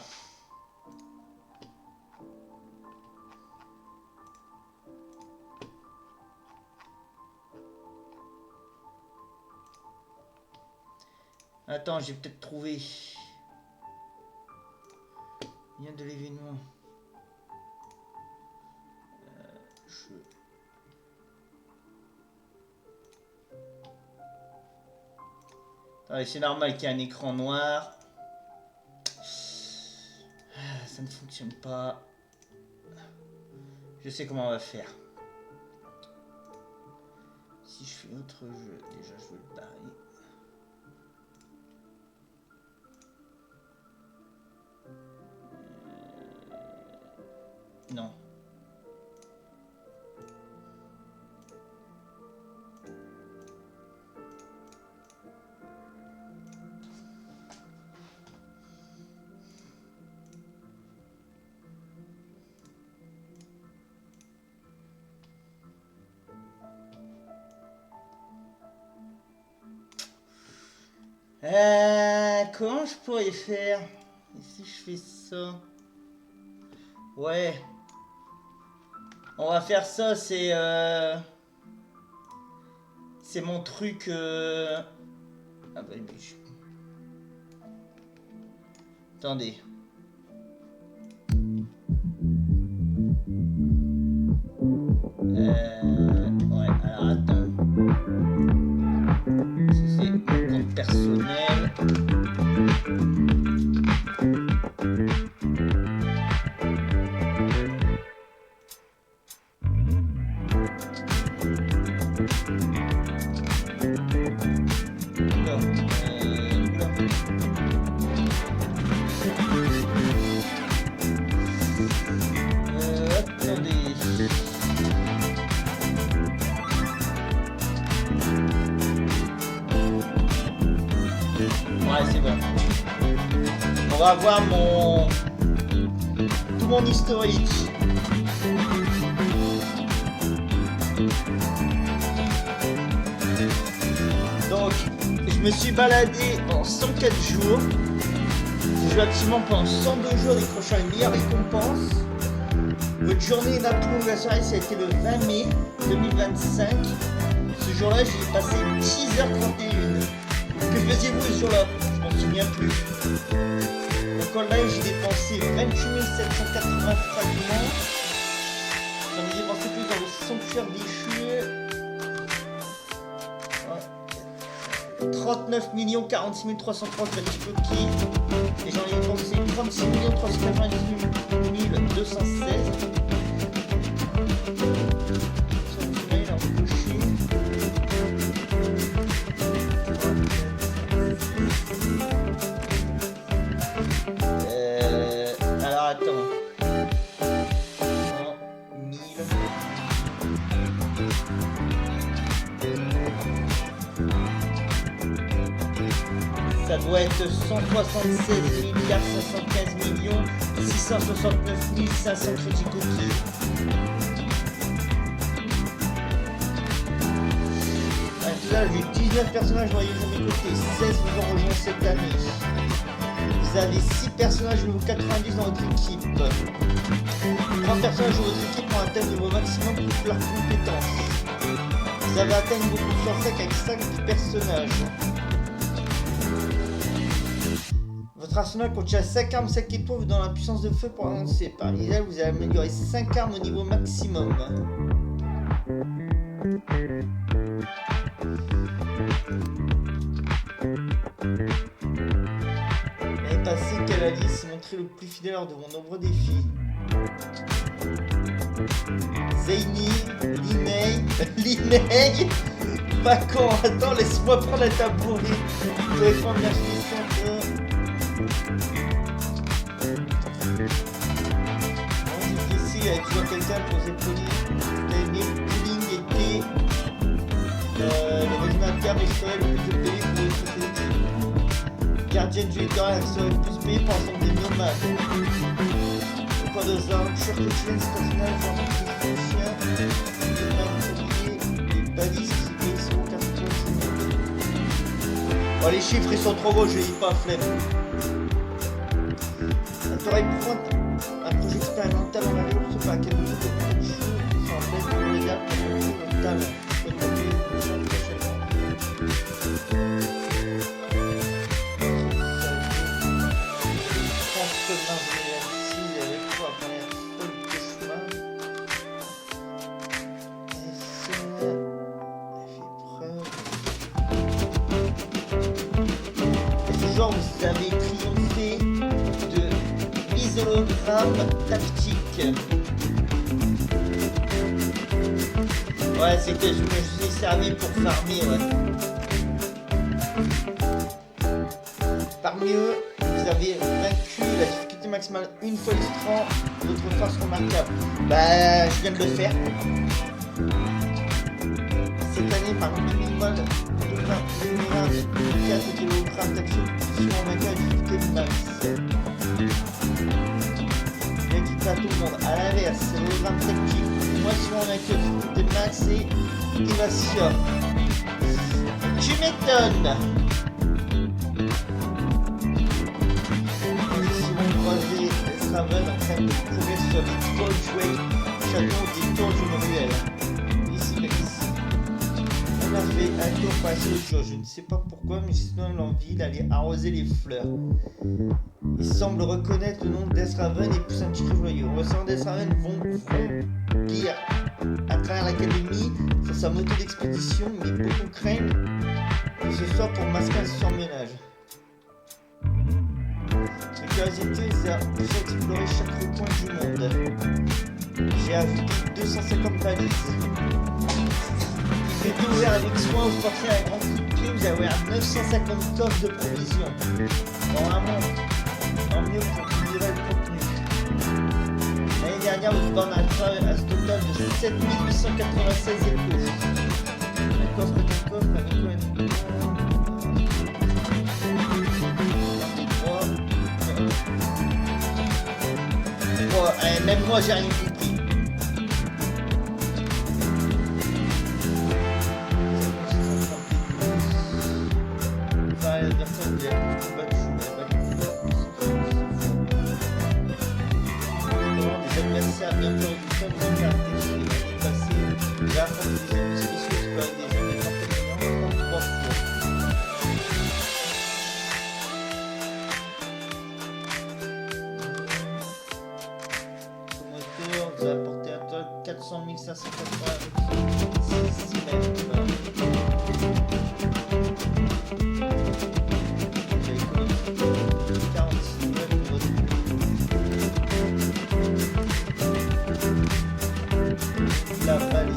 S1: Attends, j'ai peut-être trouvé. Lien de l'événement. C'est normal qu'il y ait un écran noir. Ça ne fonctionne pas. Je sais comment on va faire. Si je fais autre jeu, déjà je veux le barrer. Non. Comment je pourrais faire? Et si je fais ça? Ouais. On va faire ça, c'est mon truc Ah bah oui. Attendez. Ouais, alors attends. C'est mon compte personnel. On va voir tout mon historique. Donc, je me suis baladé en 104 jours. J'ai joué activement pendant 102 jours, décrochant une meilleure récompense. Votre journée d'approuve la soirée, ça a été le 20 mai 2025. Ce jour-là, j'ai passé 6h31. Que faisiez-vous ce jour-là? Je m'en souviens plus. Donc en live, j'ai dépensé 28 780 fragments. J'en ai dépensé plus dans le sanctuaire déchu. Ouais. 39 46 330 petits coquilles. Et j'en ai dépensé 36 398 216. Alors attends. 1000. Ça doit être 176 milliards 515 millions 669 500 petits coquilles. Là, j'ai 19 personnages voyez de mes côtés, 16 vous ont rejoint cette année. Vous avez 6 personnages niveau 90 dans votre équipe. 3 personnages de votre équipe ont atteint le niveau maximum pour toutes leurs compétences. Vous avez atteint le niveau confiance avec 5 personnages. Votre arsenal contient 5 armes, 5 étoiles dans la puissance de feu pour avancer. Parmi elles, vous avez amélioré 5 armes au niveau maximum. L'année passée, quelle allié s'est montré le plus fidèle lors de vos nombreux défis? Zeyni, Linei, Pacan, attends, laisse-moi prendre la tabouret. Téléphone, merci, difficile avec toujours quelqu'un pour vous épauler. Les Pudding était le régime interne restaurait le plus de pays pour les sociétés. Gardien du État serait le plus payé pour l'ensemble des nomades. Le point de l'armature quotidienne, ce personnage, les chiens, les balises qui sont cartons. Oh, les chiffres ils sont trop beaux, je dis pas flemme. Victoire éprouvante, un projet expérimental en agriculture par laquelle nous sommes sont en fait légal pour montrer notre talent. Vous avez triomphé de l'isologramme tactique. Ouais, c'est que je me suis servi pour farmer, ouais. Parmi eux, vous avez vaincu la difficulté maximale une fois extra, votre force remarquable. Bah, je viens de le faire. Cette année, par le minimum de 4 kg tactique sur un vainqueur difficulté max. Mais qui pas tout le monde. À l'inverse, c'est l'hologramme tactique. Moi, sur un vainqueur difficulté max, c'est Evasia. Tu m'étonnes. Si vous croisez Raven en train de courir sur les tollways, château des tours d'une ruelle. Ici. On a fait un tour passer l'autre jour, je ne sais pas pourquoi, mais sinon l'envie d'aller arroser les fleurs. Il semble reconnaître le nom d'Esraven et pousse un petit cri joyeux. On ressent d'Esraven vont lire à travers l'académie sur sa moto d'expédition, mais beaucoup craignent que ce soit pour masquer un surmenage. Ma curiosité les a déjà exploré chaque recoin du monde. J'ai ajouté 250 valises. J'ai ouvert avec soin au portrait un grand coup de pied, vous avez ouvert 950 coffres de provisions. Normalement, en mieux pour libérer le contenu. L'année dernière, votre borne a ce total de 7896 échos. Un coffre d'un coffre avec quoi même moi, j'ai rien compris. Personne qui a combattu, des adversaires bien plus redoutables de caractéristiques l'année passée. J'ai affronté des ennemis spéciaux qui peuvent des jeunes et partenaires en 3 fois. On nous a apporté un total 400 586 mètres. La Vallée,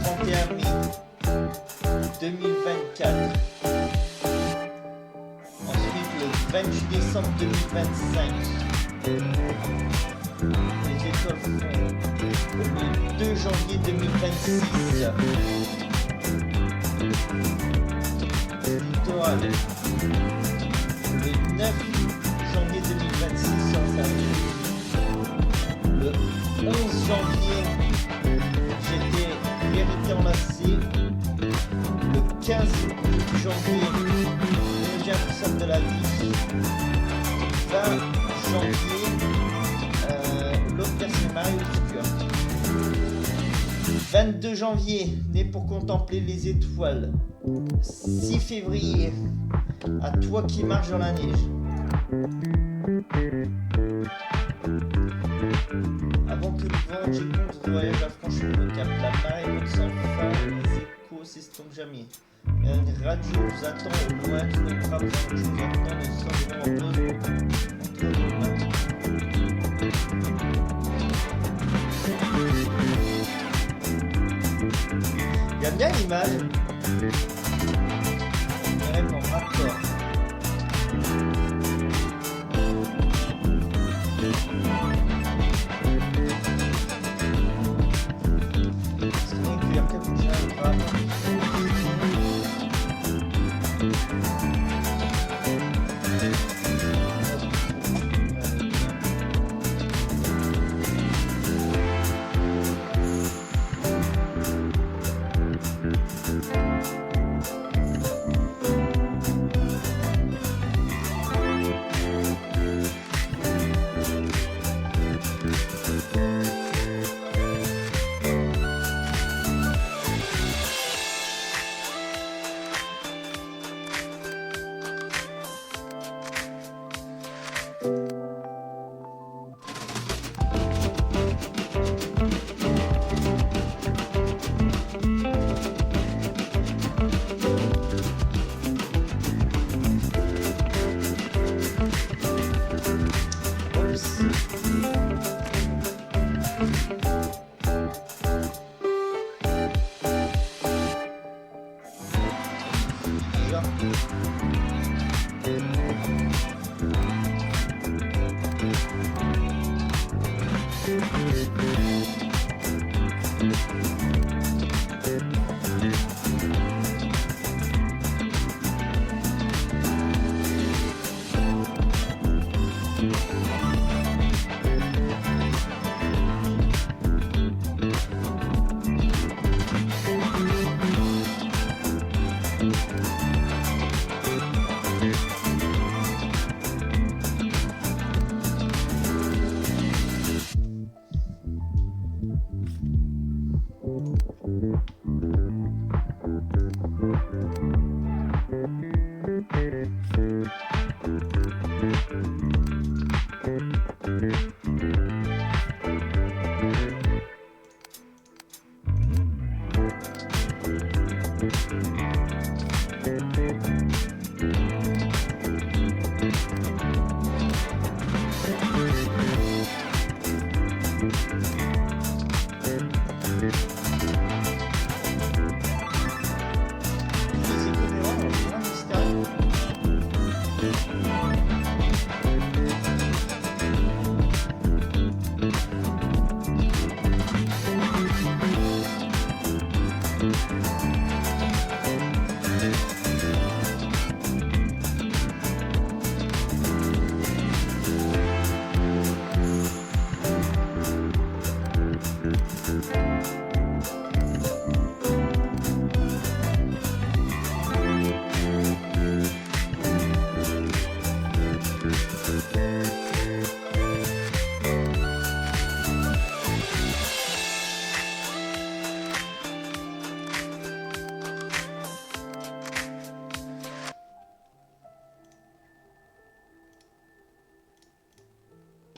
S1: 31 mai 2024. Ensuite, le 28 décembre 2025. Les étoiles font le 2 janvier 2026. Littoral, le 9 janvier 2026 sans s'arrêter. Le 11 janvier, j'étais vérité enlacé. Le 15 janvier, le responsable de la vie. 20 janvier, l'autre personne Marie Obscure. 22 janvier, né pour contempler les étoiles. 6 février, à toi qui marches dans la neige. Avant que le vent j'écoute le voyage à franchir le cap, la marée monte sans fin, les échos s'estompent jamais. Une radio vous attend au loin, qui ne frappe pas, je vous attends, nous sommes en pause entre nos mains. J'aime bien l'image. On dirait mon rapport. déjà.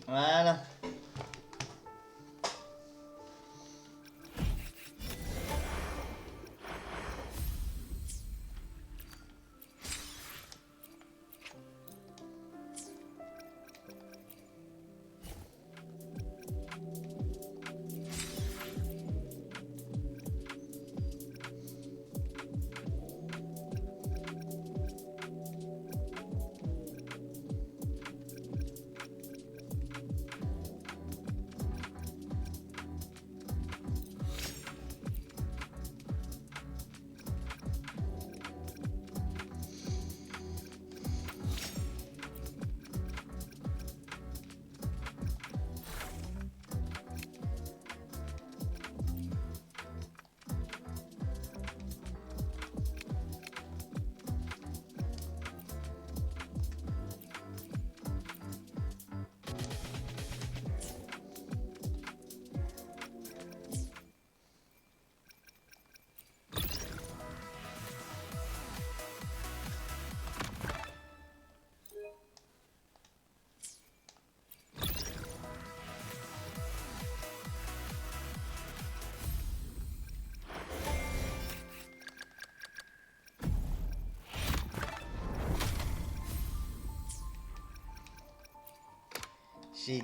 S1: Voilà. J'ai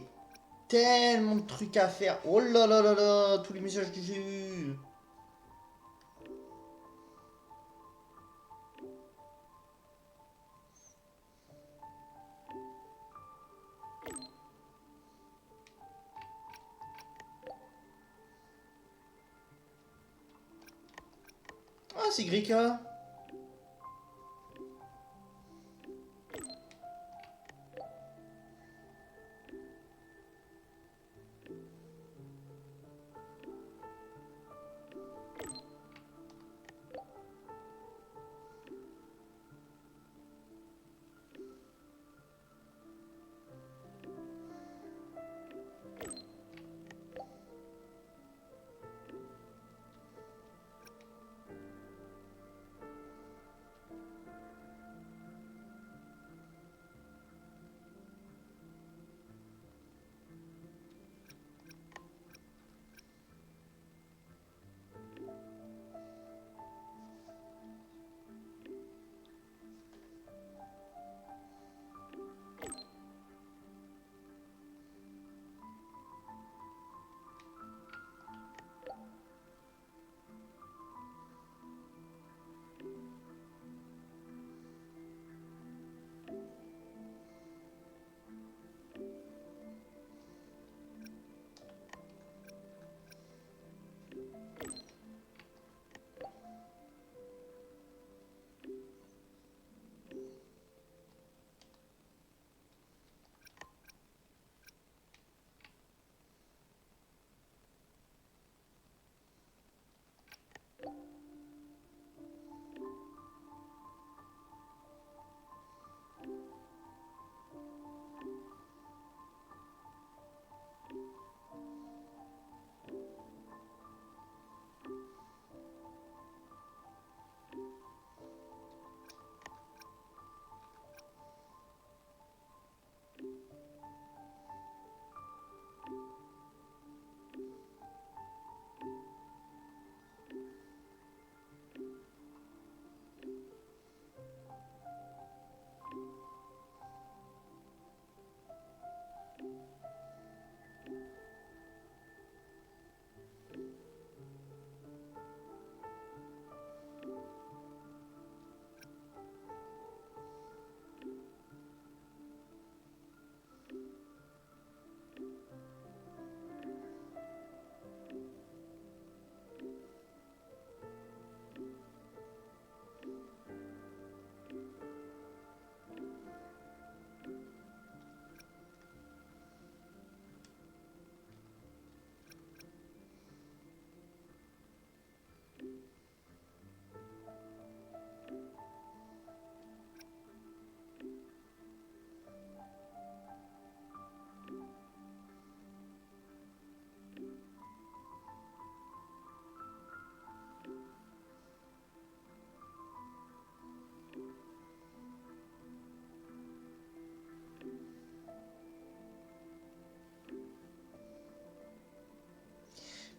S1: tellement de trucs à faire. Oh là là là là, tous les messages que j'ai eus. Ah, c'est Grika.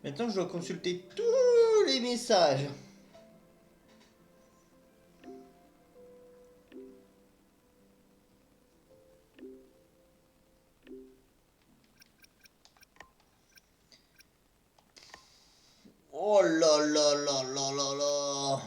S1: Maintenant, je dois consulter tous les messages. Oh là là là là là là.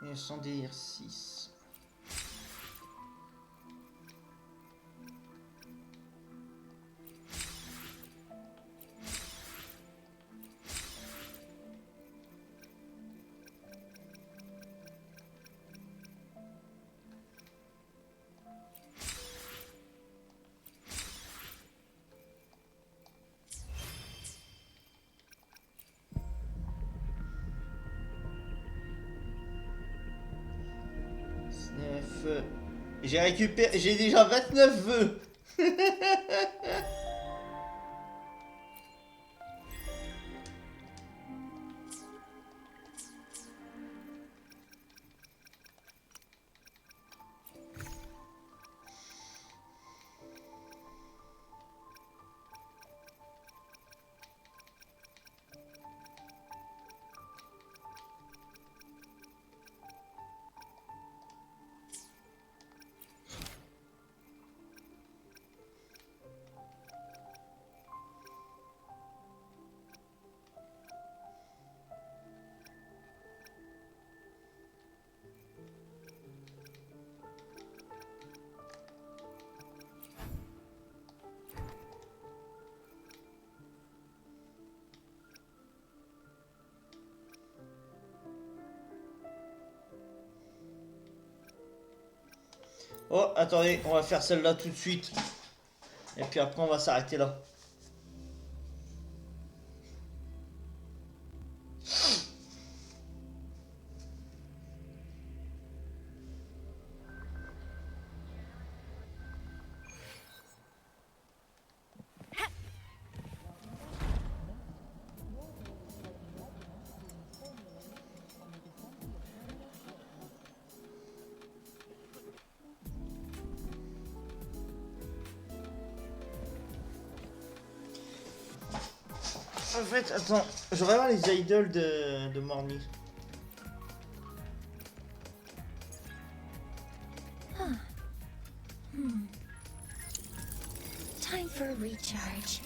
S1: Et sans dire 6. J'ai récupéré, j'ai déjà 29 vœux. Oh, attendez, on va faire celle-là tout de suite. Et puis après, on va s'arrêter là. En fait, attends, je vais voir les idoles de Morny.
S6: Huh. Time for a recharge.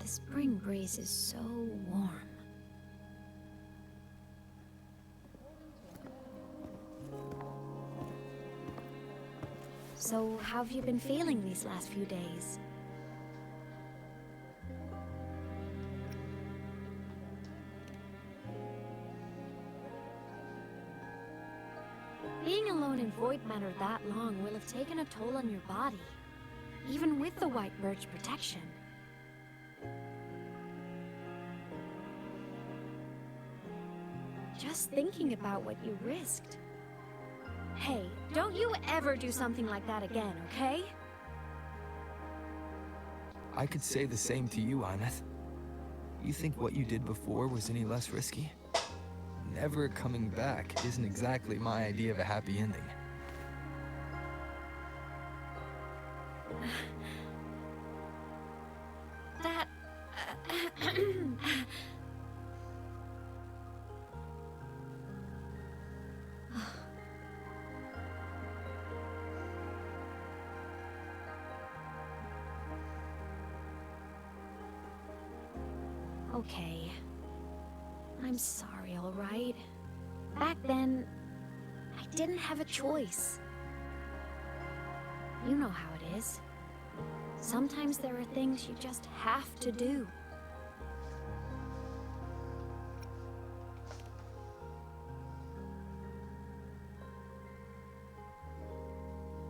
S18: spring breeze is so warm. So, how have you been feeling these last few days? Being alone in Void Manor that long will have taken a toll on your body, even with the White Birch protection. Just thinking about what you risked. Hey, don't you ever do something like that again, okay?
S16: I could say the same to you, Ymeth. You think what you did before was any less risky? Never coming back isn't exactly my idea of a happy ending.
S18: That... Okay. I'm sorry, all right? Back then, I didn't have a choice. You know how it is. Sometimes there are things you just have to do.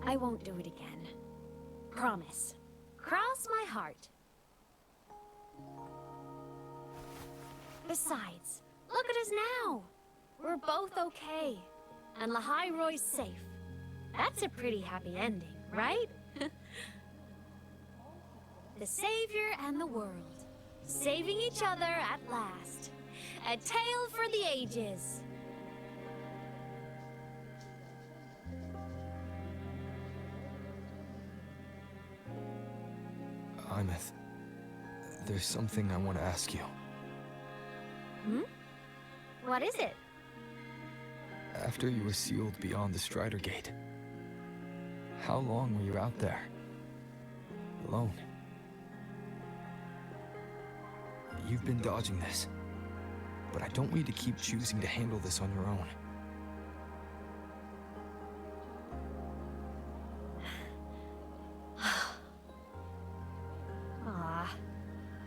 S18: I won't do it again. Promise. Cross my heart. Besides, look at us now. We're both okay. And Lahai-Roy's safe. That's a pretty happy ending, right? The Savior and the world. Saving each other at last. A tale for the ages.
S16: Ymeth, there's something I want to ask you.
S18: Hmm? What is it?
S16: After you were sealed beyond the Strider Gate, how long were you out there? Alone? You've been dodging this, but I don't want you to keep choosing to handle this on your own.
S18: Aw.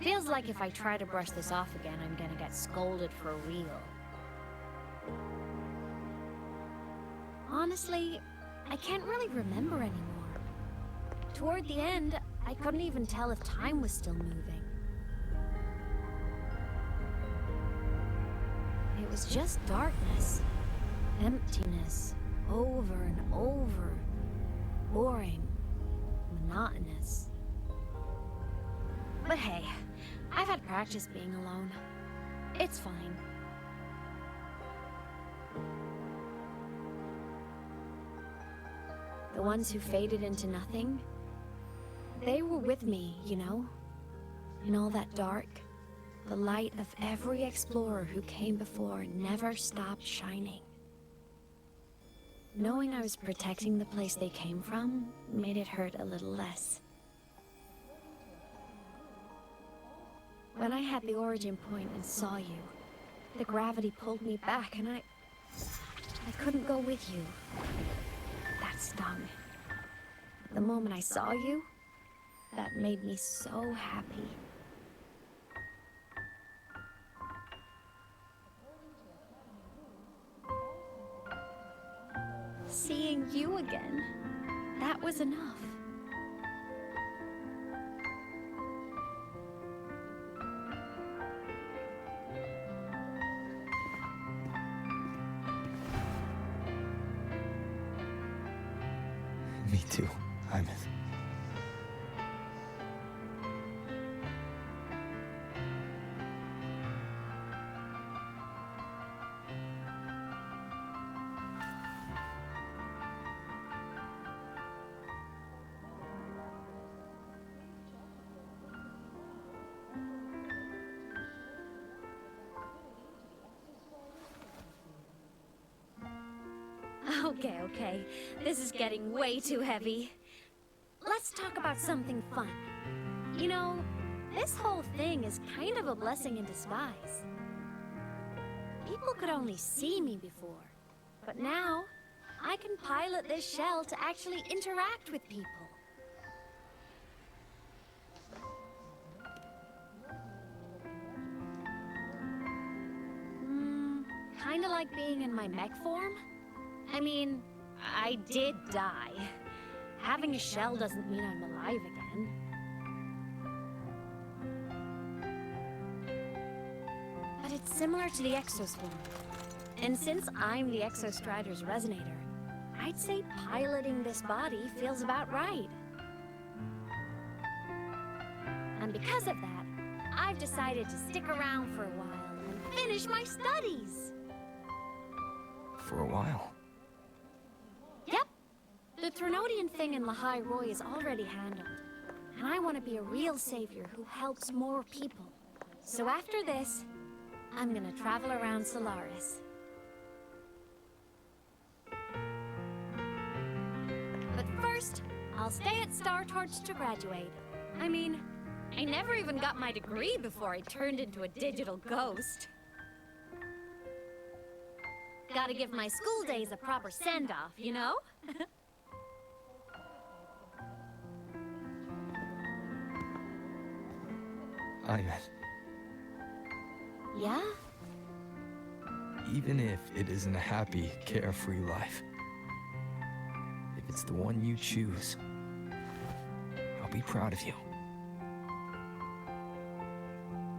S18: Feels like if I try to brush this off again, I'm gonna get scolded for real. Honestly, I can't really remember anymore. Toward the end, I couldn't even tell if time was still moving. It was just darkness. Emptiness. Over and over. Boring. Monotonous. But hey, I've had practice being alone. It's fine. The ones who faded into nothing, they were with me, you know? In all that dark, the light of every explorer who came before never stopped shining. Knowing I was protecting the place they came from made it hurt a little less. When I had the origin point and saw you, the gravity pulled me back and I couldn't go with you. That stung. The moment I saw you, that made me so happy. Seeing you again, that was enough.
S16: Me too, Ymeth.
S18: Okay. This is getting way too heavy. Let's talk about something fun. You know,
S3: This whole thing is kind of a blessing in disguise. People could only see me before, but now I can pilot this shell to actually interact with people. Kinda like being in my mech form. I mean, I did die. Having a shell doesn't mean I'm alive again. But it's similar to the exoswarm. And since I'm the Exostrider's resonator, I'd say piloting this body feels about right. And because of that, I've decided to stick around for a while and finish my studies.
S16: For a while.
S3: Yep. The Threnodian thing in Lahai Roy is already handled. And I want to be a real savior who helps more people. So after this, I'm gonna travel around Solaris. But first, I'll stay at Star Torch to graduate. I mean, I never even got my degree before I turned into a digital ghost. Gotta give my school days a proper send-off, you know?
S16: Aymet,
S3: Yeah?
S16: even if it isn't a happy, carefree life, if it's the one you choose, I'll be proud of you.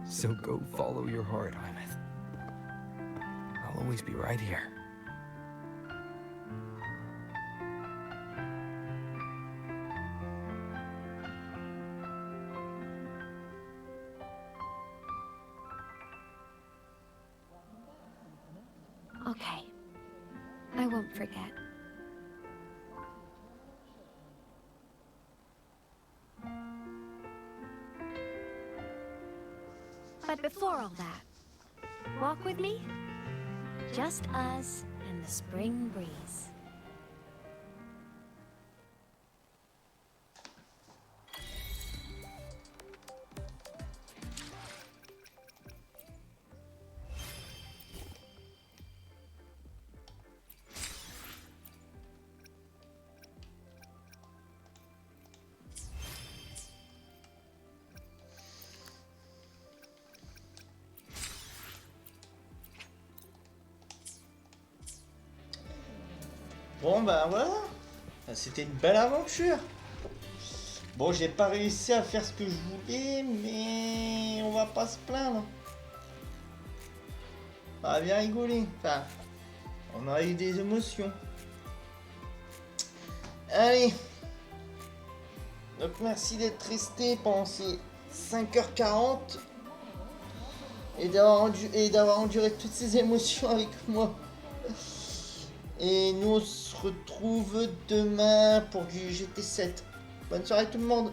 S16: So go follow your heart, Aymet. I'll always be right here.
S3: Okay. I won't forget. But before all that, walk with me? Just us and the spring breeze.
S1: Bon bah voilà, c'était une belle aventure. Bon, j'ai pas réussi à faire ce que je voulais, mais on va pas se plaindre. On a bien rigolé, enfin, on a eu des émotions. Allez, donc merci d'être resté pendant ces 5h40 et d'avoir enduré toutes ces émotions avec moi. Et nous on se retrouve demain pour du GT7. Bonne soirée tout le monde.